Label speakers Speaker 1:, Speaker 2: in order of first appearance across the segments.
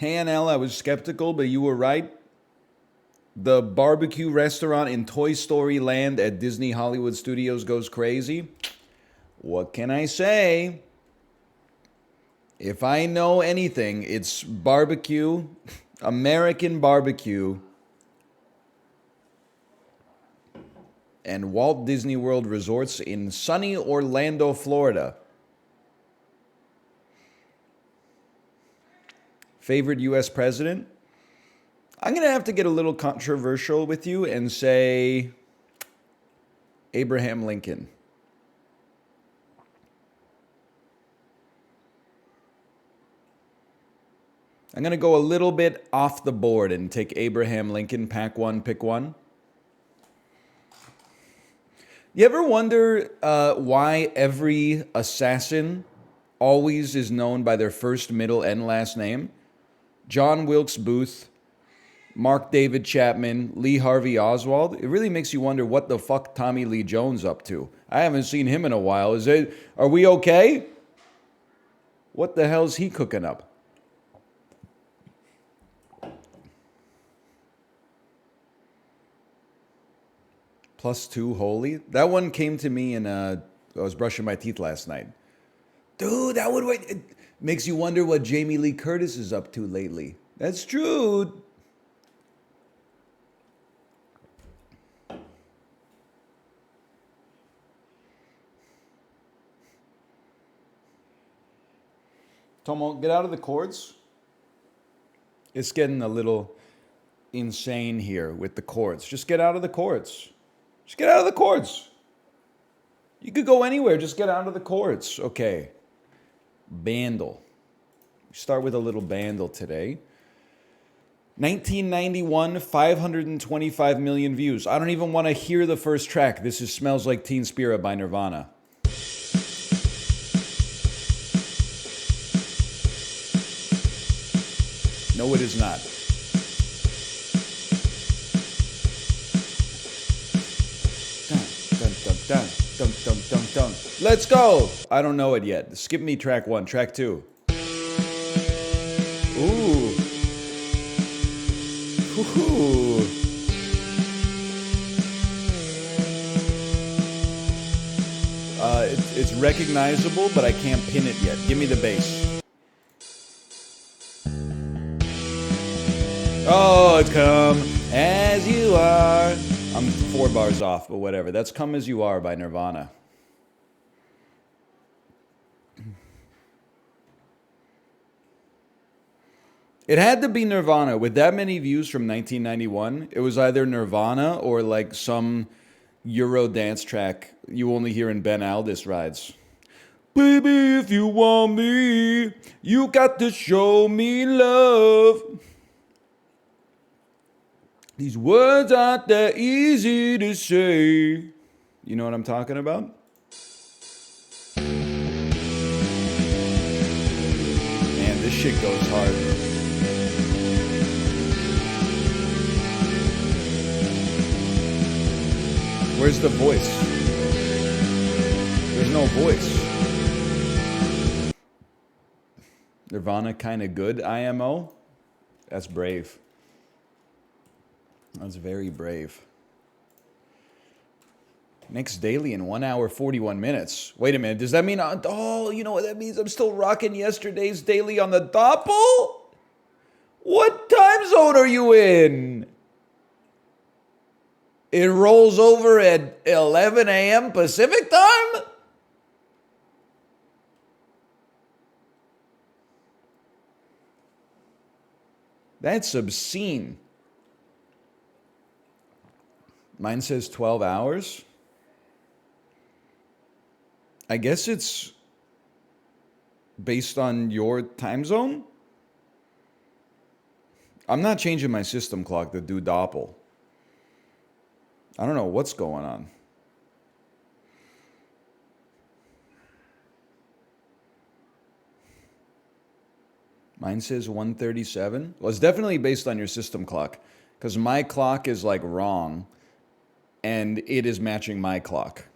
Speaker 1: Hey, NL, I was skeptical, but you were right. The barbecue restaurant in Toy Story Land at Disney Hollywood Studios goes crazy. What can I say? If I know anything, it's barbecue, American barbecue, and Walt Disney World resorts in sunny Orlando, Florida. Favorite U.S. president? I'm going to have to get a little controversial with you and say Abraham Lincoln. I'm going to go a little bit off the board and take Abraham Lincoln, pack one, pick one. You ever wonder why every assassin always is known by their first, middle, and last name? John Wilkes Booth, Mark David Chapman, Lee Harvey Oswald. It really makes you wonder what the fuck Tommy Lee Jones up to. I haven't seen him in a while. Are we okay? What the hell's he cooking up? +2 holy. That one came to me in I was brushing my teeth last night. Dude, that would it makes you wonder what Jamie Lee Curtis is up to lately. That's true. Tomo, get out of the chords. It's getting a little insane here with the chords. Just get out of the chords. Just get out of the chords. You could go anywhere. Just get out of the chords. Okay. Bandle. Start with a little bandle today. 1991, 525 million views. I don't even want to hear the first track. This is Smells Like Teen Spirit by Nirvana. No, it is not. Dun, dun, dun, dun, dun. Let's go! I don't know it yet. Skip me track 1, track 2. Ooh. Ooh. It's recognizable, but I can't pin it yet. Give me the bass. Oh, it's Come As You Are. I'm 4 bars off, but whatever. That's Come As You Are by Nirvana. It had to be Nirvana. With that many views from 1991, it was either Nirvana or like some Euro dance track you only hear in Ben Aldis rides. Baby, if you want me, you got to show me love. These words aren't that easy to say. You know what I'm talking about? Man, this shit goes hard. Where's the voice? There's no voice. Nirvana kinda good, IMO? That's brave. That's very brave. Next daily in 1 hour, 41 minutes. Wait a minute, does that mean, oh, you know what that means? I'm still rocking yesterday's daily on the Doppel? What time zone are you in? It rolls over at 11 a.m. Pacific time? That's obscene. Mine says 12 hours. I guess it's based on your time zone. I'm not changing my system clock to do Doppel. I don't know what's going on. Mine says 1:37. Well, it's definitely based on your system clock, because my clock is like wrong, and it is matching my clock.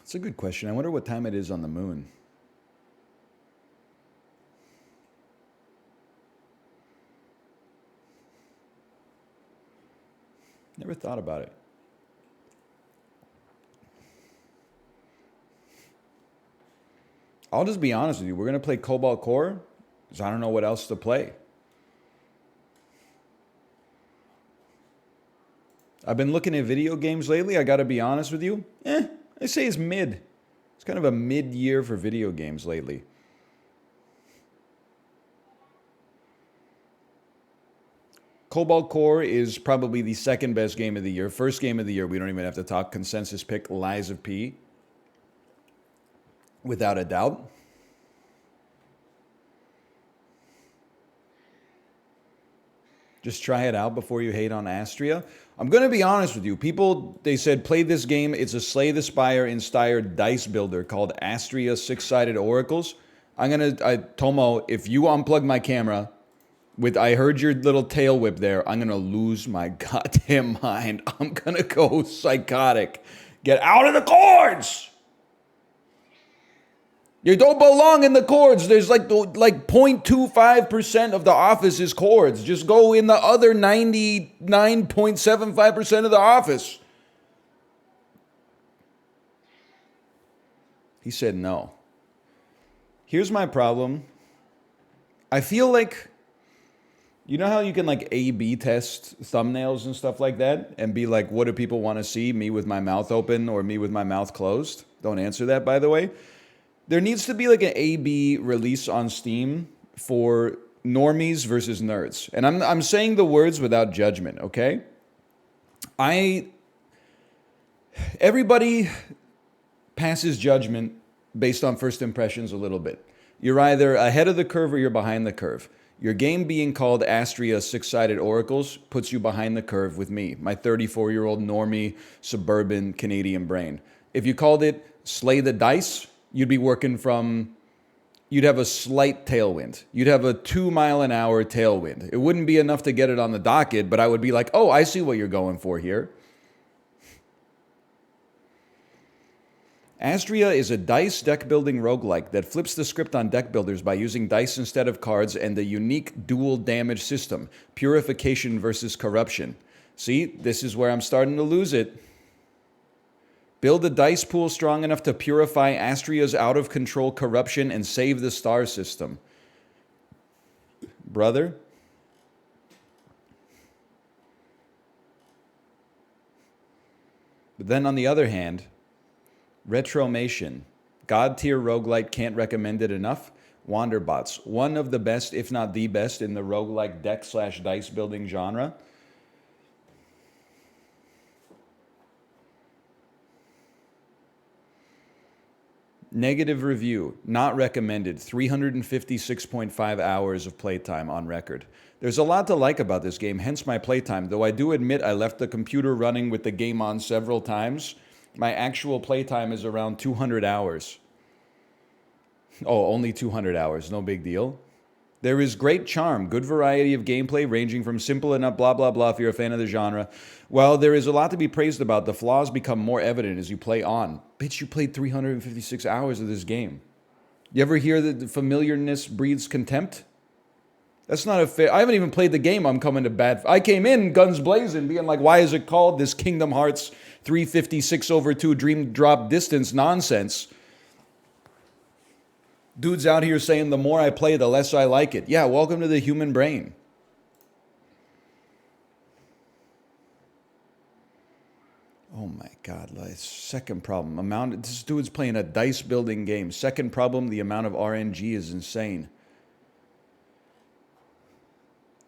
Speaker 1: It's a good question. I wonder what time it is on the moon. Never thought about it. I'll just be honest with you. We're going to play Cobalt Core because I don't know what else to play. I've been looking at video games lately. I got to be honest with you. I say it's mid. It's kind of a mid-year for video games lately. Cobalt Core is probably the second best game of the year. First game of the year, we don't even have to talk. Consensus pick, Lies of P. Without a doubt. Just try it out before you hate on Astria. I'm going to be honest with you. People, they said, play this game. It's a Slay the Spire inspired dice builder called Astria Six-Sided Oracles. Tomo, if you unplug my camera, I heard your little tail whip there, I'm going to lose my goddamn mind. I'm going to go psychotic. Get out of the cords! You don't belong in the cords. There's like 0.25% of the office is cords. Just go in the other 99.75% of the office. He said no. Here's my problem. I feel like, you know how you can like A/B test thumbnails and stuff like that and be like, what do people want to see? Me with my mouth open or me with my mouth closed? Don't answer that, by the way. There needs to be like an A/B release on Steam for normies versus nerds. And I'm saying the words without judgment, okay? Everybody passes judgment based on first impressions a little bit. You're either ahead of the curve or you're behind the curve. Your game being called Astria Six-Sided Oracles puts you behind the curve with me, my 34-year-old normie suburban Canadian brain. If you called it Slay the Dice, you'd have a slight tailwind. You'd have a 2-mile-an-hour tailwind. It wouldn't be enough to get it on the docket, but I would be like, oh, I see what you're going for here. Astria is a dice deck-building roguelike that flips the script on deck builders by using dice instead of cards and the unique dual damage system, purification versus corruption. See, this is where I'm starting to lose it. Build a dice pool strong enough to purify Astria's out-of-control corruption and save the star system. Brother? But then on the other hand, Retromation. God-tier roguelike, can't recommend it enough. Wanderbots. One of the best, if not the best, in the roguelike deck/dice building genre. Negative review, not recommended. 356.5 hours of playtime on record. There's a lot to like about this game, hence my playtime. Though I do admit I left the computer running with the game on several times. My actual playtime is around 200 hours. Oh, only 200 hours, no big deal. There is great charm, good variety of gameplay ranging from simple enough blah blah blah if you're a fan of the genre. While there is a lot to be praised about, the flaws become more evident as you play on. Bitch, you played 356 hours of this game. You ever hear that the familiarness breeds contempt? That's not a fair... I haven't even played the game. I'm coming to bad... I came in guns blazing being like, why is it called this Kingdom Hearts 356/2 Dream Drop Distance nonsense? Dude's out here saying the more I play, the less I like it. Yeah, welcome to the human brain. Oh my God, second problem. This dude's playing a dice building game. Second problem, the amount of RNG is insane.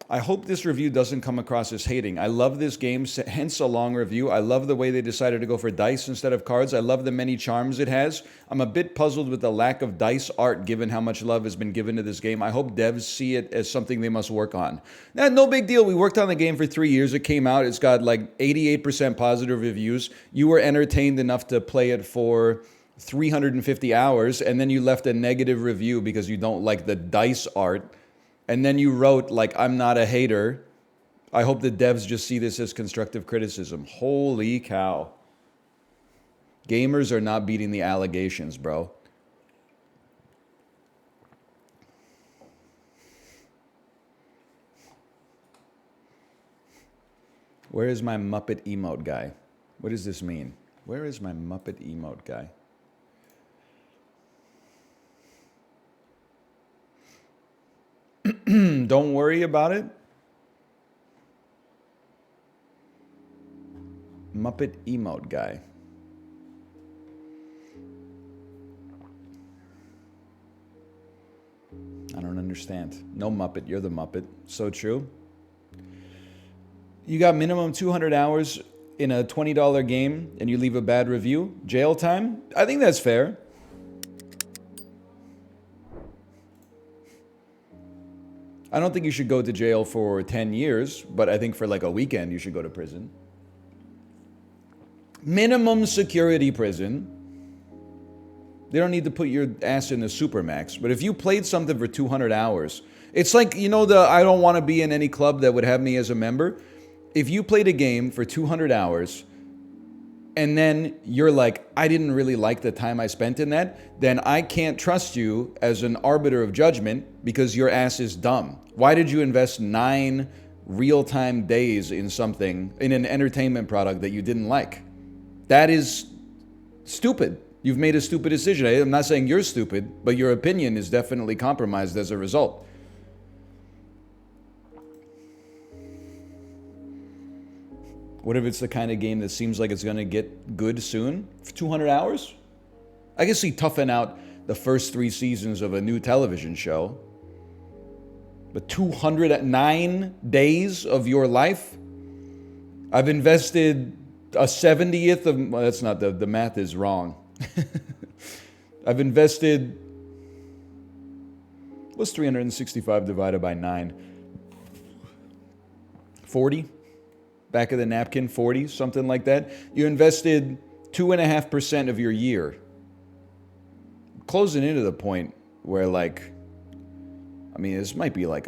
Speaker 1: I hope this review doesn't come across as hating. I love this game, hence a long review. I love the way they decided to go for dice instead of cards. I love the many charms it has. I'm a bit puzzled with the lack of dice art given how much love has been given to this game. I hope devs see it as something they must work on. No big deal. We worked on the game for 3 years. It came out. It's got like 88% positive reviews. You were entertained enough to play it for 350 hours, and then you left a negative review because you don't like the dice art. And then you wrote, like, I'm not a hater. I hope the devs just see this as constructive criticism. Holy cow. Gamers are not beating the allegations, bro. Where is my Muppet emote guy? What does this mean? Where is my Muppet emote guy? Don't worry about it. Muppet emote guy. I don't understand. No Muppet, you're the Muppet. So true. You got minimum 200 hours in a $20 game and you leave a bad review? Jail time? I think that's fair. I don't think you should go to jail for 10 years, but I think for like a weekend you should go to prison. Minimum security prison. They don't need to put your ass in the supermax. But if you played something for 200 hours, it's like, you know, the I don't want to be in any club that would have me as a member. If you played a game for 200 hours and then you're like, I didn't really like the time I spent in that, then I can't trust you as an arbiter of judgment because your ass is dumb. Why did you invest 9 real-time days in something, in an entertainment product that you didn't like? That is stupid. You've made a stupid decision. I'm not saying you're stupid, but your opinion is definitely compromised as a result. What if it's the kind of game that seems like it's going to get good soon? For 200 hours? I can see toughing out the first 3 seasons of a new television show. But 209 days of your life? I've invested a 70th of... Well, that's not... The math is wrong. I've invested... What's 365 divided by 9? 40? Back of the napkin, 40, something like that. You invested 2.5% of your year. Closing into the point where, like, I mean, this might be like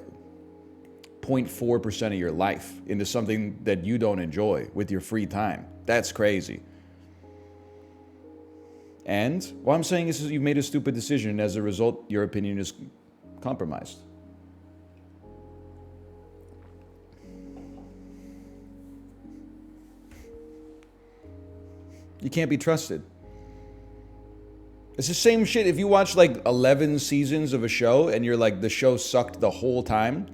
Speaker 1: 0.4% of your life into something that you don't enjoy with your free time. That's crazy. And what I'm saying is you've made a stupid decision, and as a result, your opinion is compromised. You can't be trusted. It's the same shit. If you watch like 11 seasons of a show and you're like, the show sucked the whole time,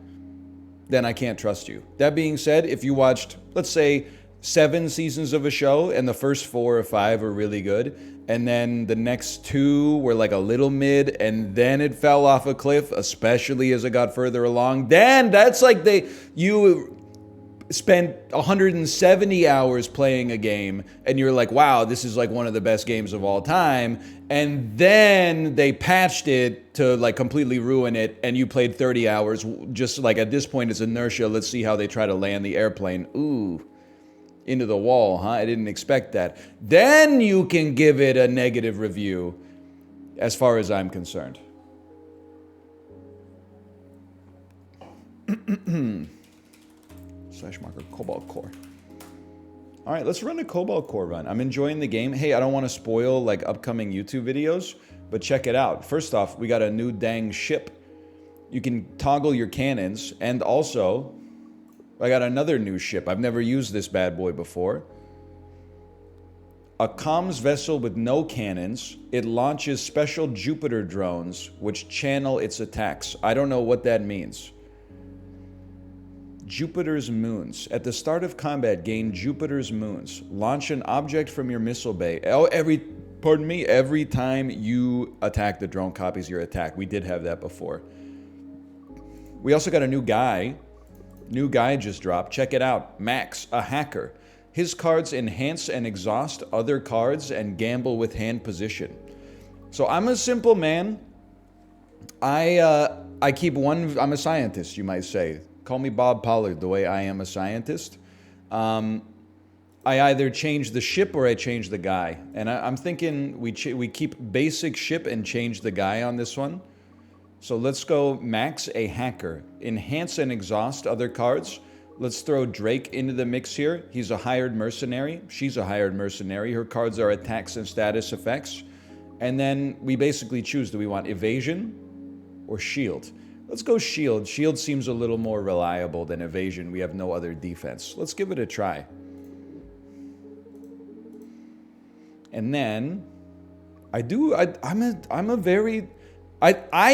Speaker 1: then I can't trust you. That being said, if you watched, let's say, 7 seasons of a show and the first 4 or 5 were really good, and then the next 2 were like a little mid, and then it fell off a cliff, especially as it got further along, then that's like you spent 170 hours playing a game and you're like, wow, this is like one of the best games of all time, and then they patched it to like completely ruin it and you played 30 hours just like at this point it's inertia, let's see how they try to land the airplane. Ooh, into the wall, huh? I didn't expect that. Then you can give it a negative review as far as I'm concerned. /marker Cobalt Core. All right, let's run a Cobalt Core run. I'm enjoying the game. Hey, I don't want to spoil like upcoming YouTube videos, but check it out. First off, we got a new dang ship. You can toggle your cannons, and also I got another new ship. I've never used this bad boy before. A comms vessel with no cannons. It launches special Jupiter drones which channel its attacks. I don't know what that means. Jupiter's moons. At the start of combat, gain Jupiter's moons. Launch an object from your missile bay. Every time you attack, the drone copies your attack. We did have that before. We also got a new guy. New guy just dropped. Check it out. Max, a hacker. His cards enhance and exhaust other cards and gamble with hand position. So I'm a simple man. I keep one... I'm a scientist, you might say. Call me Bob Pollard, the way I am a scientist. I either change the ship or I change the guy. And I'm thinking we keep basic ship and change the guy on this one. So let's go Max, a hacker. Enhance and exhaust other cards. Let's throw Drake into the mix here. He's a hired mercenary. She's a hired mercenary. Her cards are attacks and status effects. And then we basically choose, do we want evasion or shield? Let's go shield. Shield seems a little more reliable than evasion. We have no other defense. Let's give it a try. And then I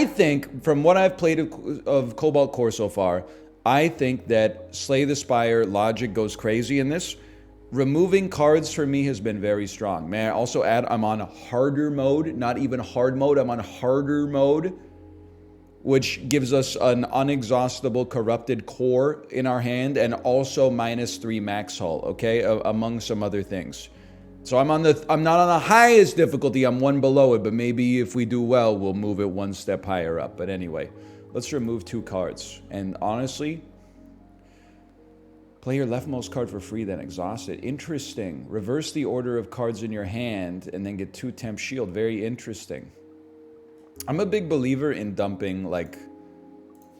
Speaker 1: think from what I've played of Cobalt Core so far, I think that Slay the Spire logic goes crazy in this. Removing cards for me has been very strong. May I also add, I'm on harder mode, not even hard mode. I'm on harder mode, which gives us an unexhaustible corrupted core in our hand and also -3 max hull, okay, among some other things. So I'm not on the highest difficulty, I'm one below it, but maybe if we do well, we'll move it one step higher up. But anyway, let's remove 2 cards. And honestly, play your leftmost card for free, then exhaust it. Interesting. Reverse the order of cards in your hand and then get 2 temp shield. Very interesting. I'm a big believer in dumping like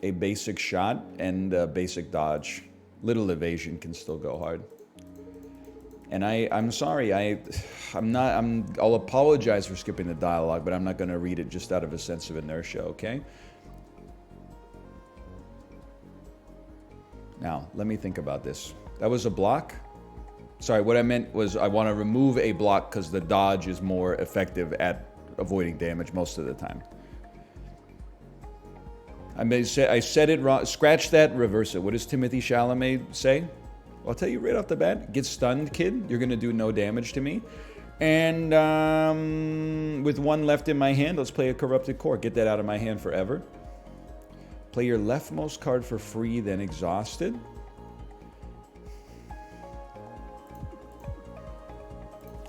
Speaker 1: a basic shot and a basic dodge. Little evasion can still go hard. And I'm sorry, I'll apologize for skipping the dialogue, but I'm not going to read it just out of a sense of inertia, okay? Now, let me think about this. That was a block? Sorry, what I meant was I want to remove a block because the dodge is more effective at avoiding damage most of the time. I said it wrong. Scratch that, reverse it. What does Timothy Chalamet say? I'll tell you right off the bat, get stunned, kid. You're going to do no damage to me. And with 1 left in my hand, let's play a Corrupted Core. Get that out of my hand forever. Play your leftmost card for free, then exhausted.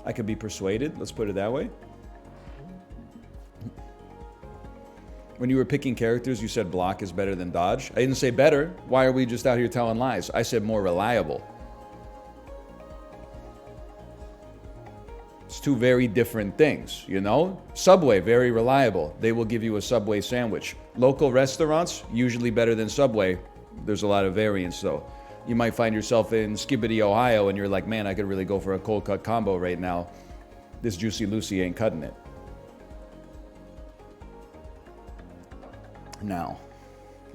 Speaker 1: I could be persuaded. Let's put it that way. When you were picking characters, you said block is better than dodge. I didn't say better. Why are we just out here telling lies? I said more reliable. It's 2 very different things, you know? Subway, very reliable. They will give you a Subway sandwich. Local restaurants, usually better than Subway. There's a lot of variance, though. You might find yourself in Skibbity, Ohio, and you're like, man, I could really go for a cold cut combo right now. This Juicy Lucy ain't cutting it. Now,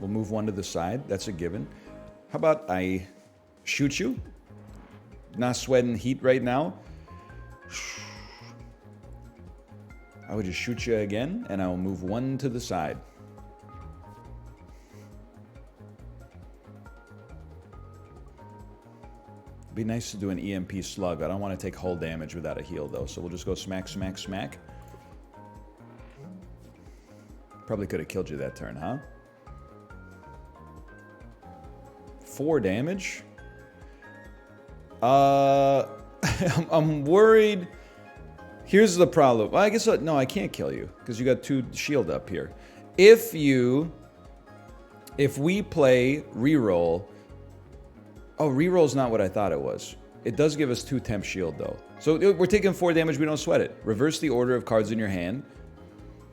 Speaker 1: we'll move 1 to the side. That's a given. How about I shoot you? Not sweating heat right now. I would just shoot you again, and I will move 1 to the side. It'd be nice to do an EMP slug. I don't want to take whole damage without a heal, though. So we'll just go smack, smack, smack. Probably could have killed you that turn, huh? 4 damage? I'm worried. Here's the problem. Well, I guess, no, I can't kill you because you got 2 shield up here. If we play reroll. Oh, reroll's not what I thought it was. It does give us 2 temp shield, though. So we're taking 4 damage, we don't sweat it. Reverse the order of cards in your hand.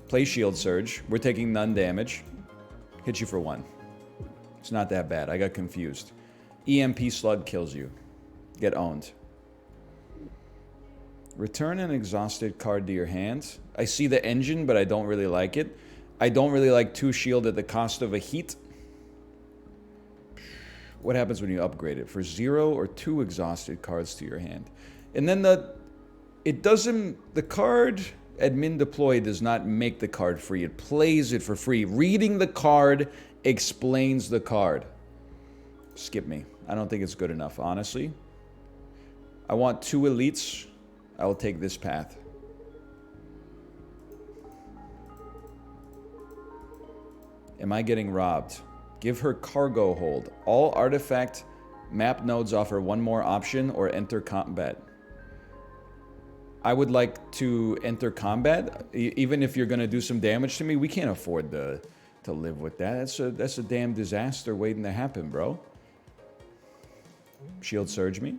Speaker 1: Play Shield Surge. We're taking none damage. Hit you for 1. It's not that bad. I got confused. EMP Slug kills you. Get owned. Return an exhausted card to your hand. I see the engine, but I don't really like it. I don't really like 2 shield at the cost of a heat. What happens when you upgrade it? For 0 or 2 exhausted cards to your hand. And then the card admin deploy does not make the card free. It plays it for free. Reading the card explains the card. Skip me. I don't think it's good enough, honestly. I want 2 elites. I will take this path. Am I getting robbed? Give her cargo hold. All artifact map nodes offer 1 more option or enter combat. I would like to enter combat. Even if you're going to do some damage to me, we can't afford to live with that. That's a damn disaster waiting to happen, bro. Shield Surge me.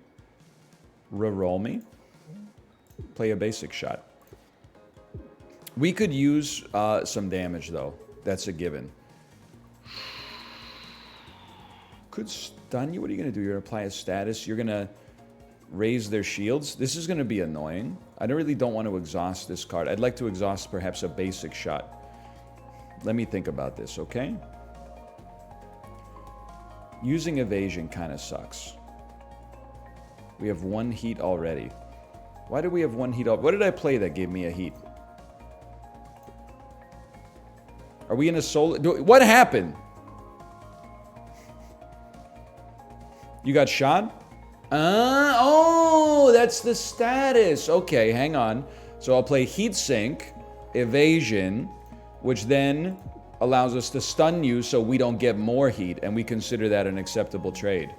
Speaker 1: Reroll me. Play a basic shot. We could use some damage, though. That's a given. Could stun you. What are you going to do? You're going to apply a status. You're going to raise their shields. This is going to be annoying. I really don't want to exhaust this card. I'd like to exhaust perhaps a basic shot. Let me think about this, okay? Using evasion kind of sucks. We have 1 heat already. Why do we have 1 heat? What did I play that gave me a heat? Are we in a solo? What happened? You got shot? Oh, that's the status. Okay, hang on. So I'll play heat sink, evasion, which then allows us to stun you so we don't get more heat, and we consider that an acceptable trade.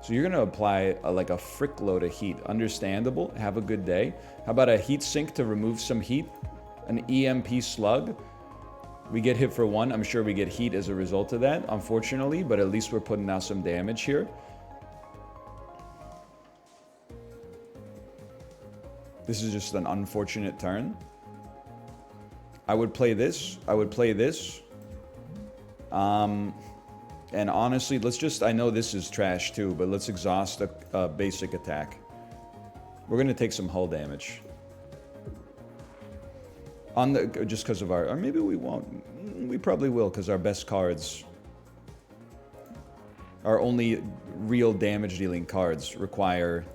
Speaker 1: So you're going to apply like a frick load of heat. Understandable. Have a good day. How about a heat sink to remove some heat? An EMP slug. We get hit for 1. I'm sure we get heat as a result of that, unfortunately, but at least we're putting out some damage here. This is just an unfortunate turn. I would play this. I would play this. And honestly, let's just... I know this is trash too, but let's exhaust a basic attack. We're going to take some hull damage. On the... Just because of our... Or maybe we won't. We probably will, because our best cards... Our only real damage-dealing cards require...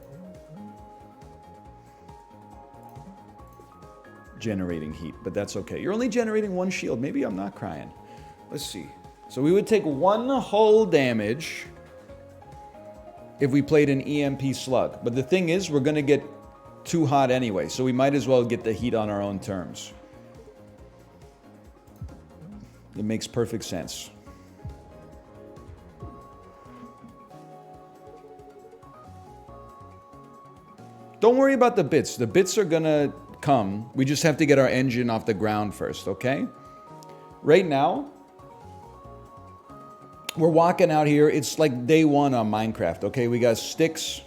Speaker 1: generating heat, but that's okay. You're only generating 1 shield. Maybe I'm not crying. Let's see. So we would take 1 hull damage if we played an EMP slug. But the thing is, we're going to get too hot anyway, so we might as well get the heat on our own terms. It makes perfect sense. Don't worry about the bits. The bits are going to come. We just have to get our engine off the ground first, okay? Right now, we're walking out here. It's like day 1 on Minecraft, okay? We got sticks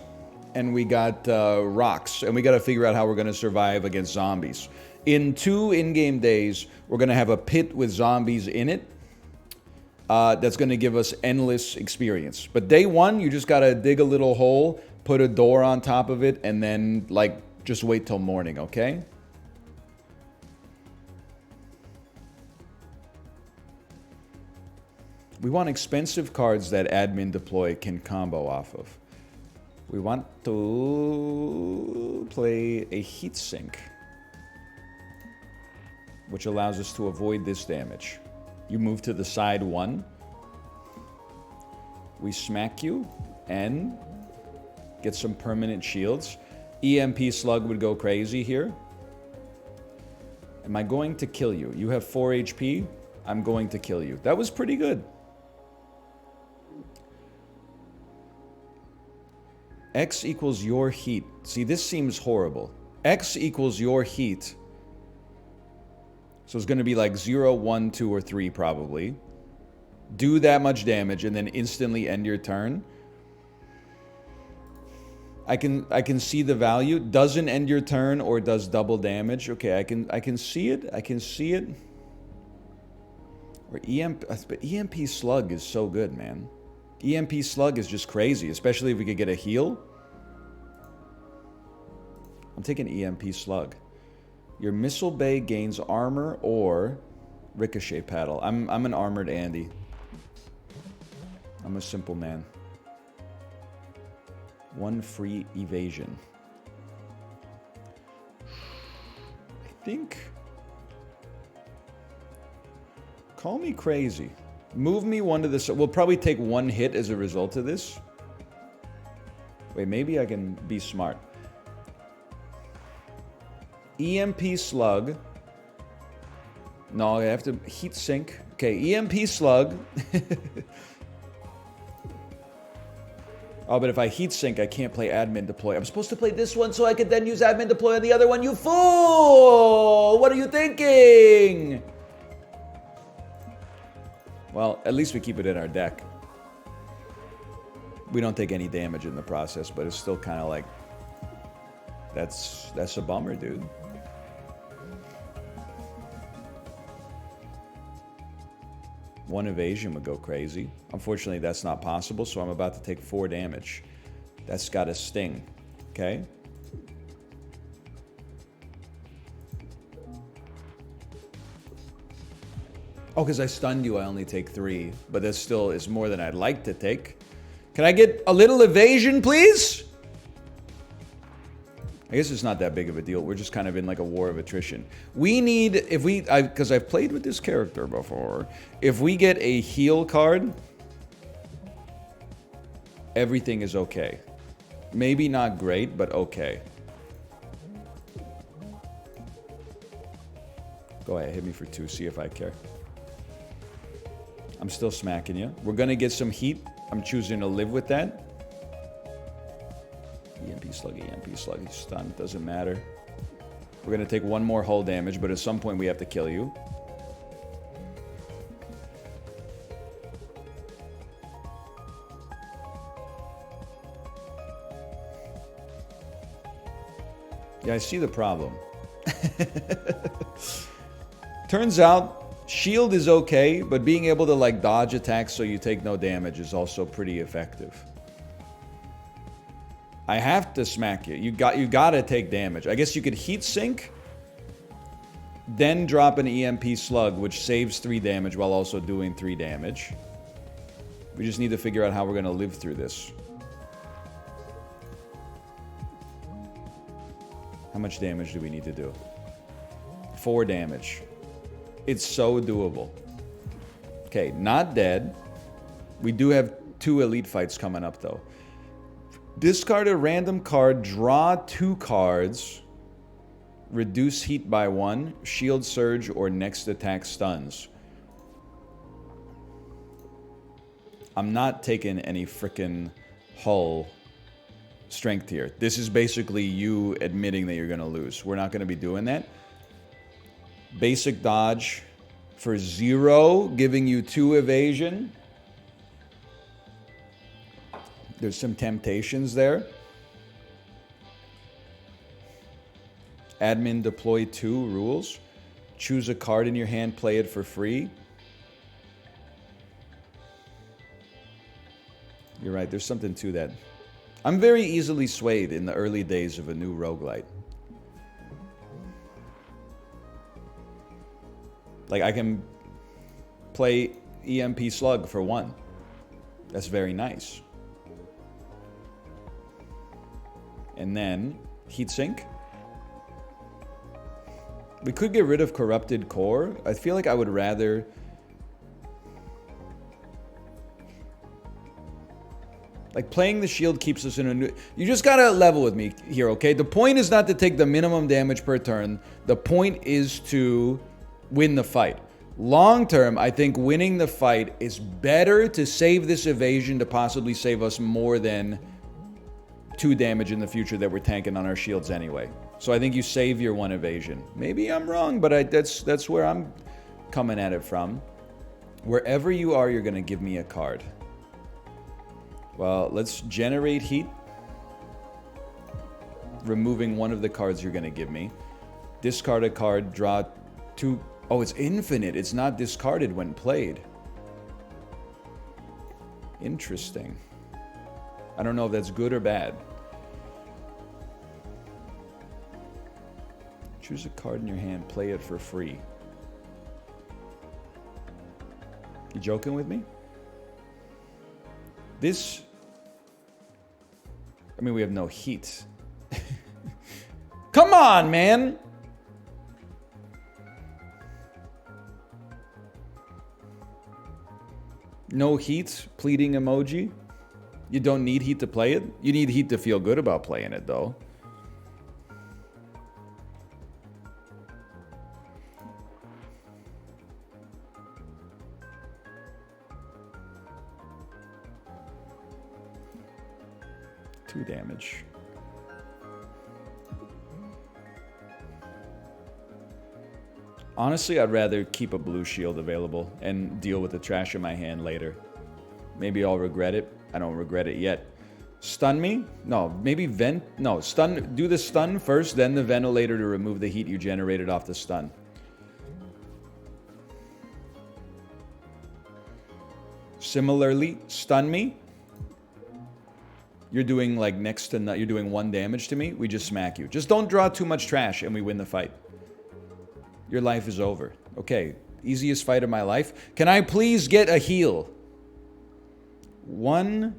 Speaker 1: and we got rocks, and we got to figure out how we're going to survive against zombies. In 2 in-game days, we're going to have a pit with zombies in it. That's going to give us endless experience. But day 1, you just got to dig a little hole, put a door on top of it, and then, like, just wait till morning, okay? We want expensive cards that admin deploy can combo off of. We want to play a heat sink, which allows us to avoid this damage. You move to the side 1. We smack you and get some permanent shields. EMP slug would go crazy here. Am I going to kill you? You have 4 HP. I'm going to kill you. That was pretty good. X equals your heat. See, this seems horrible. X equals your heat. So it's going to be like 0, 1, 2, or 3 probably. Do that much damage and then instantly end your turn. I can see the value. Doesn't end your turn or does double damage. Okay, I can see it. I can see it. Or but EMP slug is so good, man. EMP slug is just crazy, especially if we could get a heal. I'm taking EMP slug. Your missile bay gains armor or ricochet paddle. I'm an armored Andy. I'm a simple man. 1 free evasion. I think... Call me crazy. Move me 1 to the... We'll probably take 1 hit as a result of this. Wait, maybe I can be smart. EMP slug. No, I have to... Heat sink. Okay, EMP slug. Oh, but if I heat sink, I can't play admin deploy. I'm supposed to play this one so I could then use admin deploy on the other one. You fool! What are you thinking? Well, at least we keep it in our deck. We don't take any damage in the process, but it's still kind of like... That's a bummer, dude. One evasion would go crazy. Unfortunately, that's not possible, so I'm about to take 4 damage. That's got a sting, okay? Oh, because I stunned you, I only take 3. But that still is more than I'd like to take. Can I get a little evasion, please? I guess it's not that big of a deal. We're just kind of in like a war of attrition. We need, if we, because I've played with this character before. If we get a heal card, everything is okay. Maybe not great, but okay. Go ahead, hit me for 2, see if I care. I'm still smacking you. We're gonna get some heat. I'm choosing to live with that. EMP slug, he's stunned, doesn't matter. We're gonna take 1 more hull damage, but at some point we have to kill you. Yeah, I see the problem. Turns out, shield is okay, but being able to like dodge attacks so you take no damage is also pretty effective. I have to smack you. You gotta take damage. I guess you could heat sink, then drop an EMP slug, which saves 3 damage while also doing 3 damage. We just need to figure out how we're gonna live through this. How much damage do we need to do? 4 damage. It's so doable. Okay, not dead. We do have 2 elite fights coming up though. Discard a random card, draw 2 cards, reduce heat by 1, shield surge, or next attack stuns. I'm not taking any frickin' hull strength here. This is basically you admitting that you're going to lose. We're not going to be doing that. Basic dodge for 0, giving you 2 evasion. There's some temptations there. Admin deploy 2 rules. Choose a card in your hand, play it for free. You're right, there's something to that. I'm very easily swayed in the early days of a new roguelite. Like, I can play EMP Slug for 1. That's very nice. And then, Heatsink. We could get rid of Corrupted Core. I feel like I would rather... Like, playing the shield keeps us in a new... You just gotta level with me here, okay? The point is not to take the minimum damage per turn. The point is to win the fight. Long term, I think winning the fight is better to save this evasion to possibly save us more than 2 damage in the future that we're tanking on our shields anyway. So I think you save your 1 evasion. Maybe I'm wrong, but that's where I'm coming at it from. Wherever you are, you're gonna give me a card. Well, let's generate heat. Removing 1 of the cards you're gonna give me. Discard a card, draw 2... Oh, it's infinite. It's not discarded when played. Interesting. I don't know if that's good or bad. Choose a card in your hand, play it for free. You joking with me? This... I mean, we have no heat. Come on, man! No heat, pleading emoji. You don't need heat to play it. You need heat to feel good about playing it, though. Two damage. Honestly, I'd rather keep a blue shield available and deal with the trash in my hand later. Maybe I'll regret it. I don't regret it yet. Stun me? No, maybe vent. No, stun. Do the stun first, then the ventilator to remove the heat you generated off the stun. Similarly, stun me. You're doing like next to you're doing 1 damage to me. We just smack you. Just don't draw too much trash and we win the fight. Your life is over. Okay, Easiest fight of my life. Can I please get a heal? 1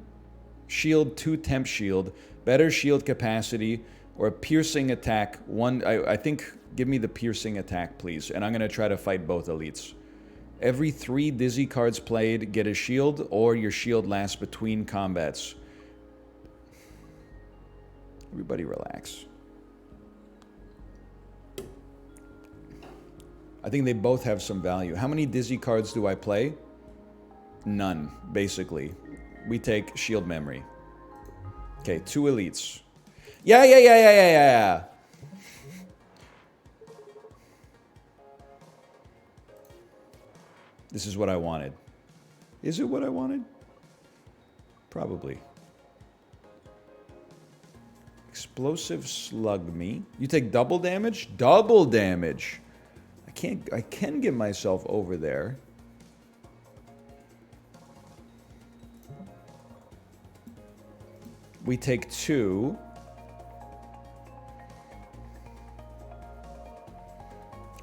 Speaker 1: shield, 2 temp shield, better shield capacity, or a piercing attack. I think, give me the piercing attack, please. And I'm going to try to fight both elites. Every 3 dizzy cards played, get a shield, or your shield lasts between combats. Everybody relax. I think they both have some value. How many dizzy cards do I play? None, basically. We take shield memory. Okay, 2 elites. Yeah. This is what I wanted. Is it what I wanted? Probably. Explosive slug me. You take double damage? Double damage. I can get myself over there. We take 2.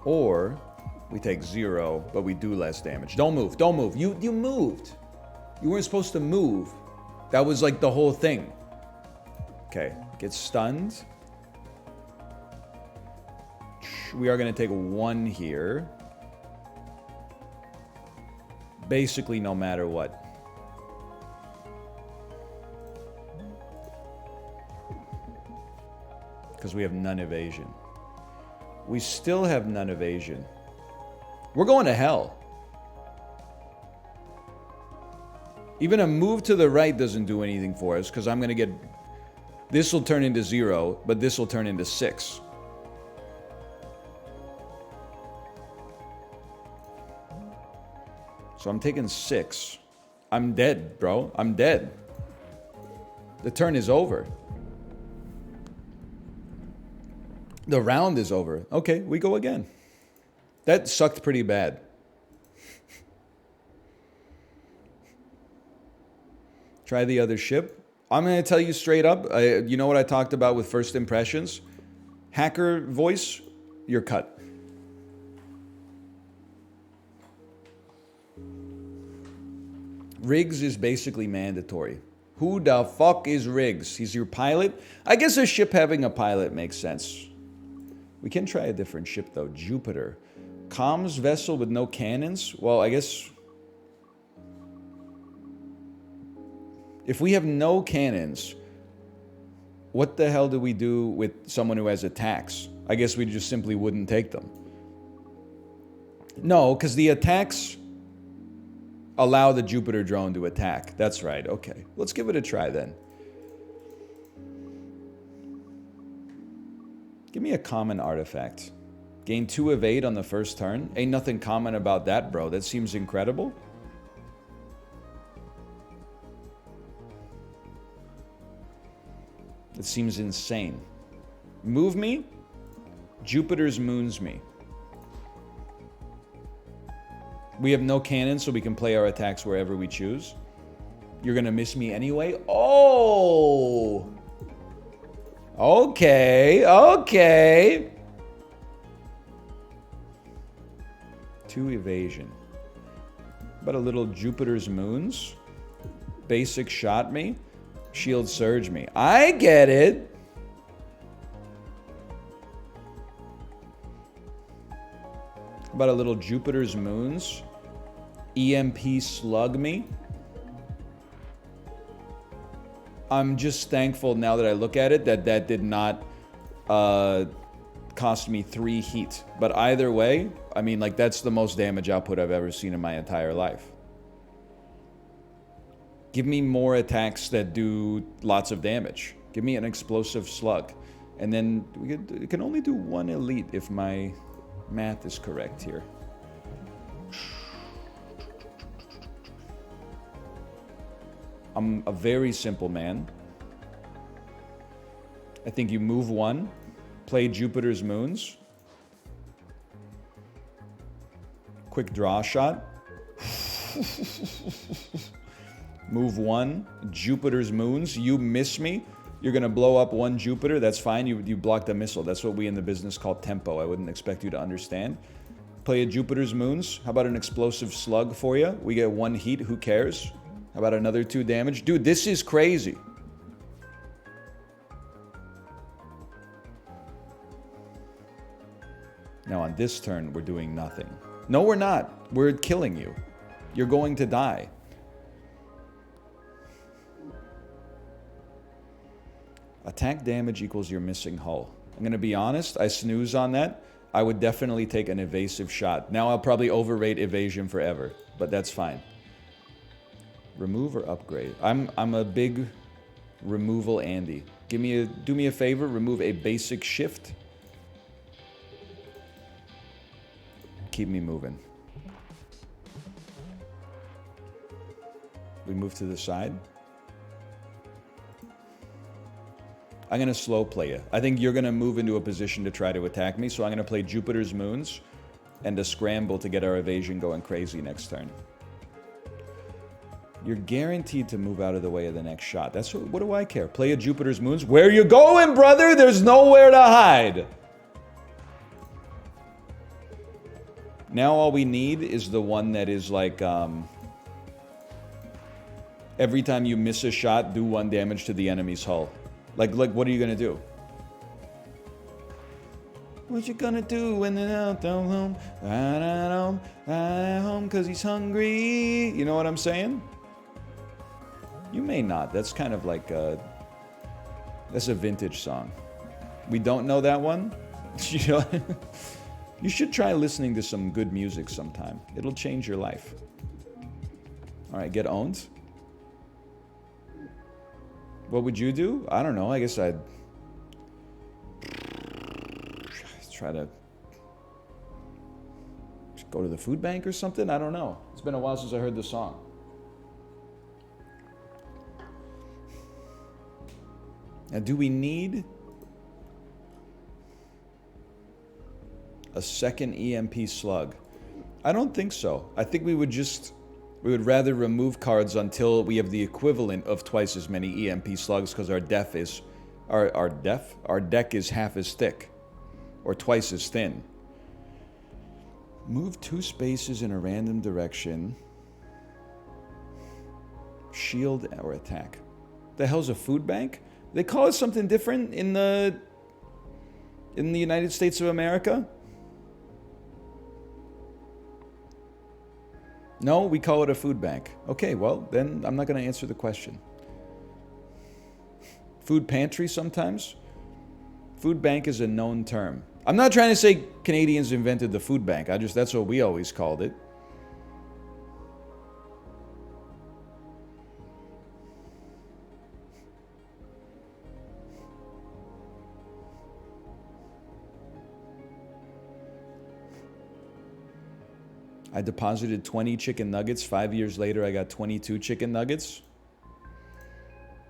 Speaker 1: Or we take 0, but we do less damage. Don't move. Don't move. You moved. You weren't supposed to move. That was like the whole thing. Okay. Get stunned. We are going to take 1 here. Basically, no matter what. Because we have none evasion. We still have none evasion. We're going to hell. Even a move to the right doesn't do anything for us, because I'm going to get... This will turn into 0, but this will turn into 6. So I'm taking 6. I'm dead, bro. I'm dead. The turn is over. The round is over. Okay, we go again. That sucked pretty bad. Try the other ship. I'm going to tell you straight up. You know what I talked about with first impressions? Hacker voice, you're cut. Riggs is basically mandatory. Who the fuck is Riggs? He's your pilot? I guess a ship having a pilot makes sense. We can try a different ship, though. Jupiter. Comms vessel with no cannons? Well, I guess... If we have no cannons, what the hell do we do with someone who has attacks? I guess we just simply wouldn't take them. No, because the attacks allow the Jupiter drone to attack. That's right. Okay. Let's give it a try then. Give me a common artifact. Gain 2 evade on the first turn. Ain't nothing common about that, bro. That seems incredible. It seems insane. Move me. Jupiter's moons me. We have no cannon, so we can play our attacks wherever we choose. You're gonna miss me anyway? Oh! Okay, okay. 2 evasion. About a little Jupiter's moons. Basic shot me. Shield surge me. I get it. About a little Jupiter's moons. EMP slug me. I'm just thankful now that I look at it that that did not cost me 3 heat. But either way, I mean, like, that's the most damage output I've ever seen in my entire life. Give me more attacks that do lots of damage. Give me an explosive slug. And then we can only do 1 elite if my math is correct here. I'm a very simple man. I think you move 1, play Jupiter's moons. Quick draw shot. Move 1, Jupiter's moons. You miss me. You're going to blow up 1 Jupiter. That's fine. You blocked a missile. That's what we in the business call tempo. I wouldn't expect you to understand. Play a Jupiter's Moons. How about an explosive slug for you? We get 1 heat, who cares? How about another 2 damage? Dude, this is crazy. Now on this turn, we're doing nothing. No, we're not. We're killing you. You're going to die. Attack damage equals your missing hull. I'm going to be honest, I snooze on that. I would definitely take an evasive shot. Now I'll probably overrate evasion forever, but that's fine. Remove or upgrade? I'm a big removal Andy. Do me a favor, remove a basic shift. Keep me moving. We move to the side. I'm going to slow play you. I think you're going to move into a position to try to attack me, so I'm going to play Jupiter's Moons and a scramble to get our evasion going crazy next turn. You're guaranteed to move out of the way of the next shot. That's what do I care? Play a Jupiter's Moons. Where you going, brother? There's nowhere to hide. Now all we need is the one that is like, every time you miss a shot, do 1 damage to the enemy's hull. Like, what are you gonna do? What you gonna do when they're out home? Home, cause he's hungry. You know what I'm saying? You may not. That's kind of like that's a vintage song. We don't know that one? You know? You should try listening to some good music sometime. It'll change your life. Alright, get owned. What would you do? I don't know. I guess I'd try to go to the food bank or something. I don't know. It's been a while since I heard this song. Now, do we need a second EMP slug? I don't think so. I think we would rather remove cards until we have the equivalent of twice as many EMP slugs, because our deck is half as thick or twice as thin. Move 2 spaces in a random direction. Shield or attack. The hell's a food bank? They call it something different in the United States of America? No, we call it a food bank. Okay, well, then I'm not going to answer the question. Food pantry sometimes? Food bank is a known term. I'm not trying to say Canadians invented the food bank. That's what we always called it. I deposited 20 chicken nuggets. 5 years later, I got 22 chicken nuggets.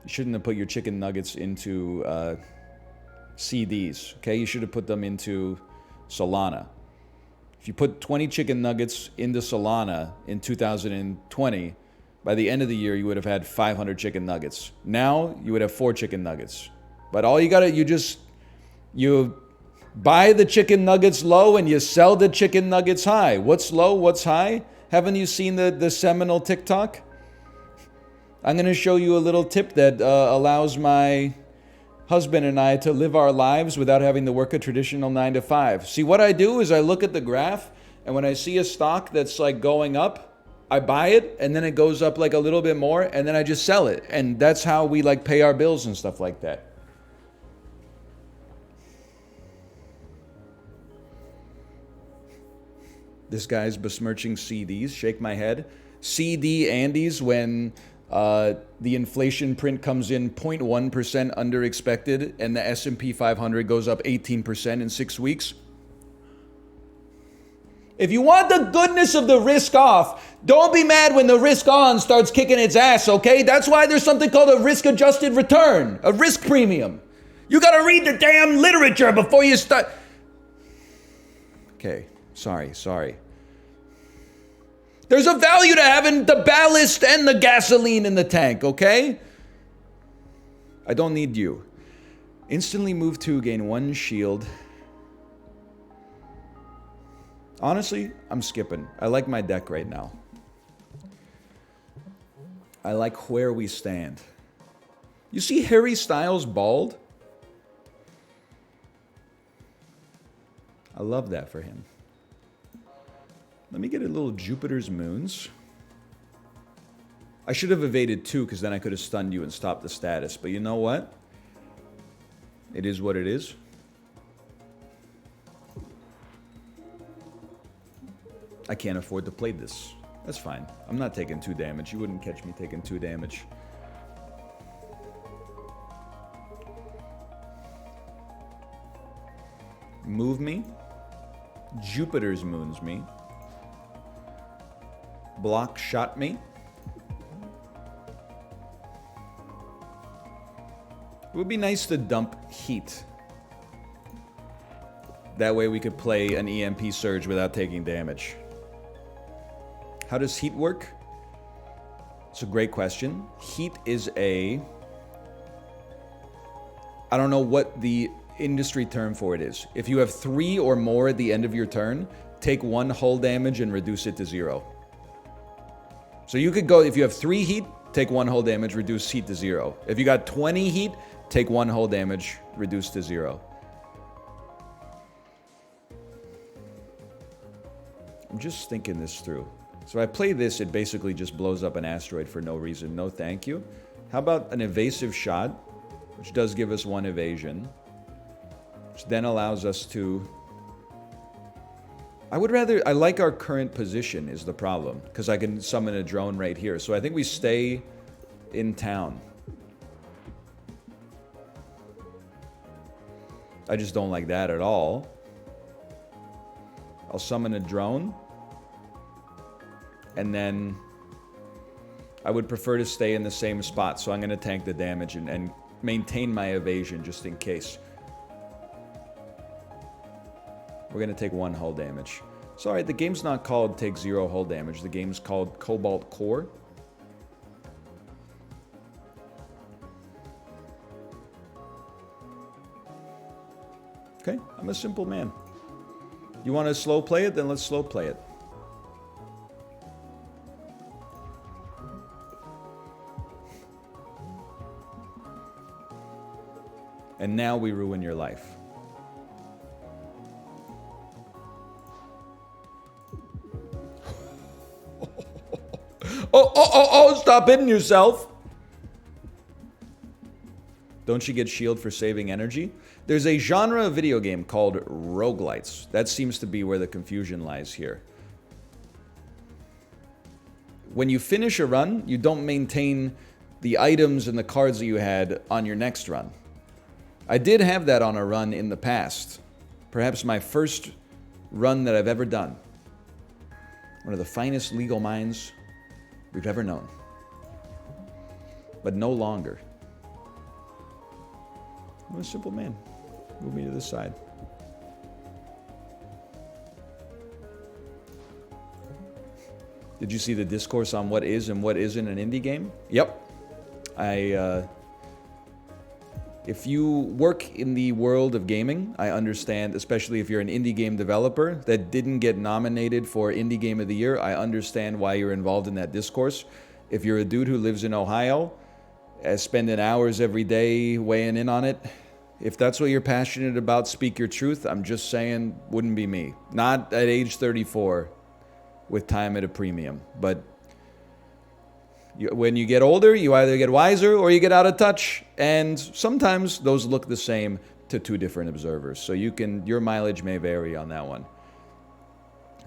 Speaker 1: You shouldn't have put your chicken nuggets into CDs, okay? You should have put them into Solana. If you put 20 chicken nuggets into Solana in 2020, by the end of the year, you would have had 500 chicken nuggets. Now, you would have 4 chicken nuggets. But all you gotta, you buy the chicken nuggets low and you sell the chicken nuggets high. What's low? What's high? Haven't you seen the seminal TikTok? I'm going to show you a little tip that allows my husband and I to live our lives without having to work a traditional 9 to 5. See, what I do is I look at the graph, and when I see a stock that's like going up, I buy it, and then it goes up like a little bit more, and then I just sell it. And that's how we like pay our bills and stuff like that. This guy's besmirching CDs. Shake my head. CD Andes when the inflation print comes in 0.1% under expected and the S&P 500 goes up 18% in 6 weeks. If you want the goodness of the risk off, don't be mad when the risk on starts kicking its ass, okay? That's why there's something called a risk-adjusted return, a risk premium. You gotta read the damn literature before you start. Okay. Sorry. There's a value to having the ballast and the gasoline in the tank, okay? I don't need you. Instantly move 2, gain 1 shield. Honestly, I'm skipping. I like my deck right now. I like where we stand. You see Harry Styles bald? I love that for him. Let me get a little Jupiter's Moons. I should have evaded 2 because then I could have stunned you and stopped the status. But you know what? It is what it is. I can't afford to play this. That's fine. I'm not taking 2 damage. You wouldn't catch me taking 2 damage. Move me. Jupiter's Moons me. Block shot me. It would be nice to dump heat. That way we could play an EMP surge without taking damage. How does heat work? It's a great question. Heat is a... I don't know what the industry term for it is. If you have 3 or more at the end of your turn, take 1 hull damage and reduce it to 0. So you could go, if you have 3 heat, take 1 hull damage, reduce heat to 0. If you got 20 heat, take 1 hull damage, reduce to 0. I'm just thinking this through. So I play this, it basically just blows up an asteroid for no reason. No thank you. How about an evasive shot, which does give us 1 evasion, which then allows us to... I like our current position is the problem, because I can summon a drone right here. So I think we stay in town. I just don't like that at all. I'll summon a drone. And then I would prefer to stay in the same spot, so I'm going to tank the damage and maintain my evasion just in case. We're going to take 1 hull damage. Sorry, the game's not called take 0 hull damage. The game's called Cobalt Core. Okay, I'm a simple man. You want to slow play it? Then let's slow play it. And now we ruin your life. Oh, stop hitting yourself. Don't you get shield for saving energy? There's a genre of video game called roguelites. That seems to be where the confusion lies here. When you finish a run, you don't maintain the items and the cards that you had on your next run. I did have that on a run in the past. Perhaps my first run that I've ever done. One of the finest legal minds we've ever known. But no longer. I'm a simple man. Move me to the side. Did you see the discourse on what is and what isn't an indie game? Yep. If you work in the world of gaming, I understand, especially if you're an indie game developer that didn't get nominated for Indie Game of the Year, I understand why you're involved in that discourse. If you're a dude who lives in Ohio, spending hours every day weighing in on it, if that's what you're passionate about, speak your truth. I'm just saying, wouldn't be me. Not at age 34 with time at a premium. But when you get older, you either get wiser or you get out of touch. And sometimes those look the same to 2 different observers. So your mileage may vary on that one.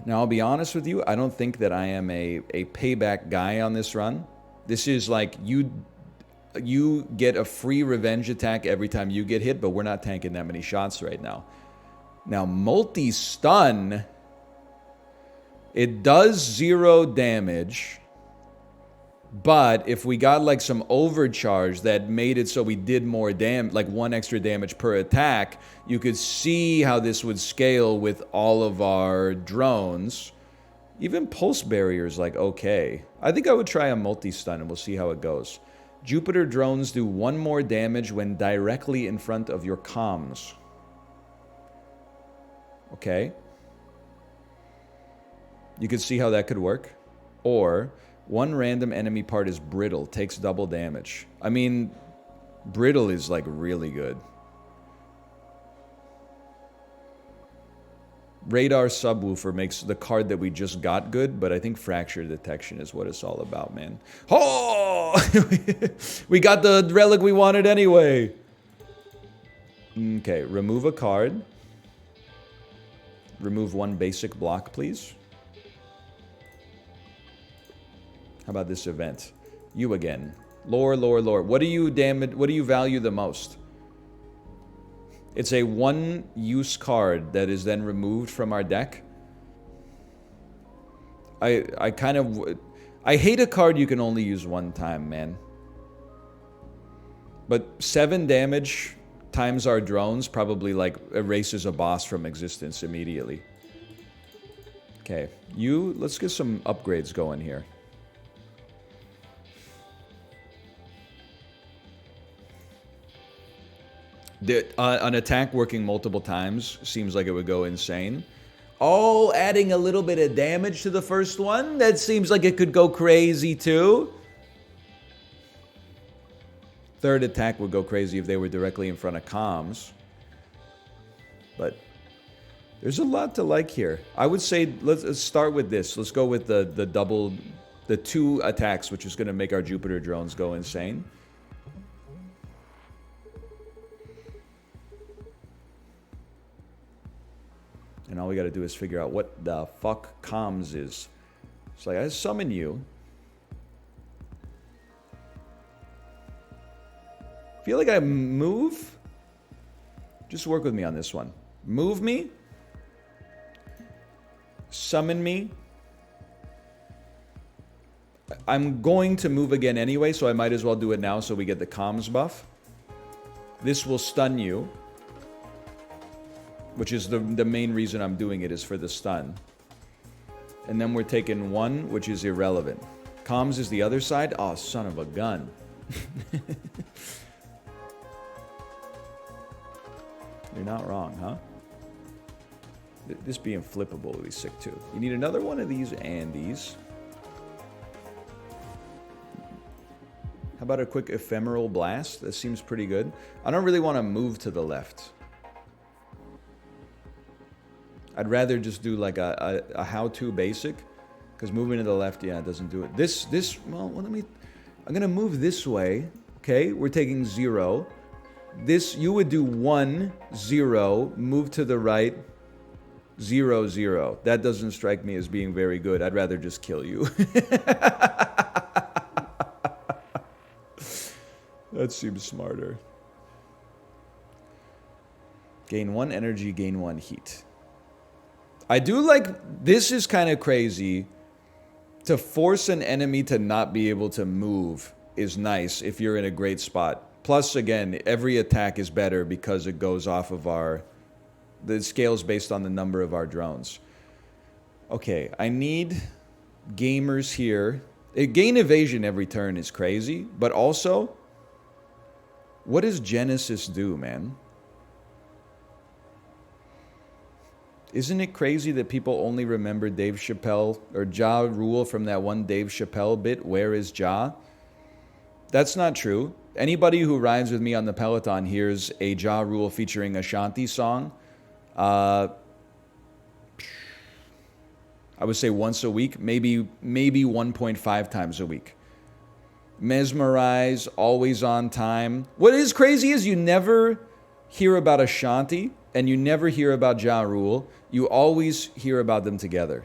Speaker 1: Now, I'll be honest with you. I don't think that I am a payback guy on this run. This is like you get a free revenge attack every time you get hit, but we're not tanking that many shots right now. Now, multi-stun, it does 0 damage. But if we got like some overcharge that made it so we did more damage, like 1 extra damage per attack, you could see how this would scale with all of our drones. Even pulse barriers, like, okay. I think I would try a multi-stun and we'll see how it goes. Jupiter drones do 1 more damage when directly in front of your comms. Okay. You could see how that could work. Or one random enemy part is brittle, takes double damage. I mean, brittle is like really good. Radar Subwoofer makes the card that we just got good, but I think Fracture Detection is what it's all about, man. Oh! We got the relic we wanted anyway. Okay, remove a card. Remove one basic block, please. How about this event? You again. Lore, lore, lore. What do you value the most? It's a one-use card that is then removed from our deck. I hate a card you can only use one time, man. But 7 damage times our drones probably like erases a boss from existence immediately. Okay, let's get some upgrades going here. An attack working multiple times seems like it would go insane. Oh, adding a little bit of damage to the first one? That seems like it could go crazy too. Third attack would go crazy if they were directly in front of comms. But there's a lot to like here. I would say let's start with this. Let's go with the 2 attacks, which is going to make our Jupiter drones go insane. And all we got to do is figure out what the fuck comms is. It's like, I summon you. Feel like I move? Just work with me on this one. Move me. Summon me. I'm going to move again anyway, so I might as well do it now so we get the comms buff. This will stun you. Which is the main reason I'm doing it, is for the stun. And then we're taking 1, which is irrelevant. Comms is the other side. Oh, son of a gun. You're not wrong, huh? This being flippable would be sick too. You need another one of these and these. How about a quick ephemeral blast? That seems pretty good. I don't really want to move to the left. I'd rather just do like a how-to basic, because moving to the left, yeah, it doesn't do it. Well, I'm gonna move this way. Okay, we're taking 0. This, you would do 1, 0, move to the right, 0, 0. That doesn't strike me as being very good. I'd rather just kill you. That seems smarter. Gain 1 energy, gain 1 heat. I do like, this is kind of crazy. To force an enemy to not be able to move is nice if you're in a great spot. Plus, again, every attack is better because it goes off of the scales based on the number of our drones. Okay, I need gamers here. Gain evasion every turn is crazy, but also, what does Genesis do, man? Isn't it crazy that people only remember Dave Chappelle or Ja Rule from that one Dave Chappelle bit, Where is Ja? That's not true. Anybody who rides with me on the Peloton hears a Ja Rule featuring Ashanti song. I would say once a week, maybe 1.5 times a week. Mesmerize, always on time. What is crazy is you never hear about Ashanti and you never hear about Ja Rule. You always hear about them together.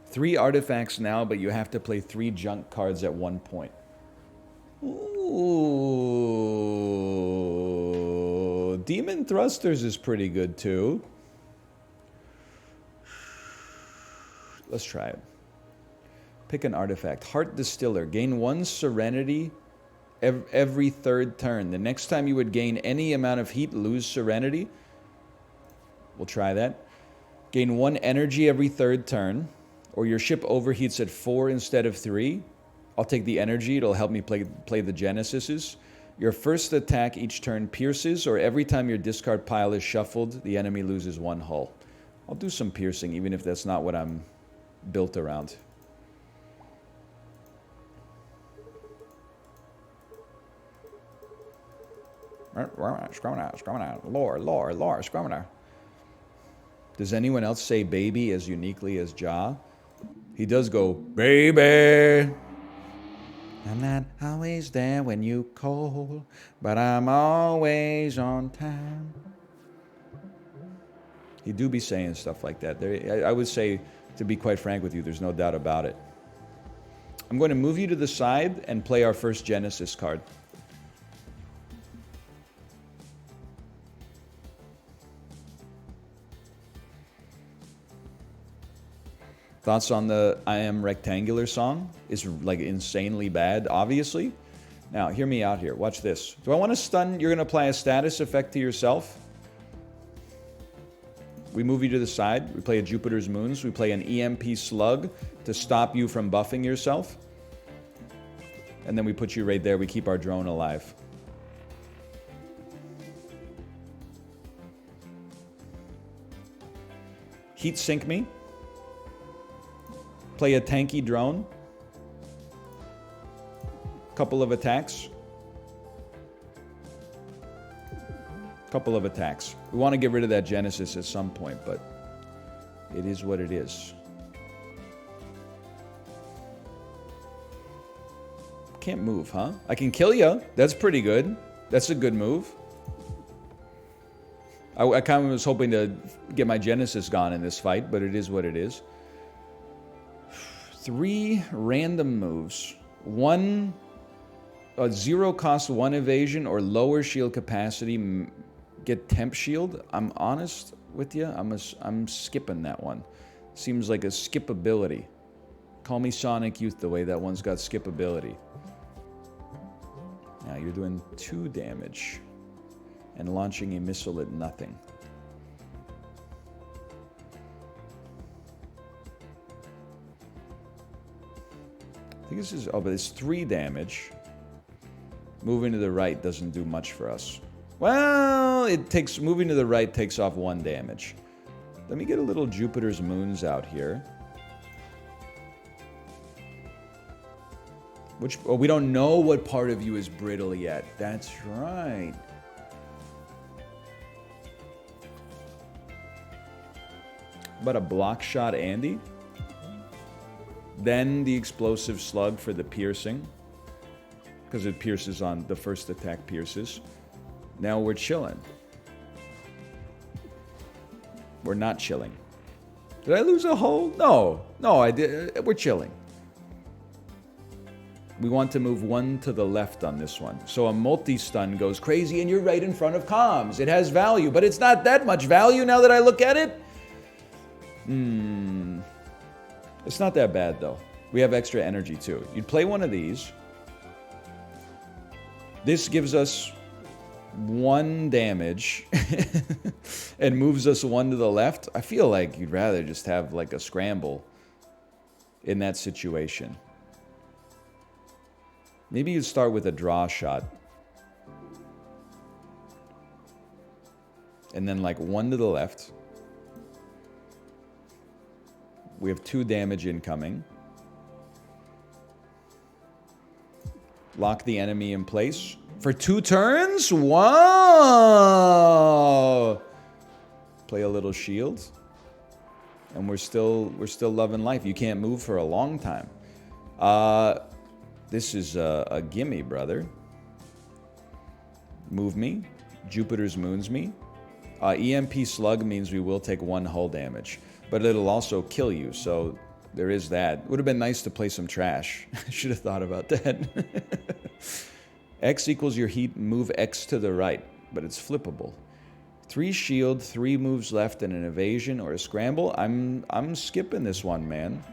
Speaker 1: 3 artifacts now, but you have to play 3 junk cards at one point. Ooh. Demon Thrusters is pretty good too. Let's try it. Pick an artifact. Heart Distiller. Gain 1 Serenity every 3rd turn. The next time you would gain any amount of heat, lose Serenity. We'll try that. Gain 1 energy every 3rd turn. Or your ship overheats at 4 instead of 3. I'll take the energy. It'll help me play the Genesises. Your first attack each turn pierces, or every time your discard pile is shuffled, the enemy loses 1 hull. I'll do some piercing, even if that's not what I'm built around. Lore. Does anyone else say baby as uniquely as Ja? He does go, baby. I'm not always there when you call, but I'm always on time. He do be saying stuff like that. I would say, to be quite frank with you, there's no doubt about it. I'm going to move you to the side and play our first Genesis card. Thoughts on the I Am Rectangular song? Is like insanely bad, obviously. Now, hear me out here. Watch this. Do I want to stun? You're going to apply a status effect to yourself. We move you to the side. We play a Jupiter's Moons. We play an EMP Slug to stop you from buffing yourself. And then we put you right there. We keep our drone alive. Heat sink me. Play a tanky drone. Couple of attacks. Couple of attacks. We want to get rid of that Genesis at some point, but it is what it is. Can't move, huh? I can kill you. That's pretty good. That's a good move. I kind of was hoping to get my Genesis gone in this fight, but it is what it is. 3 random moves. 1 0 cost 1 evasion or lower shield capacity. Get temp shield. I'm honest with you. I'm skipping that one. Seems like a skippability. Call me Sonic Youth the way that one's got skippability. Now you're doing 2 damage and launching a missile at nothing. I think this is, oh, but it's 3 damage. Moving to the right doesn't do much for us. Well, moving to the right takes off 1 damage. Let me get a little Jupiter's Moons out here. We don't know what part of you is brittle yet. That's right. About a block shot Andy. Then the explosive slug for the piercing. Because it pierces on the first attack pierces. Now we're chilling. We're not chilling. Did I lose a hole? No. No, I did. We're chilling. We want to move 1 to the left on this one. So a multi-stun goes crazy and you're right in front of comms. It has value, but it's not that much value now that I look at it. It's not that bad though. We have extra energy too. You'd play one of these. This gives us 1 damage and moves us 1 to the left. I feel like you'd rather just have like a scramble in that situation. Maybe you'd start with a draw shot. And then like 1 to the left. We have 2 damage incoming. Lock the enemy in place. For 2 turns? Wow! Play a little shield. And we're still loving life. You can't move for a long time. This is a gimme, brother. Move me. Jupiter's Moons me. EMP Slug means we will take 1 hull damage. But it'll also kill you, so there is that. Would have been nice to play some trash. I should have thought about that. X equals your heat, move X to the right, but it's flippable. 3 shield, 3 moves left, and an evasion or a scramble. I'm skipping this one, man.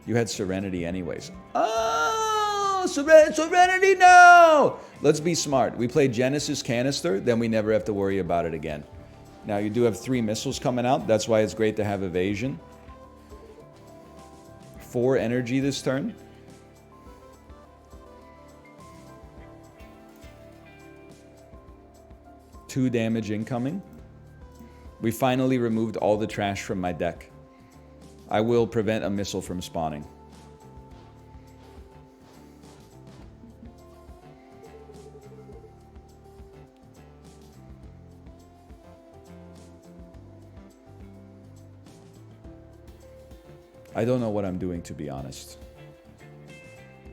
Speaker 1: You had Serenity anyways. Oh, Serenity, no! Let's be smart. We play Genesis Canister, then we never have to worry about it again. Now, you do have 3 missiles coming out. That's why it's great to have evasion. 4 energy this turn. Two damage incoming. We finally removed all the trash from my deck. I will prevent a missile from spawning. I don't know what I'm doing, to be honest.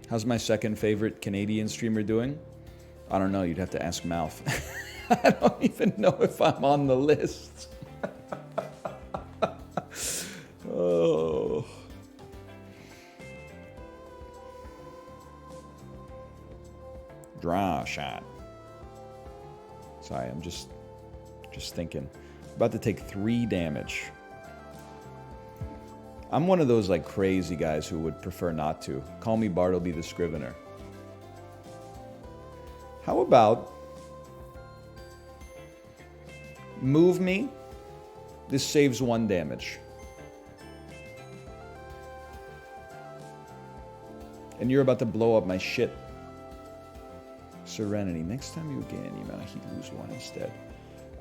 Speaker 1: How's my second favorite Canadian streamer doing? I don't know. You'd have to ask Mouth. I don't even know if I'm on the list. Oh. Draw shot. Sorry, I'm just thinking. About to take 3 damage. I'm one of those like crazy guys who would prefer not to. Call me Bartleby the Scrivener. How about move me? This saves 1 damage. And you're about to blow up my shit. Serenity. Next time you gain any amount of heat, lose 1 instead.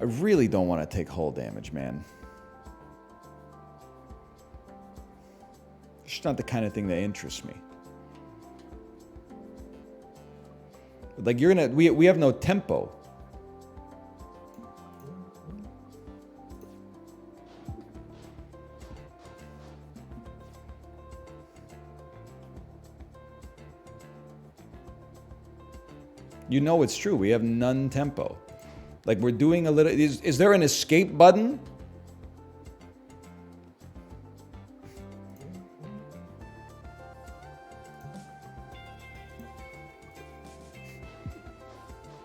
Speaker 1: I really don't want to take hull damage, man. It's not the kind of thing that interests me. Like you're gonna, we have no tempo. You know it's true. We have none tempo. Like we're doing a little. Is there an escape button?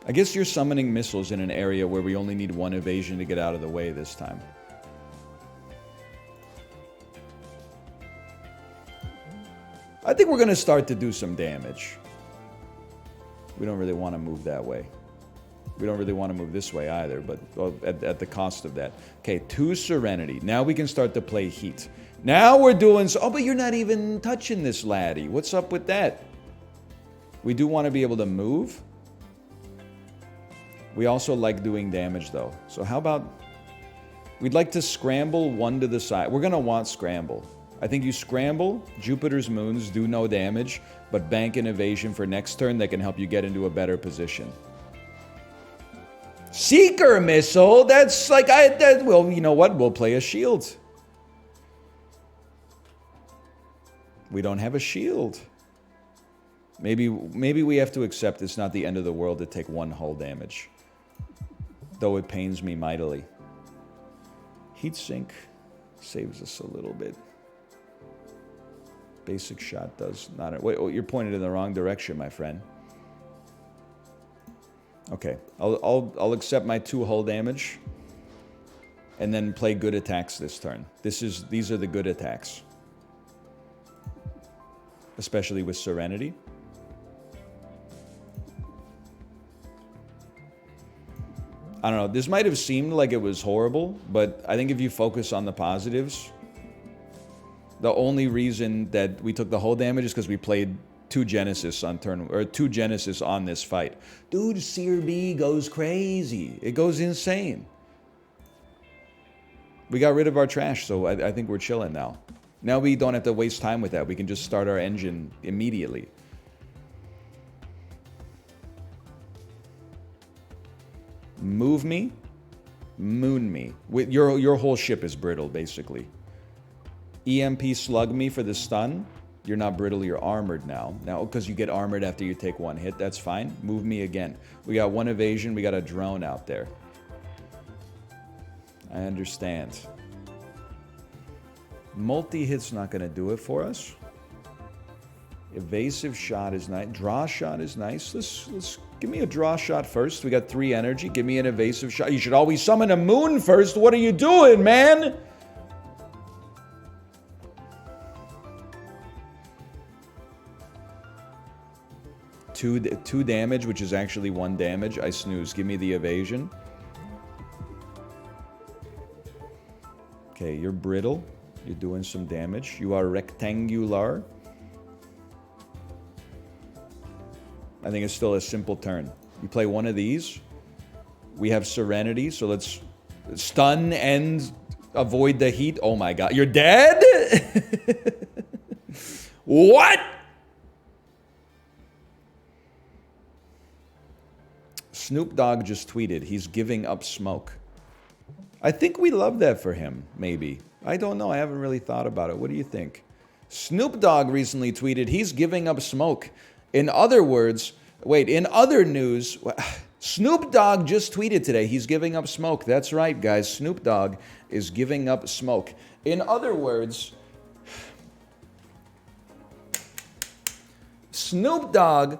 Speaker 1: I guess you're summoning missiles in an area where we only need 1 evasion to get out of the way this time. I think we're going to start to do some damage. We don't really want to move that way. We don't really want to move this way either, but at the cost of that. Okay, 2 Serenity. Now we can start to play heat. Now we're doing... Oh, but you're not even touching this laddie. What's up with that? We do want to be able to move. We also like doing damage, though. So how about... We'd like to scramble 1 to the side. We're going to want scramble. I think you scramble, Jupiter's moons do no damage, but bank an evasion for next turn that can help you get into a better position. Seeker Missile? That's like... well, you know what? We'll play a shield. We don't have a shield. Maybe we have to accept it's not the end of the world to take 1 hull damage. Though it pains me mightily. Heatsink saves us a little bit. Basic shot does not... Wait, oh, you're pointed in the wrong direction, my friend. Okay, I'll accept my 2 hull damage. And then play good attacks this turn. These are the good attacks. Especially with Serenity. I don't know, this might have seemed like it was horrible, but I think if you focus on the positives, the only reason that we took the whole damage is because we played 2 Genesis on turn, or 2 Genesis on this fight. Dude, Seer B goes crazy. It goes insane. We got rid of our trash, so I think we're chilling now. Now we don't have to waste time with that. We can just start our engine immediately. Move me, moon me. Your whole ship is brittle, basically. EMP slug me for the stun. You're not brittle, you're armored now. Now, because you get armored after you take 1 hit, that's fine. Move me again. We got 1 evasion, we got a drone out there. I understand. Multi-hit's not going to do it for us. Evasive shot is nice. Draw shot is nice. Let's give me a draw shot first. We got 3 energy. Give me an evasive shot. You should always summon a moon first. What are you doing, man? Two damage, which is actually 1 damage. I snooze. Give me the evasion. Okay, you're brittle. You're doing some damage. You are rectangular. I think it's still a simple turn. You play 1 of these. We have Serenity, so let's Stun and avoid the heat. Oh my god. You're dead? What? Snoop Dogg just tweeted, he's giving up smoke. I think we love that for him, maybe. I don't know. I haven't really thought about it. What do you think? Snoop Dogg recently tweeted, he's giving up smoke. In other words, wait, in other news, Snoop Dogg just tweeted today, he's giving up smoke. That's right, guys. Snoop Dogg is giving up smoke. In other words, Snoop Dogg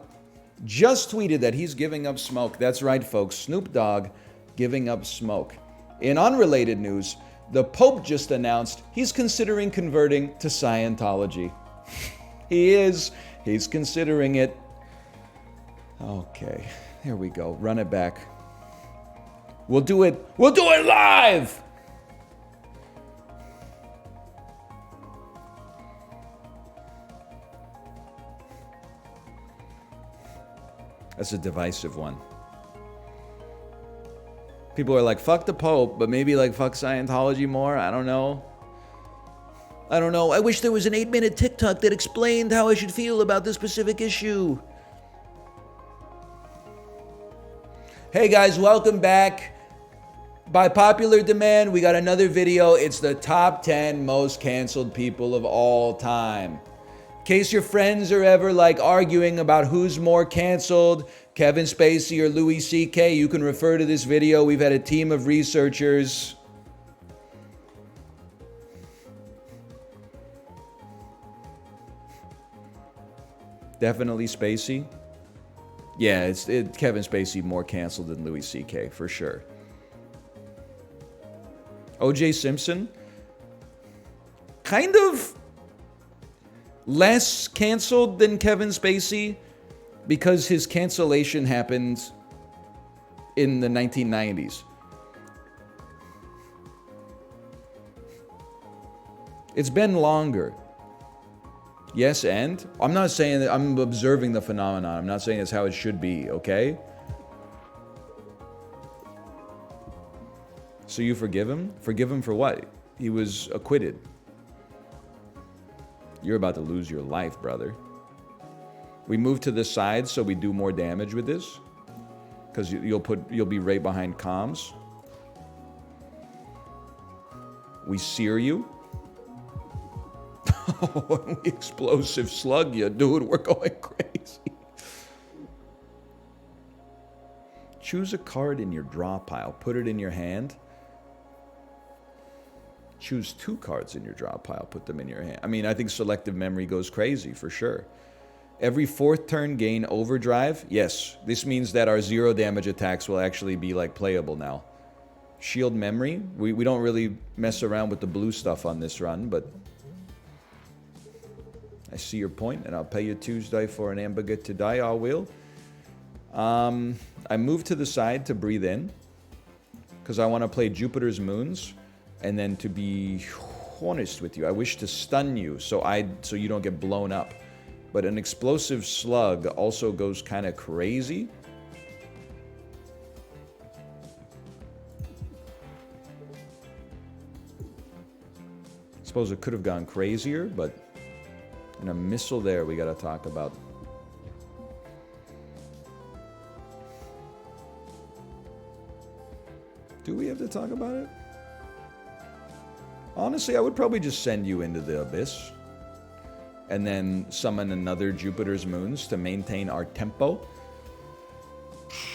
Speaker 1: just tweeted that he's giving up smoke. That's right, folks. Snoop Dogg giving up smoke. In unrelated news, the Pope just announced he's considering converting to Scientology. He is. He's considering it. Okay, here we go. Run it back. We'll do it. We'll do it live! That's a divisive one. People are like, fuck the Pope, but maybe like fuck Scientology more. I don't know. I wish there was an 8-minute TikTok that explained how I should feel about this specific issue. Hey guys, welcome back. By popular demand, we got another video. It's the top 10 most canceled people of all time. In case your friends are ever like arguing about who's more canceled, Kevin Spacey or Louis C.K., you can refer to this video. We've had a team of researchers. Definitely Spacey. Yeah, Kevin Spacey more canceled than Louis C.K. for sure. O.J. Simpson, kind of less canceled than Kevin Spacey because his cancellation happened in the 1990s. It's been longer. Yes, and I'm not saying that I'm observing the phenomenon. I'm not saying it's how it should be, okay? So you forgive him? Forgive him for what? He was acquitted. You're about to lose your life, brother. We move to the side so we do more damage with this. Because you'll be right behind comms. We sear you. Oh, we explosive slug you, dude. We're going crazy. Choose a card in your draw pile. Put it in your hand. Choose 2 cards in your draw pile. Put them in your hand. I mean, I think selective memory goes crazy for sure. Every 4th turn gain overdrive. Yes, this means that our 0 damage attacks will actually be like playable now. Shield memory. We don't really mess around with the blue stuff on this run, but I see your point, and I'll pay you Tuesday for an hamburger today. I will. I move to the side to breathe in because I want to play Jupiter's Moons, and then to be honest with you, I wish to stun you so you don't get blown up. But an explosive slug also goes kind of crazy. Suppose it could have gone crazier, but and a missile there we got to talk about. Do we have to talk about it? Honestly, I would probably just send you into the abyss. And then summon another Jupiter's Moons to maintain our tempo.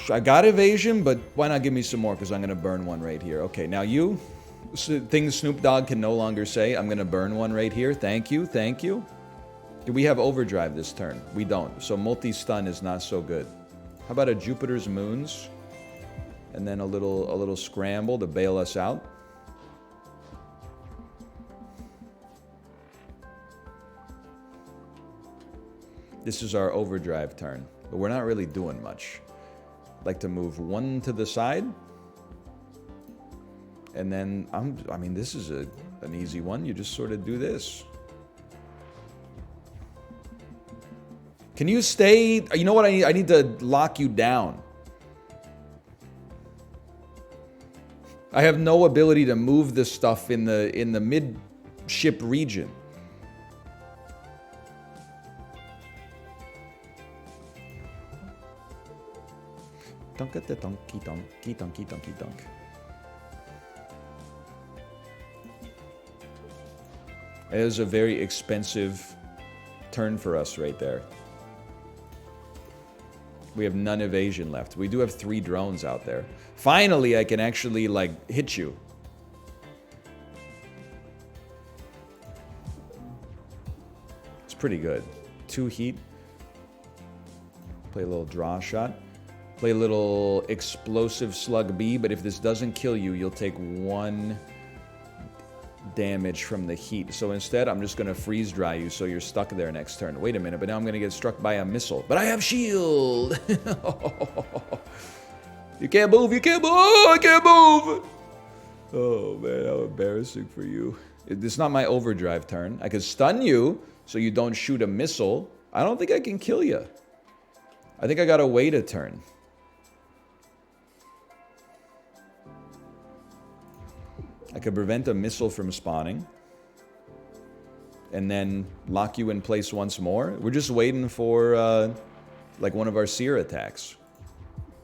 Speaker 1: I got evasion, but why not give me some more? Because I'm going to burn one right here. Okay, now you. Things Snoop Dogg can no longer say. I'm going to burn one right here. Thank you, thank you. Do we have overdrive this turn? We don't. So multi-stun is not so good. How about a Jupiter's Moons? And then a little scramble to bail us out. This is our overdrive turn, but we're not really doing much. I'd like to move 1 to the side. And then, I mean, this is an easy one. You just sort of do this. Can you stay? You know what I need? I need to lock you down. I have no ability to move the stuff in the mid-ship region. Donkey donk. It is a very expensive turn for us right there. We have none evasion left. We do have 3 drones out there. Finally, I can actually, like, hit you. It's pretty good. 2 heat. Play a little draw shot. Play a little explosive slug B, but if this doesn't kill you, you'll take 1 damage from the heat. So instead, I'm just going to freeze dry you so you're stuck there next turn. Wait a minute, but now I'm going to get struck by a missile. But I have shield! You can't move, you can't move! Oh, I can't move! Oh, man, how embarrassing for you. It's not my overdrive turn. I could stun you so you don't shoot a missile. I don't think I can kill you. I think I gotta wait a turn. I could prevent a missile from spawning. And then lock you in place once more. We're just waiting for, like, one of our seer attacks.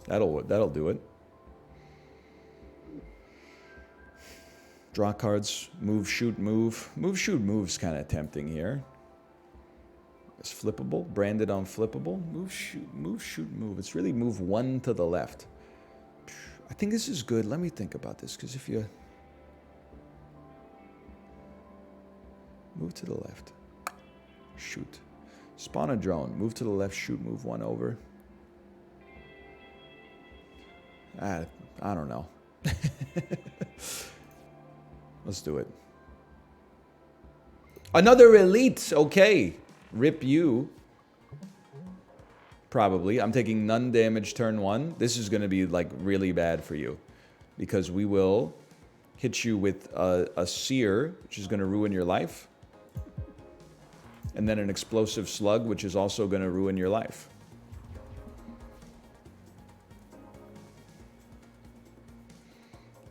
Speaker 1: That'll do it. Draw cards. Move, shoot, move. Move, shoot, move's kind of tempting here. It's flippable. Branded on flippable. Move, shoot, move. It's really move 1 to the left. I think this is good. Let me think about this, because if you... Move to the left. Shoot. Spawn a drone. Move to the left, shoot, move 1 over. I don't know. Let's do it. Another elite! Okay. Rip you. Probably. I'm taking none damage turn 1. This is going to be, like, really bad for you. Because we will hit you with a seer, which is going to ruin your life. And then an explosive slug, which is also going to ruin your life.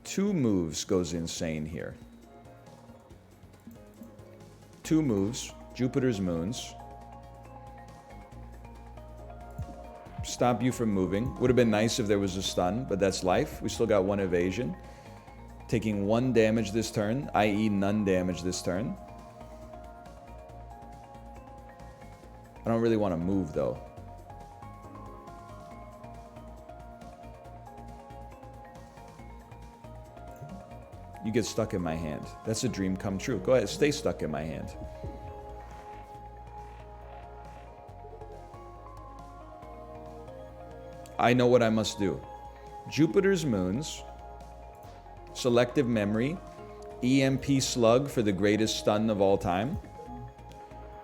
Speaker 1: Two moves goes insane here. 2 moves. Jupiter's Moons. Stop you from moving. Would have been nice if there was a stun, but that's life. We still got 1 evasion. Taking 1 damage this turn, i.e. none damage this turn. I don't really want to move, though. You get stuck in my hand. That's a dream come true. Go ahead, stay stuck in my hand. I know what I must do. Jupiter's Moons. Selective Memory. EMP Slug for the greatest stun of all time.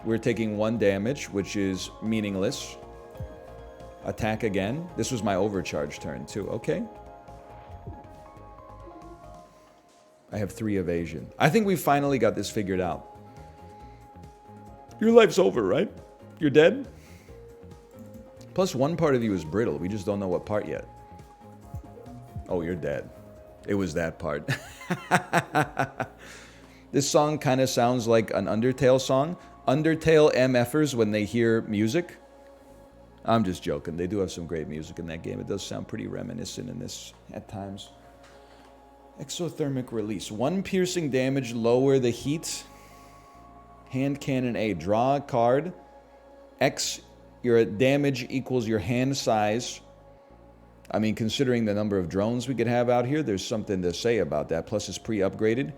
Speaker 1: We're taking 1 damage, which is meaningless. Attack again. This was my overcharge turn, too. Okay. I have 3 evasion. I think we finally got this figured out. Your life's over, right? You're dead? Plus, 1 part of you is brittle. We just don't know what part yet. Oh, you're dead. It was that part. This song kind of sounds like an Undertale song. Undertale MFers when they hear music. I'm just joking. They do have some great music in that game. It does sound pretty reminiscent in this at times. Exothermic Release. 1 piercing damage, lower the heat. Hand cannon A. Draw a card. X, your damage equals your hand size. I mean, considering the number of drones we could have out here, there's something to say about that. Plus, it's pre-upgraded.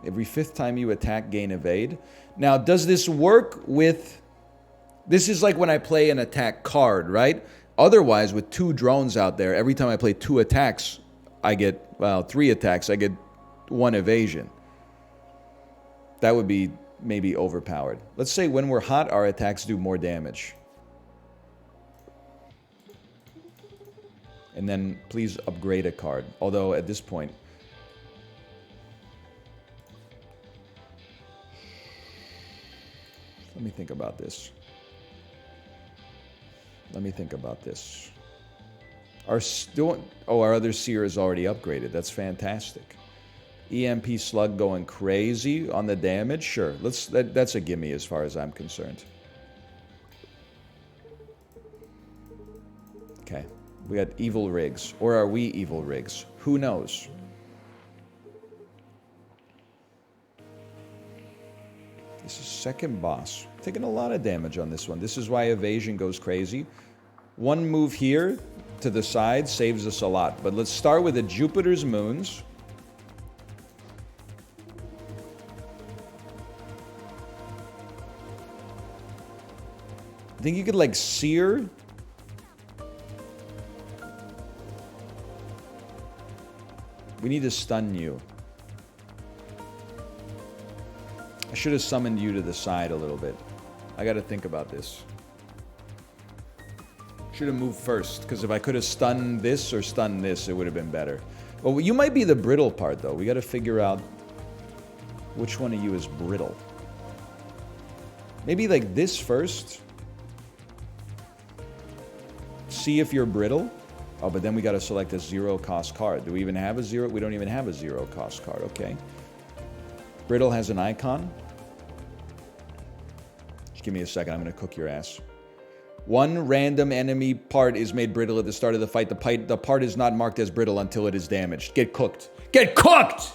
Speaker 1: Every 5th time you attack, gain evade. Now, does this work with... This is like when I play an attack card, right? Otherwise, with 2 drones out there, every time I play 2 attacks, I get, well, 3 attacks, I get 1 evasion. That would be maybe overpowered. Let's say when we're hot, our attacks do more damage. And then please upgrade a card. Although at this point... Let me think about this. Our other seer is already upgraded. That's fantastic. EMP slug going crazy on the damage. Sure, that's a gimme as far as I'm concerned. Okay, we got evil rigs, or are we evil rigs? Who knows? This is second boss. Taking a lot of damage on this one. This is why evasion goes crazy. One move here to the side saves us a lot. But let's start with the Jupiter's Moons. I think you could, like, sear. We need to stun you. I should have summoned you to the side a little bit. I gotta think about this. Should have moved first, because if I could have stunned this or stunned this, it would have been better. Well, you might be the brittle part, though. We gotta figure out which one of you is brittle. Maybe like this first. See if you're brittle. Oh, but then we gotta select a zero-cost card. Do we even have a zero? We don't even have a zero-cost card, okay. Brittle has an icon. Just give me a second, I'm gonna cook your ass. One random enemy part is made brittle at the start of the fight. The part is not marked as brittle until it is damaged. Get cooked. Get cooked!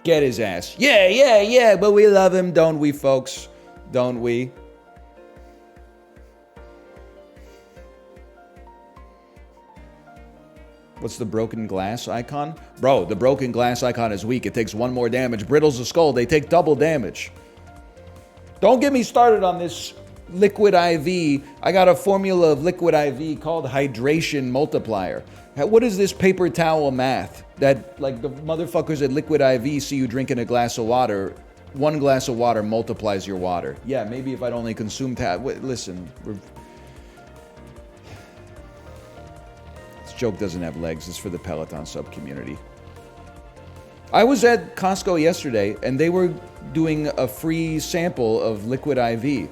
Speaker 1: Get his ass. Yeah, but we love him, don't we, folks? Don't we? What's the broken glass icon? Bro, the broken glass icon is weak. It takes one more damage. Brittle's a skull. They take double damage. Don't get me started on this liquid IV. I got a formula of liquid IV called hydration multiplier. What is this paper towel math? That, like, the motherfuckers at liquid IV see you drinking a glass of water. One glass of water multiplies your water. Yeah, maybe if I'd only consumed... Listen, joke doesn't have legs. It's for the Peloton sub-community. I was at Costco yesterday, and they were doing a free sample of liquid IV.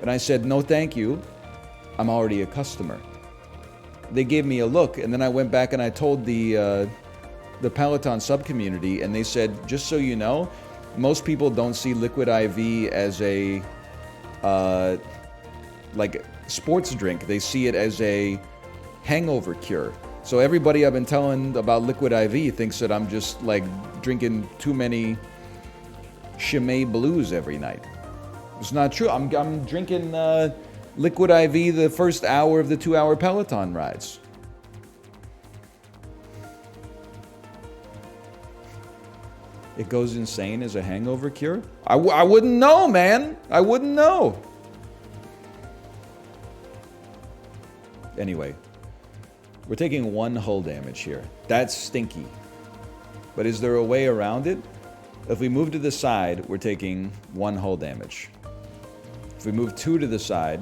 Speaker 1: And I said, no thank you. I'm already a customer. They gave me a look, and then I went back and I told the Peloton sub-community, and they said, just so you know, most people don't see liquid IV as a, like, sports drink. They see it as a hangover cure. So everybody I've been telling about liquid IV thinks that I'm just like drinking too many Chimay Blues every night. It's not true. I'm drinking liquid IV the first hour of the 2-hour Peloton rides. It goes insane as a hangover cure? I wouldn't know, man. I wouldn't know. Anyway. We're taking 1 hull damage here. That's stinky. But is there a way around it? If we move to the side, we're taking 1 hull damage. If we move 2 to the side,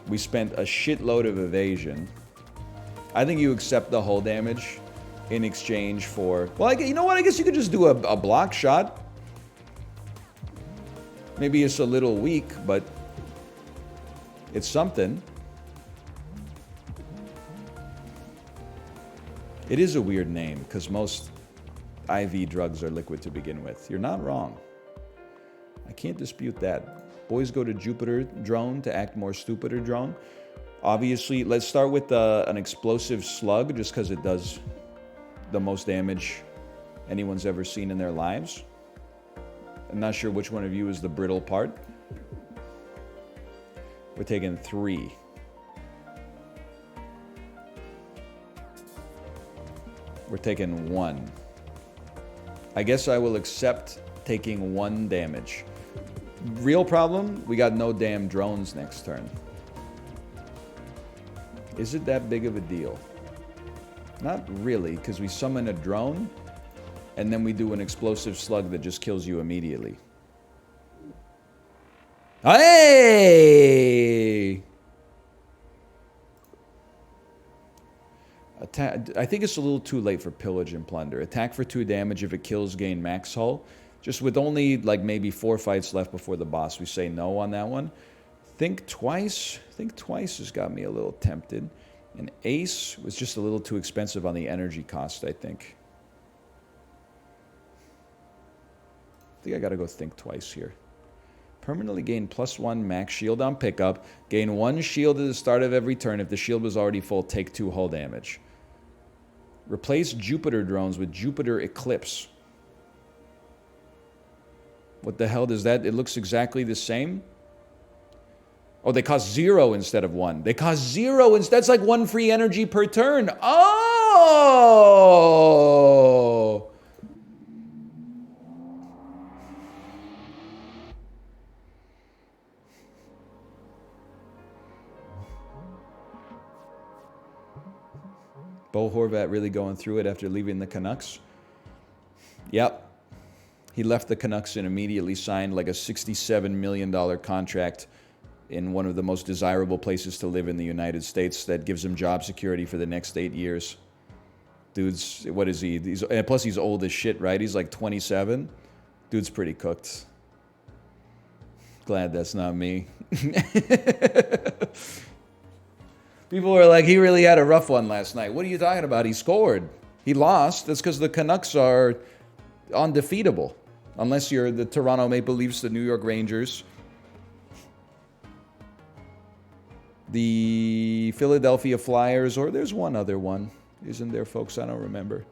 Speaker 1: we spent a shitload of evasion. I think you accept the hull damage in exchange for... Well, you know what? I guess you could just do a block shot. Maybe it's a little weak, but it's something. It is a weird name, because most IV drugs are liquid to begin with. You're not wrong. I can't dispute that. Boys go to Jupiter drone to act more stupider drone. Obviously, let's start with an explosive slug, just because it does the most damage anyone's ever seen in their lives. I'm not sure which one of you is the brittle part. We're taking 3. We're taking 1. I guess I will accept taking 1 damage. Real problem, we got no damn drones next turn. Is it that big of a deal? Not really, because we summon a drone, and then we do an explosive slug that just kills you immediately. Hey! I think it's a little too late for Pillage and Plunder. Attack for 2 damage if it kills, gain max hull. Just with only like maybe 4 fights left before the boss, we say no on that one. Think Twice. Think Twice has got me a little tempted. And Ace was just a little too expensive on the energy cost, I think. I think I gotta go Think Twice here. Permanently gain +1 max shield on pickup. Gain 1 shield at the start of every turn. If the shield was already full, take 2 hull damage. Replace Jupiter drones with Jupiter Eclipse. What the hell does that? It looks exactly the same. Oh, they cost 0 instead of 1. They cost 0 instead. That's like 1 free energy per turn. Oh! Bo Horvat really going through it after leaving the Canucks? Yep. He left the Canucks and immediately signed like a $67 million contract in one of the most desirable places to live in the United States that gives him job security for the next 8 years. Dude's, what is he? And plus he's old as shit, right? He's like 27. Dude's pretty cooked. Glad that's not me. People were like, he really had a rough one last night. What are you talking about? He scored. He lost. That's because the Canucks are undefeatable. Unless you're the Toronto Maple Leafs, the New York Rangers, the Philadelphia Flyers, or there's one other one. Isn't there, folks? I don't remember.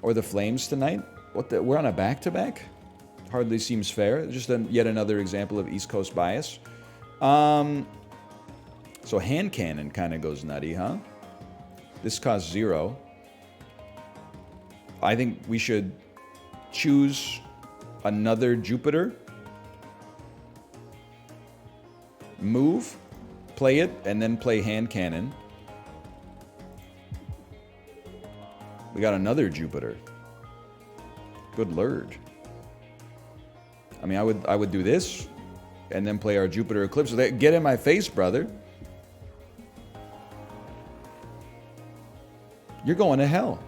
Speaker 1: Or the Flames tonight? What the? We're on a back-to-back? Hardly seems fair. Just yet another example of East Coast bias. So hand cannon kind of goes nutty, huh? This costs 0. I think we should choose another Jupiter, move, play it, and then play hand cannon. We got another Jupiter. Good lord. I mean, I would do this and then play our Jupiter Eclipse. Get in my face, brother. You're going to hell.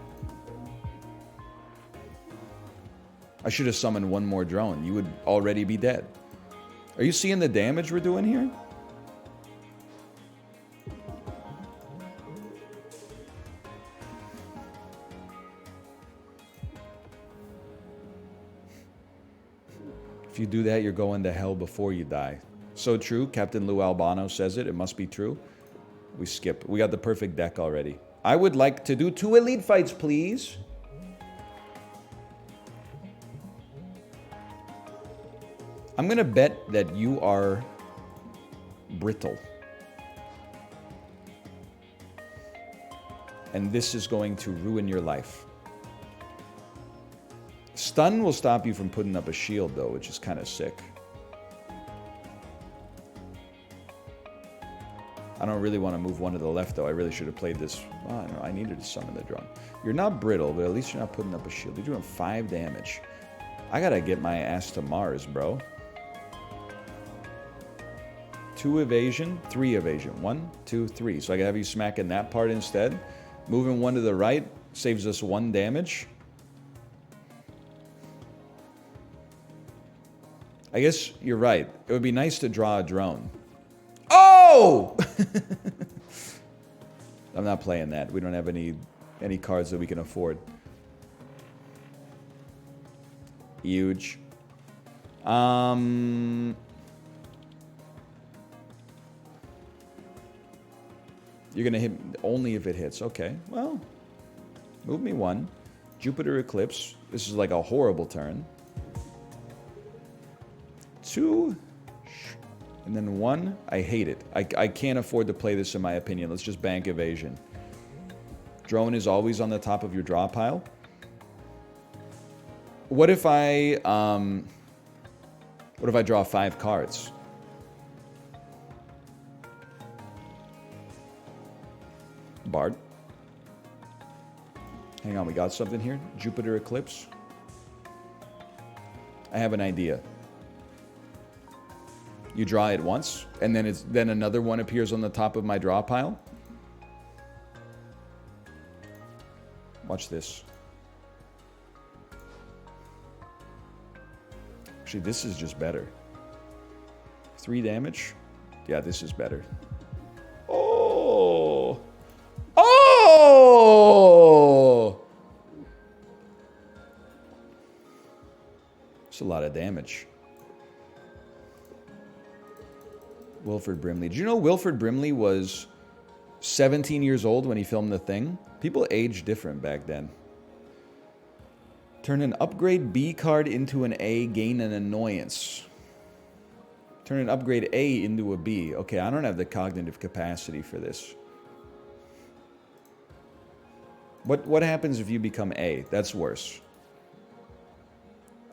Speaker 1: I should have summoned one more drone. You would already be dead. Are you seeing the damage we're doing here? If you do that, you're going to hell before you die. So true. Captain Lou Albano says it. It must be true. We skip. We got the perfect deck already. I would like to do 2 elite fights, please. I'm going to bet that you are brittle. And this is going to ruin your life. Stun will stop you from putting up a shield, though, which is kind of sick. I don't really want to move one to the left, though. I really should have played this. Oh, no, I needed to summon the drone. You're not brittle, but at least you're not putting up a shield. You're doing 5 damage. I gotta get my ass to Mars, bro. 2 evasion, 3 evasion. 1, 2, 3. So I can have you smacking that part instead. Moving 1 to the right saves us 1 damage. I guess you're right. It would be nice to draw a drone. Oh! I'm not playing that. We don't have any cards that we can afford. Huge. You're gonna hit only if it hits. Okay, well, move me 1. Jupiter Eclipse. This is like a horrible turn. 2. And then 1, I hate it. I can't afford to play this in my opinion. Let's just bank evasion. Drone is always on the top of your draw pile. What if I draw 5 cards? Bard. Hang on, we got something here. Jupiter Eclipse. I have an idea. You draw it once, and then another one appears on the top of my draw pile. Watch this. Actually, this is just better. 3 damage. Yeah, this is better. Oh! Oh! It's a lot of damage. Wilford Brimley. Did you know Wilford Brimley was 17 years old when he filmed The Thing? People aged different back then. Turn an upgrade B card into an A, gain an annoyance. Turn an upgrade A into a B. Okay, I don't have the cognitive capacity for this. What happens if you become A? That's worse.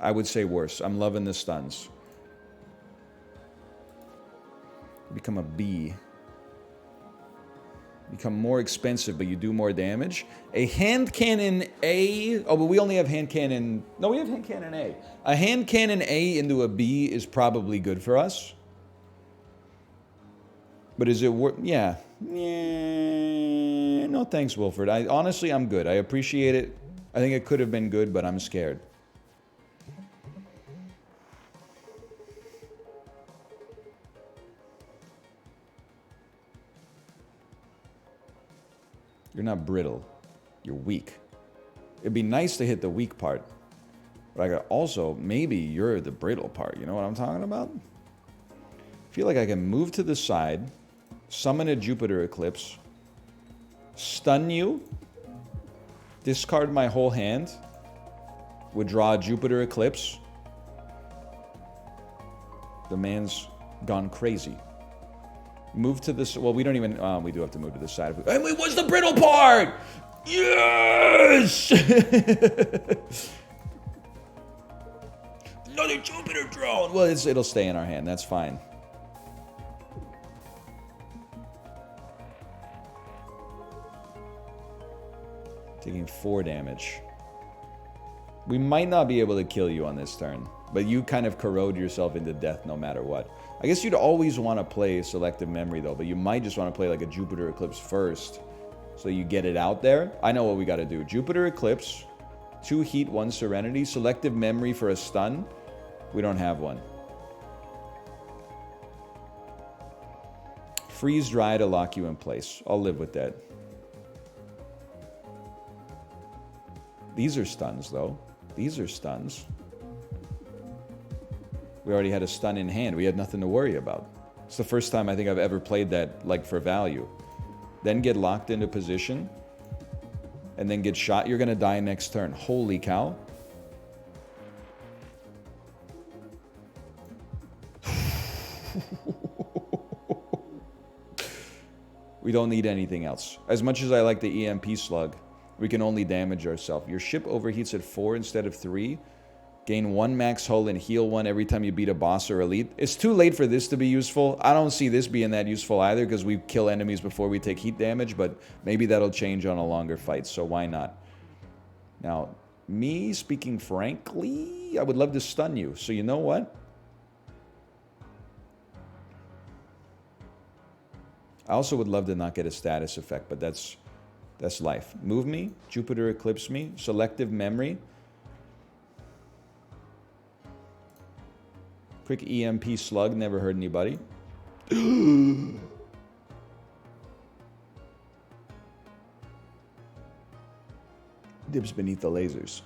Speaker 1: I would say worse. I'm loving the stuns. Become a B. Become more expensive, but you do more damage. A hand cannon A. Oh, but we only have hand cannon. No, we have hand cannon A. A hand cannon A into a B is probably good for us. But is it worth? Yeah. No thanks, Wilford. Honestly, I'm good. I appreciate it. I think it could have been good, but I'm scared. You're not brittle. You're weak. It'd be nice to hit the weak part. But I could also, maybe you're the brittle part. You know what I'm talking about? I feel like I can move to the side, summon a Jupiter Eclipse, stun you, discard my whole hand, withdraw a Jupiter Eclipse. The man's gone crazy. Move to this. Well, we don't even. We do have to move to the side. And what's the brittle part? Yes! Another Jupiter drone. Well, it'll stay in our hand. That's fine. Taking 4 damage. We might not be able to kill you on this turn, but you kind of corrode yourself into death no matter what. I guess you'd always want to play Selective Memory, though, but you might just want to play like a Jupiter Eclipse first, so you get it out there. I know what we got to do. Jupiter Eclipse, 2 Heat, 1 Serenity, Selective Memory for a stun. We don't have one. Freeze Dry to lock you in place. I'll live with that. These are stuns, though. These are stuns. We already had a stun in hand. We had nothing to worry about. It's the first time I think I've ever played that, like, for value. Then get locked into position. And then get shot. You're going to die next turn. Holy cow. We don't need anything else. As much as I like the EMP slug, we can only damage ourselves. Your ship overheats at 4 instead of 3. Gain 1 max hull and heal 1 every time you beat a boss or elite. It's too late for this to be useful. I don't see this being that useful either because we kill enemies before we take heat damage, but maybe that'll change on a longer fight, so why not? Now, me speaking frankly, I would love to stun you, so you know what? I also would love to not get a status effect, but that's life. Move me, Jupiter Eclipse me, Selective Memory. Quick EMP slug, never hurt anybody. Dips beneath the lasers.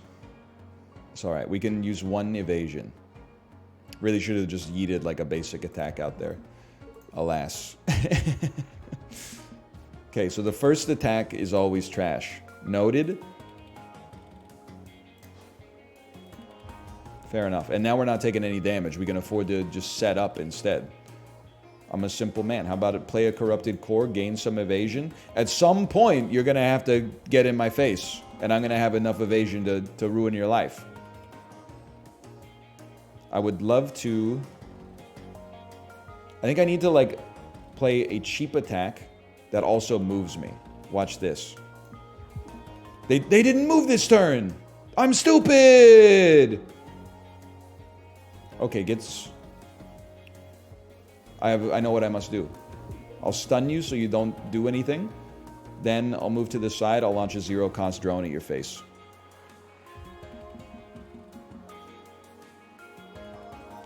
Speaker 1: It's alright, we can use 1 evasion. Really should have just yeeted like a basic attack out there. Alas. Okay, so the first attack is always trash. Noted. Fair enough. And now we're not taking any damage. We can afford to just set up instead. I'm a simple man. How about it? Play a Corrupted Core, gain some evasion. At some point, you're going to have to get in my face. And I'm going to have enough evasion to ruin your life. I would love to... I think I need to, like, play a cheap attack that also moves me. Watch this. They didn't move this turn! I'm stupid! Okay, I know what I must do. I'll stun you so you don't do anything. Then I'll move to the side. I'll launch a 0-cost drone at your face.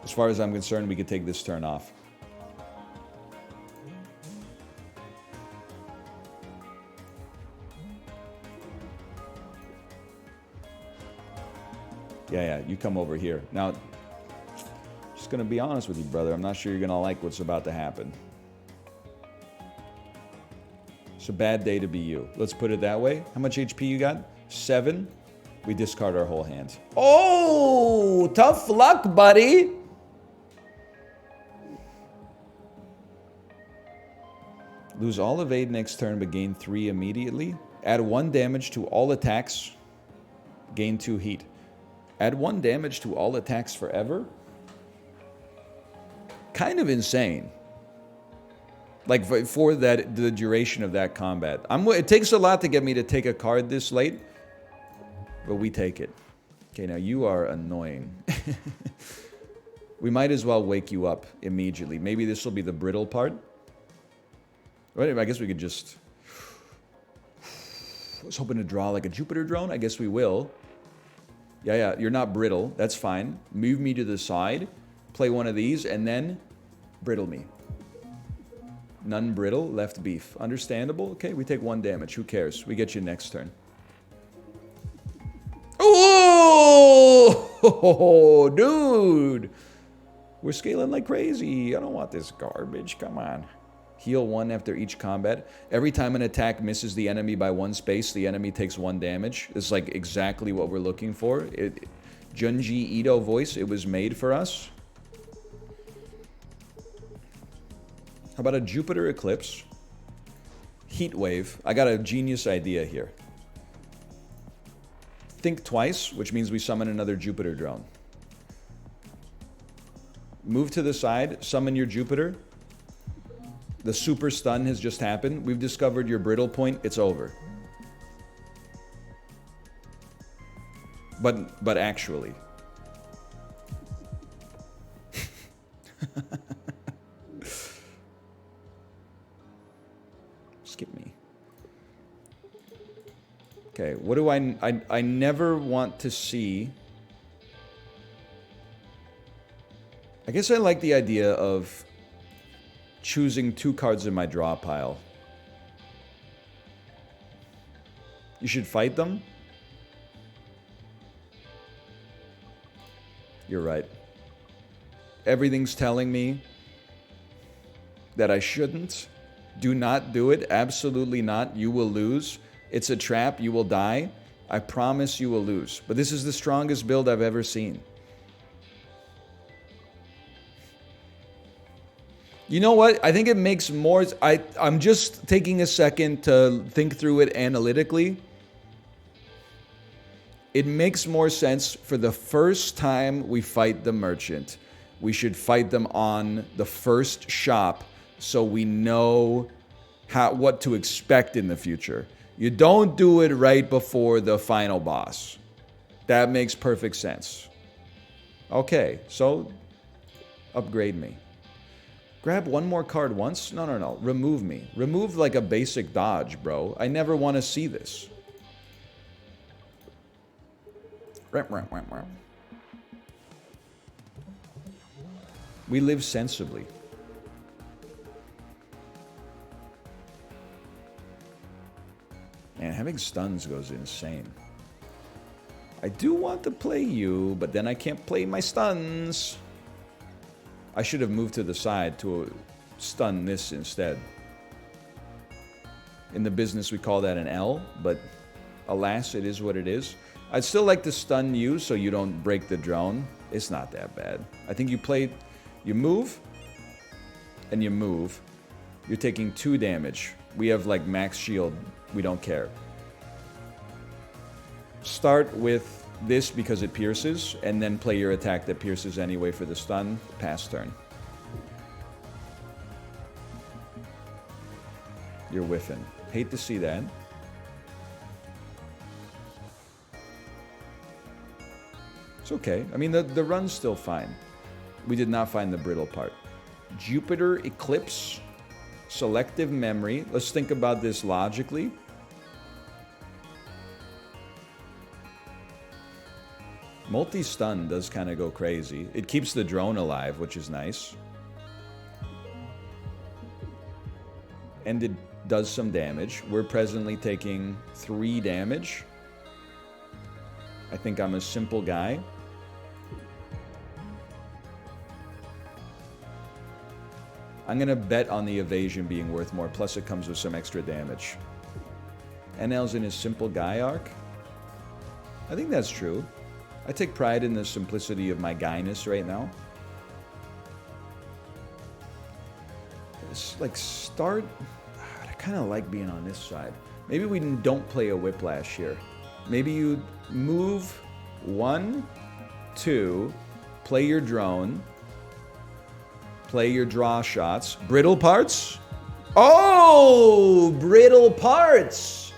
Speaker 1: As far as I'm concerned, we could take this turn off. Yeah, you come over here. Now, just gonna be honest with you, brother. I'm not sure you're gonna like what's about to happen. It's a bad day to be you. Let's put it that way. How much HP you got? 7. We discard our whole hand. Oh, tough luck, buddy. Lose all evade next turn, but gain 3 immediately. Add 1 damage to all attacks. Gain 2 heat. Add 1 damage to all attacks forever. Kind of insane. Like for that, the duration of that combat. It takes a lot to get me to take a card this late, but we take it. Okay, now you are annoying. We might as well wake you up immediately. Maybe this will be the brittle part. Right, I guess we could just... I was hoping to draw like a Jupiter drone. I guess we will. Yeah, you're not brittle. That's fine. Move me to the side. Play one of these, and then brittle me. None brittle, left beef. Understandable? Okay, we take 1 damage. Who cares? We get you next turn. Oh, dude! We're scaling like crazy. I don't want this garbage. Come on. Heal 1 after each combat. Every time an attack misses the enemy by 1 space, the enemy takes 1 damage. It's like exactly what we're looking for. Junji Ito voice, it was made for us. How about a Jupiter Eclipse? Heat Wave. I got a genius idea here. Think twice, which means we summon another Jupiter drone. Move to the side, summon your Jupiter. The super stun has just happened. We've discovered your brittle point. It's over. But actually. Skip me. Okay, what do I never want to see. I guess I like the idea of choosing 2 cards in my draw pile. You should fight them? You're right. Everything's telling me that I shouldn't. Do not do it. Absolutely not. You will lose. It's a trap. You will die. I promise you will lose. But this is the strongest build I've ever seen. You know what? I think it makes more... I'm just taking a second to think through it analytically. It makes more sense for the first time we fight the merchant. We should fight them on the first shop so we know what to expect in the future. You don't do it right before the final boss. That makes perfect sense. Okay, so upgrade me. Grab 1 more card once? No. Remove me. Remove like a basic dodge, bro. I never want to see this. We live sensibly. Man, having stuns goes insane. I do want to play you, but then I can't play my stuns. I should have moved to the side to stun this instead. In the business, we call that an L, but alas, it is what it is. I'd still like to stun you so you don't break the drone. It's not that bad. I think you move, and you move. You're taking 2 damage. We have like max shield. We don't care. Start with this because it pierces, and then play your attack that pierces anyway for the stun. Pass turn. You're whiffing. Hate to see that. It's okay. I mean, the run's still fine. We did not find the brittle part. Jupiter Eclipse. Selective memory. Let's think about this logically. Multi-stun does kind of go crazy. It keeps the drone alive, which is nice. And it does some damage. We're presently taking 3 damage. I think I'm a simple guy. I'm going to bet on the evasion being worth more, plus it comes with some extra damage. NL's in his simple guy arc? I think that's true. I take pride in the simplicity of my guyness right now. It's like start... I kind of like being on this side. Maybe we don't play a whiplash here. Maybe you move 1, 2, play your drone, play your draw shots. Brittle parts? Oh! Brittle parts!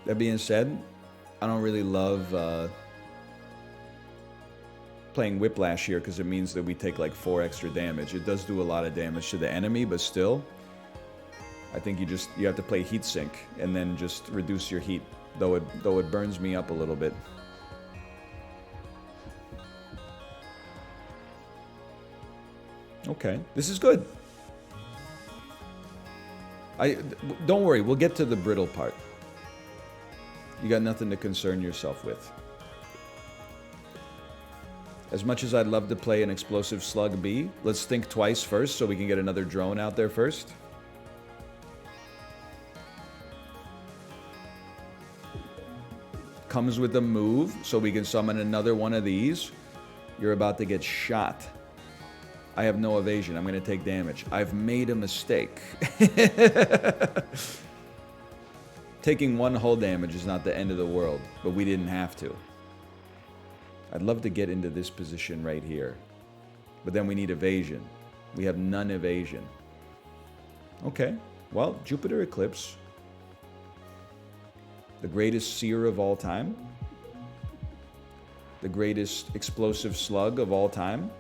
Speaker 1: That being said, I don't really love playing Whiplash here because it means that we take like 4 extra damage. It does do a lot of damage to the enemy, but still, I think you have to play Heat Sink and then just reduce your heat, though it burns me up a little bit. Okay, this is good. Don't worry, we'll get to the brittle part. You got nothing to concern yourself with. As much as I'd love to play an explosive slug B, let's think twice first so we can get another drone out there first. Comes with a move, so we can summon another one of these. You're about to get shot. I have no evasion. I'm going to take damage. I've made a mistake. Taking 1 hull damage is not the end of the world, but we didn't have to. I'd love to get into this position right here. But then we need evasion. We have none evasion. Okay, well, Jupiter Eclipse. The greatest seer of all time. The greatest explosive slug of all time.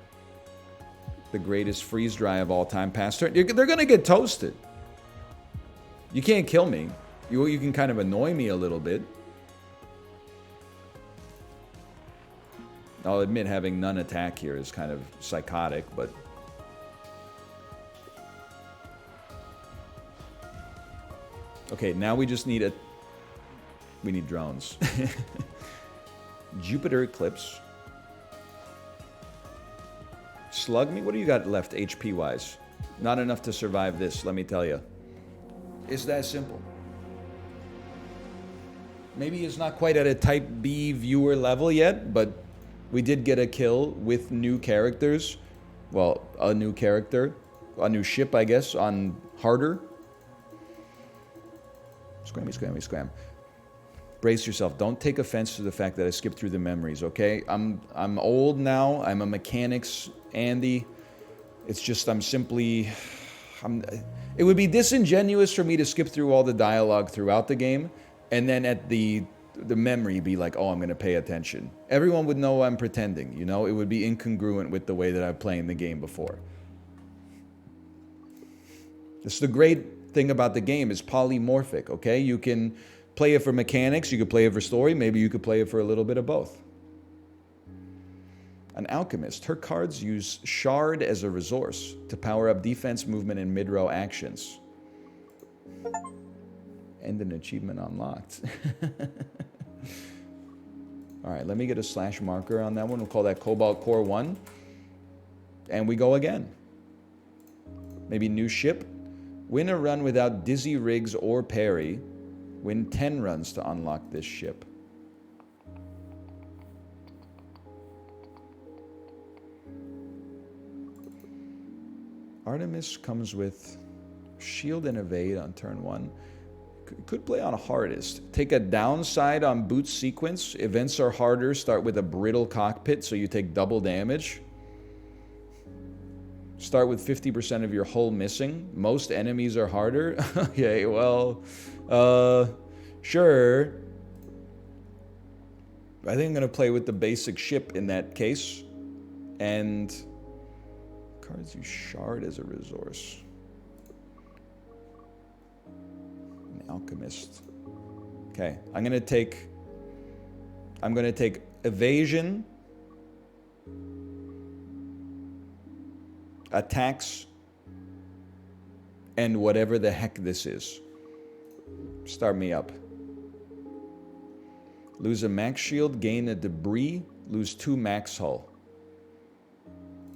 Speaker 1: The greatest freeze dry of all time. Past turn. They're going to get toasted. You can't kill me. You can kind of annoy me a little bit. I'll admit having none attack here is kind of psychotic, but... Okay, now we just need we need drones. Jupiter Eclipse. Slug me? What do you got left HP-wise? Not enough to survive this, let me tell you. It's that simple. Maybe it's not quite at a Type B viewer level yet, but we did get a kill with new characters. Well, a new character. A new ship, I guess, on harder. Scrammy, scrammy, scram. Brace yourself. Don't take offense to the fact that I skipped through the memories, okay? I'm old now. I'm a mechanics Andy. It's just it would be disingenuous for me to skip through all the dialogue throughout the game and then at the memory be like, oh, I'm going to pay attention. Everyone would know I'm pretending, you know? It would be incongruent with the way that I've played the game before. This is the great thing about the game is polymorphic, okay? You can play it for mechanics, you could play it for story, maybe you could play it for a little bit of both. An alchemist. Her cards use Shard as a resource to power up defense, movement, and mid-row actions. And an achievement unlocked. Alright, let me get a slash marker on that one. We'll call that Cobalt Core 1. And we go again. Maybe new ship. Win a run without dizzy rigs or parry. Win 10 runs to unlock this ship. Artemis comes with shield and evade on turn 1. Could play on hardest. Take a downside on boot sequence. Events are harder. Start with a brittle cockpit so you take double damage. Start with 50% of your hull missing. Most enemies are harder. Okay, well, sure. I think I'm going to play with the basic ship in that case. And cards use Shard as a resource. An alchemist. Okay, I'm going to take evasion, attacks, and whatever the heck this is. Start me up. Lose a max shield, gain a debris, lose 2 max hull.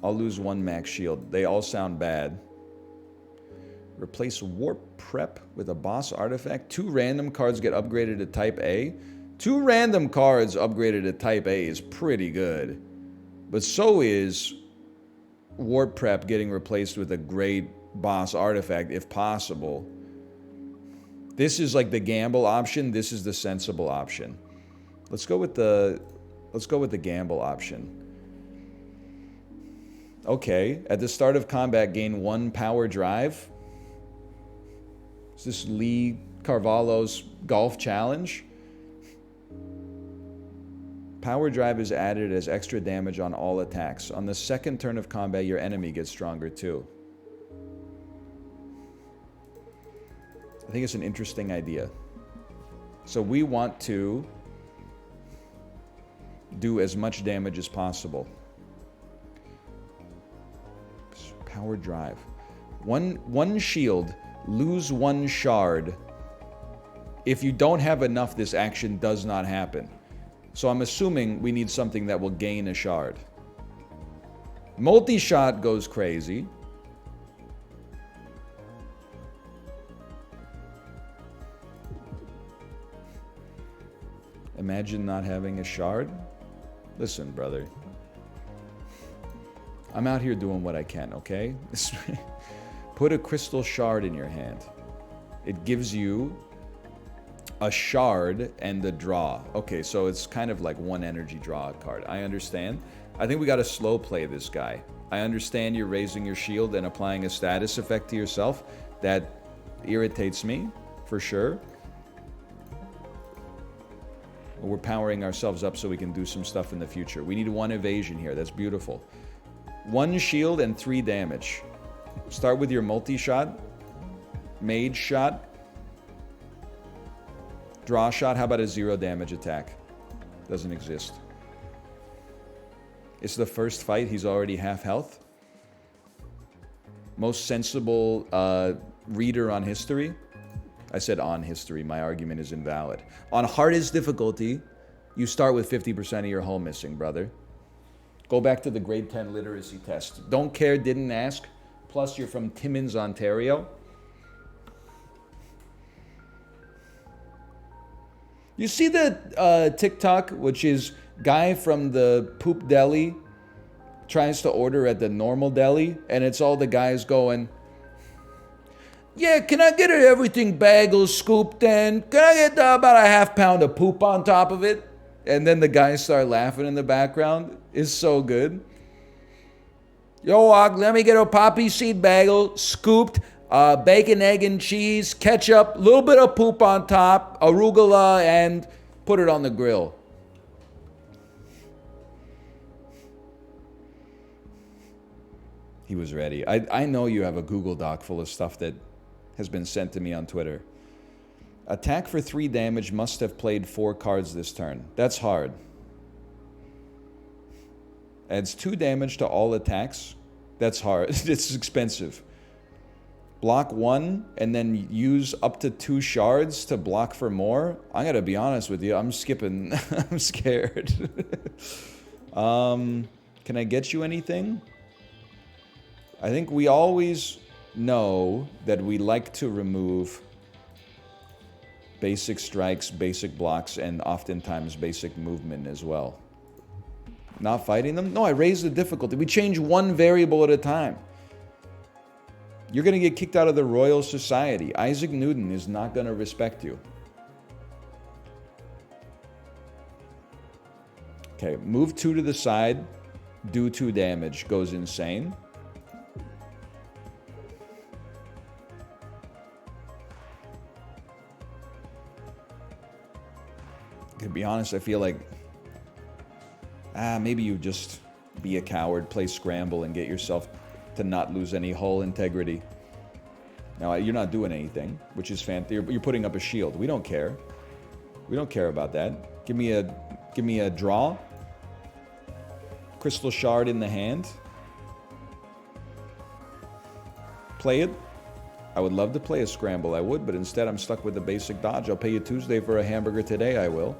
Speaker 1: I'll lose 1 max shield. They all sound bad. Replace warp prep with a boss artifact. 2 random cards get upgraded to type A. 2 random cards upgraded to type A is pretty good. But so is warp prep getting replaced with a great boss artifact if possible. This is like the gamble option. This is the sensible option. Let's go with the gamble option. Okay, at the start of combat, gain 1 power drive. Is this Lee Carvalho's golf challenge? Power drive is added as extra damage on all attacks. On the second turn of combat, your enemy gets stronger too. I think it's an interesting idea. So we want to do as much damage as possible. Power drive. One shield, lose 1 shard. If you don't have enough, this action does not happen. So I'm assuming we need something that will gain a shard. Multi-shot goes crazy. Imagine not having a shard. Listen, brother. I'm out here doing what I can, okay? Put a crystal shard in your hand. It gives you a shard and a draw. Okay, so it's kind of like 1 energy draw card. I understand. I think we got to slow play this guy. I understand you're raising your shield and applying a status effect to yourself. That irritates me, for sure. We're powering ourselves up so we can do some stuff in the future. We need 1 evasion here. That's beautiful. 1 shield and 3 damage. Start with your multi-shot. Mage shot. Draw shot. How about a 0 damage attack? Doesn't exist. It's the first fight. He's already half health. Most sensible reader on history. I said on history. My argument is invalid. On hardest difficulty, you start with 50% of your hull missing, brother. Go back to the grade 10 literacy test. Don't care, didn't ask. Plus, you're from Timmins, Ontario. You see the TikTok, which is guy from the poop deli tries to order at the normal deli, and it's all the guys going, yeah, can I get it everything bagel scooped in? Can I get about a ½ pound of poop on top of it? And then the guys start laughing in the background. It's so good. Yo, let me get a poppy seed bagel, scooped, bacon, egg, and cheese, ketchup, a little bit of poop on top, arugula, and put it on the grill. He was ready. I know you have a Google Doc full of stuff that has been sent to me on Twitter. Attack for 3 damage, must have played 4 cards this turn. That's hard. Adds 2 damage to all attacks. That's hard. It's expensive. Block 1 and then use up to 2 shards to block for more. I gotta be honest with you. I'm skipping. I'm scared. Can I get you anything? I think we always know that we like to remove basic strikes, basic blocks, and oftentimes basic movement as well. Not fighting them? No, I raised the difficulty. We change 1 variable at a time. You're going to get kicked out of the Royal Society. Isaac Newton is not going to respect you. Okay, move 2 to the side, do 2 damage, goes insane. To be honest, I feel like maybe you just be a coward, play scramble, and get yourself to not lose any hull integrity. Now, you're not doing anything, which is fancy. You're putting up a shield. We don't care. We don't care about that. Give me a draw. Crystal shard in the hand. Play it. I would love to play a scramble, I would, but instead I'm stuck with the basic dodge. I'll pay you Tuesday for a hamburger today, I will.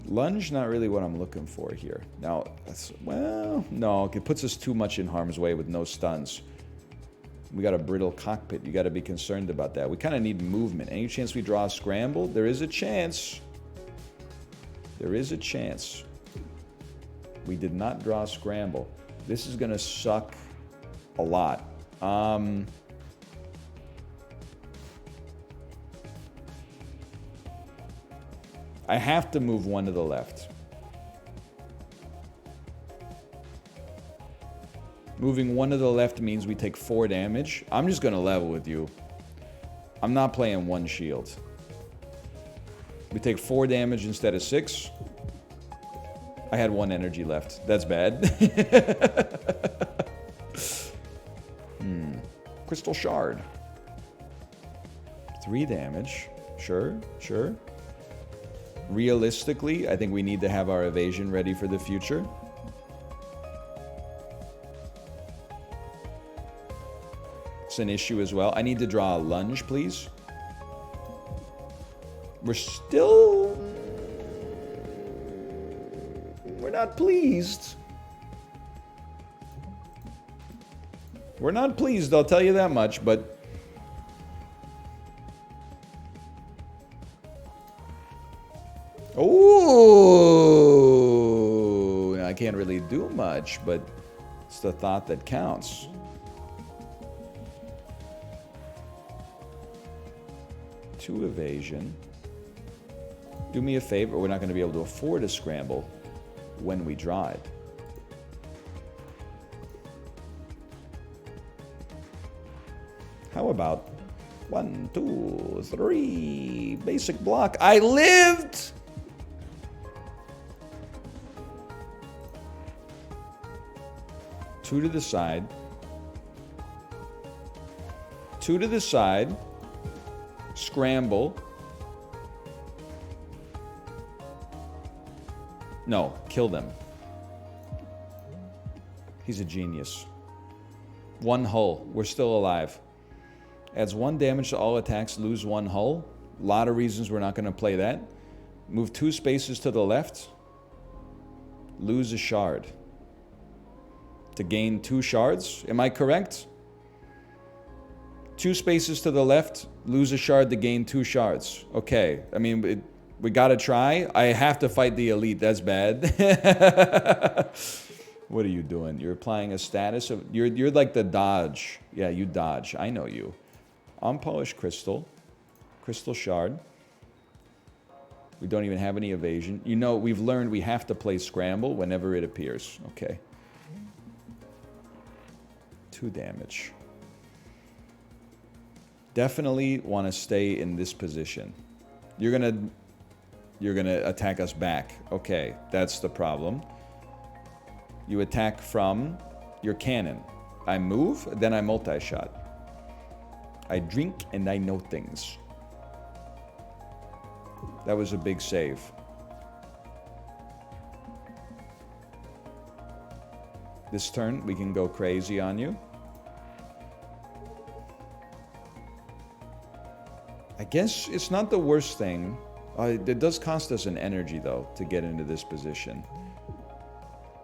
Speaker 1: Lunge, not really what I'm looking for here. Now, that's, well, no, it puts us too much in harm's way with no stuns. We got a brittle cockpit. You got to be concerned about that. We kind of need movement. Any chance we draw a scramble? There is a chance. There is a chance. We did not draw a scramble. This is going to suck a lot. I have to move one to the left. Moving one to the left means we take 4 damage. I'm just going to level with you. I'm not playing 1 shield. We take 4 damage instead of 6. I had 1 energy left. That's bad. Crystal Shard. 3 damage. Sure, sure. Realistically, I think we need to have our evasion ready for the future. It's an issue as well. I need to draw a lunge, please. We're still... We're not pleased. We're not pleased, I'll tell you that much, but... Ooh! I can't really do much, but it's the thought that counts. Two evasion. Do me a favor, we're not going to be able to afford a scramble when we draw it. How about 1, 2, 3, basic block. I lived! Two to the side. 2 to the side. Scramble. No, kill them. He's a genius. 1 hull. We're still alive. Adds 1 damage to all attacks, lose 1 hull. A lot of reasons we're not going to play that. Move 2 spaces to the left. Lose a shard. To gain 2 shards. Am I correct? 2 spaces to the left, lose a shard to gain 2 shards. Okay, I mean, we gotta try. I have to fight the elite, that's bad. What are you doing? You're applying a status of... You're like the dodge. Yeah, you dodge. I know you. Unpolished crystal. Crystal shard. We don't even have any evasion. You know, we've learned we have to play scramble whenever it appears. Okay. 2 damage. Definitely want to stay in this position. You're gonna attack us back. Okay, that's the problem. You attack from your cannon. I move, then I multi-shot. I drink and I know things. That was a big save. This turn, we can go crazy on you. I guess it's not the worst thing. It does cost us an energy, though, to get into this position.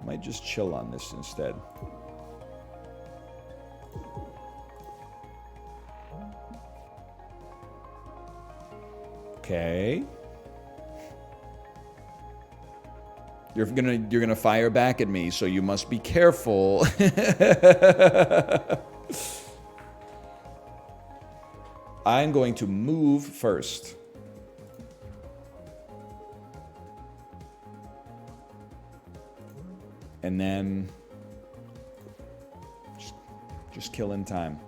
Speaker 1: Might just chill on this instead. Okay. You're gonna fire back at me, so you must be careful. I'm going to move first. And then just kill in time.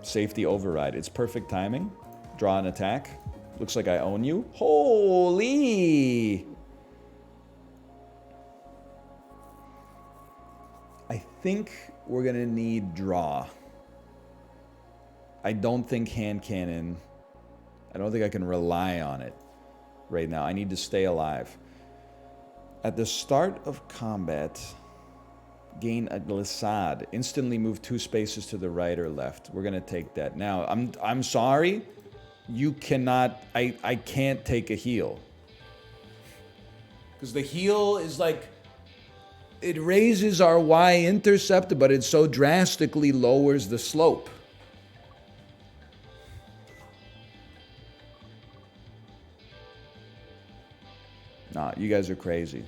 Speaker 1: Safety override. It's perfect timing. Draw an attack. Looks like I own you. Holy! I think we're gonna need draw. I don't think hand cannon. I don't think I can rely on it right now. I need to stay alive. At the start of combat, gain a glissade. Instantly move 2 spaces to the right or left. We're gonna take that. Now, I'm sorry. You cannot. I can't take a heal. Because the heal is like, it raises our y-intercept, but it so drastically lowers the slope. Nah, you guys are crazy.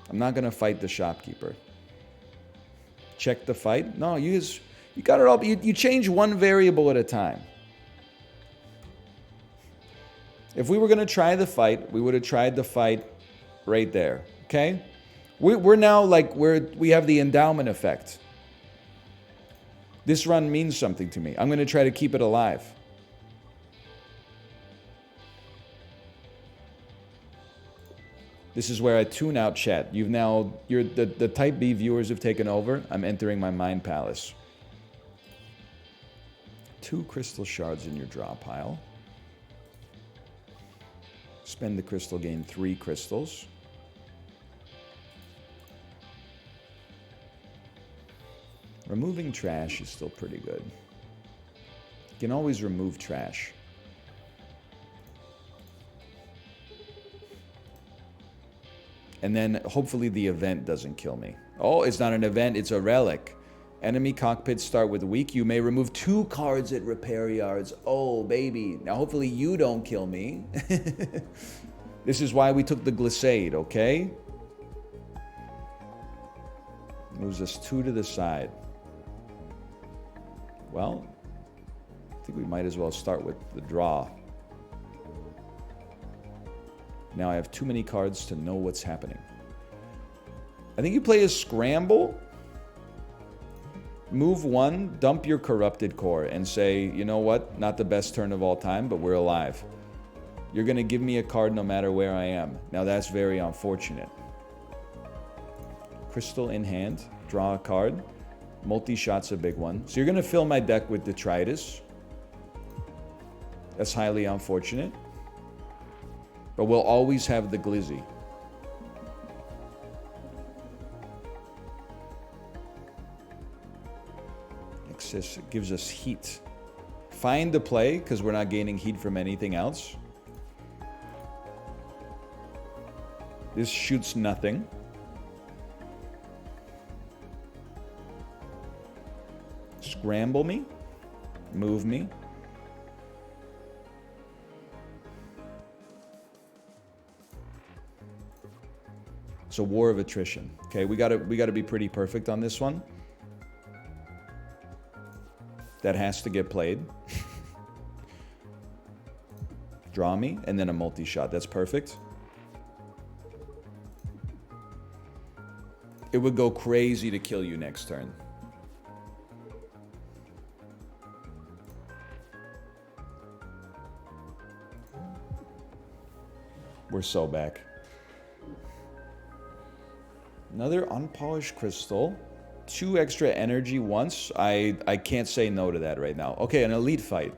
Speaker 1: I'm not going to fight the shopkeeper. Check the fight? No, you got it all. You change one variable at a time. If we were going to try the fight, we would have tried the fight right there. Okay? We're now like, we have the endowment effect. This run means something to me. I'm going to try to keep it alive. This is where I tune out chat. The Type B viewers have taken over. I'm entering my Mind Palace. 2 crystal shards in your draw pile. Spend the crystal, gain 3 crystals. Removing trash is still pretty good. You can always remove trash. And then hopefully the event doesn't kill me. Oh, it's not an event, it's a relic. Enemy cockpits start with weak. You may remove 2 cards at repair yards. Oh, baby. Now hopefully you don't kill me. This is why we took the glissade, okay? Moves us 2 to the side. Well, I think we might as well start with the draw. Now I have too many cards to know what's happening. I think you play a scramble. Move 1, dump your corrupted core, and say, you know what? Not the best turn of all time, but we're alive. You're going to give me a card no matter where I am. Now that's very unfortunate. Crystal in hand. Draw a card. Multi-shot's a big one. So you're going to fill my deck with detritus. That's highly unfortunate. But we'll always have the glizzy. Excess gives us heat. Find the play, because we're not gaining heat from anything else. This shoots nothing. Scramble me. Move me. It's a war of attrition. Okay, we gotta be pretty perfect on this one. That has to get played. Draw me, and then a multi-shot. That's perfect. It would go crazy to kill you next turn. We're so back. Another unpolished crystal. 2 extra energy once. I can't say no to that right now. Okay, an elite fight.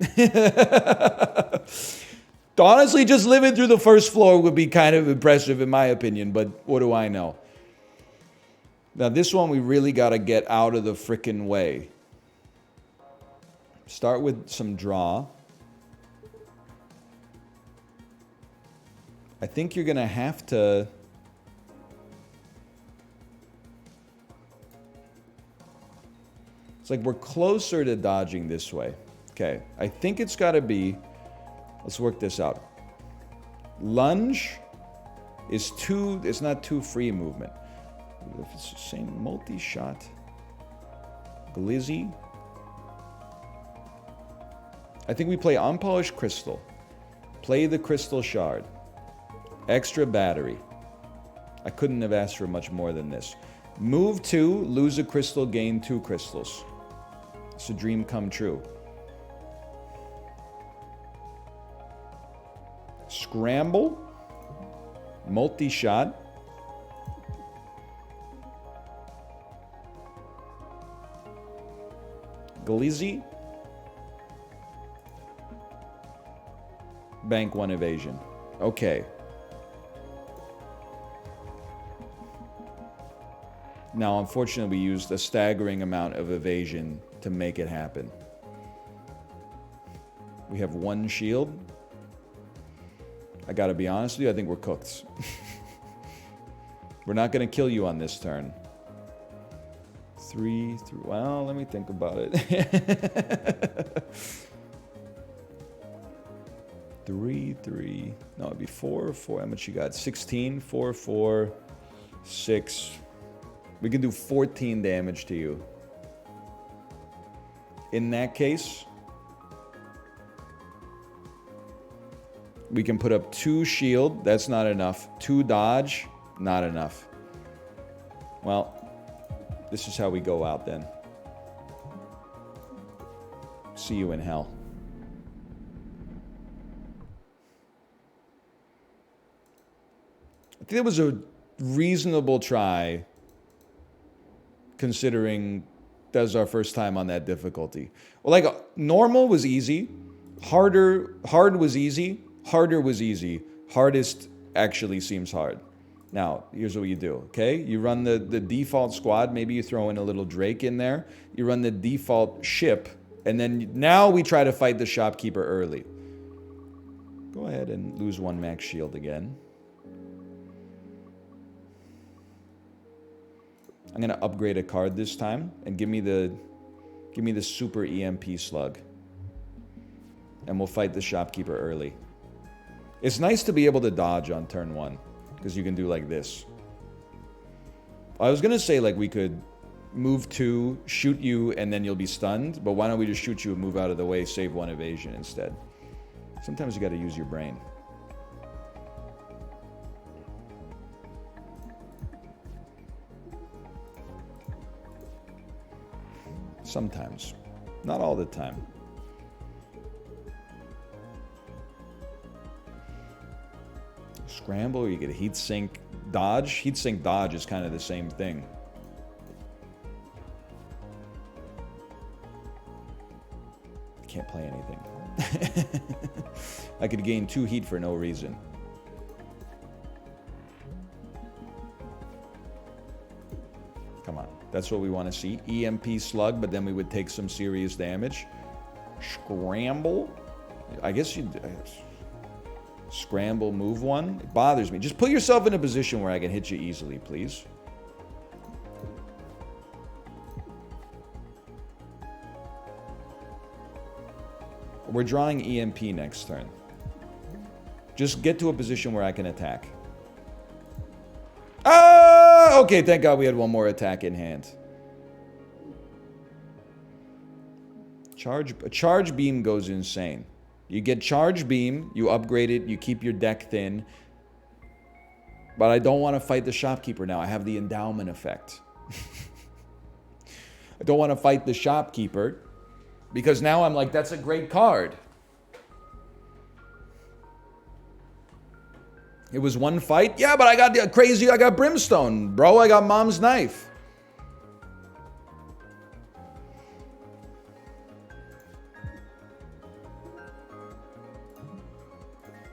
Speaker 1: Honestly, just living through the first floor would be kind of impressive in my opinion, but what do I know? Now this one we really got to get out of the frickin' way. Start with some draw. I think you're going to have to... It's like we're closer to dodging this way. Okay, I think it's got to be... Let's work this out. Lunge is 2... It's not 2 free movement. If it's the same multi-shot. Glizzy. I think we play unpolished crystal. Play the crystal shard. Extra battery. I couldn't have asked for much more than this. Move 2, lose a crystal, gain 2 crystals. It's a dream come true. Scramble. Multi-shot. Glizzy. Bank 1 evasion. Okay. Now, unfortunately, we used a staggering amount of evasion to make it happen. We have 1 shield. I gotta be honest with you, I think we're cooked. We're not going to kill you on this turn. 3, 3. Well, let me think about it. 3, 3. No, it'd be 4, 4. How much you got? 16, 4, 4, 6. We can do 14 damage to you. In that case, we can put up 2 shield. That's not enough. 2 dodge. Not enough. Well, this is how we go out then. See you in hell. I think it was a reasonable try, considering that was our first time on that difficulty. Well, like, normal was easy. Hard was easy. Harder was easy. Hardest actually seems hard. Now, here's what you do, okay? You run the default squad. Maybe you throw in a little Drake in there. You run the default ship. And then now we try to fight the shopkeeper early. Go ahead and lose 1 max shield again. I'm going to upgrade a card this time. And give me the super EMP slug. And we'll fight the shopkeeper early. It's nice to be able to dodge on turn 1. Because you can do like this. I was going to say like we could move 2, shoot you, and then you'll be stunned. But why don't we just shoot you and move out of the way, save 1 evasion instead. Sometimes you got to use your brain. Sometimes. Not all the time. Scramble, you get a heat sink dodge. Heat sink dodge is kind of the same thing. Can't play anything. I could gain 2 heat for no reason. Come on. That's what we want to see. EMP slug, but then we would take some serious damage. Scramble. I guess you'd... Scramble, move 1. It bothers me. Just put yourself in a position where I can hit you easily, please. We're drawing EMP next turn. Just get to a position where I can attack. Ah! Okay, thank God we had 1 more attack in hand. A charge beam goes insane. You get charge beam, you upgrade it, you keep your deck thin. But I don't want to fight the shopkeeper now. I have the endowment effect. I don't want to fight the shopkeeper because now I'm like, that's a great card. It was 1 fight. Yeah, but I got crazy. I got brimstone, bro. I got mom's knife.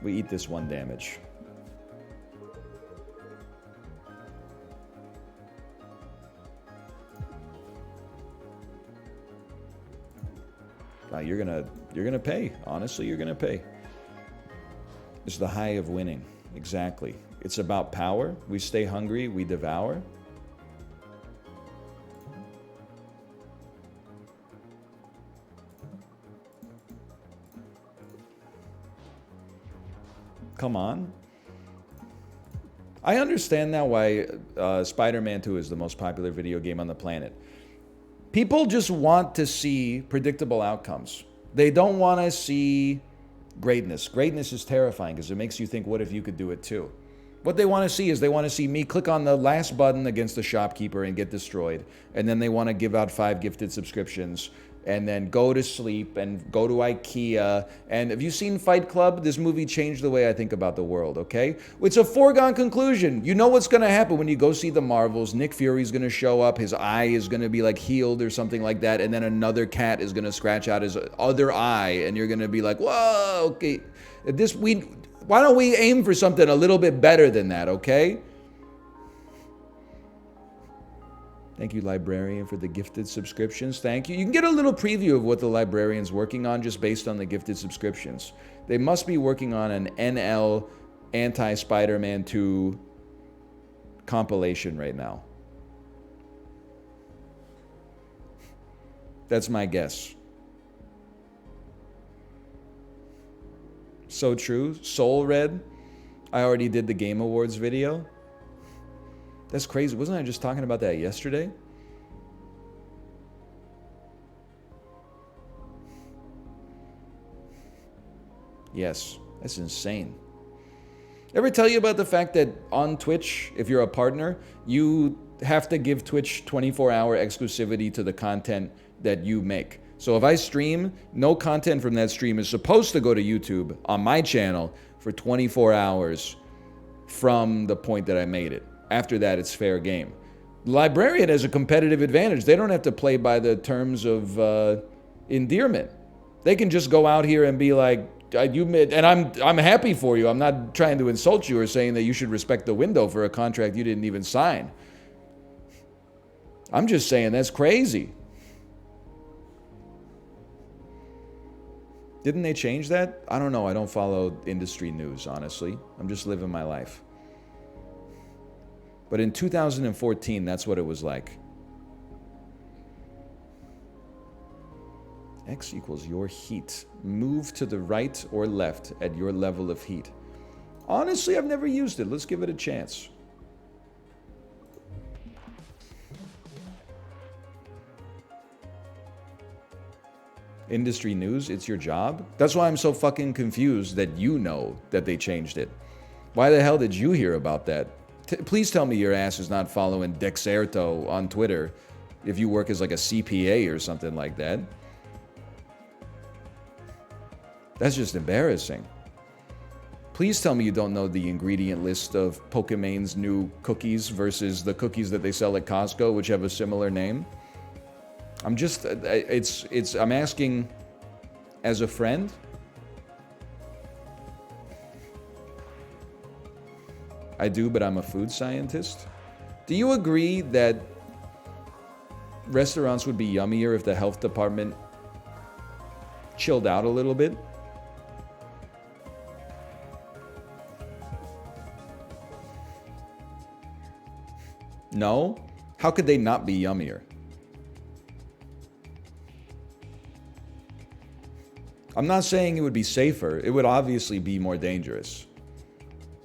Speaker 1: We eat this 1 damage. You're gonna pay. Honestly, you're gonna pay. It's the high of winning. Exactly. It's about power. We stay hungry. We devour. Come on. I understand now why Spider-Man 2 is the most popular video game on the planet. People just want to see predictable outcomes. They don't want to see greatness. Greatness is terrifying because it makes you think, what if you could do it too? What they want to see is they want to see me click on the last button against the shopkeeper and get destroyed. And then they want to give out 5 gifted subscriptions and then go to sleep and go to IKEA. And have you seen Fight Club? This movie changed the way I think about the world, okay? It's a foregone conclusion. You know what's going to happen when you go see the Marvels. Nick Fury's going to show up. His eye is going to be like healed or something like that. And then another cat is going to scratch out his other eye. And you're going to be like, whoa, okay. Why don't we aim for something a little bit better than that, okay? Thank you, Librarian, for the gifted subscriptions. Thank you. You can get a little preview of what the Librarian's working on just based on the gifted subscriptions. They must be working on an NL anti-Spider-Man 2 compilation right now. That's my guess. So true. Soul Red. I already did the Game Awards video. That's crazy. Wasn't I just talking about that yesterday? Yes, that's insane. Ever tell you about the fact that on Twitch, if you're a partner, you have to give Twitch 24-hour exclusivity to the content that you make. So if I stream, no content from that stream is supposed to go to YouTube on my channel for 24 hours from the point that I made it. After that, it's fair game. Librarian has a competitive advantage. They don't have to play by the terms of endearment. They can just go out here and be like, and I'm happy for you. I'm not trying to insult you or saying that you should respect the window for a contract you didn't even sign. I'm just saying that's crazy. Didn't they change that? I don't know. I don't follow industry news, honestly. I'm just living my life. But in 2014, that's what it was like. X equals your heat. Move to the right or left at your level of heat. Honestly, I've never used it. Let's give it a chance. Industry news, it's your job? That's why I'm so fucking confused that you know that they changed it. Why the hell did you hear about that? Please tell me your ass is not following Dexerto on Twitter if you work as like a CPA or something like that. That's just embarrassing. Please tell me you don't know the ingredient list of Pokemon's new cookies versus the cookies that they sell at Costco, which have a similar name. I'm just, I'm asking as a friend. I do, but I'm a food scientist. Do you agree that restaurants would be yummier if the health department chilled out a little bit? No? How could they not be yummier? I'm not saying it would be safer. It would obviously be more dangerous.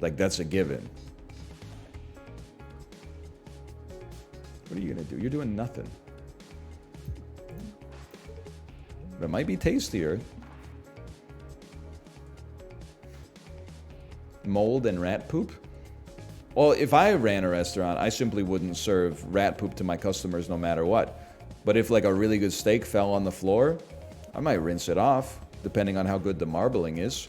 Speaker 1: Like, that's a given. What are you gonna do? You're doing nothing. But it might be tastier. Mold and rat poop? Well, if I ran a restaurant, I simply wouldn't serve rat poop to my customers no matter what. But if like a really good steak fell on the floor, I might rinse it off, depending on how good the marbling is.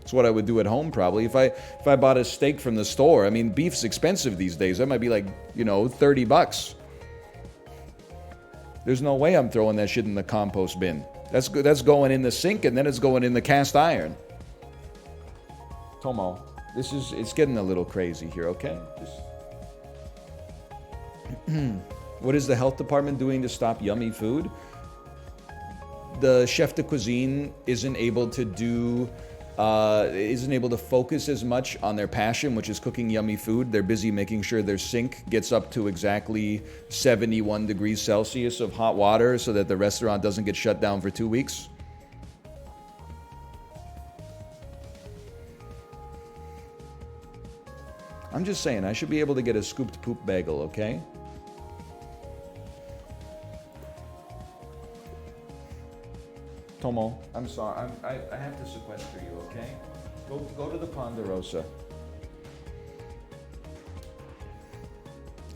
Speaker 1: It's what I would do at home probably. If I bought a steak from the store, I mean, beef's expensive these days. That might be like, you know, $30. There's no way I'm throwing that shit in the compost bin. That's going in the sink and then it's going in the cast iron. Tomo, it's getting a little crazy here, okay? What is the health department doing to stop yummy food? The chef de cuisine isn't able to focus as much on their passion, which is cooking yummy food. They're busy making sure their sink gets up to exactly 71 degrees Celsius of hot water so that the restaurant doesn't get shut down for 2 weeks. I'm just saying, I should be able to get a scooped poop bagel, okay? Tomo, I'm sorry. I have to sequester you, okay? Go to the Ponderosa.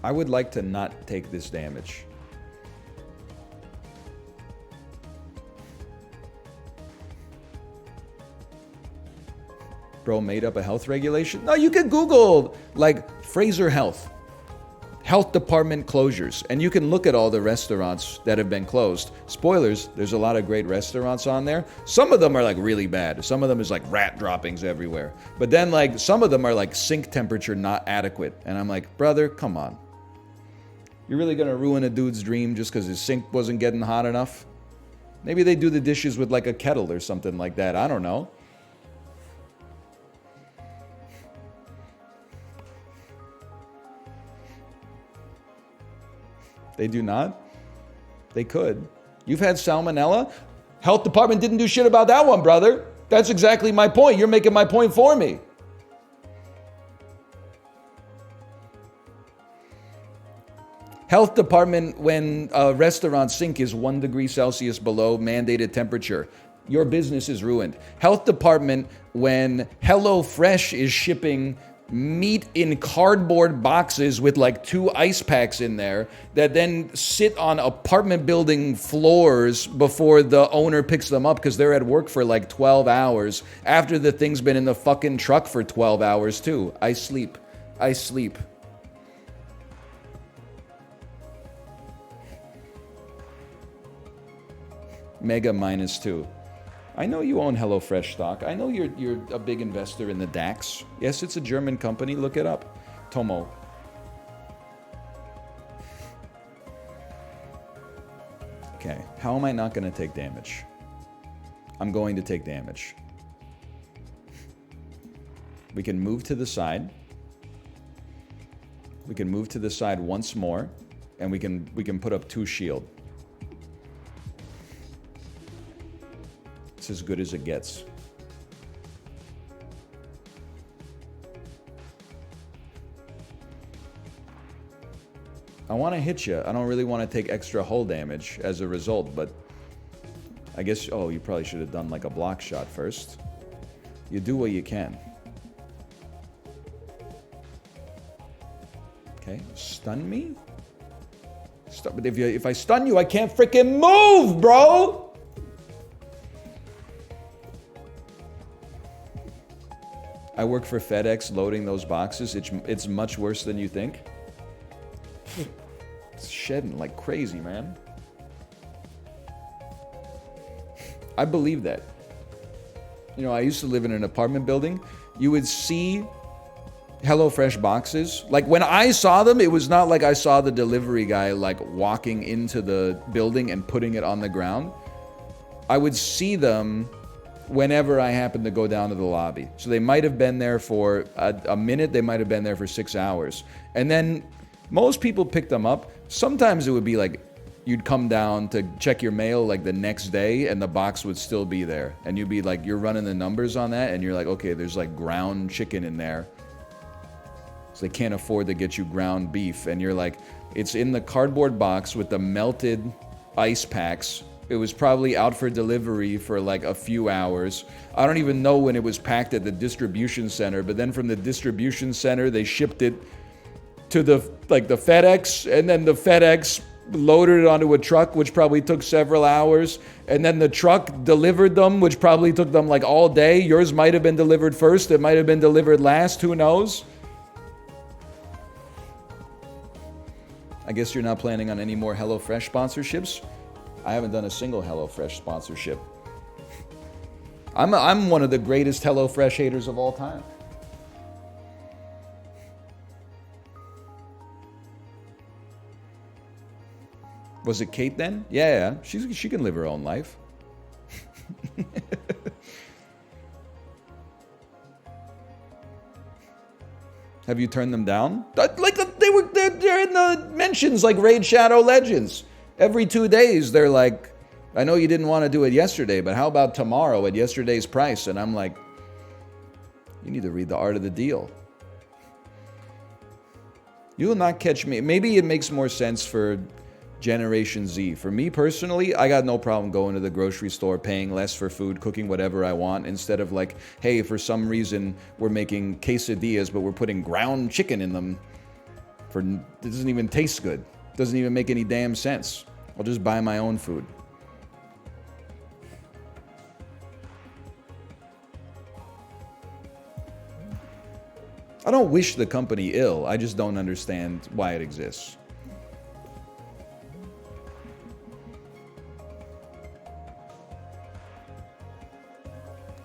Speaker 1: I would like to not take this damage. Bro made up a health regulation? No, you can Google, like, Fraser Health department closures, and you can look at all the restaurants that have been closed. Spoilers, there's a lot of great restaurants on there. Some of them are like really bad. Some of them is like rat droppings everywhere. But then like some of them are like sink temperature not adequate. And I'm like, brother, come on. You're really gonna ruin a dude's dream just because his sink wasn't getting hot enough? Maybe they do the dishes with like a kettle or something like that. I don't know. They do not? They could. You've had salmonella? Health department didn't do shit about that one, brother. That's exactly my point. You're making my point for me. Health department, when a restaurant sink is 1 degree Celsius below mandated temperature, your business is ruined. Health department, when HelloFresh is shipping meat in cardboard boxes with like 2 ice packs in there that then sit on apartment building floors before the owner picks them up because they're at work for like 12 hours after the thing's been in the fucking truck for 12 hours too. I sleep. Mega -2. I know you own HelloFresh stock. I know you're a big investor in the DAX. Yes, it's a German company. Look it up. Tomo. Okay, how am I not going to take damage? I'm going to take damage. We can move to the side. We can move to the side once more, and we can put up 2 shield. It's as good as it gets. I want to hit you. I don't really want to take extra hull damage as a result, but I guess, oh, you probably should have done like a block shot first. You do what you can. Okay, stun me? But if I stun you, I can't freaking move, bro! I work for FedEx loading those boxes. It's much worse than you think. It's shedding like crazy, man. I believe that. You know, I used to live in an apartment building. You would see HelloFresh boxes. Like when I saw them, it was not like I saw the delivery guy like walking into the building and putting it on the ground. I would see them whenever I happened to go down to the lobby. So they might have been there for a minute, they might have been there for 6 hours. And then most people picked them up. Sometimes it would be like, you'd come down to check your mail like the next day and the box would still be there. And you'd be like, you're running the numbers on that and you're like, okay, there's like ground chicken in there. So they can't afford to get you ground beef. And you're like, it's in the cardboard box with the melted ice packs. It was probably out for delivery for like a few hours. I don't even know when it was packed at the distribution center, but then from the distribution center, they shipped it to the FedEx, and then the FedEx loaded it onto a truck, which probably took several hours, and then the truck delivered them, which probably took them like all day. Yours might have been delivered first, it might have been delivered last, who knows? I guess you're not planning on any more HelloFresh sponsorships? I haven't done a single HelloFresh sponsorship. I'm one of the greatest HelloFresh haters of all time. Was it Kate then? Yeah, she can live her own life. Have you turned them down? Like they're in the mentions like Raid Shadow Legends. Every 2 days, they're like, I know you didn't want to do it yesterday, but how about tomorrow at yesterday's price? And I'm like, you need to read The Art of the Deal. You will not catch me. Maybe it makes more sense for Generation Z. For me personally, I got no problem going to the grocery store, paying less for food, cooking whatever I want, instead of like, hey, for some reason, we're making quesadillas, but we're putting ground chicken in them. It doesn't even taste good. It doesn't even make any damn sense. I'll just buy my own food. I don't wish the company ill. I just don't understand why it exists.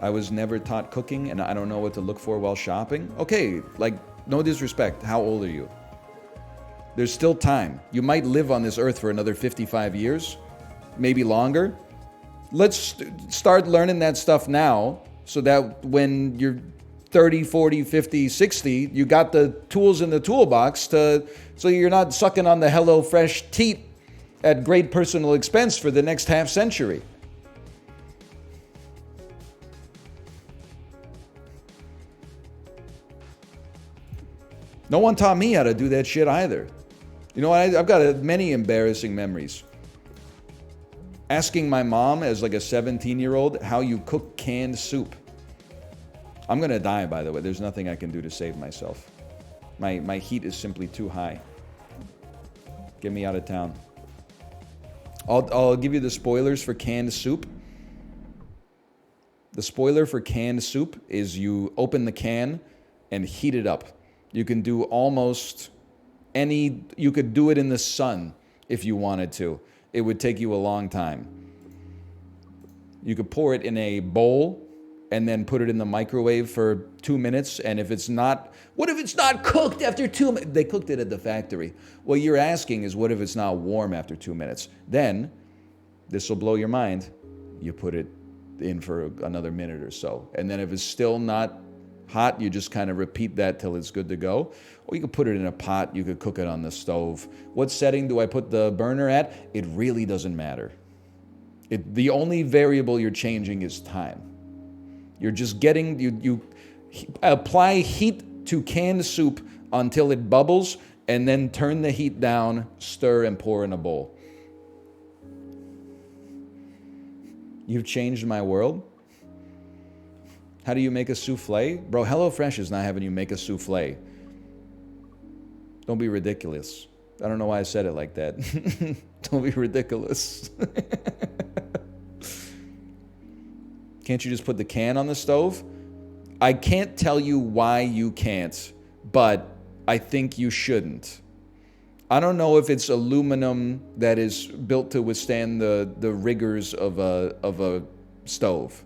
Speaker 1: I was never taught cooking and I don't know what to look for while shopping. Okay, like, no disrespect. How old are you? There's still time. You might live on this earth for another 55 years, maybe longer. Let's start learning that stuff now so that when you're 30, 40, 50, 60, you got the tools in the toolbox so you're not sucking on the HelloFresh teat at great personal expense for the next half century. No one taught me how to do that shit either. You know, I've got many embarrassing memories. Asking my mom as like a 17-year-old how you cook canned soup. I'm gonna die, by the way. There's nothing I can do to save myself. My heat is simply too high. Get me out of town. I'll give you the spoilers for canned soup. The spoiler for canned soup is you open the can and heat it up. You can do almost you could do it in the sun if you wanted to. It would take you a long time. You could pour it in a bowl and then put it in the microwave for 2 minutes. And if it's not, what if it's not cooked after 2 minutes? They cooked it at the factory. What you're asking is, what if it's not warm after 2 minutes? Then, this will blow your mind. You put it in for another minute or so. And then if it's still not hot, you just kind of repeat that till it's good to go. Or you could put it in a pot. You could cook it on the stove. What setting do I put the burner at? It really doesn't matter. The only variable you're changing is time. You're just getting, you apply heat to canned soup until it bubbles, and then turn the heat down, stir, and pour in a bowl. You've changed my world. How do you make a souffle? Bro, HelloFresh is not having you make a souffle. Don't be ridiculous. I don't know why I said it like that. Don't be ridiculous. Can't you just put the can on the stove? I can't tell you why you can't, but I think you shouldn't. I don't know if it's aluminum that is built to withstand the rigors of a stove.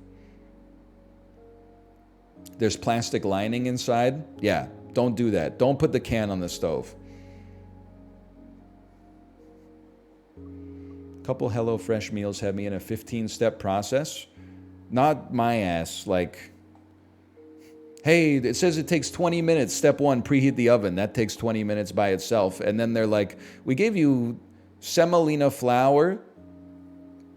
Speaker 1: There's plastic lining inside. Yeah, don't do that. Don't put the can on the stove. A couple HelloFresh meals had me in a 15-step process. Not my ass, like, hey, it says it takes 20 minutes. Step 1, preheat the oven. That takes 20 minutes by itself. And then they're like, we gave you semolina flour.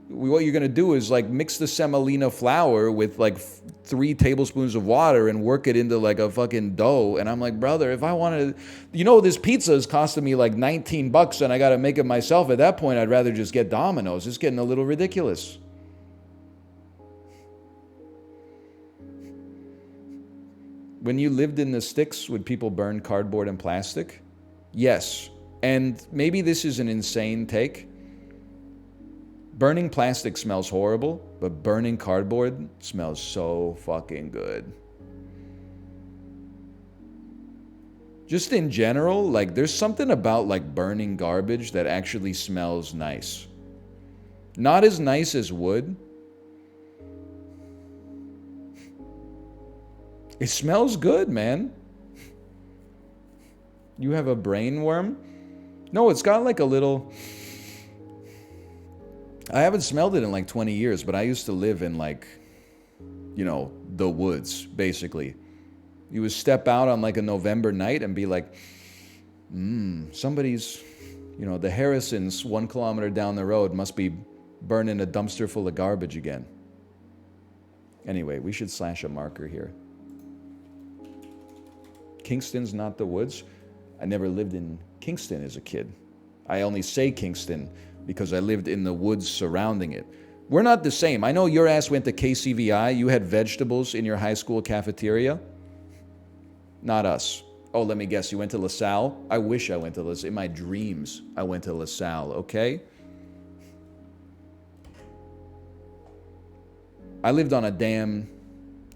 Speaker 1: What you're going to do is like mix the semolina flour with like 3 tablespoons of water and work it into like a fucking dough. And I'm like, brother, if I wanted, this pizza is costing me like $19 and I got to make it myself. At that point, I'd rather just get Domino's. It's getting a little ridiculous. When you lived in the sticks, would people burn cardboard and plastic? Yes. And maybe this is an insane take. Burning plastic smells horrible, but burning cardboard smells so fucking good. Just in general, like there's something about like burning garbage that actually smells nice. Not as nice as wood. It smells good, man. You have a brain worm? No, it's got like a little... I haven't smelled it in like 20 years, but I used to live in like, the woods, basically. You would step out on like a November night and be like, somebody's, the Harrisons 1 kilometer down the road must be burning a dumpster full of garbage again. Anyway, we should slash a marker here. Kingston's not the woods. I never lived in Kingston as a kid. I only say Kingston because I lived in the woods surrounding it. We're not the same. I know your ass went to KCVI. You had vegetables in your high school cafeteria. Not us. Oh, let me guess. You went to LaSalle? I wish I went to LaSalle. In my dreams, I went to LaSalle, okay? I lived on a damn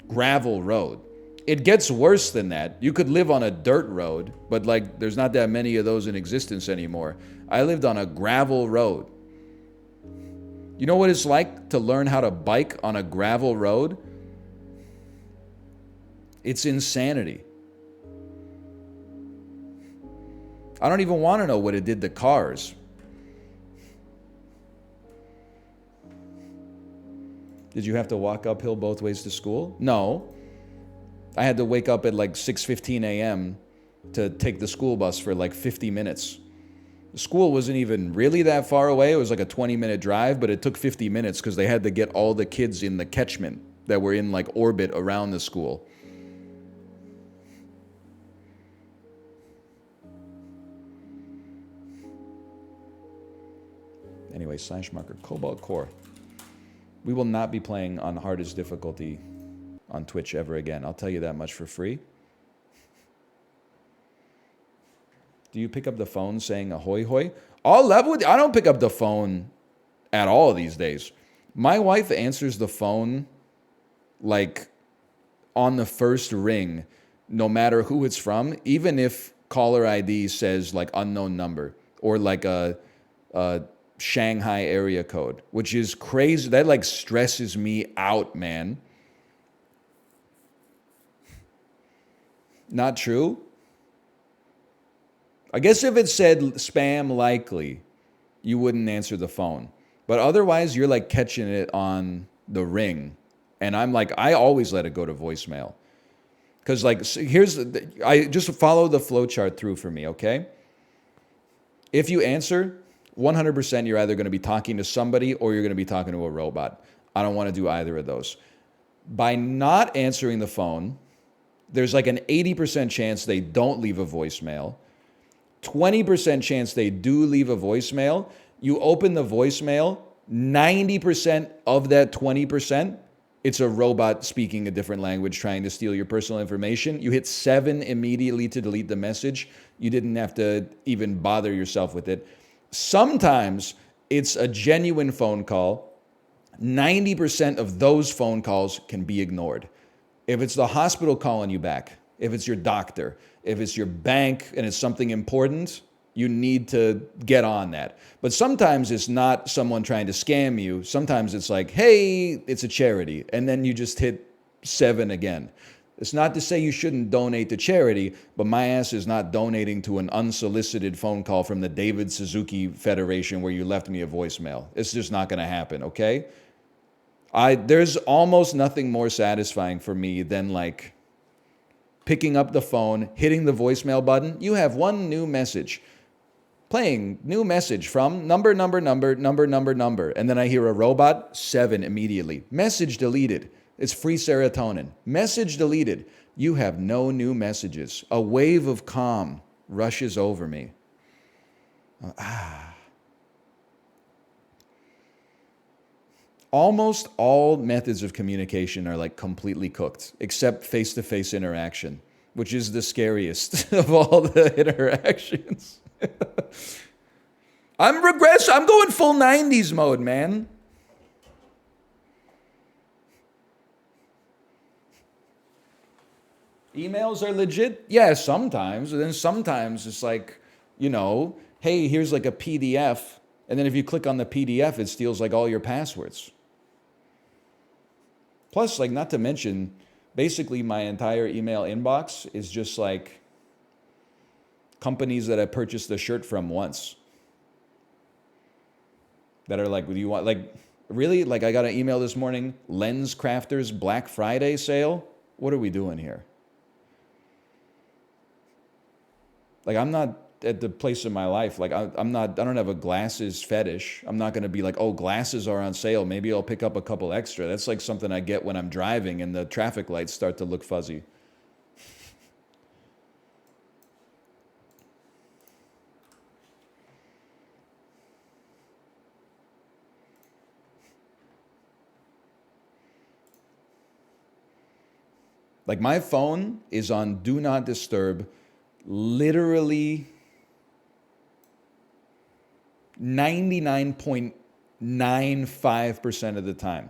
Speaker 1: gravel road. It gets worse than that. You could live on a dirt road, but like there's not that many of those in existence anymore. I lived on a gravel road. You know what it's like to learn how to bike on a gravel road? It's insanity. I don't even want to know what it did to cars. Did you have to walk uphill both ways to school? No. I had to wake up at like 6:15 a.m. to take the school bus for like 50 minutes. The school wasn't even really that far away. It was like a 20-minute drive, but it took 50 minutes because they had to get all the kids in the catchment that were in like orbit around the school. Anyway, slash marker, Cobalt Core. We will not be playing on hardest difficulty on Twitch ever again. I'll tell you that much for free. Do you pick up the phone saying ahoy hoy? I'll level with you. I don't pick up the phone at all these days. My wife answers the phone like on the first ring, no matter who it's from, even if caller ID says like unknown number or like a Shanghai area code, which is crazy. That like stresses me out, man. Not true? I guess if it said spam likely, you wouldn't answer the phone. But otherwise, you're like catching it on the ring. And I'm like, I always let it go to voicemail. Because like, I just follow the flow chart through for me, okay? If you answer, 100% you're either going to be talking to somebody or you're going to be talking to a robot. I don't want to do either of those. By not answering the phone, there's like an 80% chance they don't leave a voicemail. 20% chance they do leave a voicemail. You open the voicemail, 90% of that 20%, it's a robot speaking a different language trying to steal your personal information. You hit 7 immediately to delete the message. You didn't have to even bother yourself with it. Sometimes it's a genuine phone call. 90% of those phone calls can be ignored. If it's the hospital calling you back, if it's your doctor, if it's your bank and it's something important, you need to get on that. But sometimes it's not someone trying to scam you. Sometimes it's like, hey, it's a charity. And then you just hit 7 again. It's not to say you shouldn't donate to charity, but my ass is not donating to an unsolicited phone call from the David Suzuki Federation where you left me a voicemail. It's just not going to happen, okay? There's almost nothing more satisfying for me than like picking up the phone, hitting the voicemail button. You have one new message. Playing new message from number. And then I hear a robot, 7 immediately. Message deleted. It's free serotonin. Message deleted. You have no new messages. A wave of calm rushes over me. Almost all methods of communication are like completely cooked, except face-to-face interaction, which is the scariest of all the interactions. I'm going full 90s mode, man. Emails are legit? Yeah, sometimes. And then sometimes it's like, hey, here's like a PDF. And then if you click on the PDF, it steals like all your passwords. Plus, like, not to mention, basically my entire email inbox is just like companies that I purchased the shirt from once. That are like, do you want, like, really? Like, I got an email this morning, Lens Crafters Black Friday sale? What are we doing here? Like, I'm not at the place in my life. Like, I don't have a glasses fetish. I'm not going to be like, oh, glasses are on sale. Maybe I'll pick up a couple extra. That's like something I get when I'm driving and the traffic lights start to look fuzzy. Like, my phone is on Do Not Disturb literally 99.95% of the time.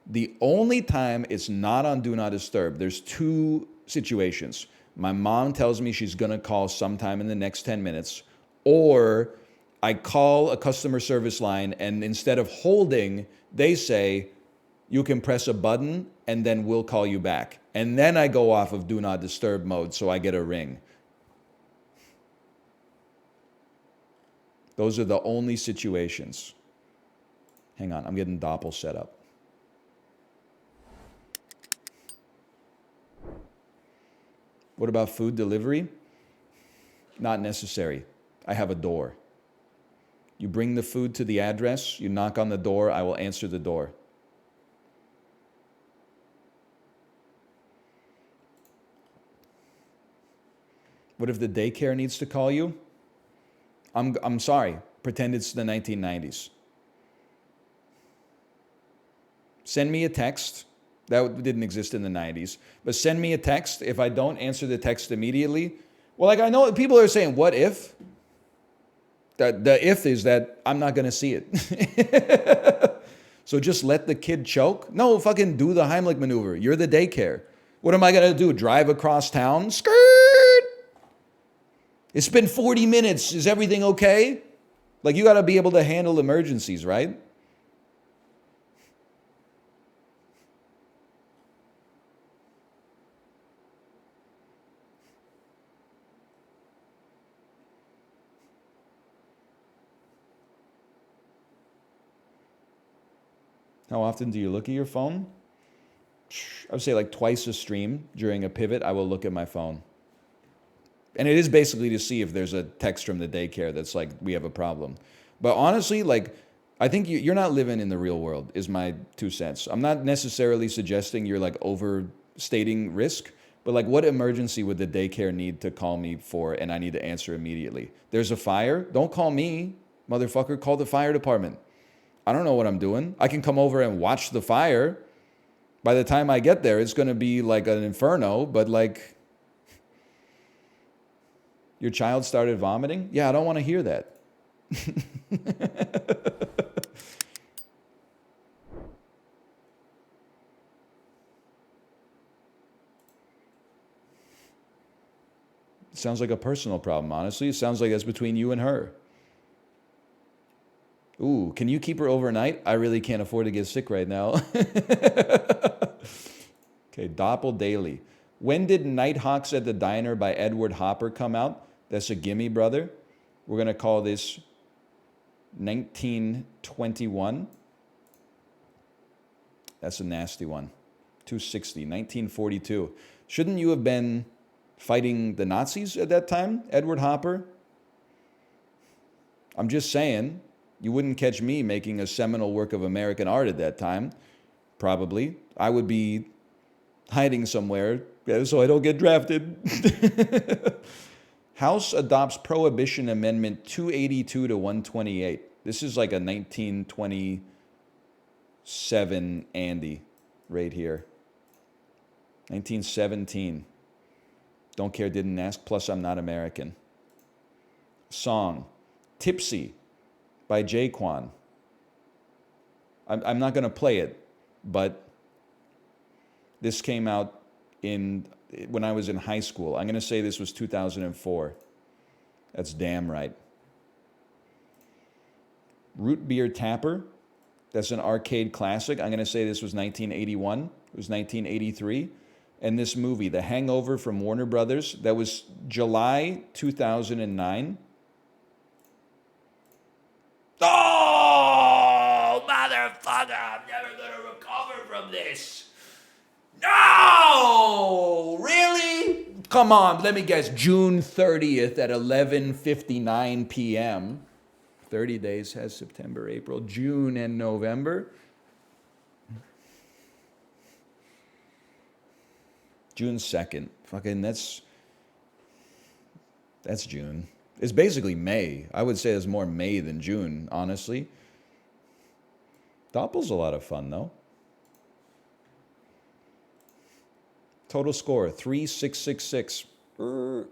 Speaker 1: The only time it's not on Do Not Disturb, there's 2 situations. My mom tells me she's going to call sometime in the next 10 minutes, or I call a customer service line and instead of holding, they say, you can press a button and then we'll call you back. And then I go off of Do Not Disturb mode so I get a ring. Those are the only situations. Hang on, I'm getting Doppel set up. What about food delivery? Not necessary. I have a door. You bring the food to the address, you knock on the door, I will answer the door. What if the daycare needs to call you? I'm sorry. Pretend it's the 1990s. Send me a text. That didn't exist in the 90s. But send me a text. If I don't answer the text immediately, well, like I know people are saying, what if? The if is that I'm not going to see it. So just let the kid choke? No, fucking do the Heimlich maneuver. You're the daycare. What am I going to do? Drive across town? Skirt! It's been 40 minutes. Is everything okay? Like, you got to be able to handle emergencies, right? How often do you look at your phone? I would say like twice a stream during a pivot, I will look at my phone. And it is basically to see if there's a text from the daycare that's like, we have a problem. But honestly, like, I think you're not living in the real world, is my 2 cents. I'm not necessarily suggesting you're like overstating risk, but like, what emergency would the daycare need to call me for and I need to answer immediately? There's a fire? Don't call me, motherfucker. Call the fire department. I don't know what I'm doing. I can come over and watch the fire. By the time I get there, it's going to be like an inferno, but like, your child started vomiting? Yeah, I don't want to hear that. It sounds like a personal problem, honestly. It sounds like that's between you and her. Ooh, can you keep her overnight? I really can't afford to get sick right now. Okay, Doppel Daily. When did Nighthawks at the Diner by Edward Hopper come out? That's a gimme, brother. We're going to call this 1921. That's a nasty one. 260, 1942. Shouldn't you have been fighting the Nazis at that time, Edward Hopper? I'm just saying, you wouldn't catch me making a seminal work of American art at that time. Probably. I would be hiding somewhere so I don't get drafted. House adopts Prohibition Amendment 282 to 128. This is like a 1927 Andy right here. 1917. Don't care, didn't ask, plus I'm not American. Song, Tipsy by Jaquan. I'm not going to play it, but this came out when I was in high school. I'm going to say this was 2004. That's damn right. Root Beer Tapper. That's an arcade classic. I'm going to say this was 1981. It was 1983. And this movie, The Hangover from Warner Brothers, that was July 2009. Oh, motherfucker, I'm never going to recover from this. No! Really? Come on, let me guess. June 30th at 11:59 p.m. 30 days has September, April, June, and November. June 2nd. Fucking that's June. It's basically May. I would say it's more May than June, honestly. Doppel's a lot of fun, though. Total score, 3666. No,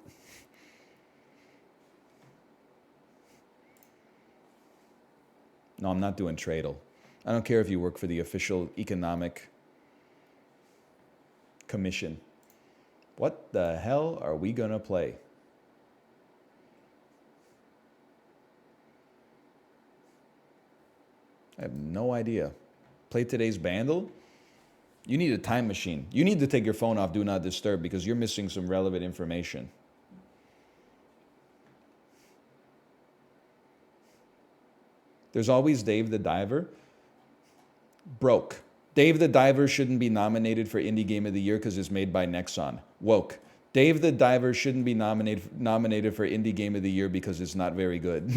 Speaker 1: I'm not doing Tradle. I don't care if you work for the official economic commission. What the hell are we gonna play? I have no idea. Play today's Bandle? You need a time machine. You need to take your phone off Do Not Disturb because you're missing some relevant information. There's always Dave the Diver. Broke. Dave the Diver shouldn't be nominated for Indie Game of the Year because it's made by Nexon. Woke. Dave the Diver shouldn't be nominated for Indie Game of the Year because it's not very good.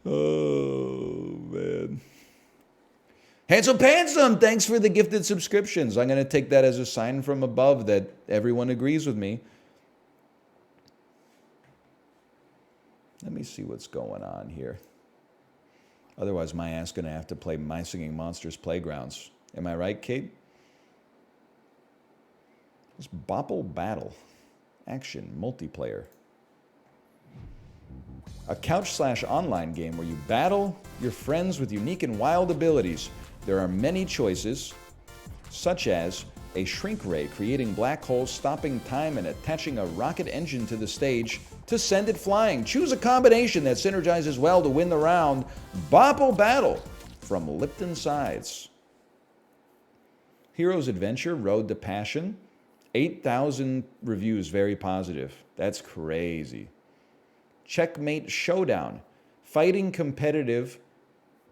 Speaker 1: Oh, man. Handsome Pansome, thanks for the gifted subscriptions. I'm going to take that as a sign from above that everyone agrees with me. Let me see what's going on here. Otherwise, my ass going to have to play My Singing Monsters Playgrounds. Am I right, Kate? It's Bopple Battle. Action, multiplayer. A couch/online game where you battle your friends with unique and wild abilities. There are many choices, such as a shrink ray creating black holes, stopping time, and attaching a rocket engine to the stage to send it flying. Choose a combination that synergizes well to win the round. Bopple Battle from Lipton Sides. Hero's Adventure, Road to Passion. 8,000 reviews, very positive. That's crazy. Checkmate Showdown, fighting competitive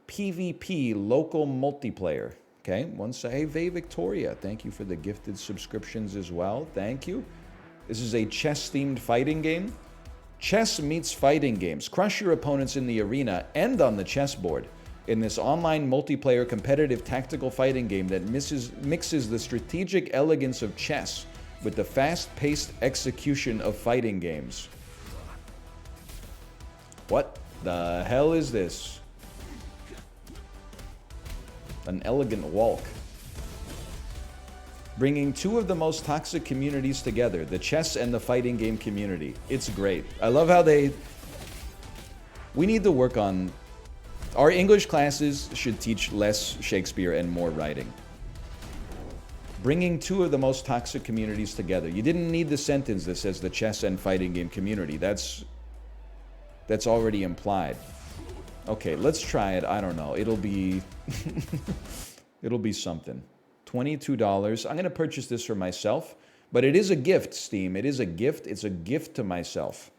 Speaker 1: PvP local multiplayer. Okay, hey, Vey Victoria, thank you for the gifted subscriptions as well. Thank you. This is a chess-themed fighting game. Chess meets fighting games. Crush your opponents in the arena and on the chessboard in this online multiplayer competitive tactical fighting game that mixes the strategic elegance of chess with the fast-paced execution of fighting games. What the hell is this? An elegant walk. Bringing two of the most toxic communities together, the chess and the fighting game community. It's great. I love how we need to work on... Our English classes should teach less Shakespeare and more writing. Bringing two of the most toxic communities together. You didn't need the sentence that says the chess and fighting game community. That's already implied. Okay, let's try it. I don't know. It'll be... it'll be something. $22. I'm going to purchase this for myself. But it is a gift, Steam. It is a gift. It's a gift to myself.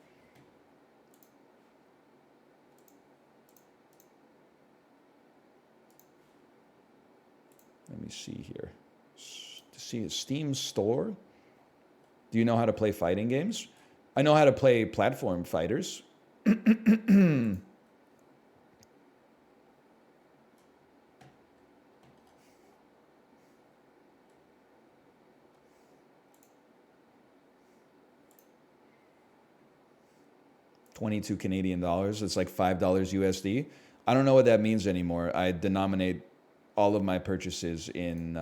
Speaker 1: Let me see here. See a Steam store? Do you know how to play fighting games? I know how to play platform fighters. $22 Canadian. It's like $5 USD. I don't know what that means anymore. I denominate all of my purchases in...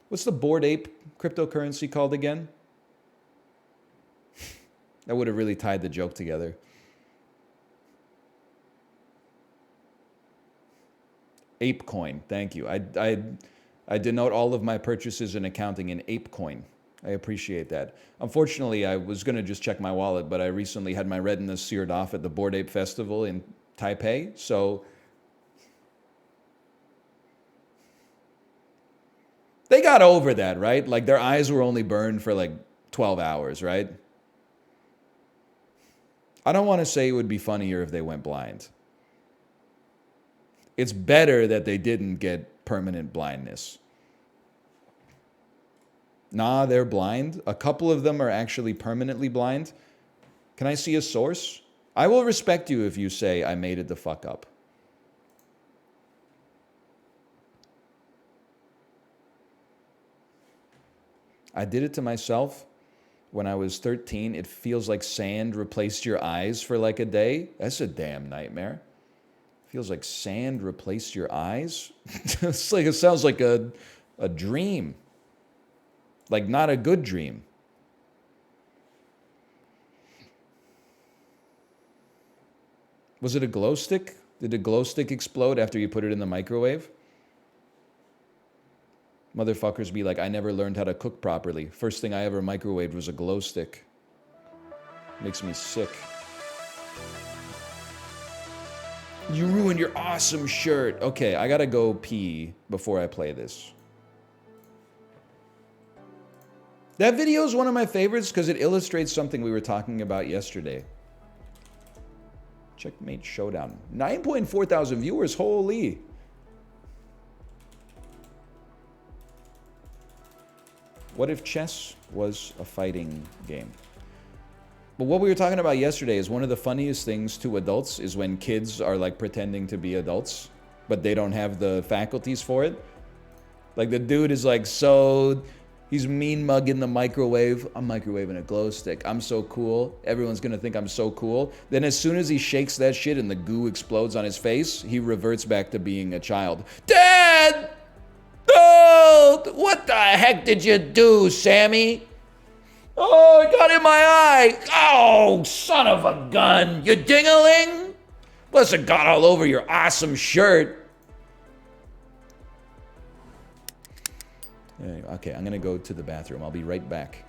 Speaker 1: what's the Bored Ape cryptocurrency called again? That would have really tied the joke together. ApeCoin, thank you. I denote all of my purchases in accounting in ApeCoin. I appreciate that. Unfortunately, I was going to just check my wallet, but I recently had my retinas seared off at the Bored Ape Festival in Taipei, so... They got over that, right? Like, their eyes were only burned for like 12 hours, right? I don't want to say it would be funnier if they went blind. It's better that they didn't get permanent blindness. Nah, they're blind. A couple of them are actually permanently blind. Can I see a source? I will respect you if you say I made it the fuck up. I did it to myself when I was 13. It feels like sand replaced your eyes for like a day. That's a damn nightmare. Feels like sand replaced your eyes. It's like, it sounds like a dream. Like not a good dream. Was it a glow stick? Did the glow stick explode after you put it in the microwave? Motherfuckers be like, I never learned how to cook properly. First thing I ever microwaved was a glow stick. Makes me sick. You ruined your awesome shirt. Okay, I gotta go pee before I play this. That video is one of my favorites because it illustrates something we were talking about yesterday. Checkmate Showdown. 9.4 thousand viewers. Holy. What if chess was a fighting game? But what we were talking about yesterday is one of the funniest things to adults is when kids are like pretending to be adults, but they don't have the faculties for it. Like the dude is like he's mean mugging the microwave. I'm microwaving a glow stick. I'm so cool. Everyone's gonna think I'm so cool. Then as soon as he shakes that shit and the goo explodes on his face, he reverts back to being a child. Dad! Oh, what the heck did you do, Sammy? Oh, it got in my eye. Oh, son of a gun. You ding-a-ling? Plus it got all over your awesome shirt. Okay, I'm gonna go to the bathroom. I'll be right back.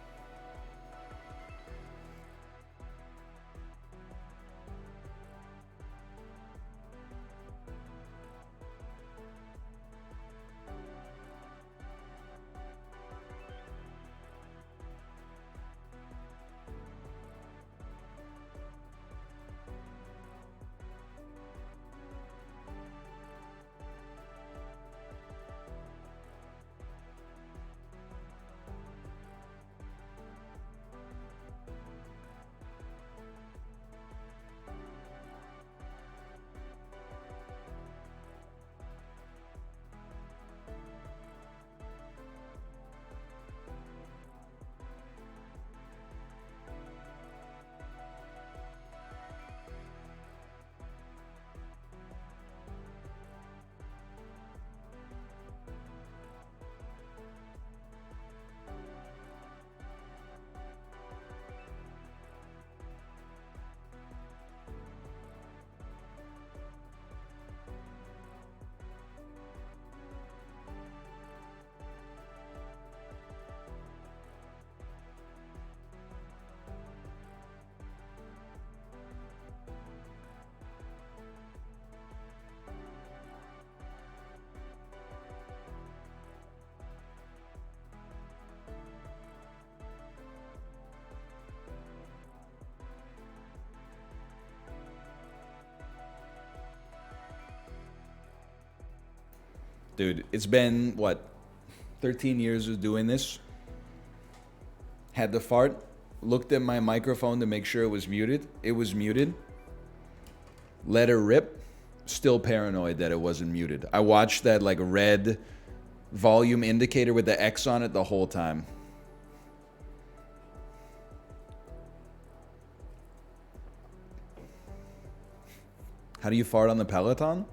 Speaker 1: Dude, it's been, what, 13 years of doing this? Had the fart, looked at my microphone to make sure it was muted. It was muted. Let her rip. Still paranoid that it wasn't muted. I watched that, like, red volume indicator with the X on it the whole time. How do you fart on the Peloton?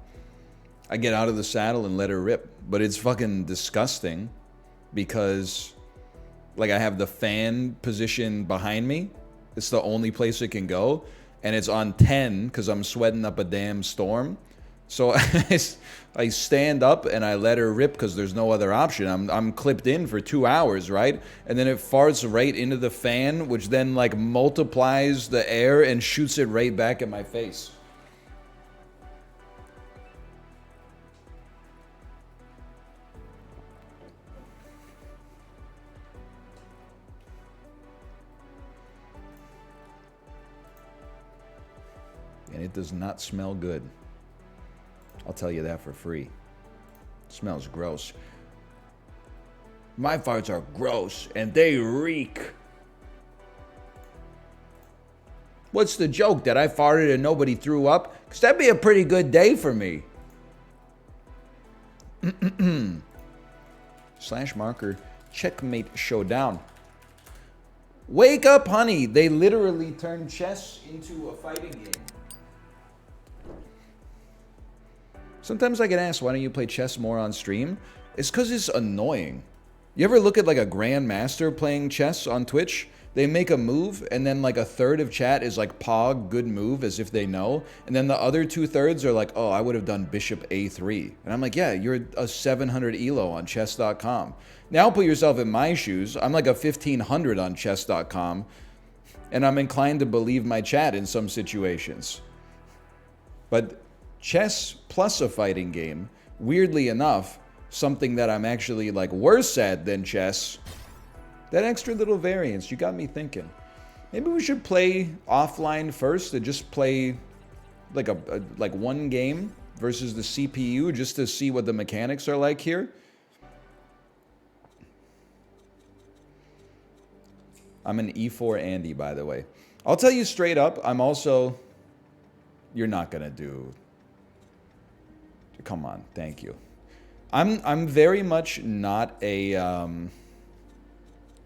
Speaker 1: I get out of the saddle and let her rip. But it's fucking disgusting because, like, I have the fan position behind me. It's the only place it can go. And it's on 10 because I'm sweating up a damn storm. So I stand up and I let her rip because there's no other option. I'm clipped in for 2 hours, right? And then it farts right into the fan, which then, like, multiplies the air and shoots it right back at my face. And it does not smell good. I'll tell you that for free. It smells gross. My farts are gross and they reek. What's the joke? That I farted and nobody threw up? Because that'd be a pretty good day for me. /marker Checkmate Showdown. Wake up, honey. They literally turned chess into a fighting game. Sometimes I get asked, why don't you play chess more on stream? It's because it's annoying. You ever look at like a grandmaster playing chess on Twitch? They make a move, and then like a third of chat is like, Pog, good move, as if they know. And then the other 2/3 are like, oh, I would have done bishop a3. And I'm like, yeah, you're a 700 elo on chess.com. Now put yourself in my shoes. I'm like a 1500 on chess.com. And I'm inclined to believe my chat in some situations. But chess plus a fighting game, weirdly enough, something that I'm actually like worse at than chess. That extra little variance, you got me thinking. Maybe we should play offline first and just play like like one game versus the CPU just to see what the mechanics are like here. I'm an E4 Andy, by the way. I'll tell you straight up, I'm also... You're not gonna do... Come on, thank you. I'm very much not a...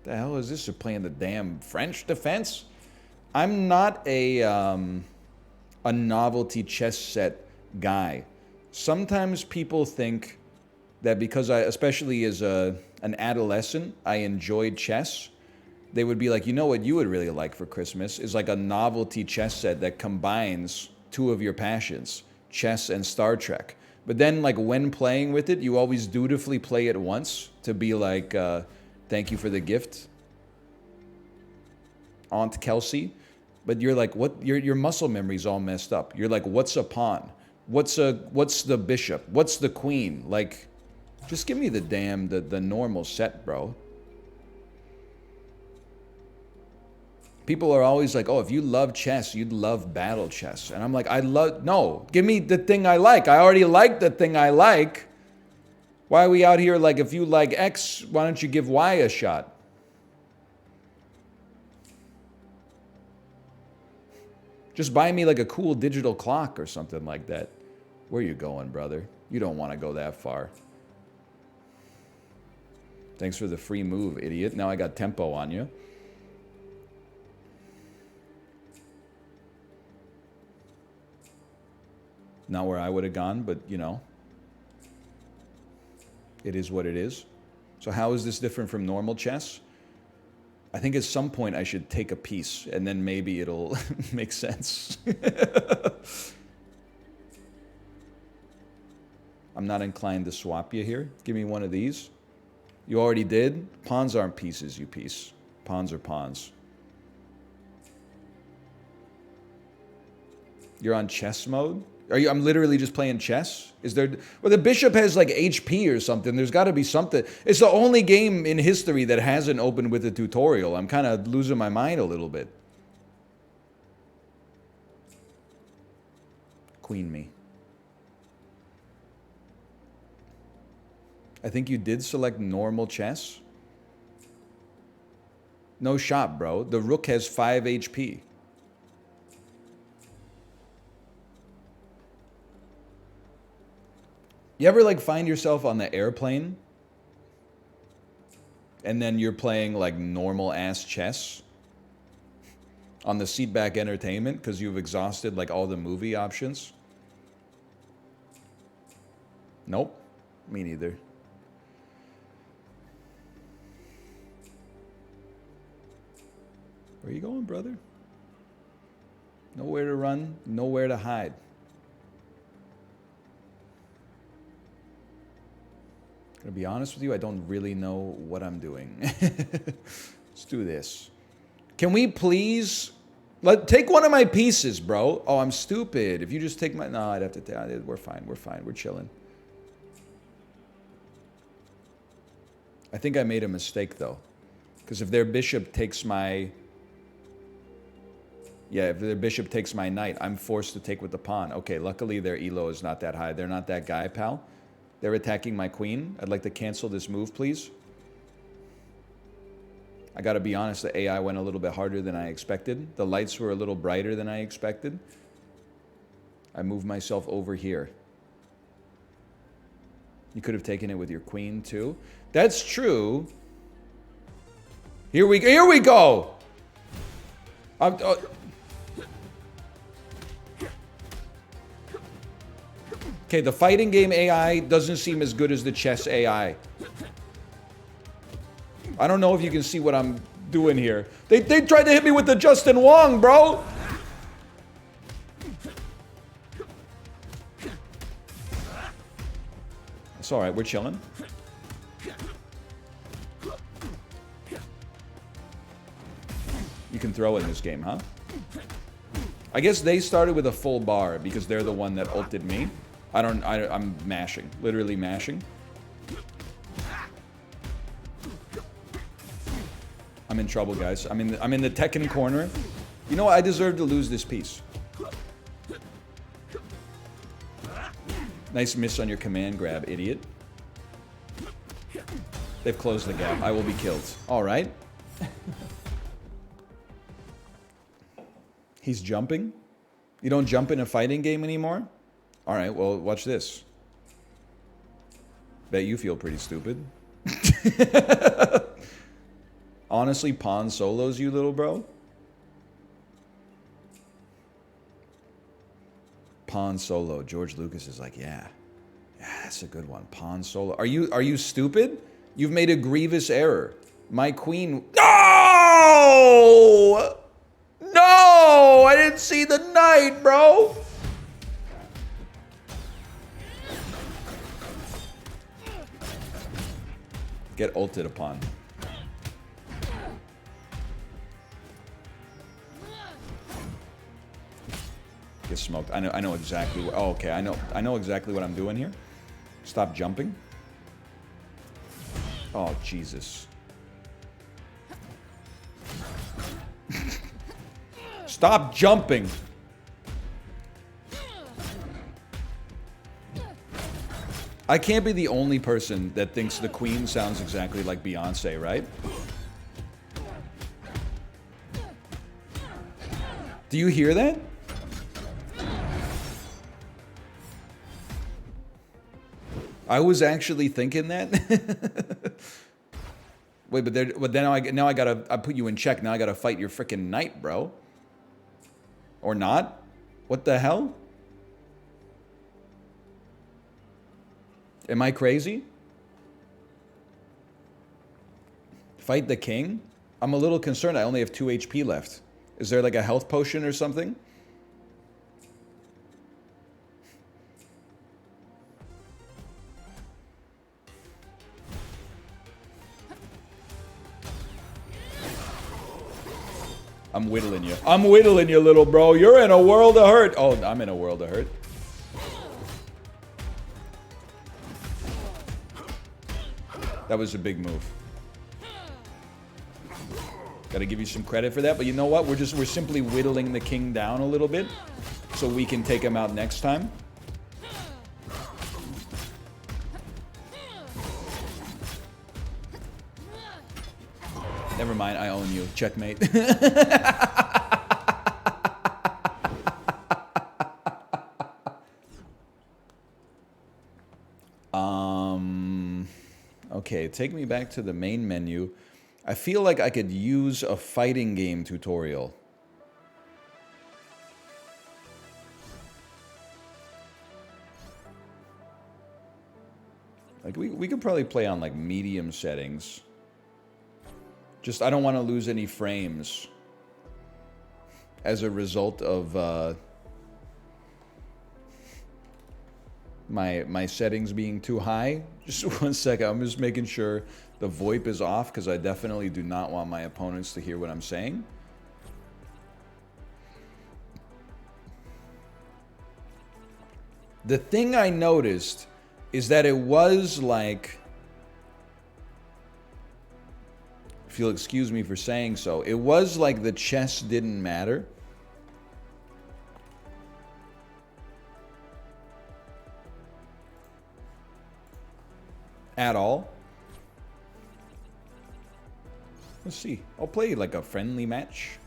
Speaker 1: The hell is this? You're playing the damn French defense? I'm not a novelty chess set guy. Sometimes people think that because I, especially as an adolescent, I enjoyed chess. They would be like, you know what you would really like for Christmas is like a novelty chess set that combines two of your passions, chess and Star Trek. But then, like, when playing with it, you always dutifully play it once to be like, thank you for the gift, Aunt Kelsey. But you're like, what? Your muscle memory's all messed up. You're like, what's a pawn? What's the bishop? What's the queen? Like, just give me the damn, the normal set, bro. People are always like, oh, if you love chess, you'd love battle chess. And I'm like, no, give me the thing I like. I already like the thing I like. Why are we out here like, if you like X, why don't you give Y a shot? Just buy me like a cool digital clock or something like that. Where you going, brother? You don't want to go that far. Thanks for the free move, idiot. Now I got tempo on you. Not where I would have gone, but, you know, it is what it is. So how is this different from normal chess? I think at some point I should take a piece, and then maybe it'll make sense. I'm not inclined to swap you here. Give me one of these. You already did? Pawns aren't pieces, you piece. Pawns are pawns. You're on chess mode? I'm literally just playing chess? Is there... Well, the bishop has like HP or something. There's got to be something. It's the only game in history that hasn't opened with a tutorial. I'm kind of losing my mind a little bit. Queen me. I think you did select normal chess. No shot, bro. The rook has 5 HP. You ever like find yourself on the airplane and then you're playing like normal ass chess on the seatback entertainment because you've exhausted like all the movie options? Nope, me neither. Where you going, brother? Nowhere to run, nowhere to hide. Gonna be honest with you, I don't really know what I'm doing. Let's do this. Can we please take one of my pieces, bro? Oh, I'm stupid. If you just take my... No, I'd have to take... We're fine. We're fine. We're chilling. I think I made a mistake, though. Because if their bishop takes my... Yeah, if their bishop takes my knight, I'm forced to take with the pawn. Okay, luckily their elo is not that high. They're not that guy, pal. They're attacking my queen. I'd like to cancel this move, please. I gotta be honest, the AI went a little bit harder than I expected. The lights were a little brighter than I expected. I moved myself over here. You could have taken it with your queen, too. That's true. Here we go! Okay, the fighting game AI doesn't seem as good as the chess AI. I don't know if you can see what I'm doing here. They tried to hit me with the Justin Wong, bro! It's alright, we're chilling. You can throw in this game, huh? I guess they started with a full bar because they're the one that ulted me. I'm mashing. Literally mashing. I'm in trouble, guys. I'm in the Tekken corner. You know what? I deserve to lose this piece. Nice miss on your command grab, idiot. They've closed the gap. I will be killed. All right. He's jumping? You don't jump in a fighting game anymore? All right, well, watch this. Bet you feel pretty stupid. Honestly, pawn solos you, little bro? Pawn solo. George Lucas is like, yeah. Yeah, that's a good one. Pawn solo. Are you stupid? You've made a grievous error. My queen... No! No! I didn't see the knight, bro! Get ulted upon. Get smoked. I know exactly what... Oh, okay. I know exactly what I'm doing here. Stop jumping. Oh, Jesus. Stop jumping. I can't be the only person that thinks the Queen sounds exactly like Beyonce, right? Do you hear that? I was actually thinking that. Wait, but then I gotta put you in check. Now I gotta fight your freaking knight, bro. Or not? What the hell? Am I crazy? Fight the king? I'm a little concerned. I only have 2 HP left. Is there like a health potion or something? I'm whittling you. I'm whittling you, little bro. You're in a world of hurt. Oh, I'm in a world of hurt. That was a big move. Gotta give you some credit for that, but you know what? We're simply whittling the king down a little bit so we can take him out next time. Never mind, I own you. Checkmate. Okay, take me back to the main menu. I feel like I could use a fighting game tutorial. Like, we could probably play on, like, medium settings. Just, I don't want to lose any frames as a result of my settings being too high. Just 1 second, I'm just making sure the VoIP is off because I definitely do not want my opponents to hear what I'm saying. The thing I noticed is that it was like, if you'll excuse me for saying so, it was like the chess didn't matter. At all. Let's see. I'll play like a friendly match.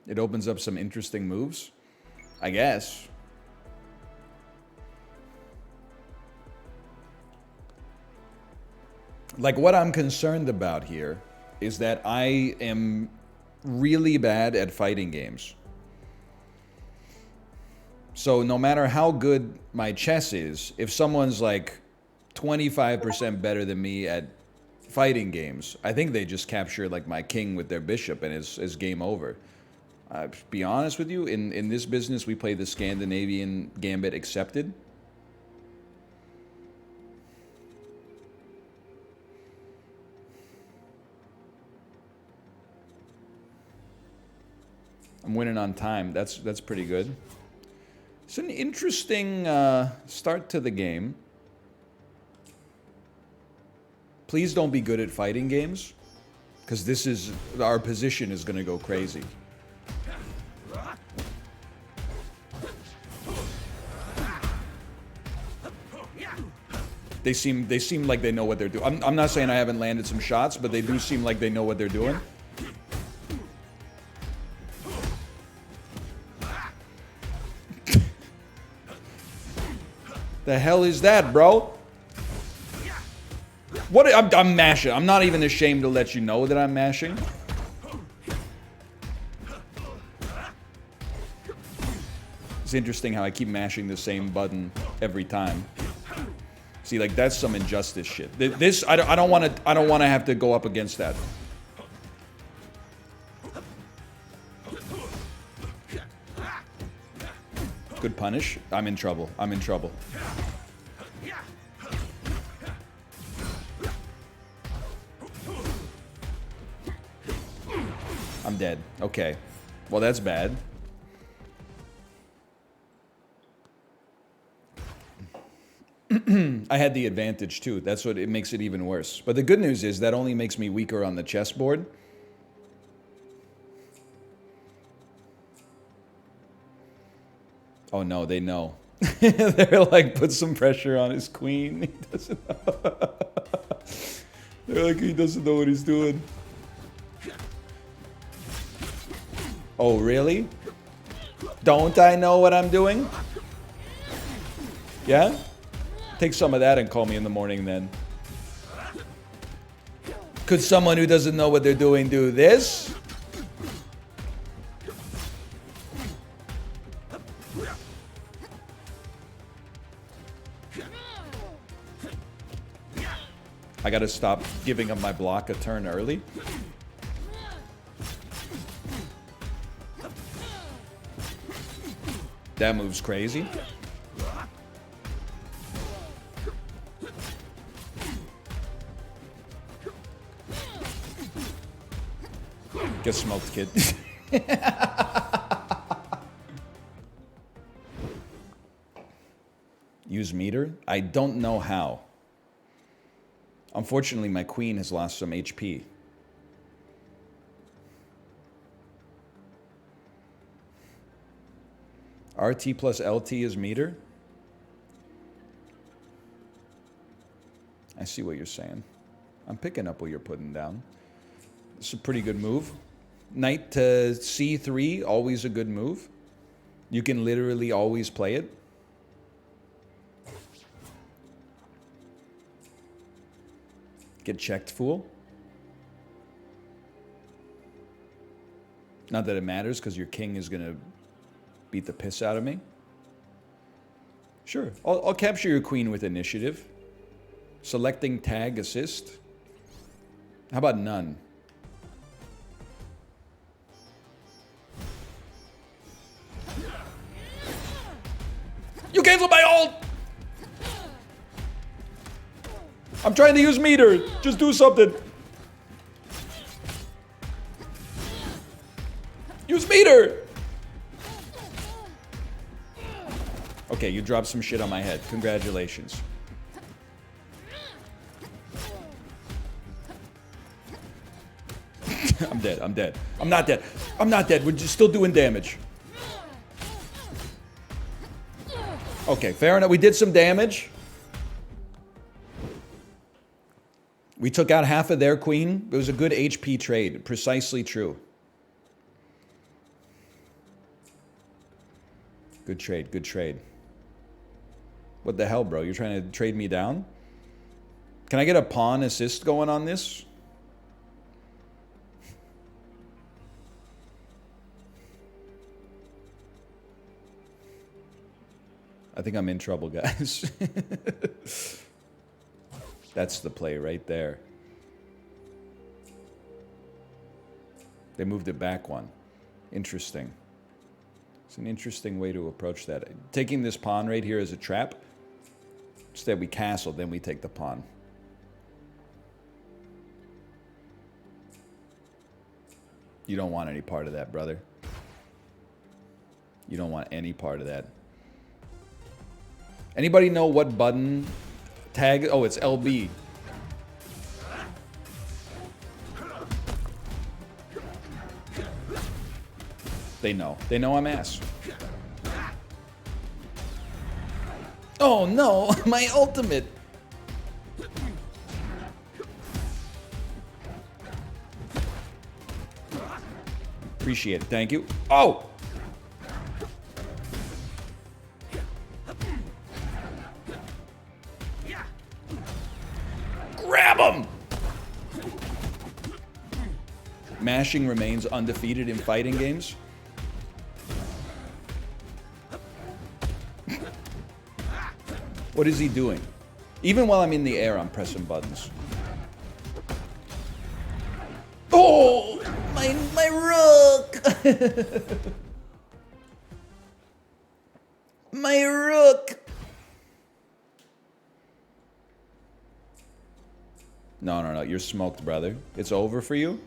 Speaker 1: It opens up some interesting moves, I guess. Like, what I'm concerned about here is that I am really bad at fighting games. So no matter how good my chess is, if someone's like 25% better than me at fighting games, I think they just capture like my king with their bishop and it's game over. To be honest with you, in this business, we play the Scandinavian gambit accepted. I'm winning on time. That's pretty good. It's an interesting start to the game. Please don't be good at fighting games, because this is, our position is going to go crazy. They seem like they know what they're doing. I'm not saying I haven't landed some shots, but they do seem like they know what they're doing. The hell is that, bro? What? I'm mashing. I'm not even ashamed to let you know that I'm mashing. It's interesting how I keep mashing the same button every time. See, like, that's some injustice shit. This I don't want to have to go up against that. Good punish. I'm in trouble. I'm in trouble. I'm dead. Okay. Well, that's bad. I had the advantage too. That's what it makes it even worse. But the good news is that only makes me weaker on the chessboard. Oh no, they know. They're like, put some pressure on his queen. He doesn't know. They're like, he doesn't know what he's doing. Oh, really? Don't I know what I'm doing? Yeah? Take some of that and call me in the morning then. Could someone who doesn't know what they're doing do this? I gotta stop giving up my block a turn early. That move's crazy. Get smoked, kid. Use meter? I don't know how. Unfortunately, my queen has lost some HP. RT plus LT is meter? I see what you're saying. I'm picking up what you're putting down. It's a pretty good move. Knight to C3, always a good move. You can literally always play it. Get checked, fool. Not that it matters, because your king is going to beat the piss out of me. Sure, I'll capture your queen with initiative. Selecting tag assist. How about none? You canceled my ult! I'm trying to use meter. Just do something. Use meter! Okay, you dropped some shit on my head. Congratulations. I'm dead. I'm dead. I'm not dead. I'm not dead. We're just still doing damage. Okay, fair enough. We did some damage. We took out half of their queen. It was a good HP trade. Precisely true. Good trade. Good trade. What the hell, bro? You're trying to trade me down? Can I get a pawn assist going on this? I think I'm in trouble, guys. That's the play right there. They moved it back one. Interesting. It's an interesting way to approach that. Taking this pawn right here as a trap. Instead we castle, then we take the pawn. You don't want any part of that, brother. You don't want any part of that. Anybody know what button tag? Oh, it's LB. They know. They know I'm ass. Oh no, my ultimate. Appreciate it. Thank you. Oh! Grab him! Mashing remains undefeated in fighting games. What is he doing? Even while I'm in the air, I'm pressing buttons. Oh! My rook! My rook! No. You're smoked, brother. It's over for you?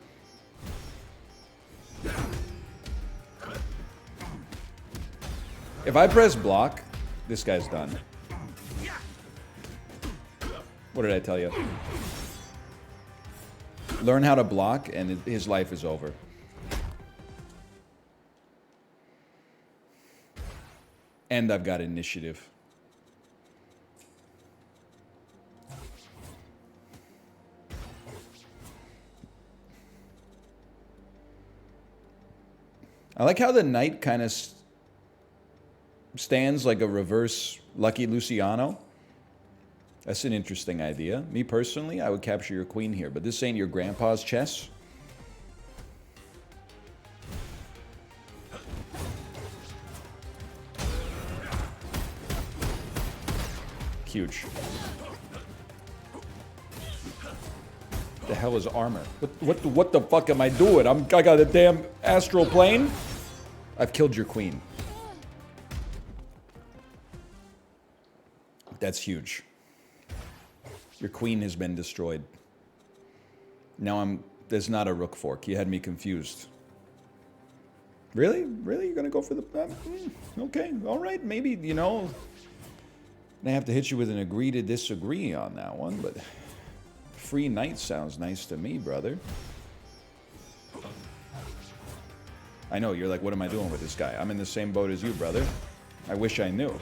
Speaker 1: If I press block, this guy's done. What did I tell you? Learn how to block, and his life is over. And I've got initiative. I like how the knight kind of stands like a reverse Lucky Luciano. That's an interesting idea. Me personally, I would capture your queen here, but this ain't your grandpa's chess. Huge. The hell is armor? What the fuck am I doing? I got a damn astral plane? I've killed your queen. That's huge. Your queen has been destroyed. Now there's not a rook fork. You had me confused. Really? Really? You're gonna go for the... okay, all right. Maybe, you know... I have to hit you with an agree to disagree on that one, but... Free knight sounds nice to me, brother. I know, you're like, what am I doing with this guy? I'm in the same boat as you, brother. I wish I knew.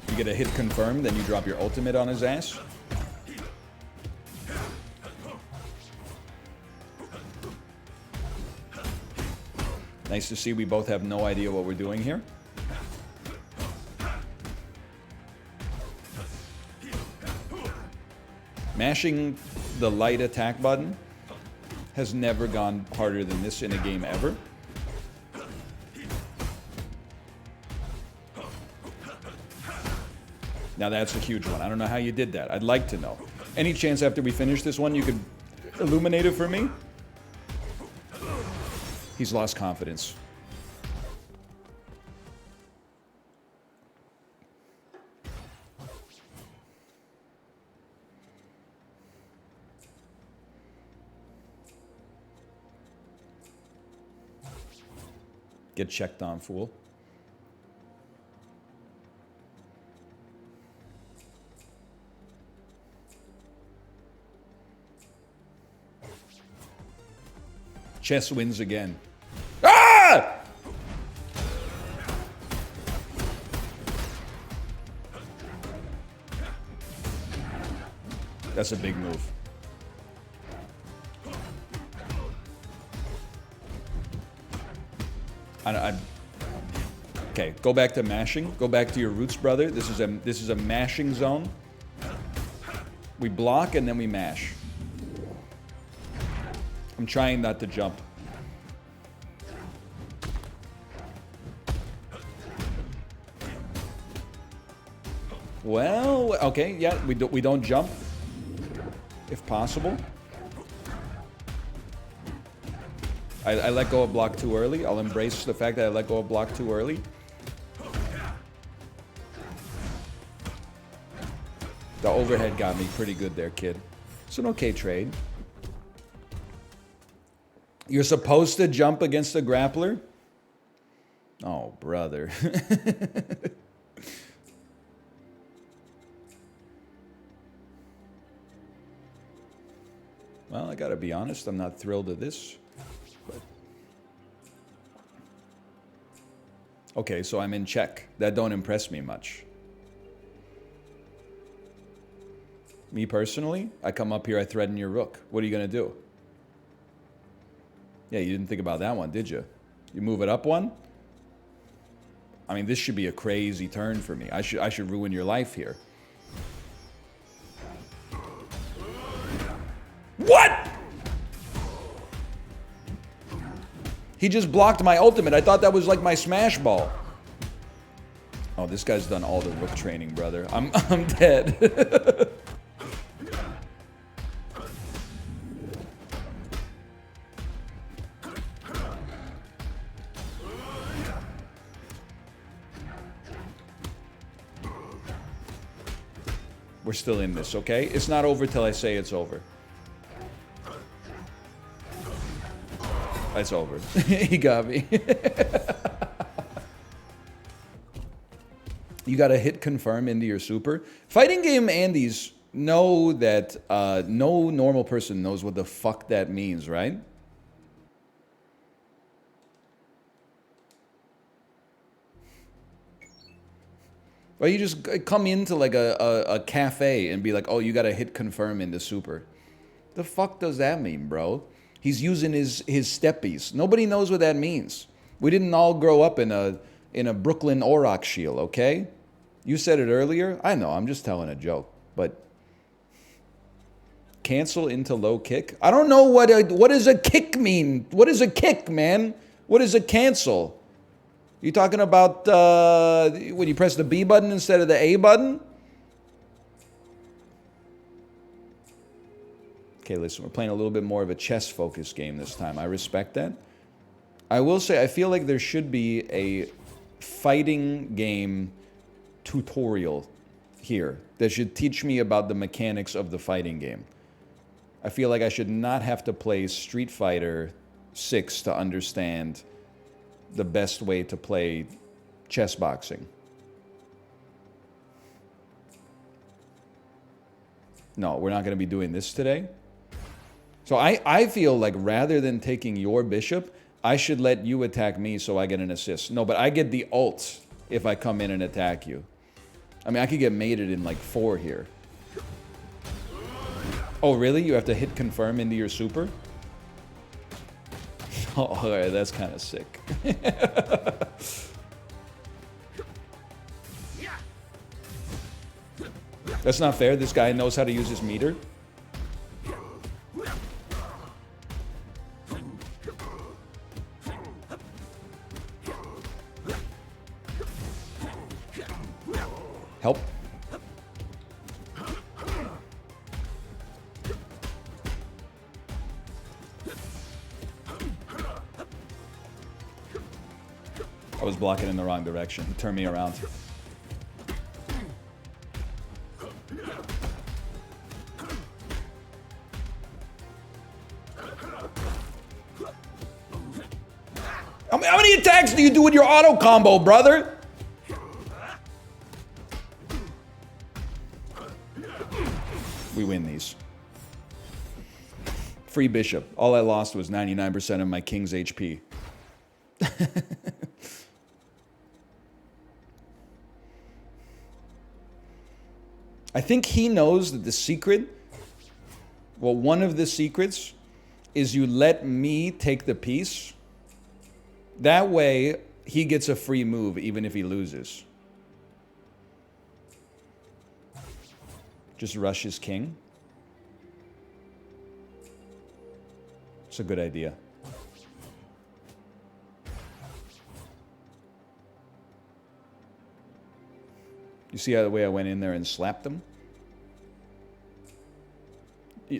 Speaker 1: You get a hit confirmed, then you drop your ultimate on his ass. Nice to see we both have no idea what we're doing here. Mashing the light attack button has never gone harder than this in a game ever. Now that's a huge one. I don't know how you did that. I'd like to know. Any chance after we finish this one you could illuminate it for me? He's lost confidence. Get checked on, fool. Chess wins again. Ah! That's a big move. Okay, go back to mashing. Go back to your roots, brother. This is a mashing zone. We block and then we mash. I'm trying not to jump. Well, okay, yeah, we don't jump, if possible. I let go of block too early. I'll embrace the fact that I let go of block too early. The overhead got me pretty good there, kid. It's an okay trade. You're supposed to jump against the grappler? Oh, brother. Well, I gotta be honest, I'm not thrilled at this. But... Okay, so I'm in check. That don't impress me much. Me personally, I come up here, I threaten your rook. What are you gonna do? Yeah, you didn't think about that one, did you? You move it up one? I mean, this should be a crazy turn for me. I should ruin your life here. What? He just blocked my ultimate. I thought that was like my smash ball. Oh, this guy's done all the rook training, brother. I'm dead. We're still in this, okay? It's not over till I say it's over. It's over. He got me. You gotta hit confirm into your super. Fighting game Andes know that no normal person knows what the fuck that means, right? Or you just come into like a cafe and be like, oh, you gotta hit confirm into super. The fuck does that mean, bro? He's using his steppies. Nobody knows what that means. We didn't all grow up in a Brooklyn Auroch shield, okay? You said it earlier. I know, I'm just telling a joke. But cancel into low kick? I don't know what does a kick mean? What is a kick, man? What is a cancel? You talking about when you press the B button instead of the A button? Okay, listen, we're playing a little bit more of a chess-focused game this time. I respect that. I will say, I feel like there should be a fighting game tutorial here that should teach me about the mechanics of the fighting game. I feel like I should not have to play Street Fighter 6 to understand the best way to play chess boxing. No, we're not going to be doing this today. So I feel like rather than taking your bishop, I should let you attack me so I get an assist. No, but I get the ult if I come in and attack you. I mean, I could get mated in like 4 here. Oh, really? You have to hit confirm into your super? Oh, alright, that's kind of sick. That's not fair. This guy knows how to use his meter. Help. I was blocking in the wrong direction. He turned me around. How many attacks do you do with your auto combo, brother? We win these. Free bishop. All I lost was 99% of my king's HP. I think he knows that the secret, well, one of the secrets is you let me take the piece. That way, he gets a free move even if he loses. Just rush his king. It's a good idea. You see how the way I went in there and slapped him?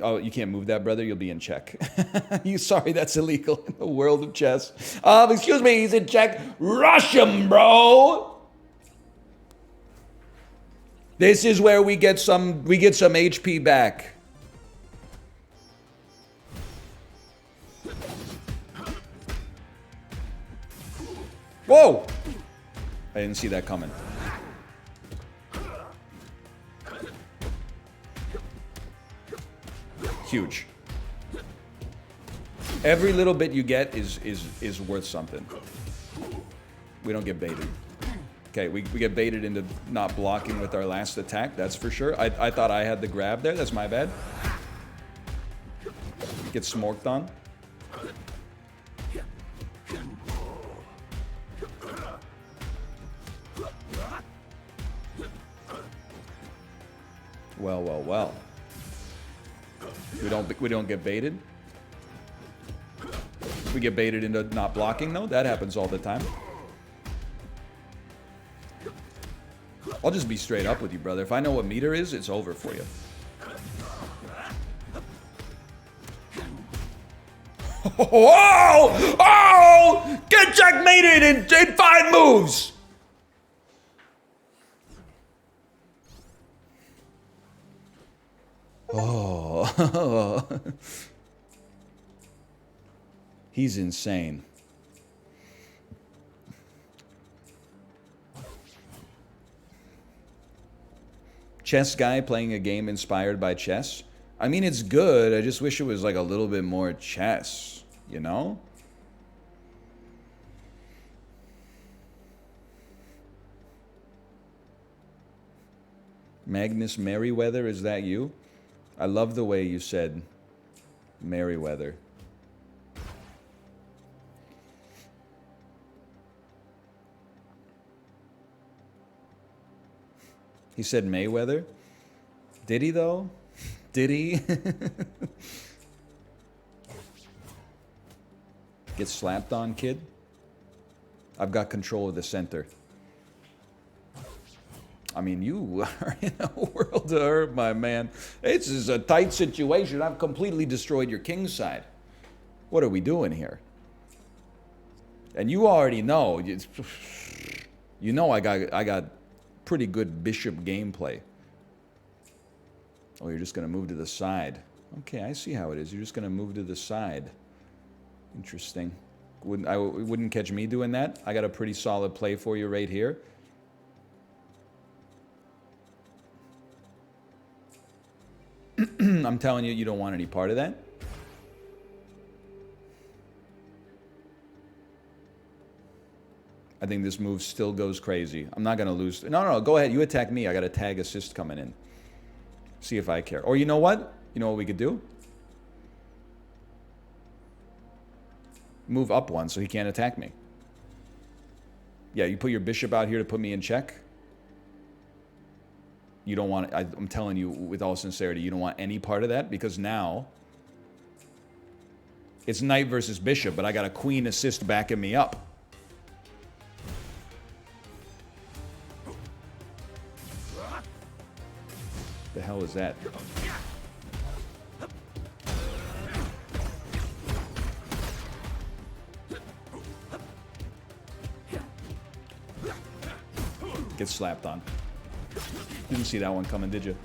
Speaker 1: Oh, you can't move that, brother. You'll be in check. Sorry, that's illegal in the world of chess. Excuse me, he's in check. Rush him, bro. This is where we get some HP back. Whoa! I didn't see that coming. Huge. Every little bit you get is worth something. We don't get baited. Okay, we get baited into not blocking with our last attack, that's for sure. I thought I had the grab there, that's my bad. Get smoked on. Well, well, well. We don't get baited. We get baited into not blocking though. That happens all the time. I'll just be straight up with you, brother. If I know what meter is, it's over for you. Oh! Oh! Get checkmated in 5 moves! Oh. He's insane. Chess guy playing a game inspired by chess. I mean, it's good. I just wish it was like a little bit more chess, you know? Magnus Merriweather, is that you? I love the way you said Merriweather. He said Mayweather? Did he though? Did he? Get slapped on, kid? I've got control of the center. I mean, you are in a world of hurt, my man. This is a tight situation. I've completely destroyed your king side. What are we doing here? And you already know. You know I got pretty good bishop gameplay. Oh, you're just going to move to the side. Okay, I see how it is. You're just going to move to the side. Interesting. Wouldn't catch me doing that. I got a pretty solid play for you right here. I'm telling you, you don't want any part of that. I think this move still goes crazy. I'm not going to lose. No, go ahead. You attack me. I got a tag assist coming in. See if I care. Or you know what? You know what we could do? Move up one so he can't attack me. Yeah, you put your bishop out here to put me in check. You don't want... I'm telling you with all sincerity, you don't want any part of that because now... It's knight versus bishop, but I got a queen assist backing me up. The hell is that? Get slapped on. Didn't see that one coming, did you?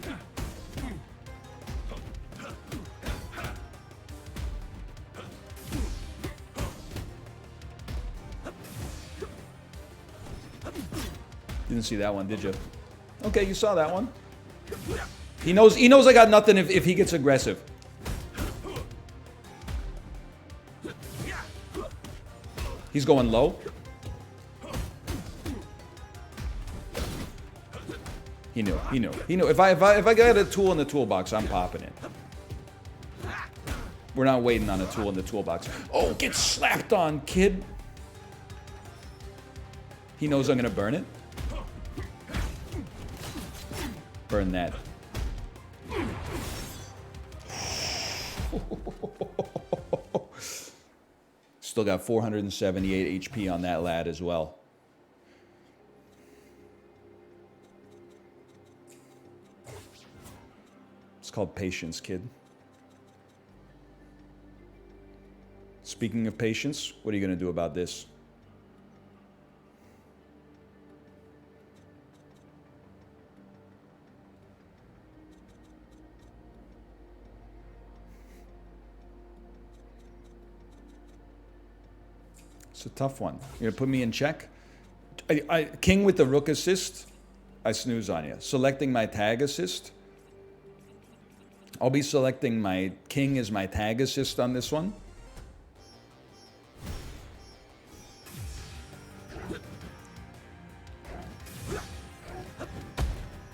Speaker 1: Didn't see that one, did you? Okay, you saw that one. He knows I got nothing if he gets aggressive. He's going low. He knew. If I got a tool in the toolbox, I'm popping it. We're not waiting on a tool in the toolbox. Oh, get slapped on, kid. He knows I'm gonna burn it. Burn that. Still got 478 HP on that lad as well. It's called patience, kid. Speaking of patience, what are you going to do about this? It's a tough one. You're going to put me in check? King with the rook assist, I snooze on you. Selecting my tag assist. I'll be selecting my king as my tag assist on this one.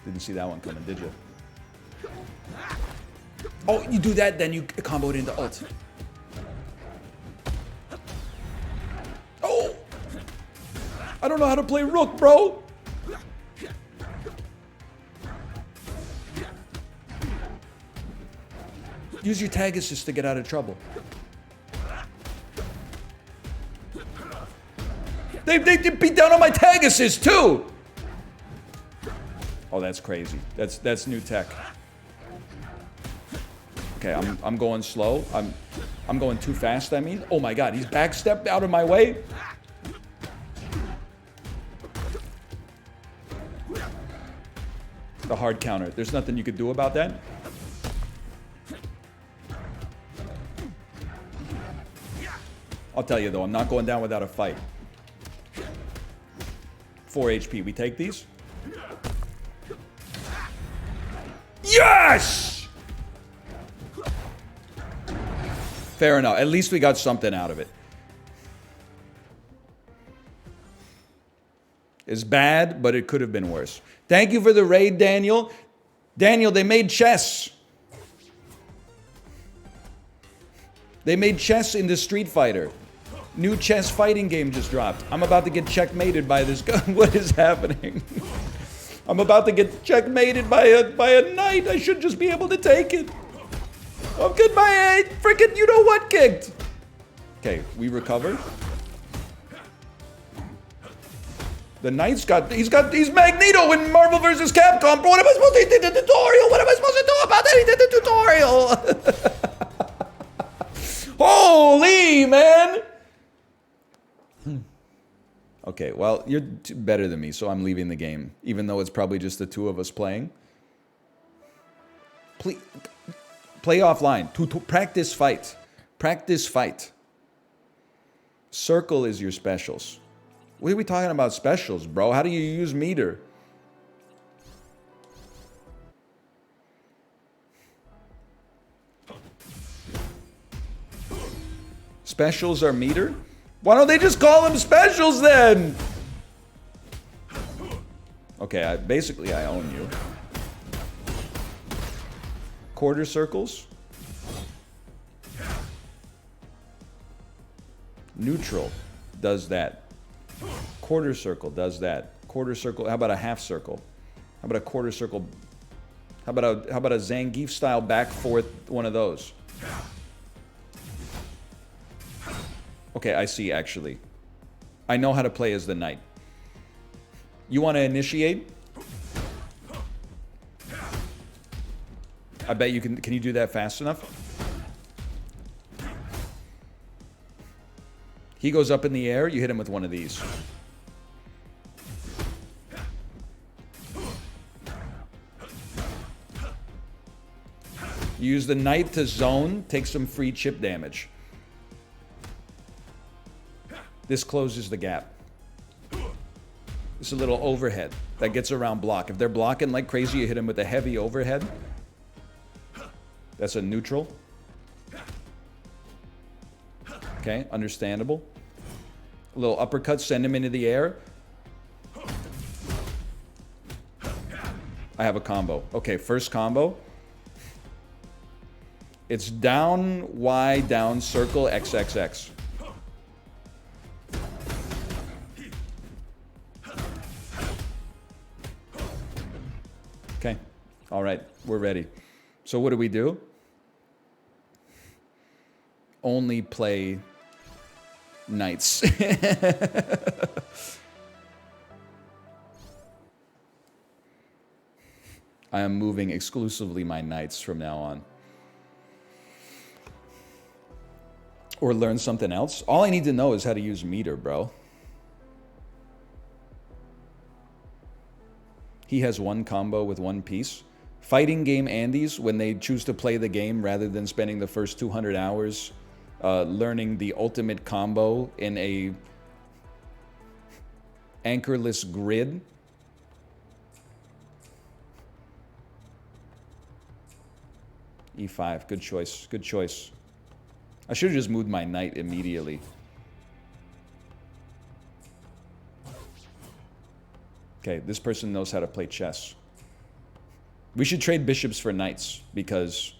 Speaker 1: Didn't see that one coming, did you? Oh, you do that, then you comboed into ult. Oh! I don't know how to play rook, bro! Use your tag assist to get out of trouble. They beat down on my tag assist too! Oh, that's crazy. That's new tech. Okay, I'm going slow. I'm going too fast, I mean. Oh my god, he's backstepped out of my way. The hard counter. There's nothing you could do about that. I'll tell you though, I'm not going down without a fight. 4 HP. We take these? Yes! Fair enough. At least we got something out of it. It's bad, but it could have been worse. Thank you for the raid, Daniel. Daniel, they made chess. They made chess into Street Fighter. New chess fighting game just dropped. I'm about to get checkmated by this guy. What is happening? I'm about to get checkmated by a knight. I should just be able to take it. I'm getting my freaking you know what kicked. Okay, we recover. The knight's he's Magneto in Marvel vs. Capcom. Bro, what am I supposed to do? He did the tutorial. What am I supposed to do about that? He did the tutorial. Holy man. Okay, well, you're better than me, so I'm leaving the game. Even though it's probably just the two of us playing. Please, play offline. To practice fight. Practice fight. Circle is your specials. What are we talking about specials, bro? How do you use meter? Specials are meter? Why don't they just call them specials then? Okay, basically I own you. Quarter circles. Neutral does that. Quarter circle does that. Quarter circle, how about a half circle? How about a quarter circle? How about a Zangief style back forth one of those? Okay, I see, actually. I know how to play as the knight. You want to initiate? I bet you can. Can you do that fast enough? He goes up in the air, you hit him with one of these. Use the knight to zone, take some free chip damage. This closes the gap. It's a little overhead that gets around block. If they're blocking like crazy, you hit them with a heavy overhead. That's a neutral. Okay, understandable. A little uppercut, send him into the air. I have a combo. Okay, first combo. It's down, Y, down, circle, XXX. Okay, all right, we're ready. So what do we do? Only play knights. I am moving exclusively my knights from now on. Or learn something else. All I need to know is how to use meter, bro. He has one combo with one piece. Fighting game Andys, when they choose to play the game rather than spending the first 200 hours learning the ultimate combo in a anchorless grid. E5, good choice, good choice. I should have just moved my knight immediately. Okay, this person knows how to play chess. We should trade bishops for knights, because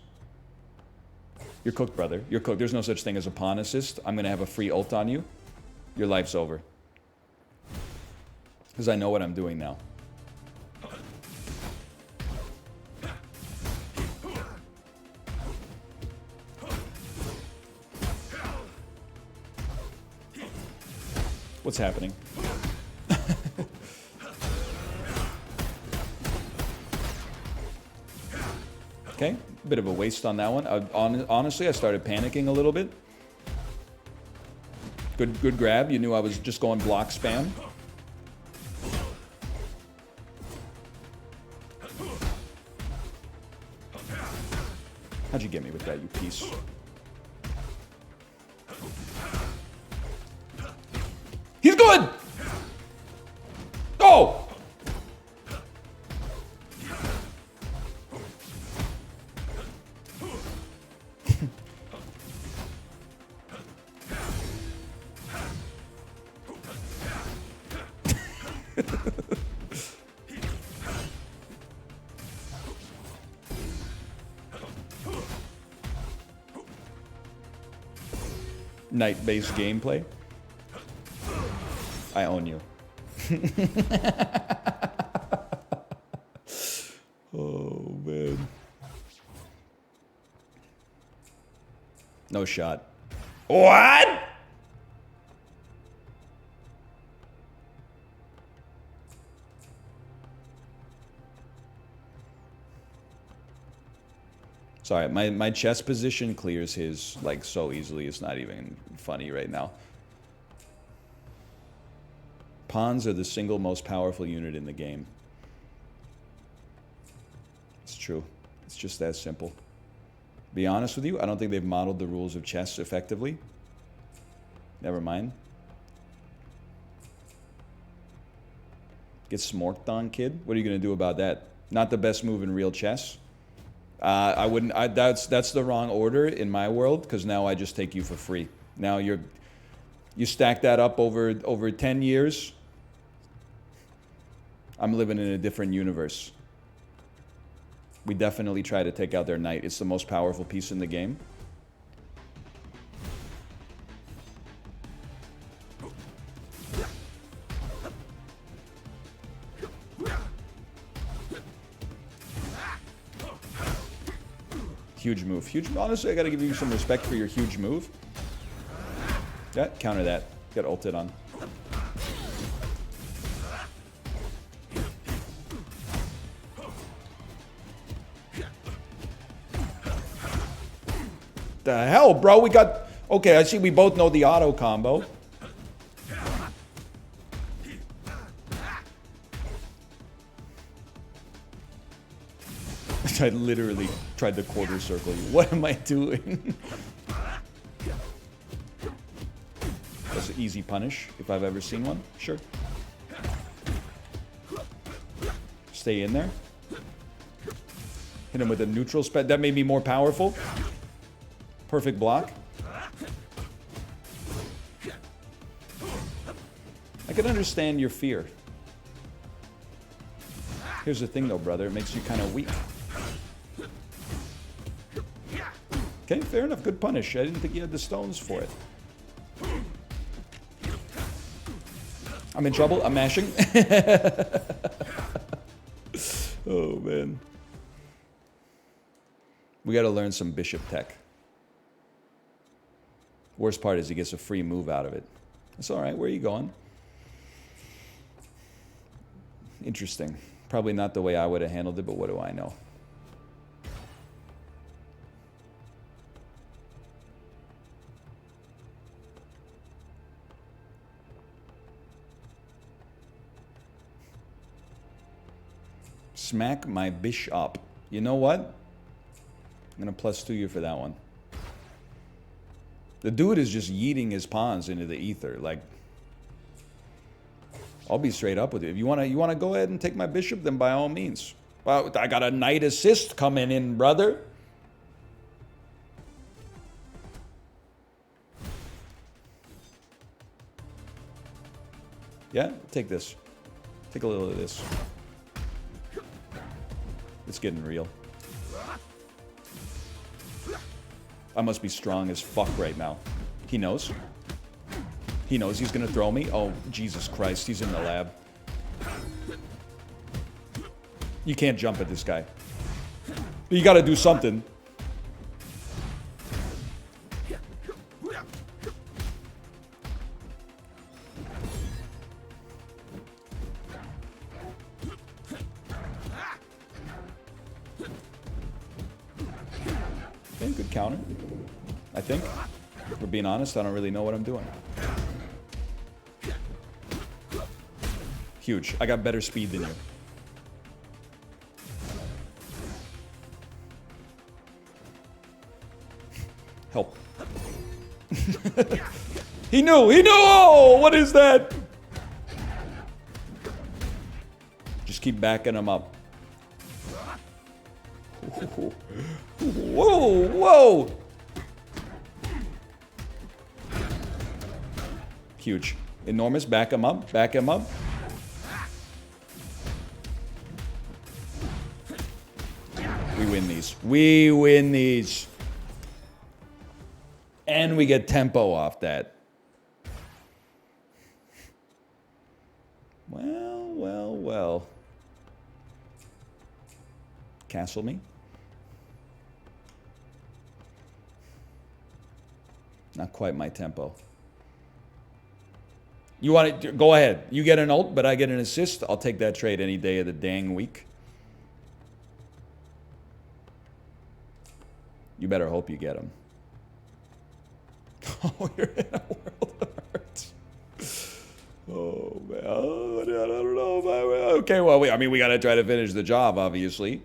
Speaker 1: you're cooked, brother. You're cooked. There's no such thing as a pawn assist. I'm going to have a free ult on you. Your life's over. Because I know what I'm doing now. What's happening? Okay, bit of a waste on that one. Honestly, I started panicking a little bit. Good grab. You knew I was just going block spam. How'd you get me with that, you piece? He's good! Oh! Knight-based gameplay. I own you. Oh, man. No shot. What? Sorry, my chess position clears his, like, so easily. It's not even funny right now. Pawns are the single most powerful unit in the game. It's true. It's just that simple. Be honest with you, I don't think they've modeled the rules of chess effectively. Never mind. Get smorked on, kid? What are you going to do about that? Not the best move in real chess. I wouldn't. That's the wrong order in my world, because now I just take you for free. Now you stack that up over 10 years. I'm living in a different universe. We definitely try to take out their knight. It's the most powerful piece in the game. Huge move. Huge. Honestly, I gotta give you some respect for your huge move. Yeah, counter that. Get ulted on. The hell, bro? We got... Okay, I see we both know the auto combo. I literally tried to quarter circle you. What am I doing? That's an easy punish, if I've ever seen one. Sure. Stay in there. Hit him with a neutral spell. That made me more powerful. Perfect block. I can understand your fear. Here's the thing, though, brother. It makes you kind of weak. Okay, fair enough. Good punish. I didn't think you had the stones for it. I'm in trouble. I'm mashing. Oh, man. We got to learn some bishop tech. Worst part is he gets a free move out of it. That's all right. Where are you going? Interesting. Probably not the way I would have handled it, but what do I know? Smack my bishop. You know what? I'm going to +2 you for that one. The dude is just yeeting his pawns into the ether. Like, I'll be straight up with you. If you want to go ahead and take my bishop, then by all means. Well, I got a knight assist coming in, brother. Yeah, take this. Take a little of this. It's getting real. I must be strong as fuck right now. He knows. He knows he's gonna throw me. Oh, Jesus Christ, he's in the lab. You can't jump at this guy. But you gotta do something. Okay, good counter. I think. If we're being honest, I don't really know what I'm doing. Huge. I got better speed than you. Help. He knew! He knew! Oh, what is that? Just keep backing him up. Whoa! Whoa! Huge. Enormous. Back him up. Back him up. We win these. We win these. And we get tempo off that. Well, well, well. Castle me. Not quite my tempo. You want to go ahead. You get an ult, but I get an assist. I'll take that trade any day of the dang week. You better hope you get him. Oh, you're in a world of hurt. Oh, man. Oh, I don't know if I will. Okay, well, we got to try to finish the job, obviously.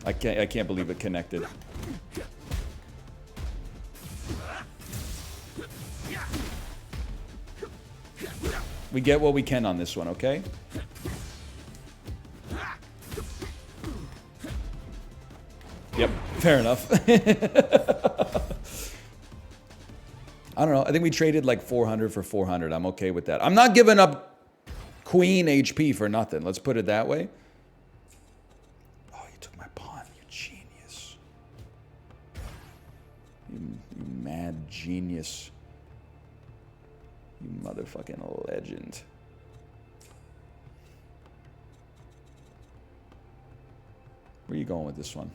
Speaker 1: I can't believe it connected. We get what we can on this one, okay? Yep, fair enough. I don't know. I think we traded like 400 for 400. I'm okay with that. I'm not giving up queen HP for nothing. Let's put it that way. Oh, you took my pawn. You genius. You mad genius. You motherfucking legend. Where are you going with this one?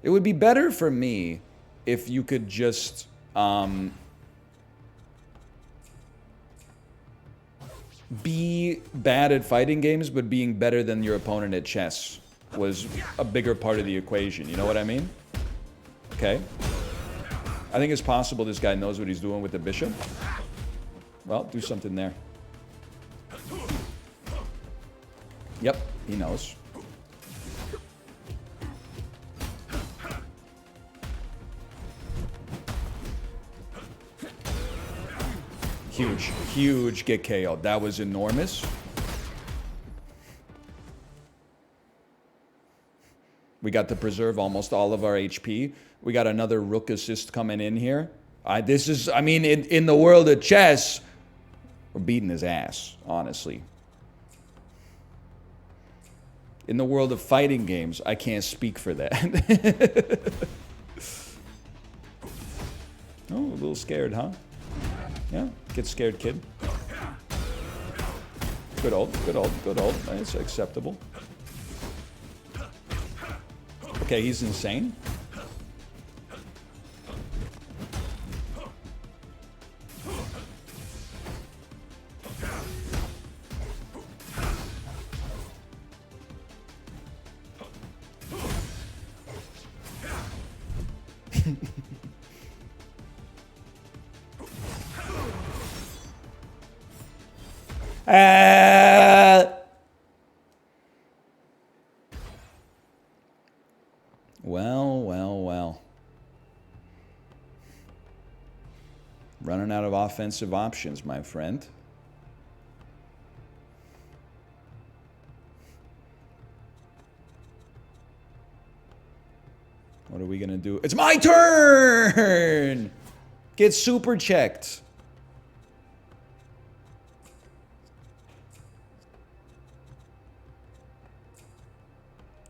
Speaker 1: It would be better for me if you could just be bad at fighting games, but being better than your opponent at chess was a bigger part of the equation. You know what I mean? Okay. I think it's possible this guy knows what he's doing with the bishop. Well, do something there. Yep, he knows. Huge, huge get KO'd. That was enormous. We got to preserve almost all of our HP. We got another rook assist coming in here. In the world of chess, we're beating his ass, honestly. In the world of fighting games, I can't speak for that. Oh, a little scared, huh? Yeah, get scared, kid. Good ult, good ult, good ult. That's acceptable. Okay, he's insane. Well. Running out of offensive options, my friend. What are we gonna do? It's my turn! Get super checked.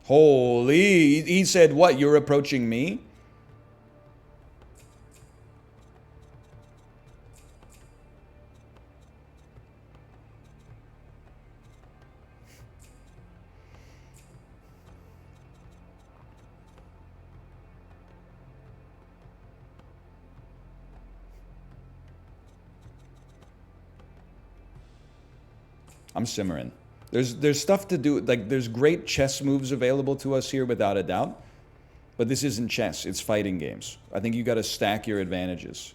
Speaker 1: Holy, he said, what, you're approaching me? I'm simmering. There's stuff to do. Like, there's great chess moves available to us here, without a doubt. But this isn't chess. It's fighting games. I think you got to stack your advantages.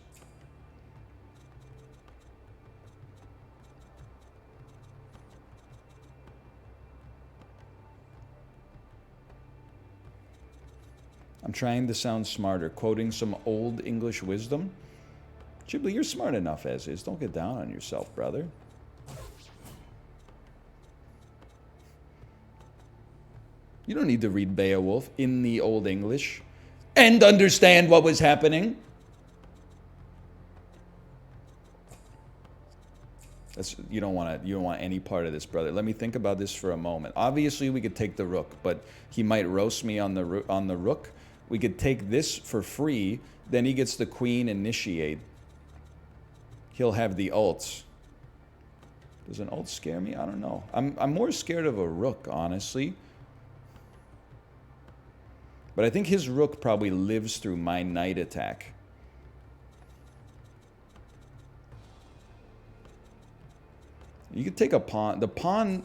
Speaker 1: I'm trying to sound smarter, quoting some old English wisdom. Ghibli, you're smart enough as is. Don't get down on yourself, brother. You don't need to read Beowulf in the Old English and understand what was happening. You don't want any part of this, brother. Let me think about this for a moment. Obviously, we could take the rook, but he might roast me on the rook. We could take this for free. Then he gets the queen initiate. He'll have the ults. Does an ult scare me? I don't know. I'm more scared of a rook, honestly. But I think his rook probably lives through my knight attack. You could take a pawn. The pawn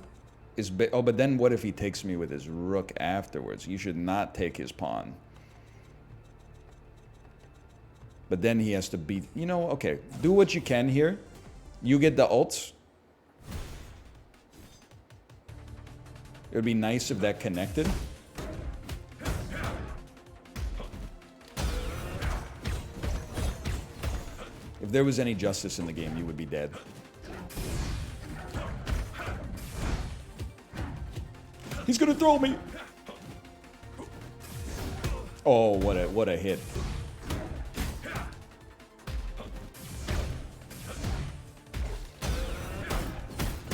Speaker 1: is... Oh, but then what if he takes me with his rook afterwards? You should not take his pawn. But then he has to beat... You know, okay. Do what you can here. You get the ults. It would be nice if that connected. If there was any justice in the game, you would be dead. He's gonna throw me! Oh, what a hit.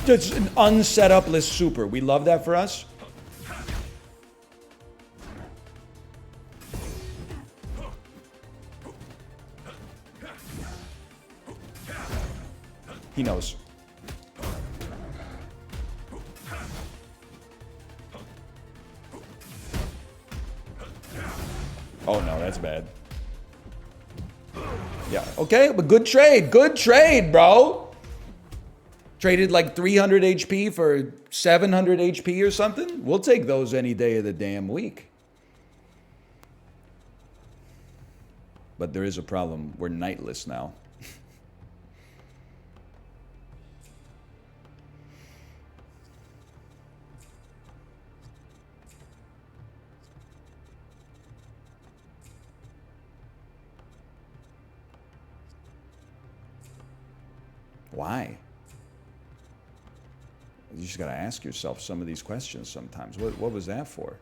Speaker 1: It's an unset-up-less super. We love that for us. He knows. Oh no, that's bad. Yeah, okay, but good trade. Good trade, bro. Traded like 300 HP for 700 HP or something? We'll take those any day of the damn week. But there is a problem. We're knightless now. Why? You just got to ask yourself some of these questions sometimes. What was that for?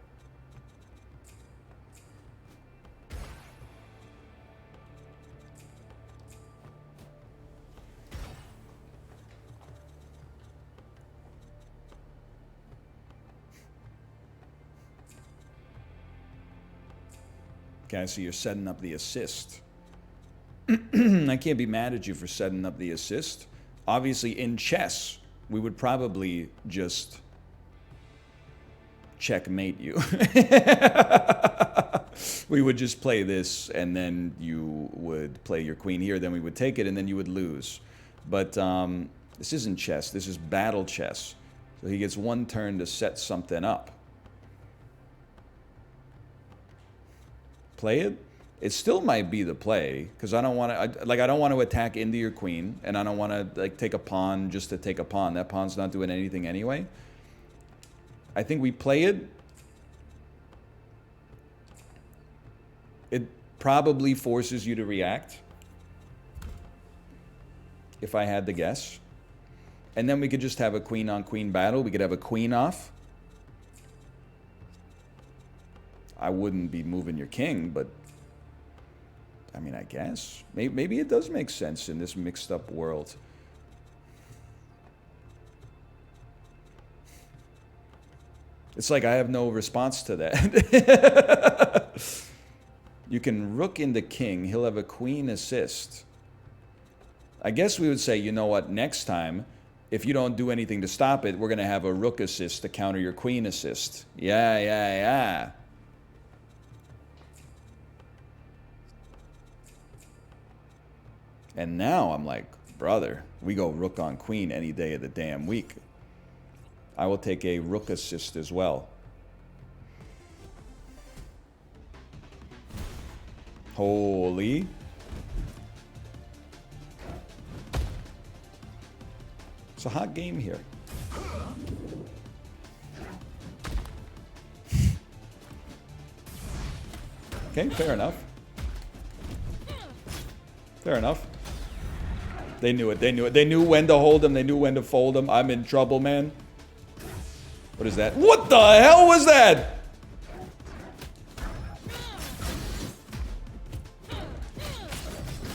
Speaker 1: Okay, so you're setting up the assist. I can't be mad at you for setting up the assist. Obviously, in chess, we would probably just checkmate you. We would just play this, and then you would play your queen here, then we would take it, and then you would lose. But this isn't chess. This is battle chess. So he gets one turn to set something up. Play it? It still might be the play, because I don't want to, I don't want to attack into your queen, and I don't want to, like, take a pawn just to take a pawn. That pawn's not doing anything anyway. I think we play it. It probably forces you to react, if I had to guess. And then we could just have a queen-on-queen battle. We could have a queen off. I wouldn't be moving your king, but... I mean, I guess. Maybe it does make sense in this mixed-up world. It's like I have no response to that. You can rook into king. He'll have a queen assist. I guess we would say, you know what, next time, if you don't do anything to stop it, we're going to have a rook assist to counter your queen assist. Yeah. And now I'm like, brother, we go rook on queen any day of the damn week. I will take a rook assist as well. Holy. It's a hot game here. Okay, fair enough. Fair enough. They knew it, they knew it. They knew when to hold them, they knew when to fold them. I'm in trouble, man. What is that? What the hell was that?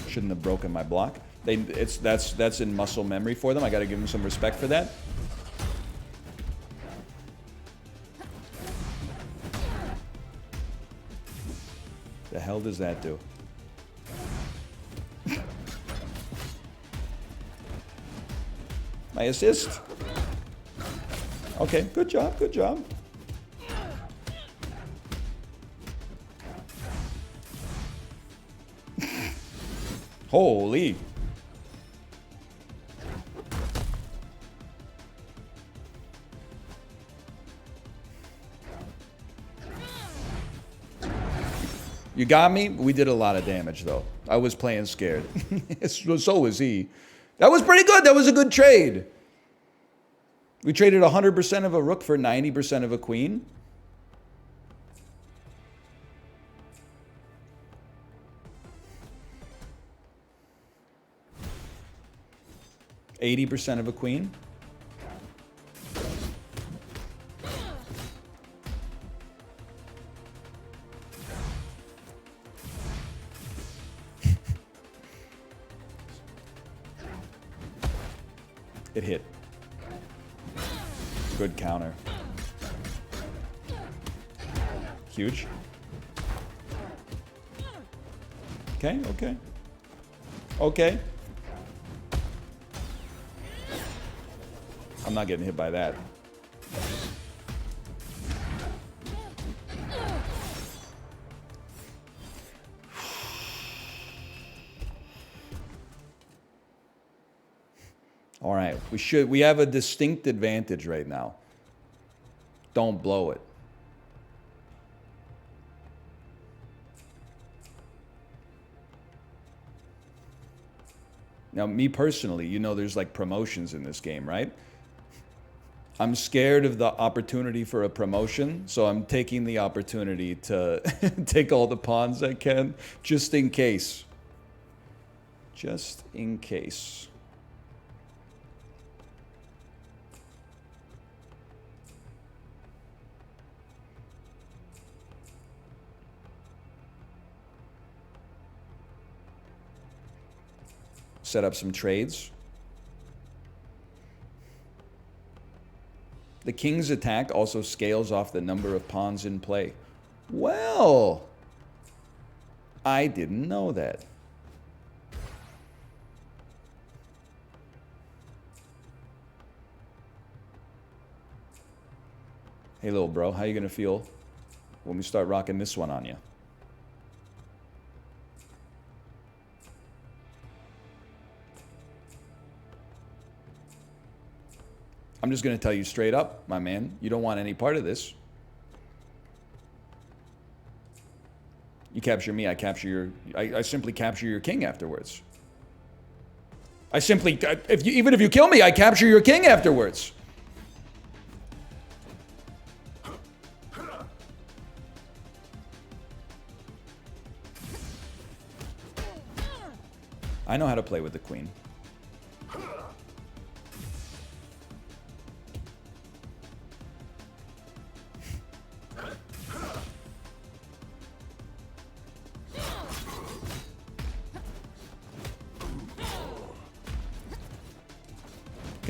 Speaker 1: Shouldn't have broken my block. That's in muscle memory for them. I gotta give them some respect for that. The hell does that do? My assist. Okay, good job, good job. Holy. You got me? We did a lot of damage, though. I was playing scared. So was he. That was pretty good. That was a good trade. We traded 100% of a rook for 90% of a queen. $80% of a queen. It hit. Good counter. Huge. Okay, okay. Okay. I'm not getting hit by that. All right, we have a distinct advantage right now. Don't blow it. Now, me personally, you know there's like promotions in this game, right? I'm scared of the opportunity for a promotion, so I'm taking the opportunity to take all the pawns I can, just in case. Just in case. Set up some trades. The king's attack also scales off the number of pawns in play. Well, I didn't know that. Hey, little bro, how you gonna feel when we start rocking this one on you? I'm just going to tell you straight up, my man, you don't want any part of this. You capture me, I capture your... I simply capture your king afterwards. I simply... even if you kill me, I capture your king afterwards. I know how to play with the queen.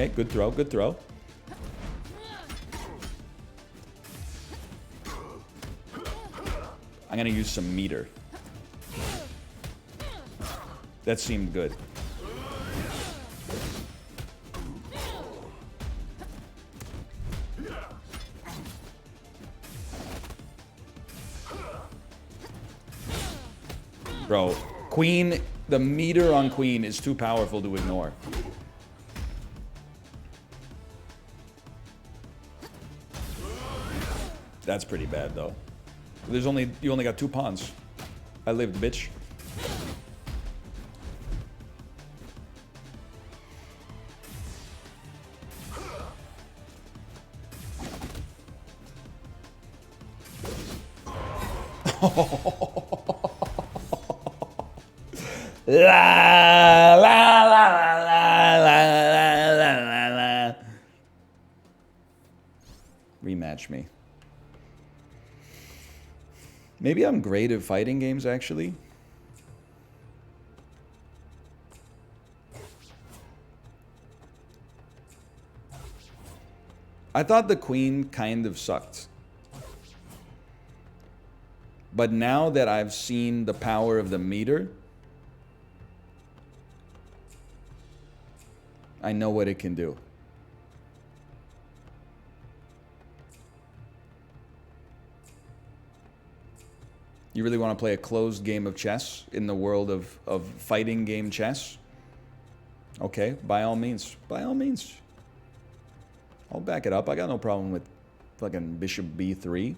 Speaker 1: Okay, good throw, good throw. I'm gonna use some meter. That seemed good. Bro, queen, the meter on queen is too powerful to ignore. That's pretty bad, though. You only got 2 pawns. I lived, bitch. La la la la la la la la. Rematch me. Maybe I'm great at fighting games, actually. I thought the queen kind of sucked. But now that I've seen the power of the meter, I know what it can do. You really want to play a closed game of chess in the world of fighting game chess? Okay, by all means. By all means. I'll back it up. I got no problem with fucking bishop b3.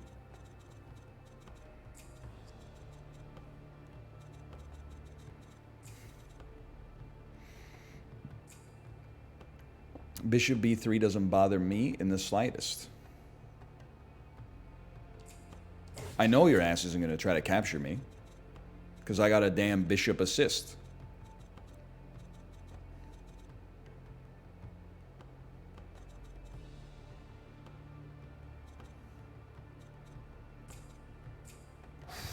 Speaker 1: Bishop b3 doesn't bother me in the slightest. I know your ass isn't going to try to capture me, because I got a damn bishop assist.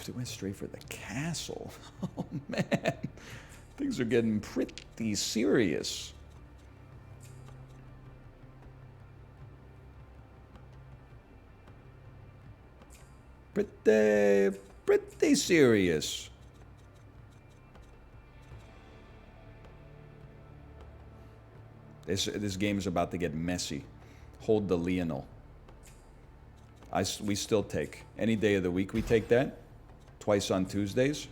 Speaker 1: It went straight for the castle. Oh man, things are getting pretty serious. Pretty serious. This game is about to get messy. Hold the Lionel. We still take. Any day of the week we take that. Twice on Tuesdays.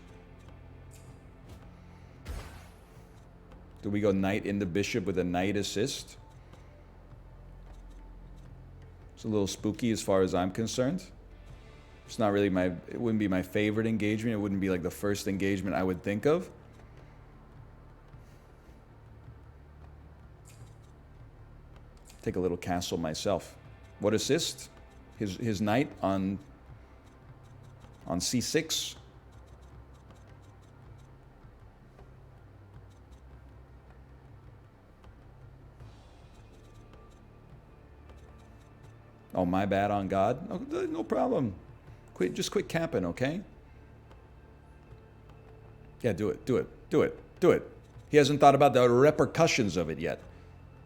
Speaker 1: Do we go knight into bishop with a knight assist? It's a little spooky as far as I'm concerned. It's not really it wouldn't be my favorite engagement. It wouldn't be like the first engagement I would think of. Take a little castle myself. What assist? His knight on c6. Oh, my bad on God. No problem. Just quit camping, okay? Yeah, do it. He hasn't thought about the repercussions of it yet.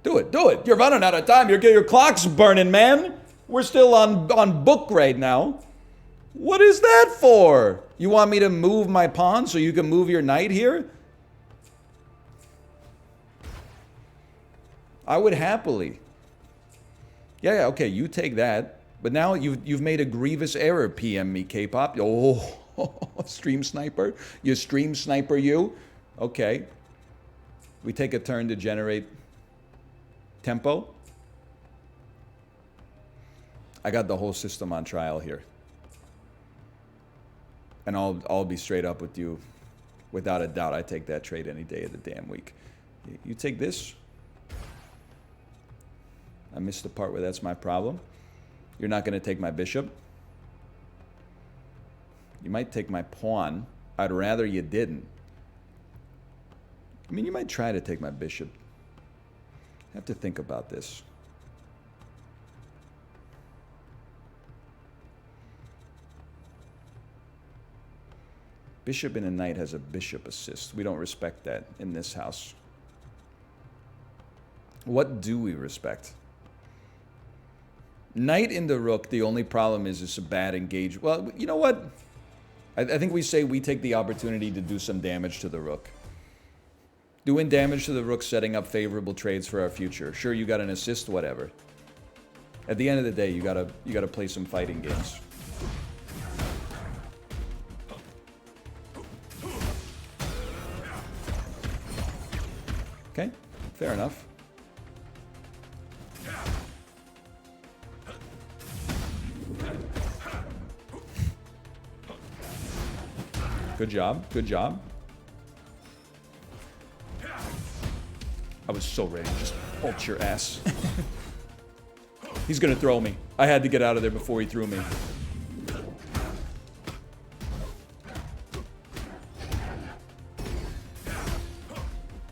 Speaker 1: Do it. You're running out of time. Your clock's burning, man. We're still on book right now. What is that for? You want me to move my pawn so you can move your knight here? I would happily. Yeah, okay, you take that. But now you've made a grievous error, PM me, K-pop. Oh, stream sniper. You stream sniper, you. Okay. We take a turn to generate tempo. I got the whole system on trial here. And I'll be straight up with you. Without a doubt, I take that trade any day of the damn week. You take this. I missed the part where that's my problem. You're not going to take my bishop. You might take my pawn. I'd rather you didn't. I mean, you might try to take my bishop. I have to think about this. Bishop and a knight has a bishop assist. We don't respect that in this house. What do we respect? Knight into rook, the only problem is it's a bad engage. Well, you know what? I think we say we take the opportunity to do some damage to the rook. Doing damage to the rook, setting up favorable trades for our future. Sure, you got an assist, whatever. At the end of the day, you gotta play some fighting games. Okay, fair enough. Good job. Good job. I was so ready to just ult your ass. He's gonna throw me. I had to get out of there before he threw me.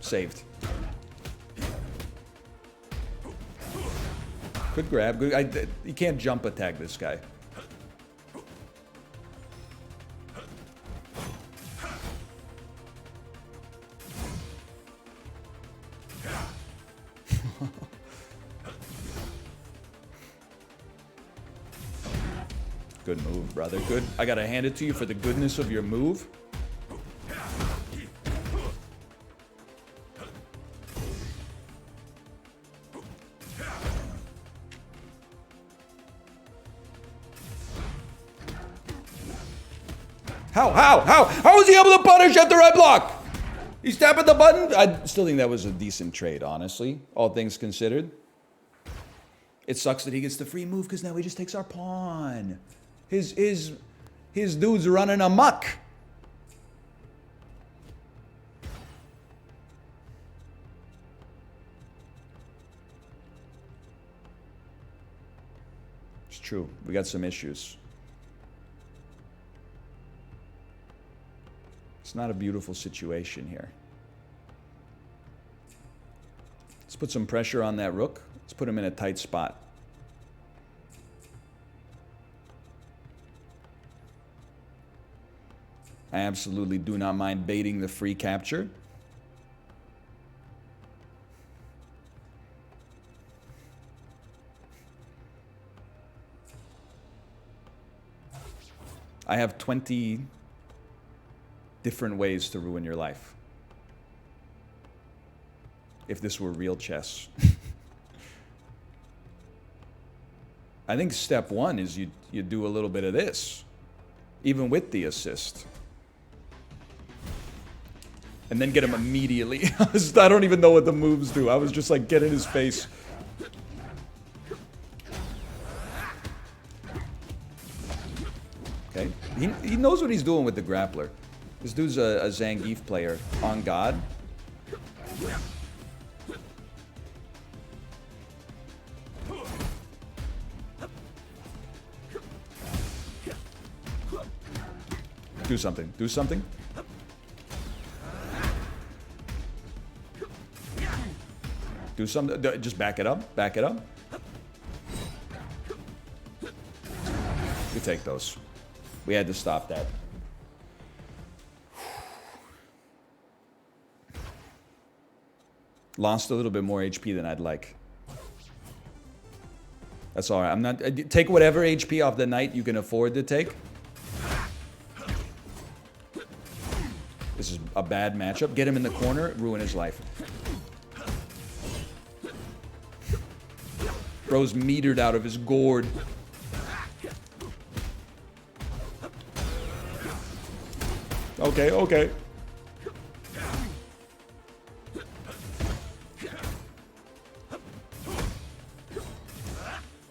Speaker 1: Saved. Good grab. Good. You can't jump attack this guy. Good move, brother. Good. I gotta hand it to you for the goodness of your move. How was he able to punish after I block? He's tapping the button? I still think that was a decent trade, honestly. All things considered. It sucks that he gets the free move because now he just takes our pawn. His dude's running amok. It's true. We got some issues. It's not a beautiful situation here. Let's put some pressure on that rook. Let's put him in a tight spot. I absolutely do not mind baiting the free capture. I have 20 different ways to ruin your life. If this were real chess. I think step one is you do a little bit of this, even with the assist. And then get him immediately. I don't even know what the moves do. I was just like, get in his face. Okay. He knows what he's doing with the grappler. This dude's a Zangief player. On God. Do something. Do something. Do something. Just back it up. Back it up. You take those. We had to stop that. Lost a little bit more HP than I'd like. That's all right. I'm not. Take whatever HP off the knight you can afford to take. This is a bad matchup. Get him in the corner. Ruin his life. Bro's metered out of his gourd. Okay, okay.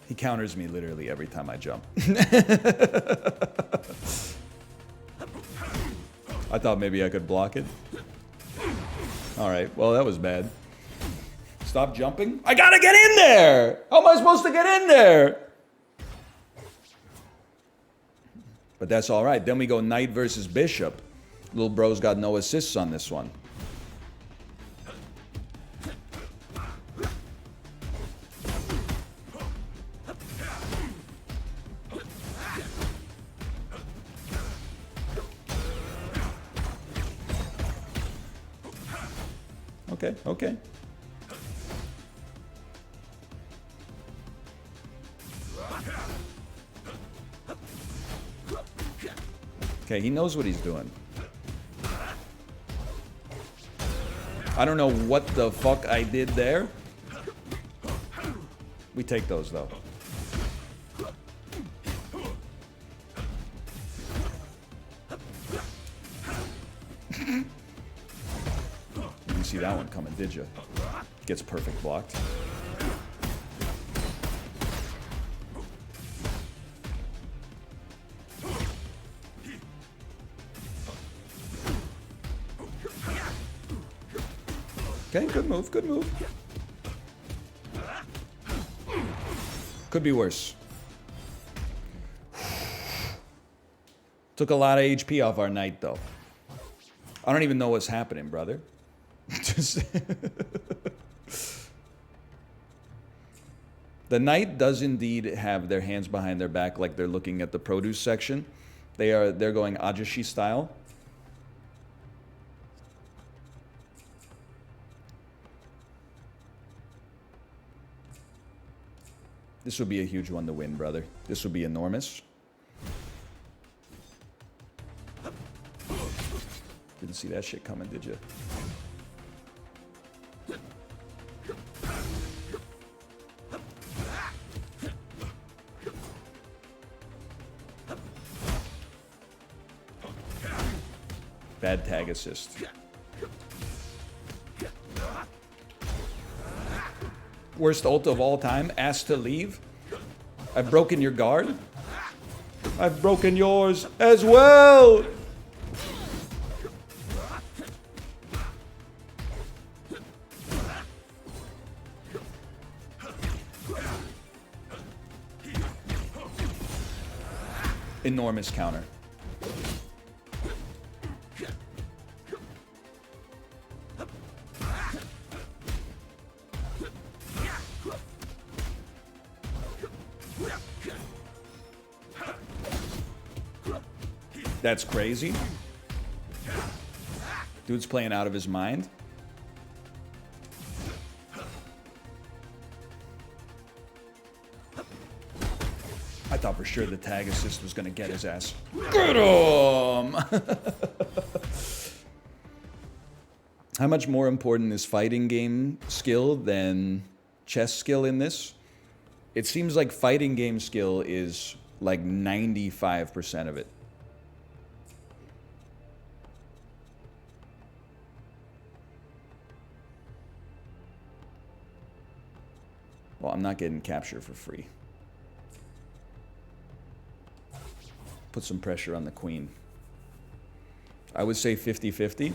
Speaker 1: He counters me literally every time I jump. I thought maybe I could block it. Alright, well that was bad. Stop jumping. I gotta get in there! How am I supposed to get in there? But that's alright. Then we go knight versus bishop. Little bro's got no assists on this one. Okay, okay. Okay, he knows what he's doing. I don't know what the fuck I did there. We take those, though. You didn't see that one coming, did you? Gets perfect blocked. Okay, good move, good move. Could be worse. Took a lot of HP off our knight, though. I don't even know what's happening, brother. The knight does indeed have their hands behind their back like they're looking at the produce section. They're going Ajashi style. This would be a huge one to win, brother. This would be enormous. Didn't see that shit coming, did you? Bad tag assist. Worst ult of all time. Asked to leave. I've broken your guard. I've broken yours as well. Enormous counter. That's crazy. Dude's playing out of his mind. I thought for sure the tag assist was going to get his ass. Get him! How much more important is fighting game skill than chess skill in this? It seems like fighting game skill is like 95% of it. Well, I'm not getting capture for free. Put some pressure on the queen. I would say 50-50.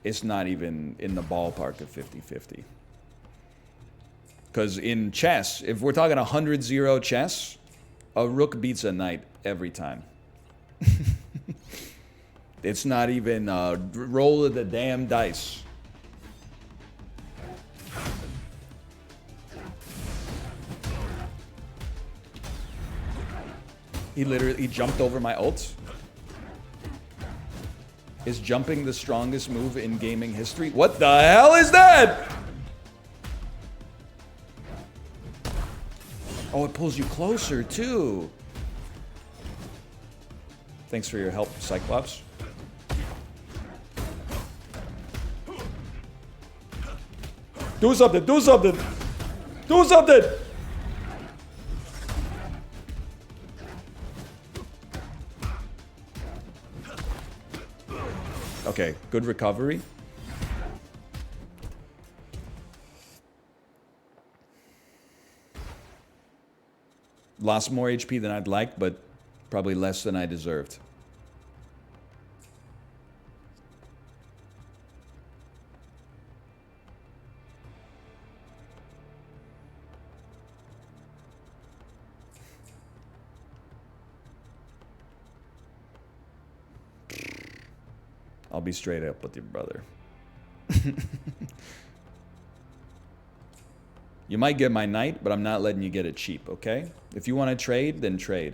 Speaker 1: It's not even in the ballpark of 50-50. Because in chess, if we're talking 100-0 chess, a rook beats a knight every time. It's not even a roll of the damn dice. He literally jumped over my ult. Is jumping the strongest move in gaming history? What the hell is that? Oh, it pulls you closer too. Thanks for your help, Cyclops. Do something, do something. Do something. Okay, good recovery. Lost more HP than I'd like, but probably less than I deserved. I'll be straight up with you, brother. You might get my knight, but I'm not letting you get it cheap, okay? If you want to trade, then trade.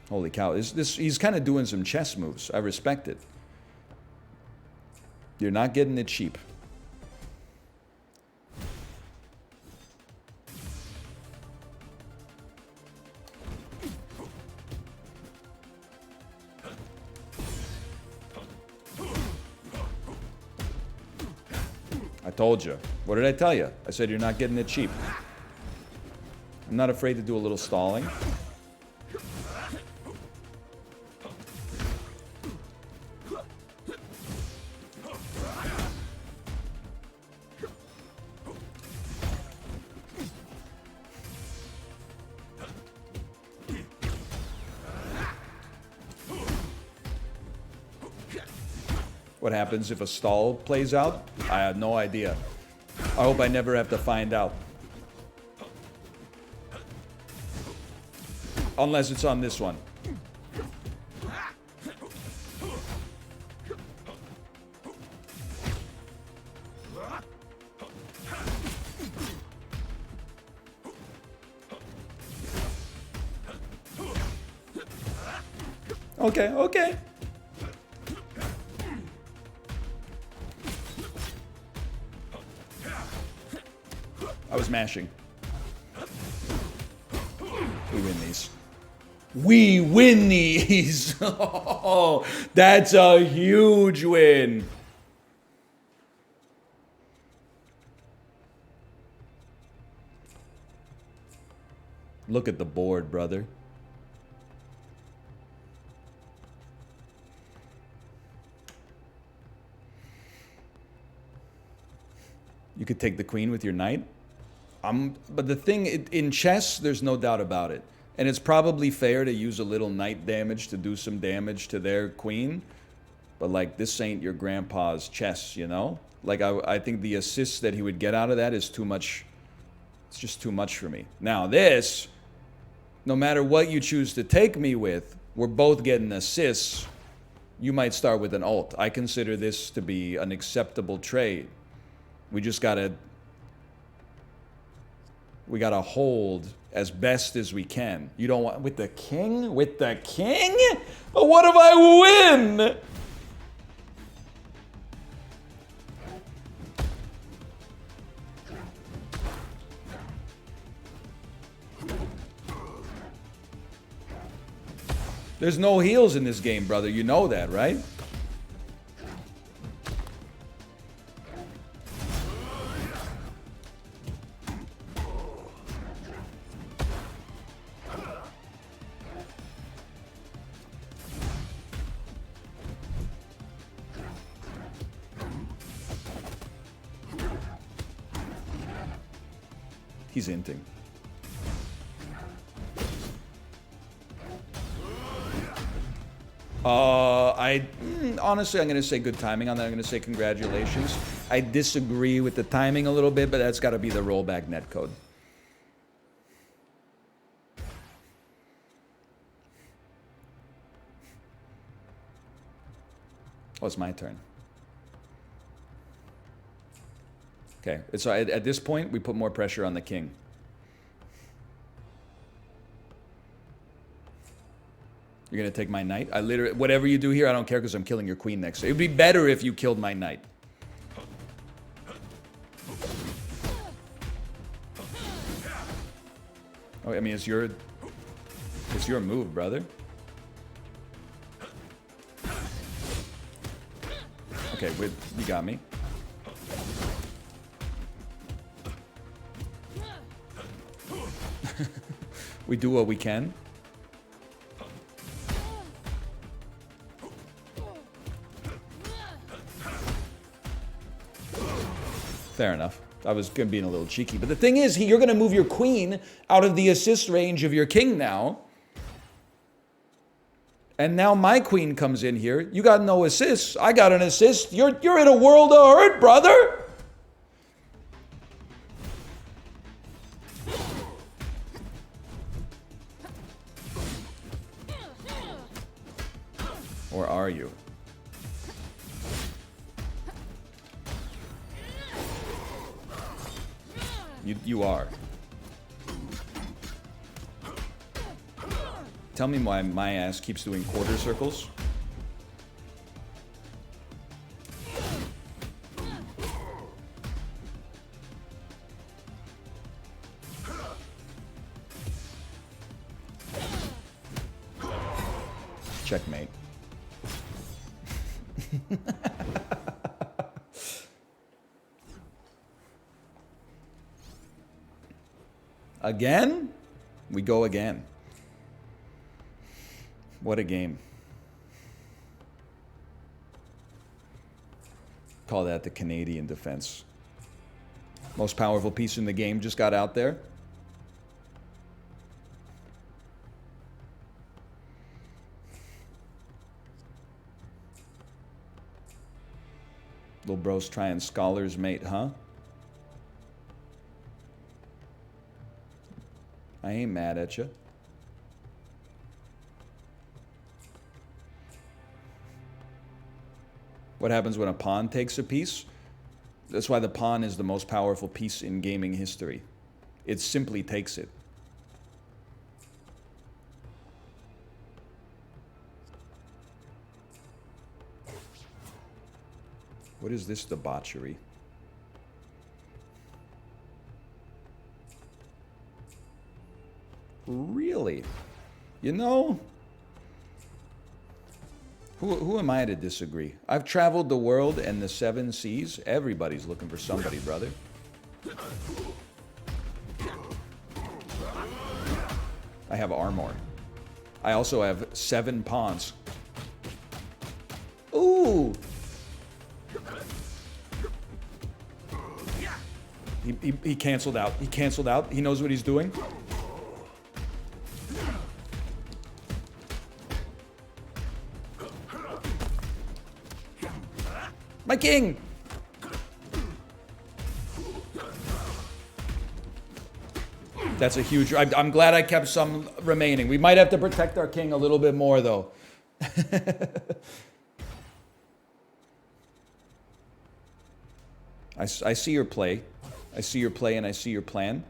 Speaker 1: Holy cow. He's kind of doing some chess moves. I respect it. You're not getting it cheap. I told you. What did I tell you? I said you're not getting it cheap. I'm not afraid to do a little stalling. What happens if a stall plays out? I have no idea. I hope I never have to find out. Unless it's on this one. Okay, okay. I was mashing. We win these. We win these! Oh, that's a huge win! Look at the board, brother. You could take the queen with your knight. But the thing, in chess, there's no doubt about it. And it's probably fair to use a little knight damage to do some damage to their queen. But, like, this ain't your grandpa's chess, you know? Like, I think the assists that he would get out of that is too much. It's just too much for me. Now, this, no matter what you choose to take me with, we're both getting assists. You might start with an ult. I consider this to be an acceptable trade. We just gotta hold as best as we can. You don't want with the king? With the king? But what if I win? There's no heals in this game, brother. You know that, right? He's inting. Honestly, I'm going to say good timing on that. I'm going to say congratulations. I disagree with the timing a little bit, but that's got to be the rollback netcode. Oh, it's my turn. Okay, so at this point, we put more pressure on the king. You're gonna take my knight? I literally, whatever you do here, I don't care because I'm killing your queen next. It would be better if you killed my knight. Oh, I mean, it's your move, brother. Okay, you got me. We do what we can. Fair enough. I was being a little cheeky. But the thing is, you're going to move your queen out of the assist range of your king now. And now my queen comes in here. You got no assists. I got an assist. You're in a world of hurt, brother. Or are you? You are. Tell me why my ass keeps doing quarter circles. Checkmate. Again? We go again. What a game. Call that the Canadian defense. Most powerful piece in the game just got out there. Little bro's trying Scholar's Mate, huh? I ain't mad at you. What happens when a pawn takes a piece? That's why the pawn is the most powerful piece in gaming history. It simply takes it. What is this debauchery? Really? You know, who am I to disagree? I've traveled the world and the 7 seas. Everybody's looking for somebody, brother. I have armor. I also have 7 pawns. Ooh! He canceled out. He canceled out. He knows what he's doing. My king! That's a huge... I'm glad I kept some remaining. We might have to protect our king a little bit more, though. I see your play. I see your play and I see your plan.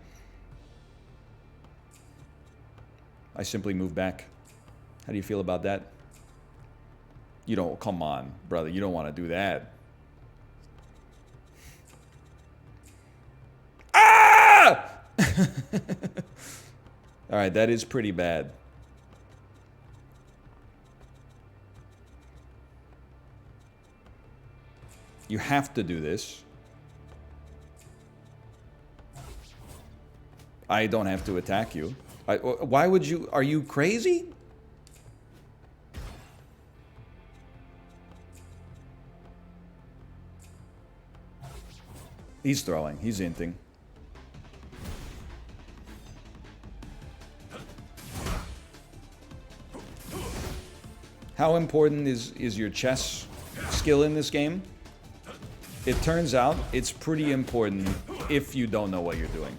Speaker 1: I simply move back. How do you feel about that? You don't... Come on, brother. You don't want to do that. Ah! All right, that is pretty bad. You have to do this. I don't have to attack you. Why would you... Are you crazy? He's throwing. He's inting. How important is your chess skill in this game? It turns out it's pretty important if you don't know what you're doing.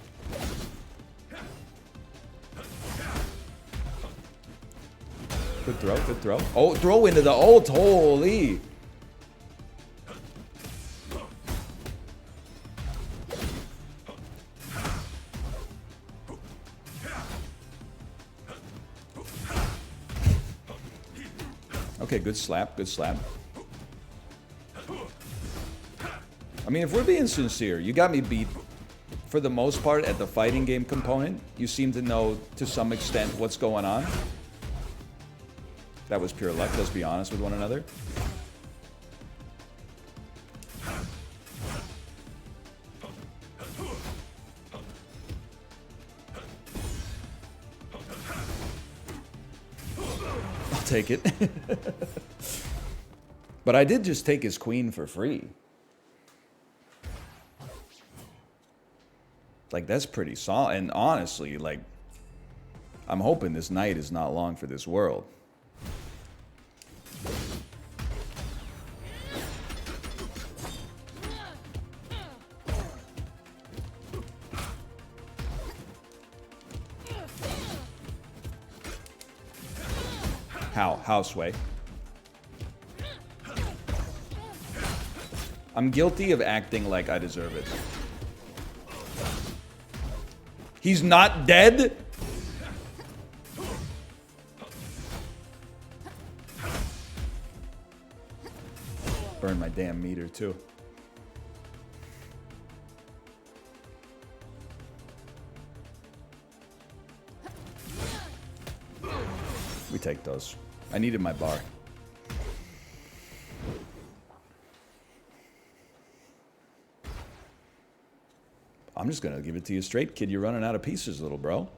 Speaker 1: Good throw, good throw. Oh, throw into the ult, holy! Okay, good slap, good slap. I mean, if we're being sincere, you got me beat for the most part at the fighting game component. You seem to know, to some extent, what's going on. That was pure luck, let's be honest with one another. I'll take it. But I did just take his queen for free. Like, that's pretty solid. And honestly, like, I'm hoping this night is not long for this world. How, Sway? I'm guilty of acting like I deserve it. He's not dead? Burn my damn meter, too. We take those. I needed my bar. I'm just gonna give it to you straight, kid. You're running out of pieces, little bro.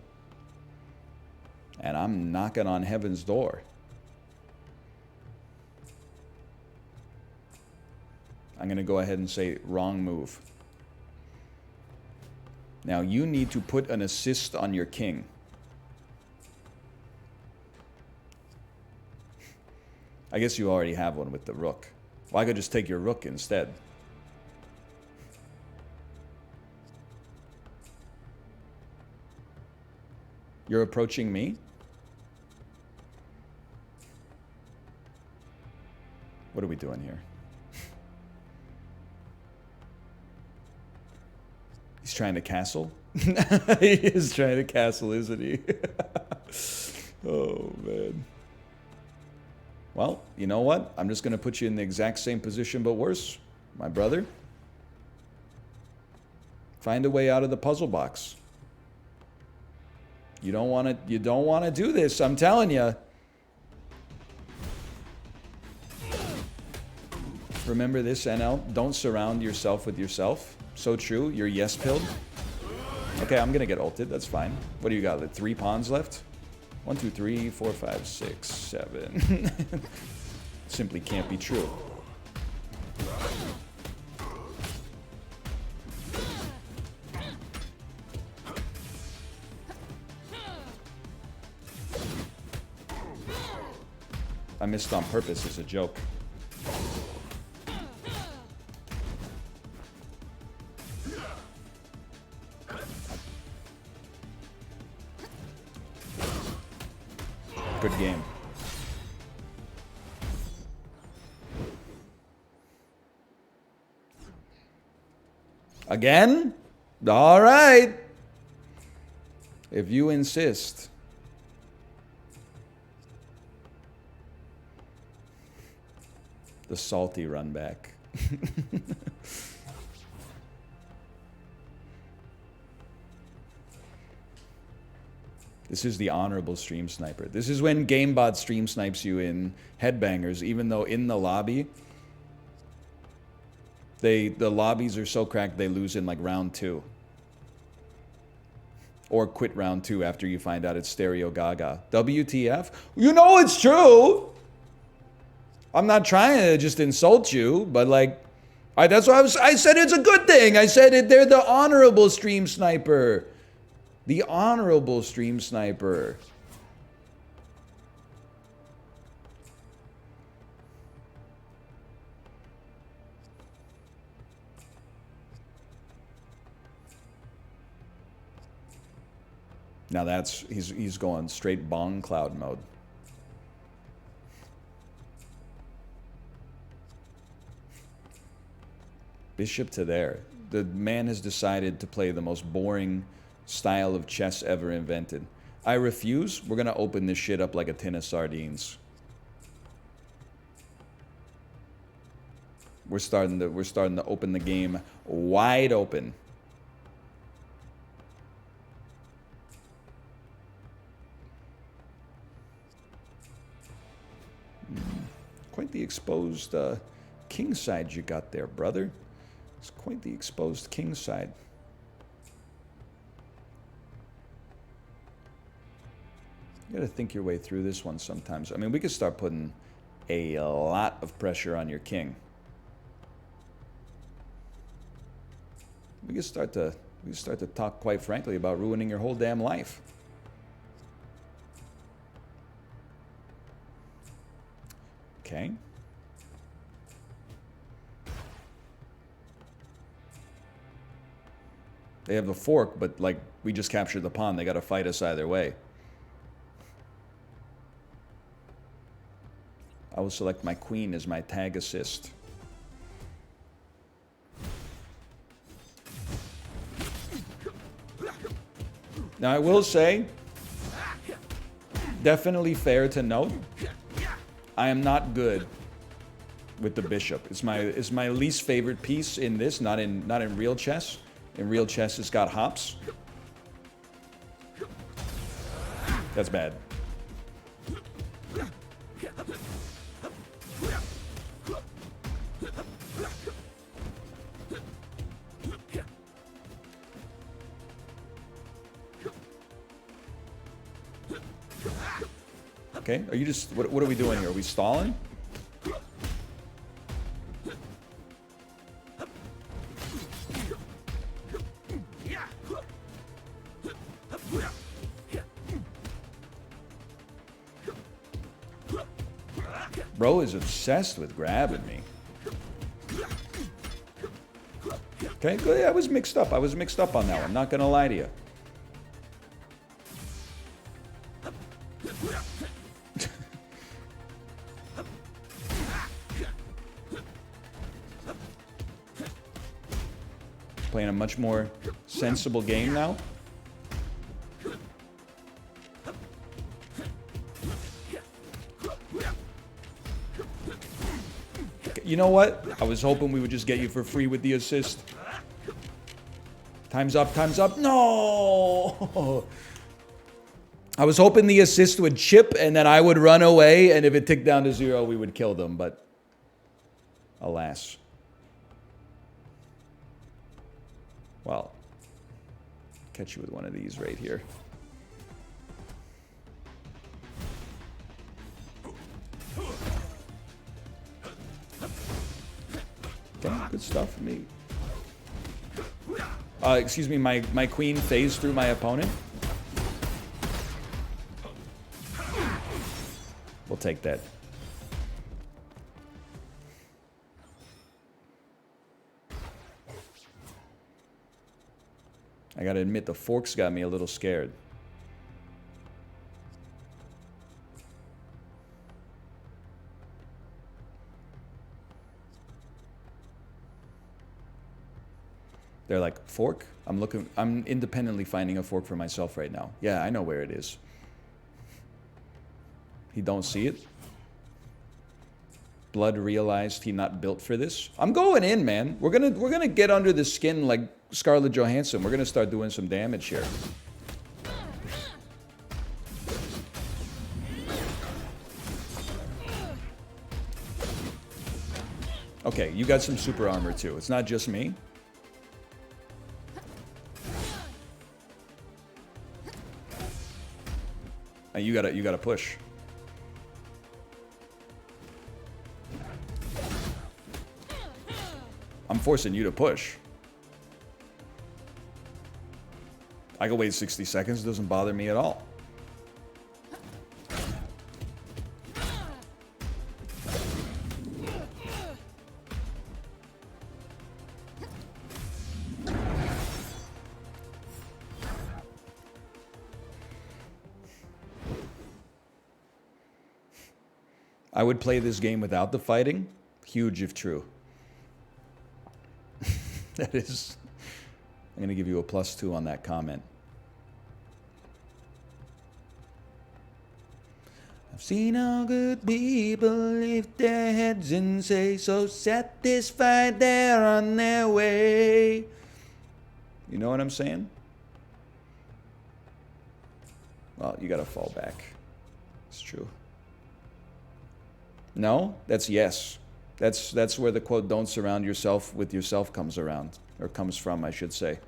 Speaker 1: And I'm knocking on heaven's door. I'm gonna go ahead and say wrong move. Now you need to put an assist on your king. I guess you already have one with the rook. Well, I could just take your rook instead. You're approaching me? What are we doing here? He's trying to castle? He is trying to castle, isn't he? Oh, man. Well, you know what? I'm just going to put you in the exact same position, but worse, my brother. Find a way out of the puzzle box. You don't want to do this, I'm telling you. Remember this, NL? Don't surround yourself with yourself. So true. You're yes-pilled. Okay, I'm going to get ulted. That's fine. What do you got? Like 3 pawns left? 1, 2, 3, 4, 5, 6, 7. Simply can't be true. I missed on purpose as a joke. Good game. Again? All right. If you insist. The salty run back. This is the honorable stream sniper. This is when GameBot stream snipes you in headbangers, even though in the lobby, the lobbies are so cracked they lose in like round 2. Or quit round 2 after you find out it's stereo gaga. WTF? You know it's true! I'm not trying to just insult you, but like, that's why I said it's a good thing. I said they're the honorable stream sniper. The honorable stream sniper. Now that's, he's going straight bong cloud mode. Bishop to there. The man has decided to play the most boring style of chess ever invented. I refuse. We're gonna open this shit up like a tin of sardines. We're starting to open the game wide open. Quite the exposed king side you got there, brother. It's quite the exposed king side. You gotta think your way through this one sometimes. I mean, we could start putting a lot of pressure on your king. We could start to talk quite frankly about ruining your whole damn life. Okay. They have the fork, but like we just captured the pawn. They got to fight us either way. I will select my queen as my tag assist. Now I will say, definitely fair to note, I am not good with the bishop. It's my least favorite piece in this, not in real chess. In real chess, it's got hops. That's bad. Okay, are you just, what are we doing here? Are we stalling? Bro is obsessed with grabbing me. Okay, good. I was mixed up. I was mixed up on that one. Not gonna lie to you. Playing a much more sensible game now. You know what? I was hoping we would just get you for free with the assist. Time's up, time's up. No! I was hoping the assist would chip and then I would run away, and if it ticked down to 0, we would kill them, but alas. Well, catch you with one of these right here. Okay, good stuff for me. Excuse me, my queen phased through my opponent. We'll take that. I gotta admit, the forks got me a little scared. They're like, fork? I'm independently finding a fork for myself right now. Yeah, I know where it is. He don't see it. Blood realized he not built for this. I'm going in, man. We're gonna get under the skin like Scarlett Johansson. We're gonna start doing some damage here. Okay, you got some super armor too. It's not just me. You gotta push. I'm forcing you to push. I can wait 60 seconds. It doesn't bother me at all. I would play this game without the fighting. Huge if true. That is... I'm going to give you a +2 on that comment. I've seen all good people lift their heads and say, so satisfied they're on their way. You know what I'm saying? Well, you got to fall back. It's true. No? That's yes. That's where the quote, don't surround yourself with yourself comes around. Or comes from, I should say.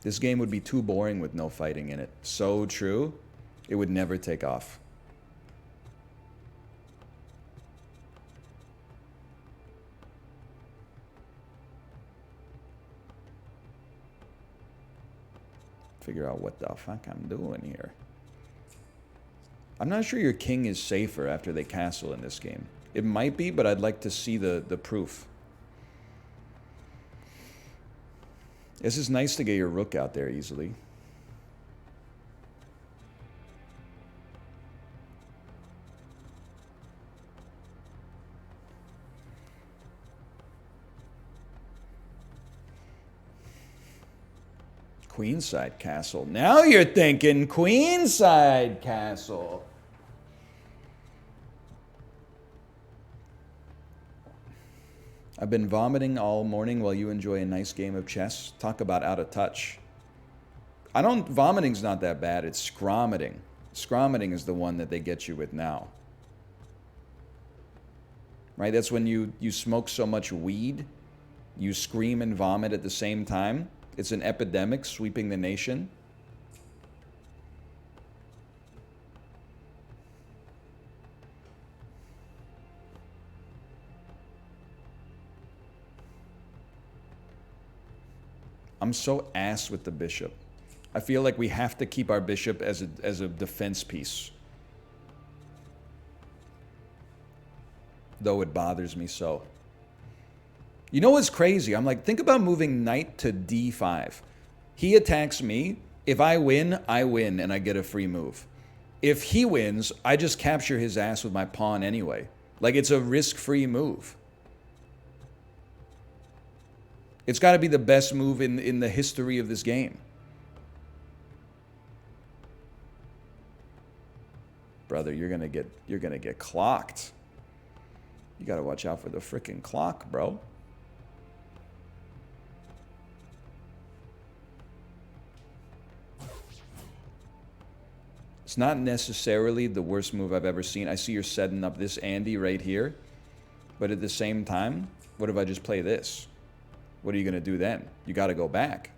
Speaker 1: This game would be too boring with no fighting in it. So true. It would never take off. Figure out what the fuck I'm doing here. I'm not sure your king is safer after they castle in this game. It might be, but I'd like to see the proof. This is nice to get your rook out there easily. Queenside castle. Now you're thinking queenside castle. I've been vomiting all morning while you enjoy a nice game of chess. Talk about out of touch. Vomiting's not that bad. It's scromiting. Scromiting is the one that they get you with now. Right? That's when you smoke so much weed, you scream and vomit at the same time. It's an epidemic sweeping the nation. I'm so ass with the bishop. I feel like we have to keep our bishop as a defense piece. Though it bothers me so. You know what's crazy? I'm like, think about moving knight to d5. He attacks me. If I win, and I get a free move. If he wins, I just capture his ass with my pawn anyway. Like, it's a risk-free move. It's got to be the best move in the history of this game. Brother, you're gonna get clocked. You gotta watch out for the frickin' clock, bro. It's not necessarily the worst move I've ever seen. I see you're setting up this Andy right here. But at the same time, what if I just play this? What are you gonna do then? You gotta go back.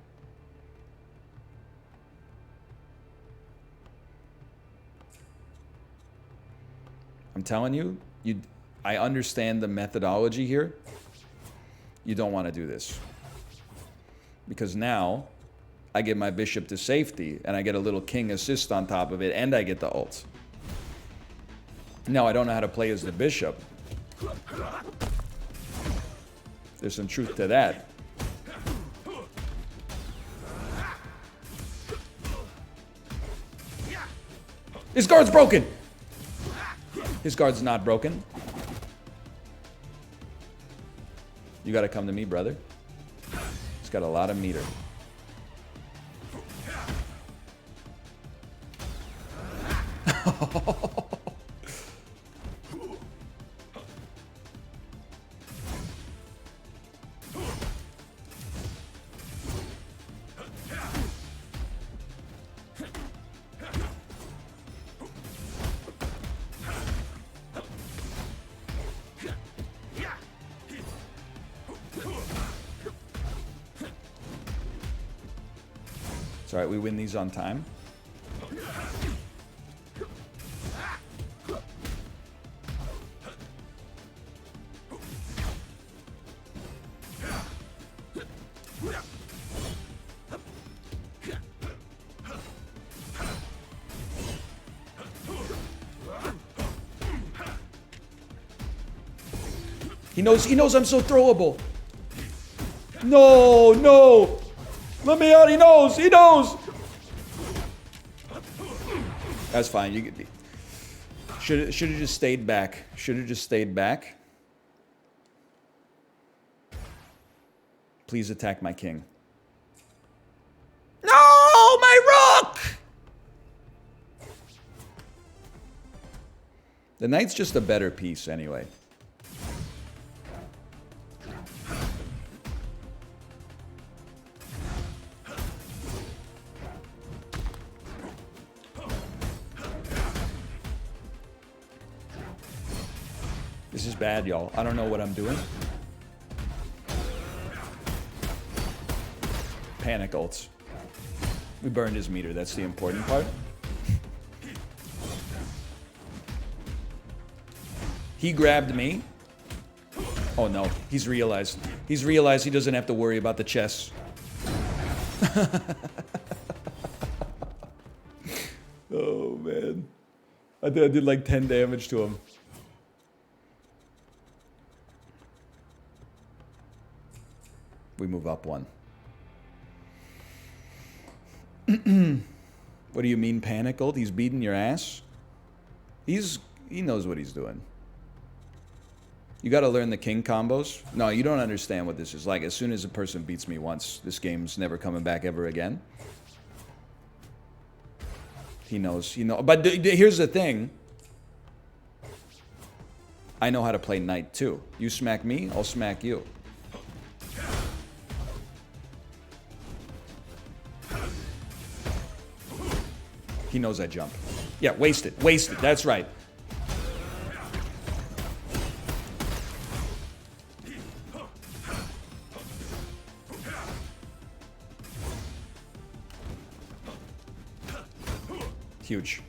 Speaker 1: I'm telling you, I understand the methodology here. You don't want to do this. Because now, I get my bishop to safety, and I get a little king assist on top of it, and I get the ult. No, I don't know how to play as the bishop. There's some truth to that. His guard's broken! His guard's not broken. You gotta come to me, brother. He's got a lot of meter. It's alright, we win these on time. He knows I'm so throwable. No, no. Let me out, he knows. That's fine. You should have just stayed back. Please attack my king. No, my rook! The knight's just a better piece anyway. This is bad, y'all. I don't know what I'm doing. Panic ults. We burned his meter. That's the important part. He grabbed me. Oh no, he's realized. He's realized he doesn't have to worry about the chess. Oh man. I think I did like 10 damage to him. We move up one. What do you mean panic ult? He's beating your ass? He knows what he's doing. You gotta learn the king combos. No, you don't understand what this is like. As soon as a person beats me once, this game's never coming back ever again. He knows, But here's the thing. I know how to play knight too. You smack me, I'll smack you. He knows I jump. Yeah, waste it. That's right. Huge.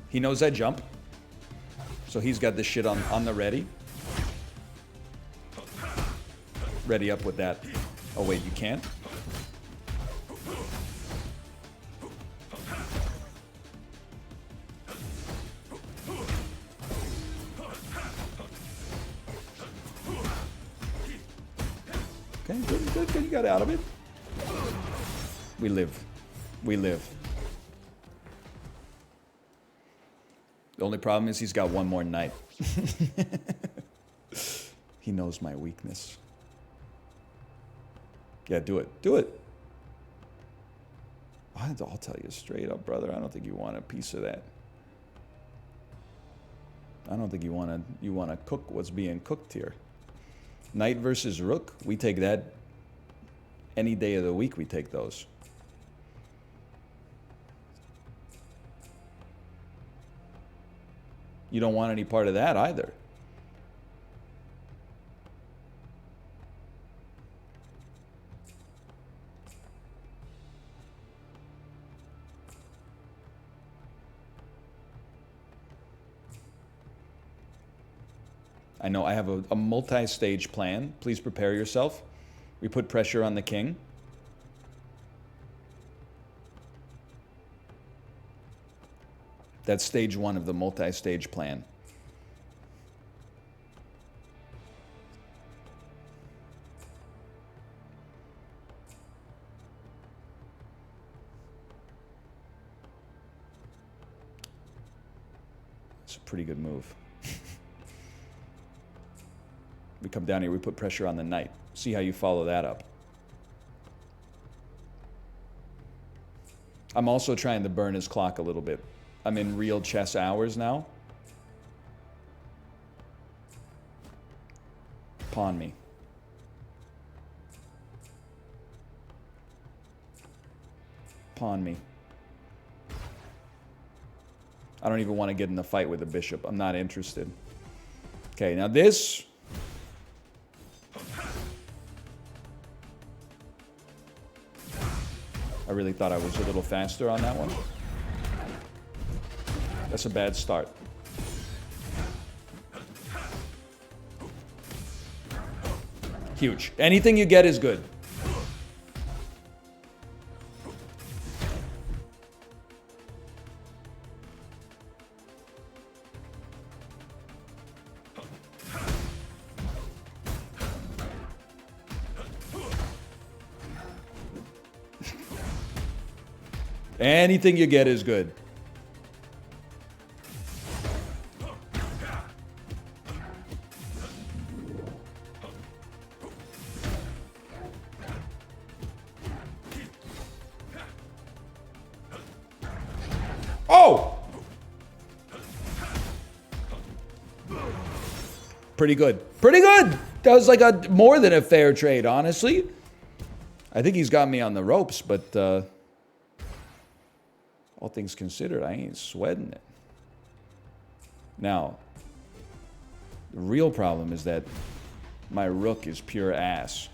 Speaker 1: He knows I jump. So he's got this shit on the ready. Ready up with that. Oh wait, you can't? Okay, good. You got out of it. We live. The only problem is he's got one more knight. He knows my weakness. Yeah, do it. Do it. I'll tell you straight up, brother. I don't think you want a piece of that. I don't think you want to cook what's being cooked here. Knight versus rook. We take that any day of the week. We take those. You don't want any part of that either. I know I have a multi-stage plan. Please prepare yourself. We put pressure on the king. That's stage 1 of the multi-stage plan. It's a pretty good move. We come down here, we put pressure on the knight. See how you follow that up. I'm also trying to burn his clock a little bit. I'm in real chess hours now. Pawn me. Pawn me. I don't even want to get in the fight with the bishop. I'm not interested. Okay, now this... I really thought I was a little faster on that one. That's a bad start. Huge. Anything you get is good. Anything you get is good. Oh! Pretty good. Pretty good! That was like a more than a fair trade, honestly. I think he's got me on the ropes, but all things considered, I ain't sweating it. Now, the real problem is that my rook is pure ass.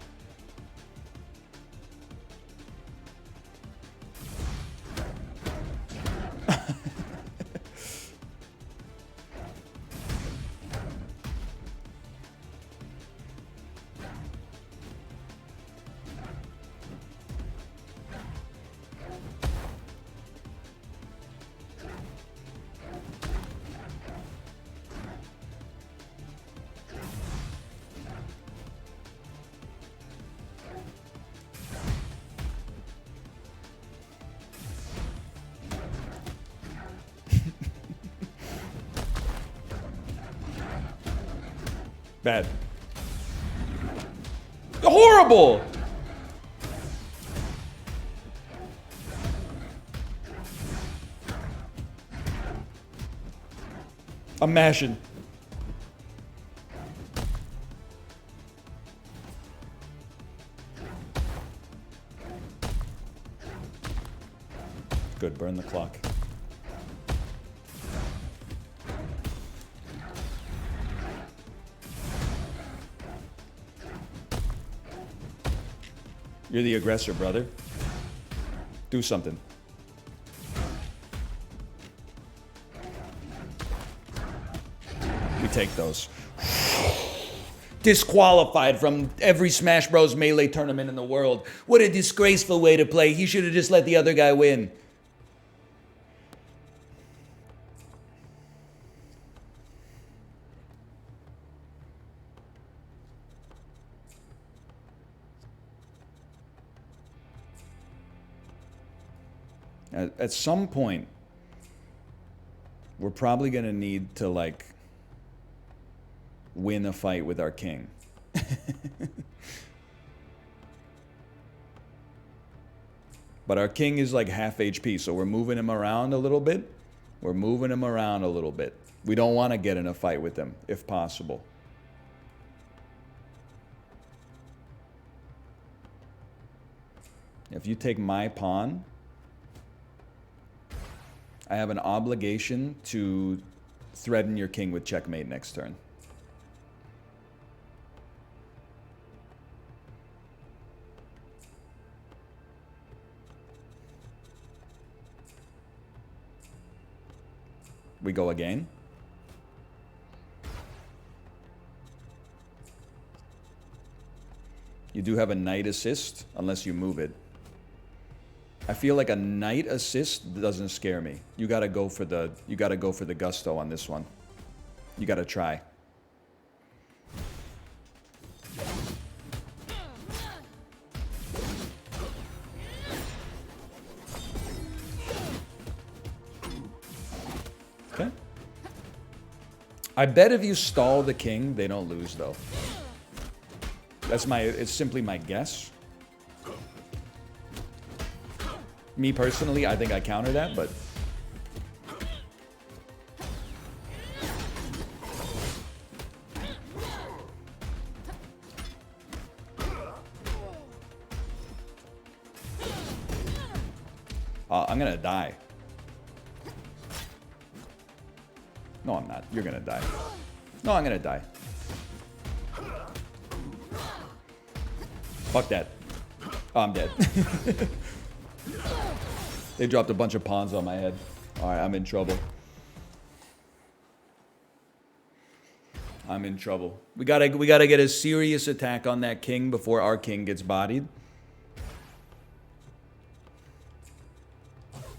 Speaker 1: Bad. Horrible! I'm mashing. Good, burn the clock. You're the aggressor, brother. Do something. We take those. Disqualified from every Smash Bros. Melee tournament in the world. What a disgraceful way to play. He should have just let the other guy win. At some point, we're probably going to need to, like, win a fight with our king. But our king is like half HP, so we're moving him around a little bit. We're moving him around a little bit. We don't want to get in a fight with him, if possible. If you take my pawn, I have an obligation to threaten your king with checkmate next turn. We go again. You do have a knight assist, unless you move it. I feel like a knight assist doesn't scare me. You gotta go for the gusto on this one. You gotta try. Okay. I bet if you stall the king, they don't lose though. It's simply my guess. Me personally, I think I counter that, but... I'm gonna die. No, I'm not. You're gonna die. No, I'm gonna die. Fuck that. Oh, I'm dead. They dropped a bunch of pawns on my head. Alright, I'm in trouble. I'm in trouble. We gotta get a serious attack on that king before our king gets bodied.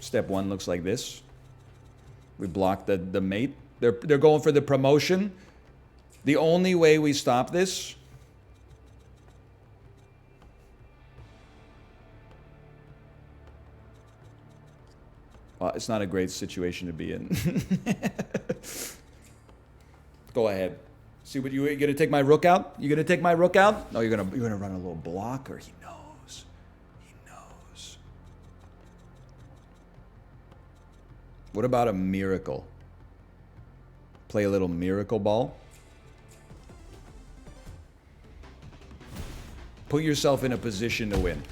Speaker 1: Step one looks like this. We block the mate. They're going for the promotion. The only way we stop this... it's not a great situation to be in. Go ahead. See what you gonna take my rook out? You gonna take my rook out? No, you're gonna run a little blocker. He knows. He knows. What about a miracle? Play a little miracle ball. Put yourself in a position to win.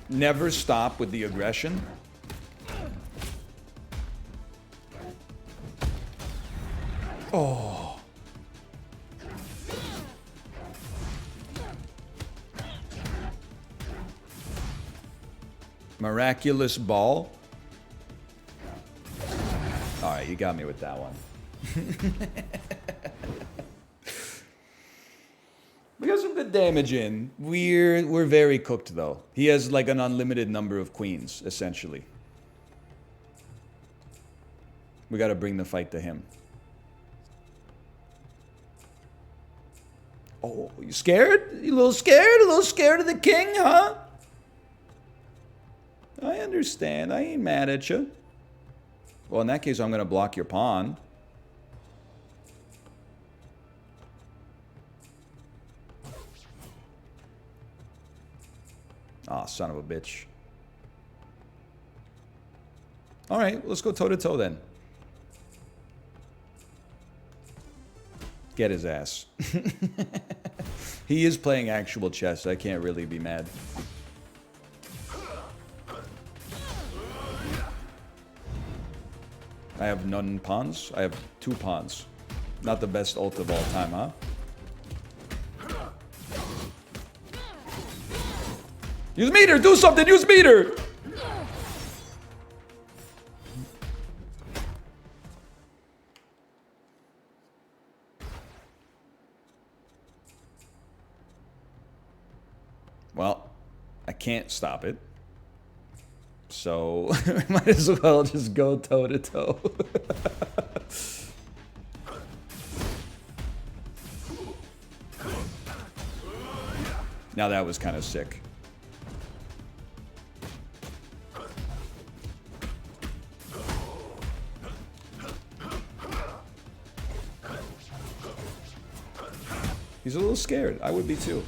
Speaker 1: Never stop with the aggression. Oh. Miraculous ball. All right, you got me with that one. We got some good damage in. We're very cooked though. He has like an unlimited number of queens, essentially. We gotta bring the fight to him. Oh, you scared? You a little scared? A little scared of the king, huh? I understand. I ain't mad at you. Well, in that case, I'm gonna block your pawn. Aw, oh, son of a bitch. Alright, let's go toe-to-toe then. Get his ass. He is playing actual chess. I can't really be mad. I have none pawns. I have 2 pawns. Not the best ult of all time, huh? Use meter! Do something! Use meter! Well, I can't stop it. So, might as well just go toe-to-toe. Now that was kind of sick. He's a little scared. I would be too.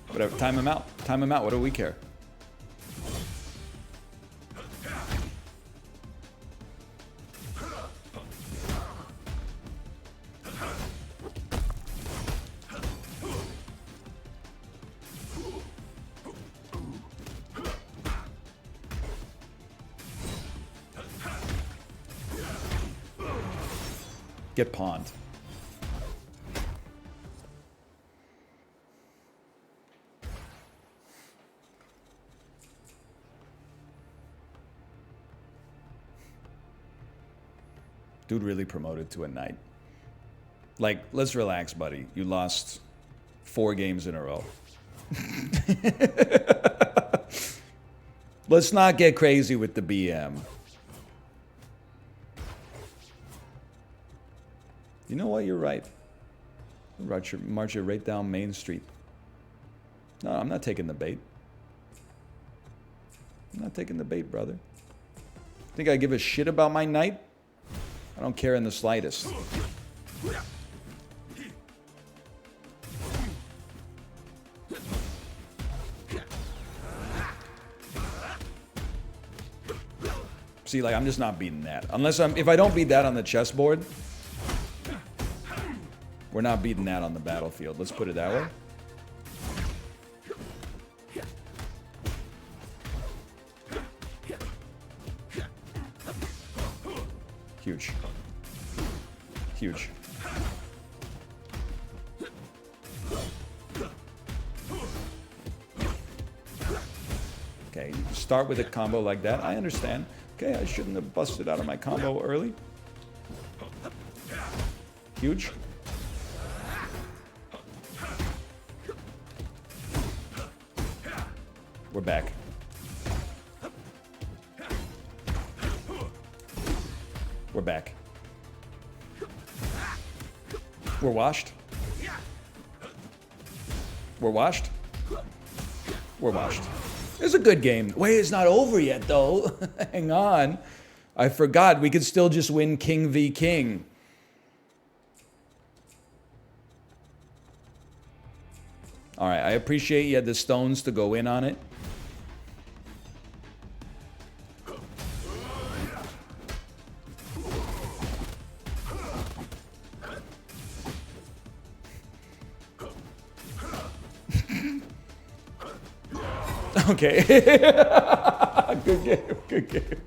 Speaker 1: Whatever, time him out. Time him out, what do we care? Get pawned. Dude really promoted to a knight. Like, let's relax, buddy. You lost 4 games in a row. Let's not get crazy with the BM. You know what? You're right. March it right down Main Street. No, I'm not taking the bait. I'm not taking the bait, brother. Think I give a shit about my knight? I don't care in the slightest. See, like, I'm just not beating that. Unless if I don't beat that on the chessboard, we're not beating that on the battlefield. Let's put it that way. Huge. Huge. Okay, you start with a combo like that. I understand. Okay, I shouldn't have busted out of my combo early. Huge. We're back. We're back. We're washed. We're washed. We're washed. It's a good game. Wait, it's not over yet, though. Hang on. I forgot. We could still just win King v King. All right, I appreciate you had the stones to go in on it. Okay. Good game, good game.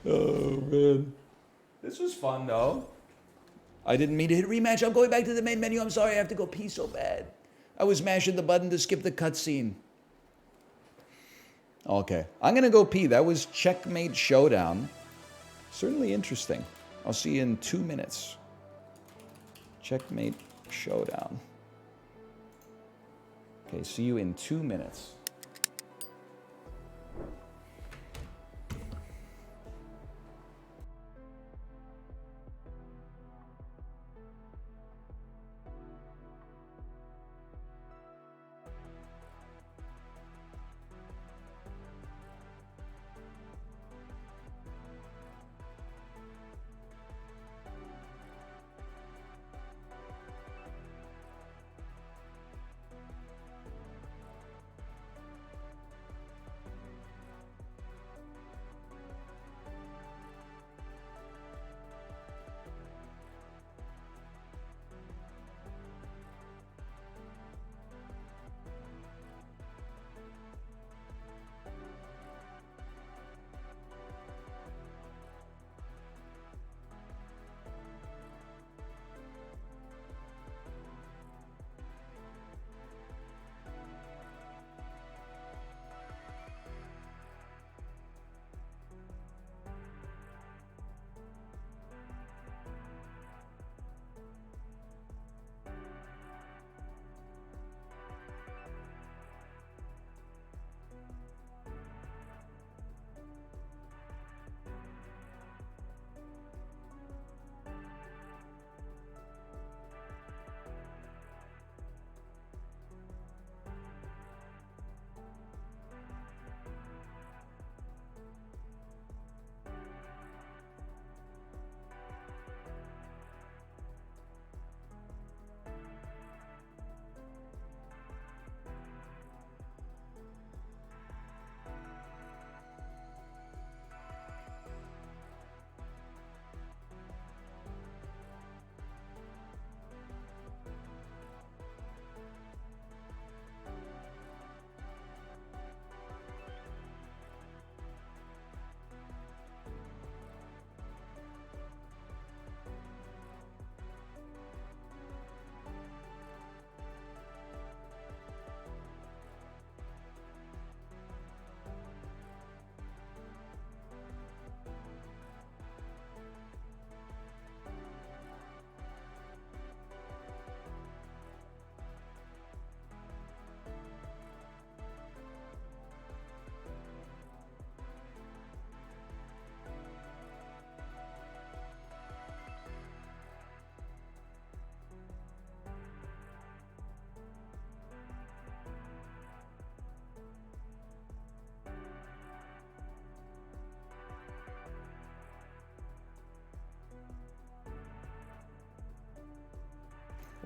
Speaker 1: Oh, man. This was fun, though. I didn't mean to hit rematch. I'm going back to the main menu. I'm sorry, I have to go pee so bad. I was mashing the button to skip the cutscene. Okay. I'm going to go pee. That was Checkmate Showdown. Certainly interesting. I'll see you in 2 minutes. Checkmate Showdown. Okay, see you in 2 minutes.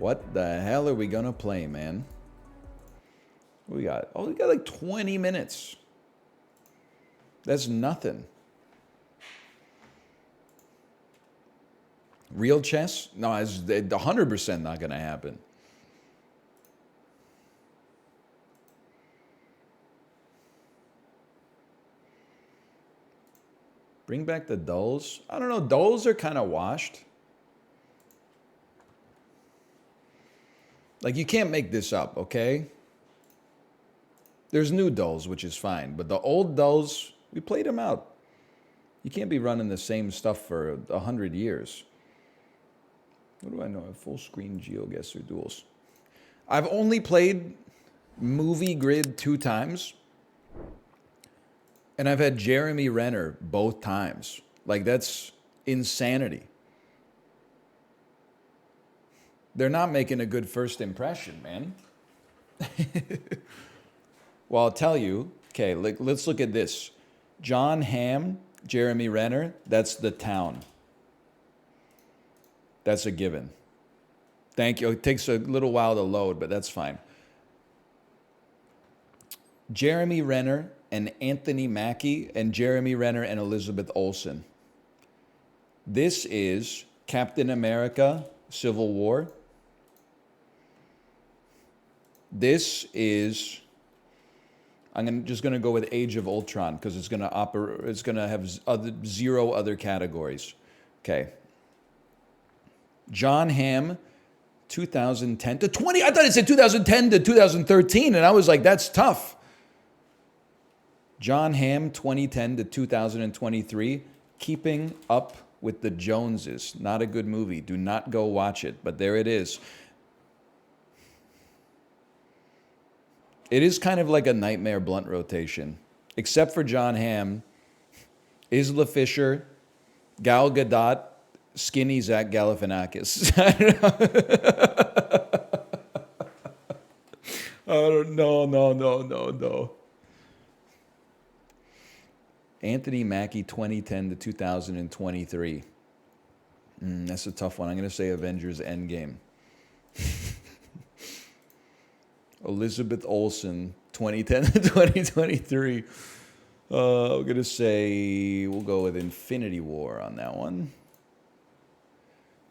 Speaker 1: What the hell are we gonna play, man? What we got? Oh, we got like 20 minutes. That's nothing. Real chess? No, it's 100% not gonna happen. Bring back the dulls? I don't know. Dulls are kind of washed. Like, you can't make this up, okay? There's new dulls, which is fine. But the old dulls, we played them out. You can't be running the same stuff for 100 years. What do I know? Full screen GeoGuessr duels. I've only played Movie Grid 2 times. And I've had Jeremy Renner both times. Like, that's insanity. They're not making a good first impression, man. Well, I'll tell you. Okay, let's look at this. John Hamm, Jeremy Renner, that's the town. That's a given. Thank you. It takes a little while to load, but that's fine. Jeremy Renner and Anthony Mackie, and Jeremy Renner and Elizabeth Olsen. This is Captain America, Civil War. This is, just gonna go with Age of Ultron because it's gonna have 0 other categories. Okay. John Hamm, 2010 to 20. I thought it said 2010 to 2013, and I was like, that's tough. John Hamm, 2010 to 2023, Keeping Up with the Joneses. Not a good movie. Do not go watch it, but there it is. It is kind of like a nightmare blunt rotation, except for John Hamm, Isla Fisher, Gal Gadot, skinny Zach Galifianakis. No. Anthony Mackie, 2010 to 2023. That's a tough one. I'm going to say Avengers Endgame. Elizabeth Olsen, 2010 to 2023. I'm going to say, we'll go with Infinity War on that one.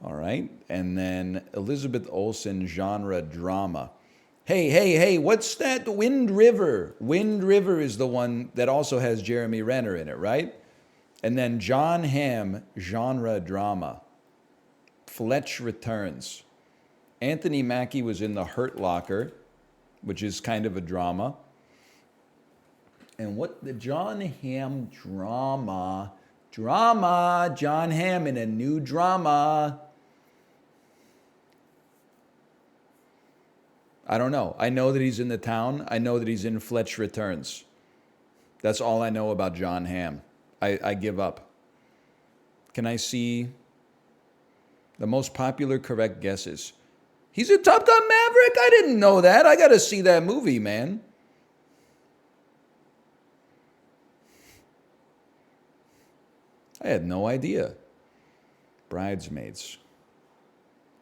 Speaker 1: All right. And then Elizabeth Olsen, genre drama. Hey, what's that? Wind River. Wind River is the one that also has Jeremy Renner in it, right? And then John Hamm, genre drama. Fletch Returns. Anthony Mackie was in The Hurt Locker, which is kind of a drama. And what the John Hamm drama. John Hamm in a new drama. I don't know. I know that he's in the town. I know that he's in Fletch Returns. That's all I know about John Hamm. I give up. Can I see the most popular correct guesses? He's in Top Gun Maverick? I didn't know that. I got to see that movie, man. I had no idea. Bridesmaids.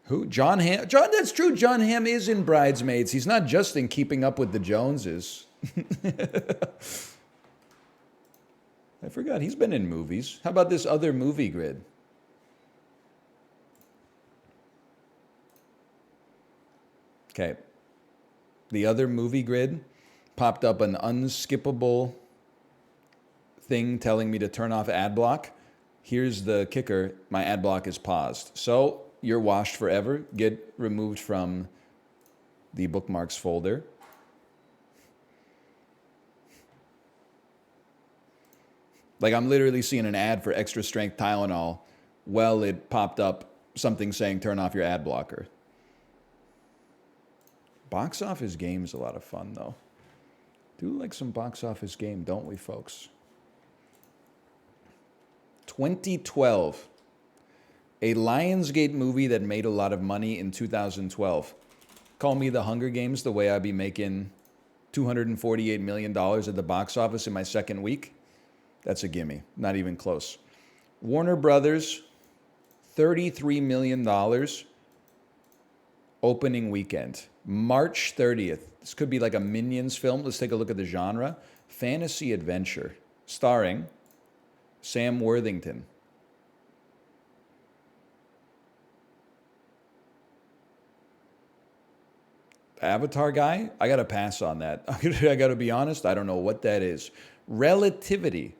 Speaker 1: Who? John Hamm? That's true. John Hamm is in Bridesmaids. He's not just in Keeping Up with the Joneses. I forgot. He's been in movies. How about this other movie grid? Okay. The other movie grid popped up an unskippable thing telling me to turn off ad block. Here's the kicker. My ad block is paused. So you're washed forever. Get removed from the bookmarks folder. Like, I'm literally seeing an ad for extra strength Tylenol. Well, it popped up something saying turn off your ad blocker. Box office game is a lot of fun, though. Do like some box office game, don't we, folks? 2012. A Lionsgate movie that made a lot of money in 2012. Call me the Hunger Games the way I'd be making $248 million at the box office in my second week. That's a gimme. Not even close. Warner Brothers, $33 million opening weekend, March 30th. This could be like a Minions film. Let's take a look at the genre. Fantasy adventure, starring Sam Worthington. Avatar guy? I got to pass on that. I got to be honest, I don't know what that is. Relativity,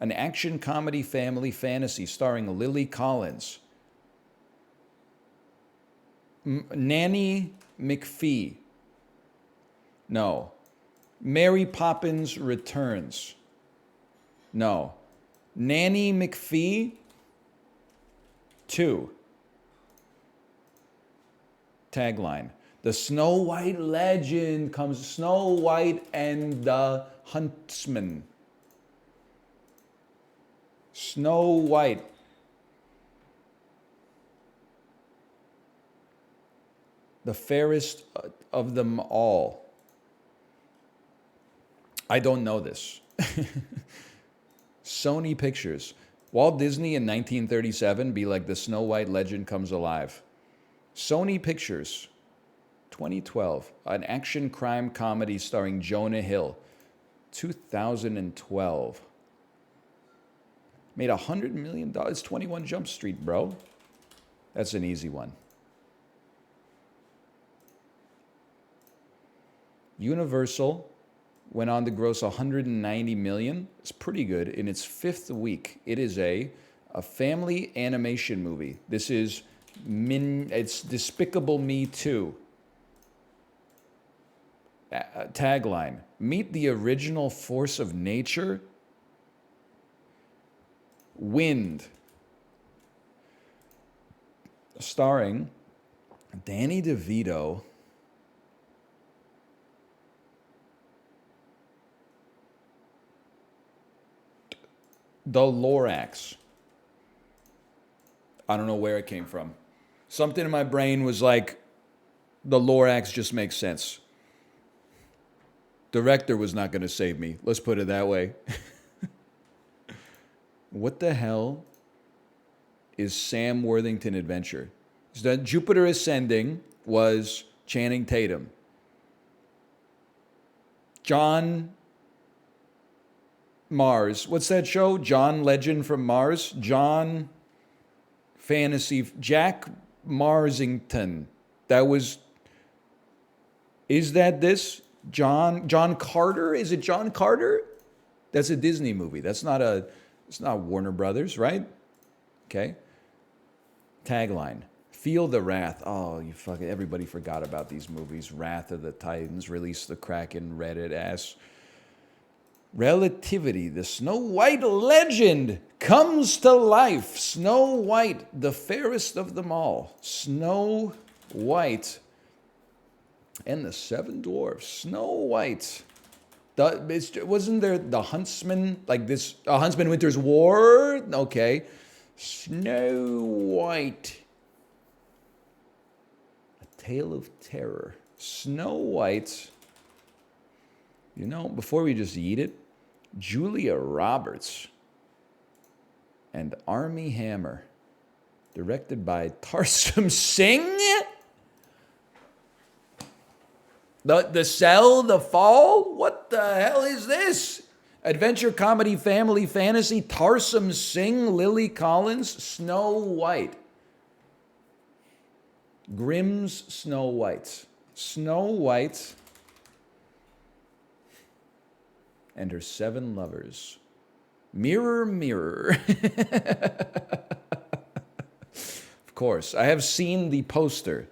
Speaker 1: an action comedy family fantasy starring Lily Collins. Nanny McPhee. No. Mary Poppins Returns. No. Nanny McPhee 2. Tagline. The Snow White legend comes. Snow White and the Huntsman. Snow White. The fairest of them all. I don't know this. Sony Pictures. Walt Disney in 1937 be like the Snow White legend comes alive. Sony Pictures. 2012. An action crime comedy starring Jonah Hill. 2012. Made $100 million. 21 Jump Street, bro. That's an easy one. Universal went on to gross $190 million. It's pretty good in its 5th week. It is a family animation movie. This is it's Despicable Me 2. Tagline, meet the original force of nature. Wind. Starring Danny DeVito. The Lorax. I don't know where it came from. Something in my brain was like, the Lorax just makes sense. Director was not going to save me. Let's put it that way. What the hell is Sam Worthington Adventure? So Jupiter Ascending was Channing Tatum. John Mars. What's that show? John Legend from Mars? John Fantasy. Jack Marsington. That was. Is that this? John Carter? Is it John Carter? That's a Disney movie. It's not Warner Brothers, right? Okay. Tagline. Feel the Wrath. Oh, you fucking, everybody forgot about these movies. Wrath of the Titans, Release the Kraken, Reddit ass. Relativity. The Snow White legend comes to life. Snow White, the fairest of them all. Snow White and the Seven Dwarfs. Snow White. Wasn't there the Huntsman, like this, Huntsman Winter's War? Okay. Snow White. A Tale of Terror. Snow White. You know, before we just eat it, Julia Roberts and Armie Hammer. Directed by Tarsum Singh. The Cell, The Fall? What the hell is this? Adventure, comedy, family, fantasy, Tarsum Singh, Lily Collins, Snow White. Grimm's Snow White. Snow White and her 7 lovers. Mirror, mirror. Of course, I have seen the poster.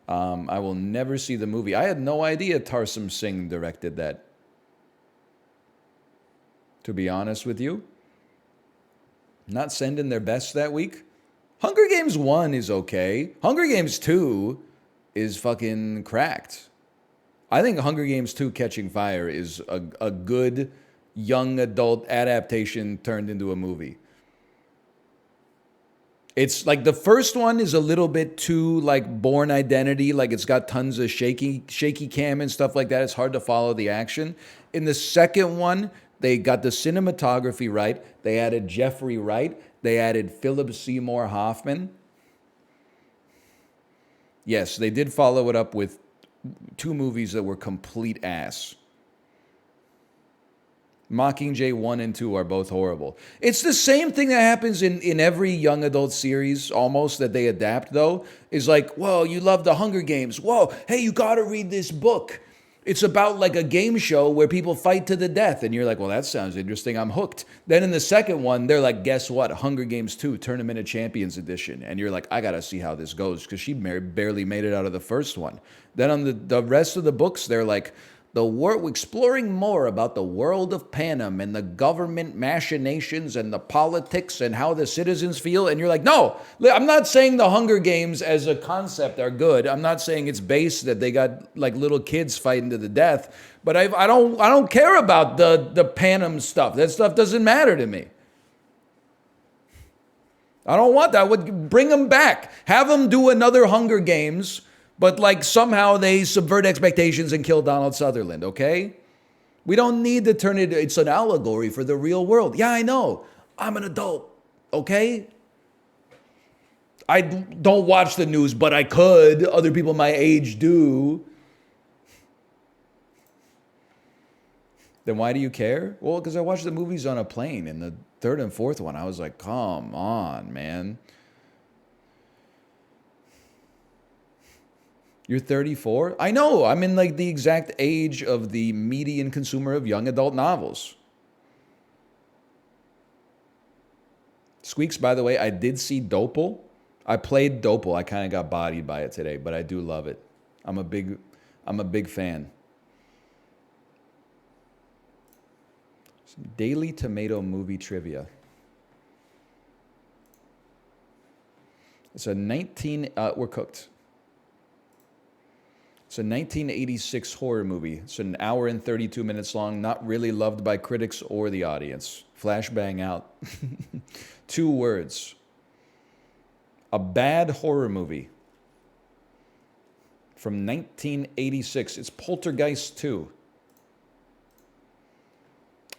Speaker 1: I will never see the movie. I had no idea Tarsum Singh directed that. To be honest with you, not sending their best that week. Hunger Games 1 is okay. Hunger Games 2 is fucking cracked. I think Hunger Games 2 Catching Fire is a good young adult adaptation turned into a movie. It's like the first one is a little bit too like Born Identity, like it's got tons of shaky cam and stuff like that. It's hard to follow the action. In the second one, they got the cinematography right. They added Jeffrey Wright. They added Philip Seymour Hoffman. Yes, they did follow it up with 2 movies that were complete ass. Mockingjay 1 and 2 are both horrible. It's the same thing that happens in every young adult series almost that they adapt, though. Is like, whoa, you love the Hunger Games. Whoa, hey, you gotta read this book. It's about like a game show where people fight to the death. And you're like, well, that sounds interesting. I'm hooked. Then in the second one, they're like, guess what? Hunger Games 2, Tournament of Champions Edition. And you're like, I gotta see how this goes because she barely made it out of the first one. Then on the rest of the books, they're like, exploring more about the world of Panem and the government machinations and the politics and how the citizens feel. And you're like, no, I'm not saying the Hunger Games as a concept are good. I'm not saying it's based that they got like little kids fighting to the death. But I don't care about the Panem stuff. That stuff doesn't matter to me. I don't want that. I would bring them back. Have them do another Hunger Games. But like somehow they subvert expectations and kill Donald Sutherland, okay? We don't need to turn it, it's an allegory for the real world. Yeah, I know. I'm an adult, okay? I don't watch the news, but I could. Other people my age do. Then why do you care? Well, because I watched the movies on a plane, and the third and fourth one, I was like, come on, man. You're 34? I know. I'm in like the exact age of the median consumer of young adult novels. Squeaks, by the way, I did see Dopal. I played Dopal. I kind of got bodied by it today, but I do love it. I'm a big fan. Some Daily Tomato movie trivia. It's a we're cooked. It's a 1986 horror movie. It's an hour and 32 minutes long, not really loved by critics or the audience. Flashbang out. 2 words. A bad horror movie. From 1986. It's Poltergeist 2.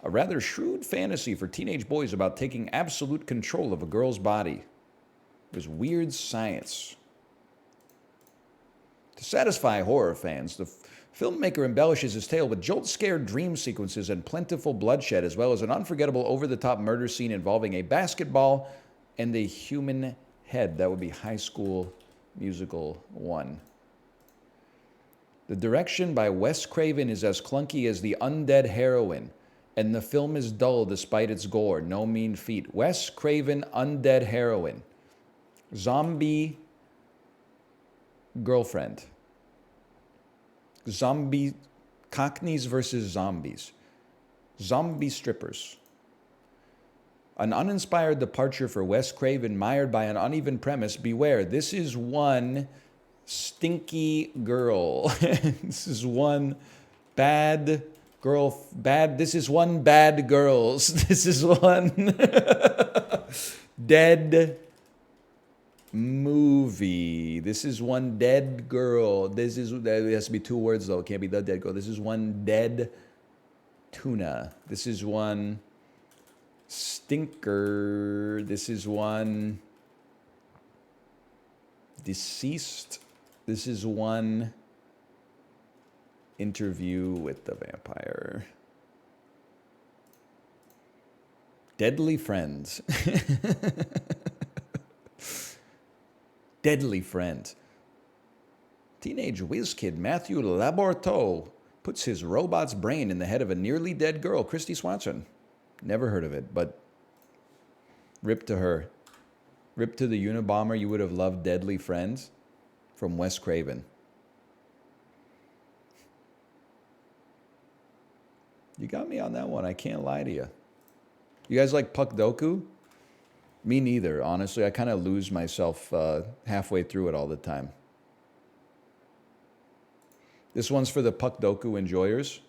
Speaker 1: A rather shrewd fantasy for teenage boys about taking absolute control of a girl's body. It was weird science. To satisfy horror fans, the filmmaker embellishes his tale with jolt-scared dream sequences and plentiful bloodshed, as well as an unforgettable over-the-top murder scene involving a basketball and a human head. That would be High School Musical 1. The direction by Wes Craven is as clunky as the undead heroine, and the film is dull despite its gore. No mean feat. Wes Craven, undead heroine. Zombie girlfriend. Zombie cockneys versus zombies. Zombie strippers. An uninspired departure for Wes Craven mired by an uneven premise. Beware, this is one stinky girl. This is one bad girl. This is one bad girls. This is one dead movie. This is one dead girl. It has to be 2 words though. It can't be the dead girl. This is one dead tuna. This is one stinker. This is one deceased. This is one interview with the vampire. Deadly Friends. Deadly Friend. Teenage whiz kid Matthew Laborteaux puts his robot's brain in the head of a nearly dead girl, Christy Swanson. Never heard of it, but rip to her. Rip to the Unabomber. You would have loved Deadly Friends from Wes Craven. You got me on that one. I can't lie to you. You guys like Puck Doku? Me neither, honestly. I kind of lose myself halfway through it all the time. This one's for the Puck Doku enjoyers.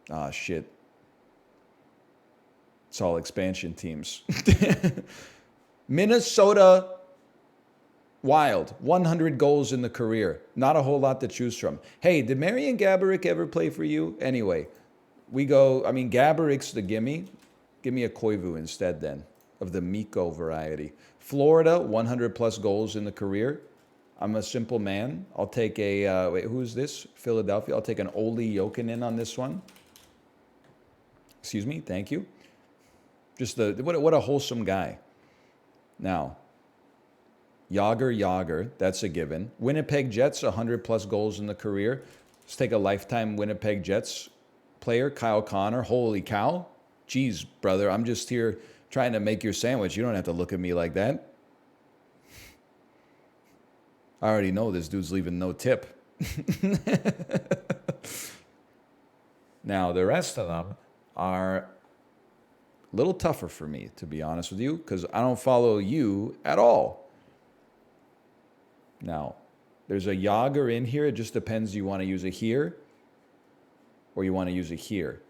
Speaker 1: Ah, shit. It's all expansion teams. Minnesota Wild, 100 goals in the career. Not a whole lot to choose from. Hey, did Marian Gaborik ever play for you? Anyway, we go, Gaborik's the gimme. Give me a Koivu instead then. of the Miko variety. Florida, 100 plus goals in the career. I'm a simple man. I'll take a, wait, who is this? Philadelphia. I'll take an Olli Jokinen on this one. Excuse me, thank you. Just what a wholesome guy. Now, Yager, that's a given. Winnipeg Jets, 100 plus goals in the career. Let's take a lifetime Winnipeg Jets player, Kyle Connor. Holy cow. Jeez, brother, I'm just here trying to make your sandwich. You don't have to look at me like that. I already know this dude's leaving no tip. Now, the rest of them are a little tougher for me, to be honest with you, because I don't follow you at all. Now, there's a Yager in here. It just depends. You want to use it here or you want to use it here.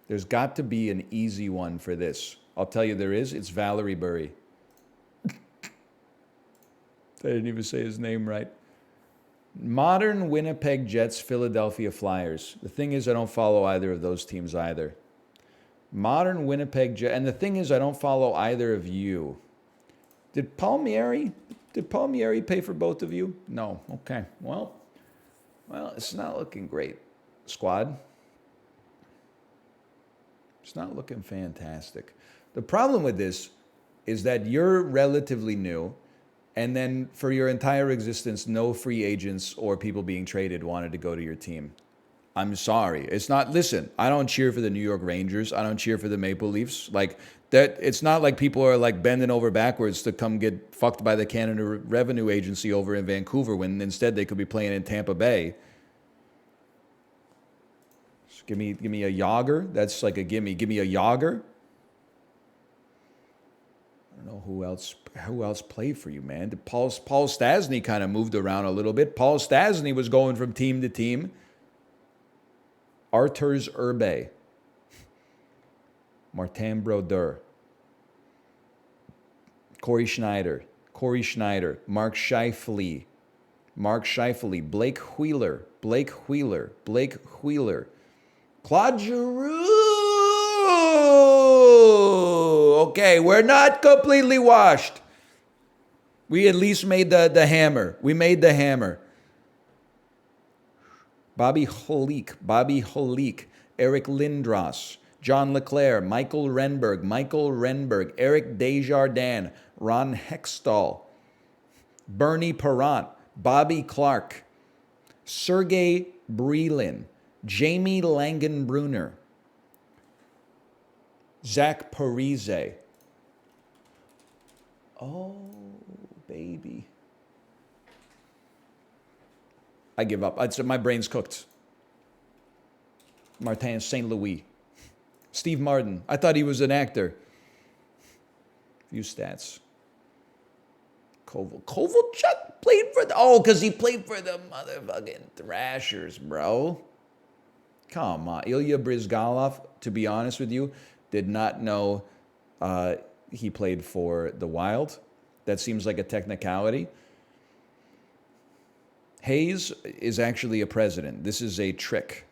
Speaker 1: There's got to be an easy one for this. I'll tell you there is. It's Valerie Burry. I didn't even say his name right. Modern Winnipeg Jets, Philadelphia Flyers. The thing is, I don't follow either of those teams either. Modern Winnipeg Jets. And the thing is, I don't follow either of you. Did Palmieri pay for both of you? No. Okay. Well, it's not looking great, squad. It's not looking fantastic. The problem with this is that you're relatively new, and then for your entire existence, no free agents or people being traded wanted to go to your team. I'm sorry. It's not, listen, I don't cheer for the New York Rangers. I don't cheer for the Maple Leafs. Like, that, it's not like people are like bending over backwards to come get fucked by the Canada Revenue Agency over in Vancouver when instead they could be playing in Tampa Bay. Just give me a Yager. That's like a gimme. Give me a Yager. I don't know who else played for you, man. Paul Stastny kind of moved around a little bit. Paul Stastny was going from team to team. Arturs Urbe. Martin Brodeur. Corey Schneider. Mark Scheifele. Blake Wheeler. Claude Giroux. Okay, we're not completely washed. We at least made the hammer. We made the hammer. Bobby Holik. Eric Lindros. John Leclerc, Michael Renberg, Eric Desjardins, Ron Hextall, Bernie Parent, Bobby Clark, Sergei Brelin, Jamie Langenbrunner, Zach Parise. Oh, baby. I give up. My brain's cooked. Martin St. Louis. Steve Martin. I thought he was an actor. Few stats. Kovalchuk played for the... Oh, because he played for the motherfucking Thrashers, bro. Come on. Ilya Brizgalov, to be honest with you, did not know he played for the Wild. That seems like a technicality. Hayes is actually a president. This is a trick.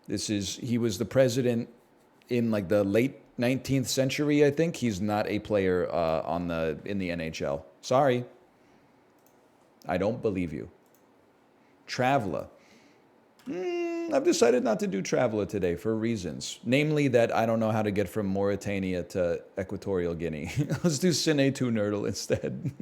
Speaker 1: He was the president in like the late 19th century, I think. He's not a player in the NHL. Sorry. I don't believe you. Travela. I've decided not to do Travela today for reasons. Namely that I don't know how to get from Mauritania to Equatorial Guinea. Let's do Sine 2 Nerdle instead.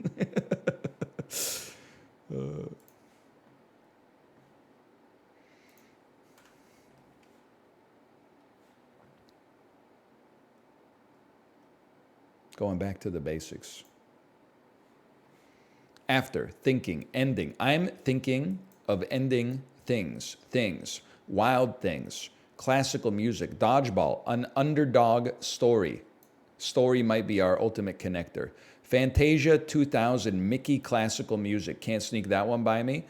Speaker 1: Going back to the basics. After, thinking, ending. I'm thinking of ending things. Wild things. Classical music. Dodgeball. An underdog story. Story might be our ultimate connector. Fantasia 2000. Mickey classical music. Can't sneak that one by me.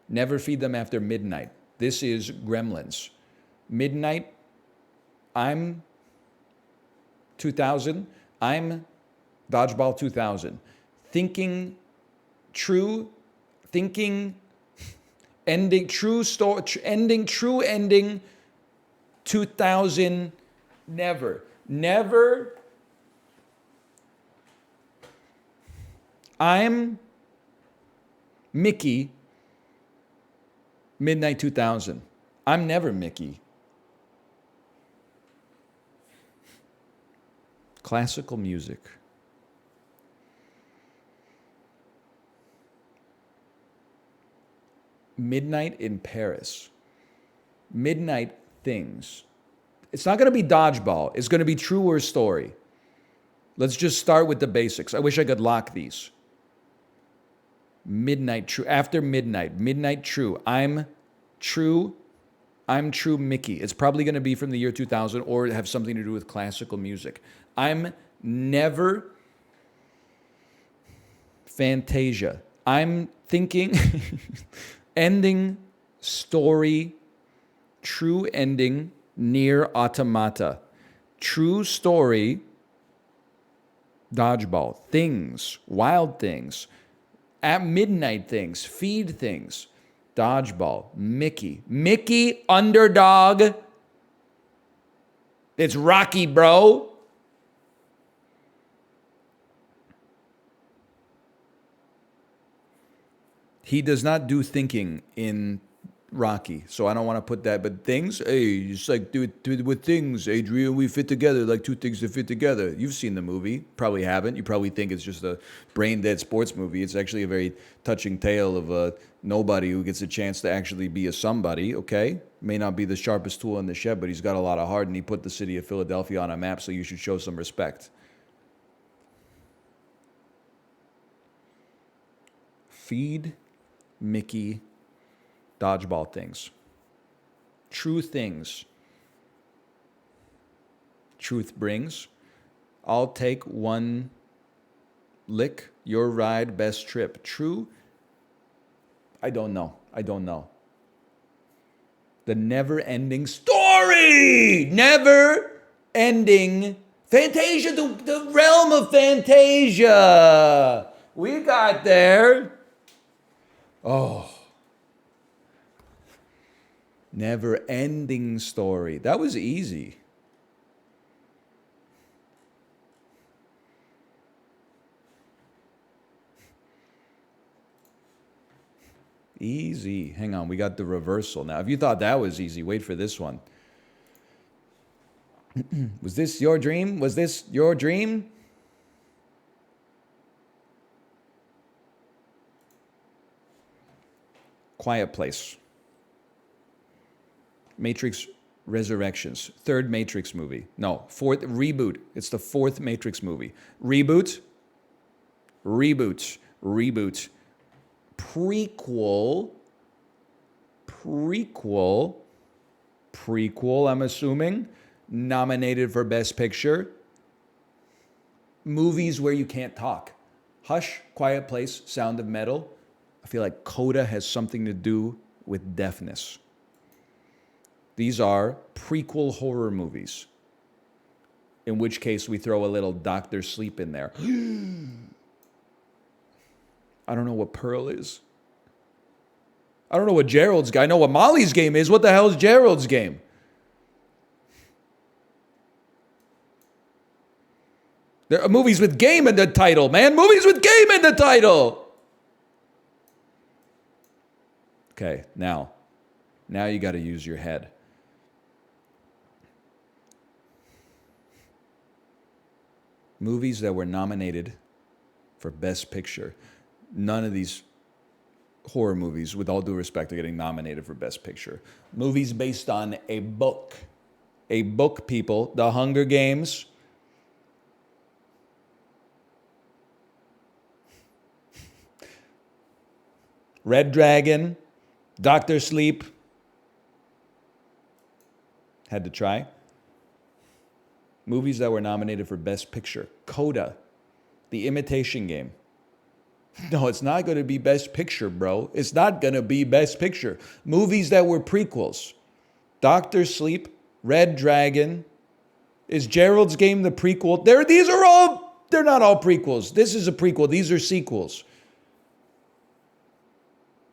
Speaker 1: Never feed them after midnight. This is Gremlins. Midnight, I'm 2000. I'm Dodgeball 2000. Thinking true, thinking Ending true story. True ending. 2000. Never. Never. I'm Mickey. Midnight 2000. I'm never Mickey. Classical music. Midnight in Paris. Midnight things. It's not going to be dodgeball. It's going to be true or story. Let's just start with the basics. I wish I could lock these. Midnight true. After midnight. Midnight true. I'm true Mickey. It's probably going to be from the year 2000 or have something to do with classical music. I'm never Fantasia. I'm thinking ending story, true ending, near automata. True story, dodgeball. Things, wild things. At midnight things, feed things. Dodgeball, Mickey. Mickey, underdog. It's Rocky, bro. He does not do thinking in Rocky, so I don't want to put that. But things, hey, it's like do it with things, Adrian. We fit together like two things that fit together. You've seen the movie, probably haven't. You probably think it's just a brain dead sports movie. It's actually a very touching tale of a nobody who gets a chance to actually be a somebody. Okay, may not be the sharpest tool in the shed, but he's got a lot of heart, and he put the city of Philadelphia on a map. So you should show some respect. Feed Mickey. Dodgeball things. True things. Truth brings. I'll take one lick. Your ride, best trip. True. I don't know. The never-ending story. Never-ending Fantasia. The realm of Fantasia. We got there. Oh. Never-ending story. That was easy. Easy. Hang on, we got the reversal now. If you thought that was easy, wait for this one. Was this your dream? Was this your dream? Quiet Place. Matrix Resurrections. Third Matrix movie. No, fourth reboot. It's the fourth Matrix movie. Reboot. Prequel. I'm assuming. Nominated for Best Picture. Movies where you can't talk. Hush, Quiet Place, Sound of Metal. I feel like Coda has something to do with deafness. These are prequel horror movies. In which case we throw a little Dr. Sleep in there. I don't know what Pearl is. I don't know what Gerald's game. I know what Molly's game is. What the hell is Gerald's game? There are movies with game in the title, man. Movies with game in the title. Okay, now you got to use your head. Movies that were nominated for Best Picture. None of these horror movies, with all due respect, are getting nominated for Best Picture. Movies based on a book. A book, people. The Hunger Games. Red Dragon. Dr. Sleep. Had to try. Movies that were nominated for Best Picture. Coda. The Imitation Game. No, it's not going to be Best Picture, bro. It's not going to be Best Picture. Movies that were prequels. Dr. Sleep. Red Dragon. Is Gerald's Game the prequel? They're not all prequels. This is a prequel. These are sequels.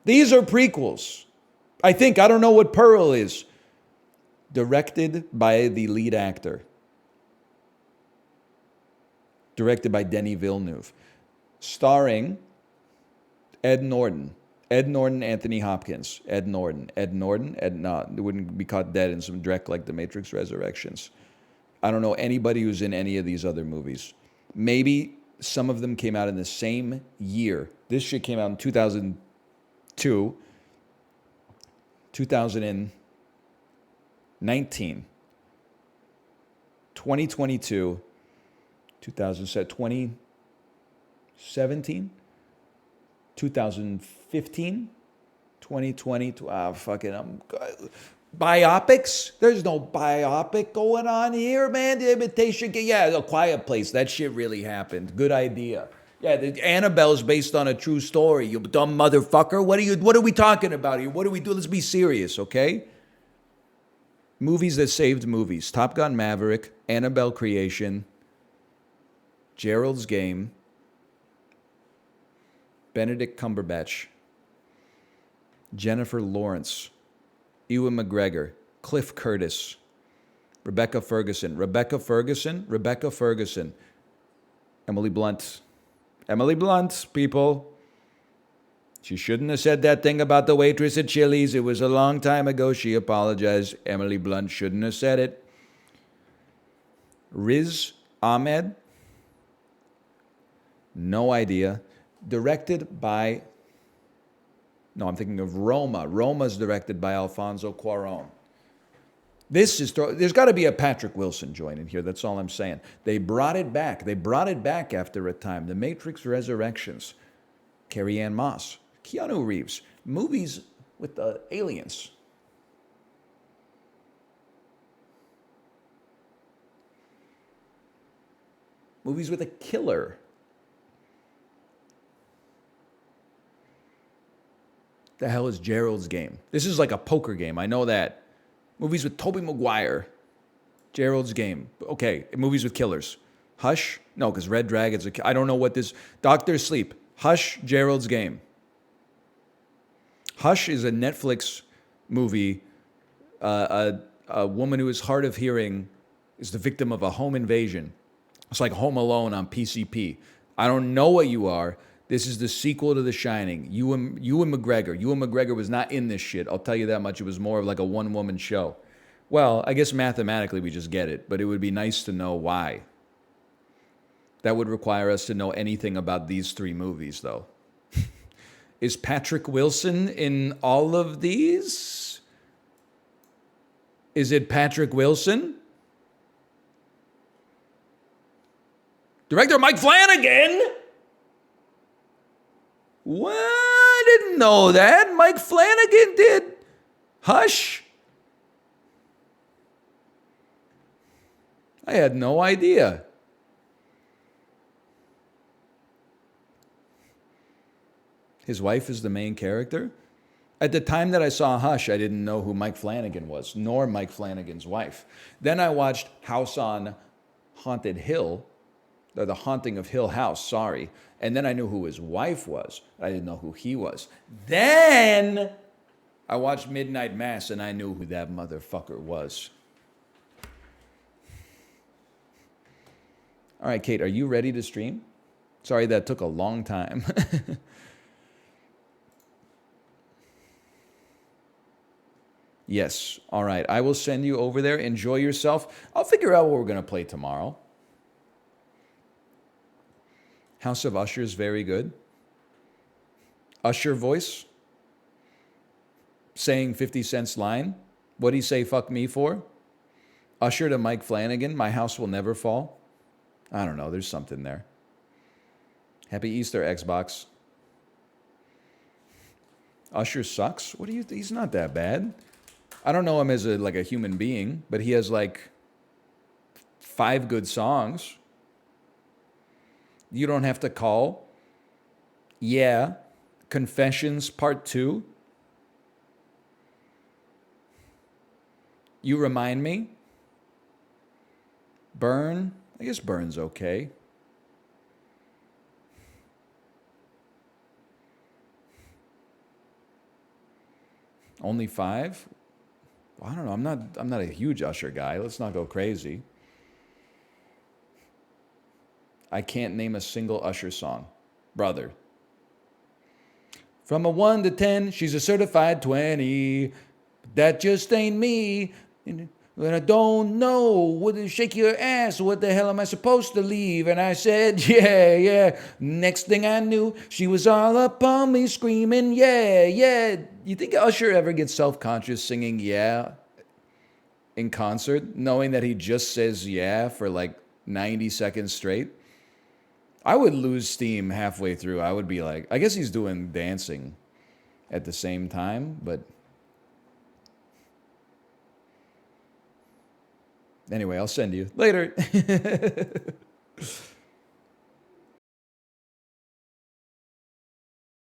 Speaker 1: These are prequels. I think. I don't know what Pearl is. Directed by the lead actor. Directed by Denis Villeneuve. Starring Ed Norton. Ed Norton, Anthony Hopkins. Ed Norton. No, it wouldn't be caught dead in some dreck like The Matrix Resurrections. I don't know anybody who's in any of these other movies. Maybe some of them came out in the same year. This shit came out in 2002, 2019, 2022, 2017, 2015, 2020. Biopics? There's no biopic going on here, man. The Imitation Game. Yeah, A Quiet Place. That shit really happened. Good idea. Yeah, Annabelle's based on a true story. You dumb motherfucker. What are we talking about here? What do we do? Let's be serious, okay? Movies that saved movies. Top Gun Maverick, Annabelle Creation, Gerald's Game, Benedict Cumberbatch, Jennifer Lawrence, Ewan McGregor, Cliff Curtis, Rebecca Ferguson, Emily Blunt, people. She shouldn't have said that thing about the waitress at Chili's. It was a long time ago. She apologized. Emily Blunt shouldn't have said it. Riz Ahmed, no idea. Directed by... No, I'm thinking of Roma. Roma's directed by Alfonso Cuarón. There's got to be a Patrick Wilson joint in here. That's all I'm saying. They brought it back. After a time. The Matrix Resurrections. Carrie-Anne Moss. Keanu Reeves. Movies with the aliens. Movies with a killer. The hell is Gerald's Game? This is like a poker game. I know that. Movies with Tobey Maguire. Gerald's Game. Okay, movies with killers. Hush? No, because Red Dragon's I don't know what this... Doctor Sleep. Hush, Gerald's Game. Hush is a Netflix movie. A woman who is hard of hearing is the victim of a home invasion. It's like Home Alone on PCP. I don't know what you are. This is the sequel to The Shining. Ewan McGregor. Ewan McGregor was not in this shit. I'll tell you that much. It was more of like a one-woman show. Well, I guess mathematically we just get it, but it would be nice to know why. That would require us to know anything about these three movies, though. Is Patrick Wilson in all of these? Is it Patrick Wilson? Director Mike Flanagan? What? I didn't know that. Mike Flanagan did Hush. I had no idea. His wife is the main character? At the time that I saw Hush, I didn't know who Mike Flanagan was, nor Mike Flanagan's wife. Then I watched House on Haunted Hill, or The Haunting of Hill House, sorry. And then I knew who his wife was. I didn't know who he was. Then I watched Midnight Mass and I knew who that motherfucker was. All right, Kate, are you ready to stream? Sorry, that took a long time. Yes. All right. I will send you over there. Enjoy yourself. I'll figure out what we're going to play tomorrow. House of Usher is very good. Usher voice. Saying 50 Cent's line. What'd he say fuck me for? Usher to Mike Flanagan. My house will never fall. I don't know. There's something there. Happy Easter, Xbox. Usher sucks? What do you... He's not that bad. I don't know him as a human being, but he has like 5 good songs. You Don't Have to Call. Yeah. Confessions Part 2. You Remind Me. Burn. I guess Burn's okay. Only 5? Well, I don't know. I'm not a huge Usher guy. Let's not go crazy. I can't name a single Usher song. Brother. From a 1 to 10, she's a certified 20. That just ain't me. But I don't know. Would it shake your ass? What the hell am I supposed to leave? And I said, yeah, yeah. Next thing I knew, she was all up on me screaming, yeah, yeah. You think Usher ever gets self-conscious singing yeah in concert, knowing that he just says yeah for like 90 seconds straight? I would lose steam halfway through. I would be like, I guess he's doing dancing at the same time, but anyway, I'll send you later.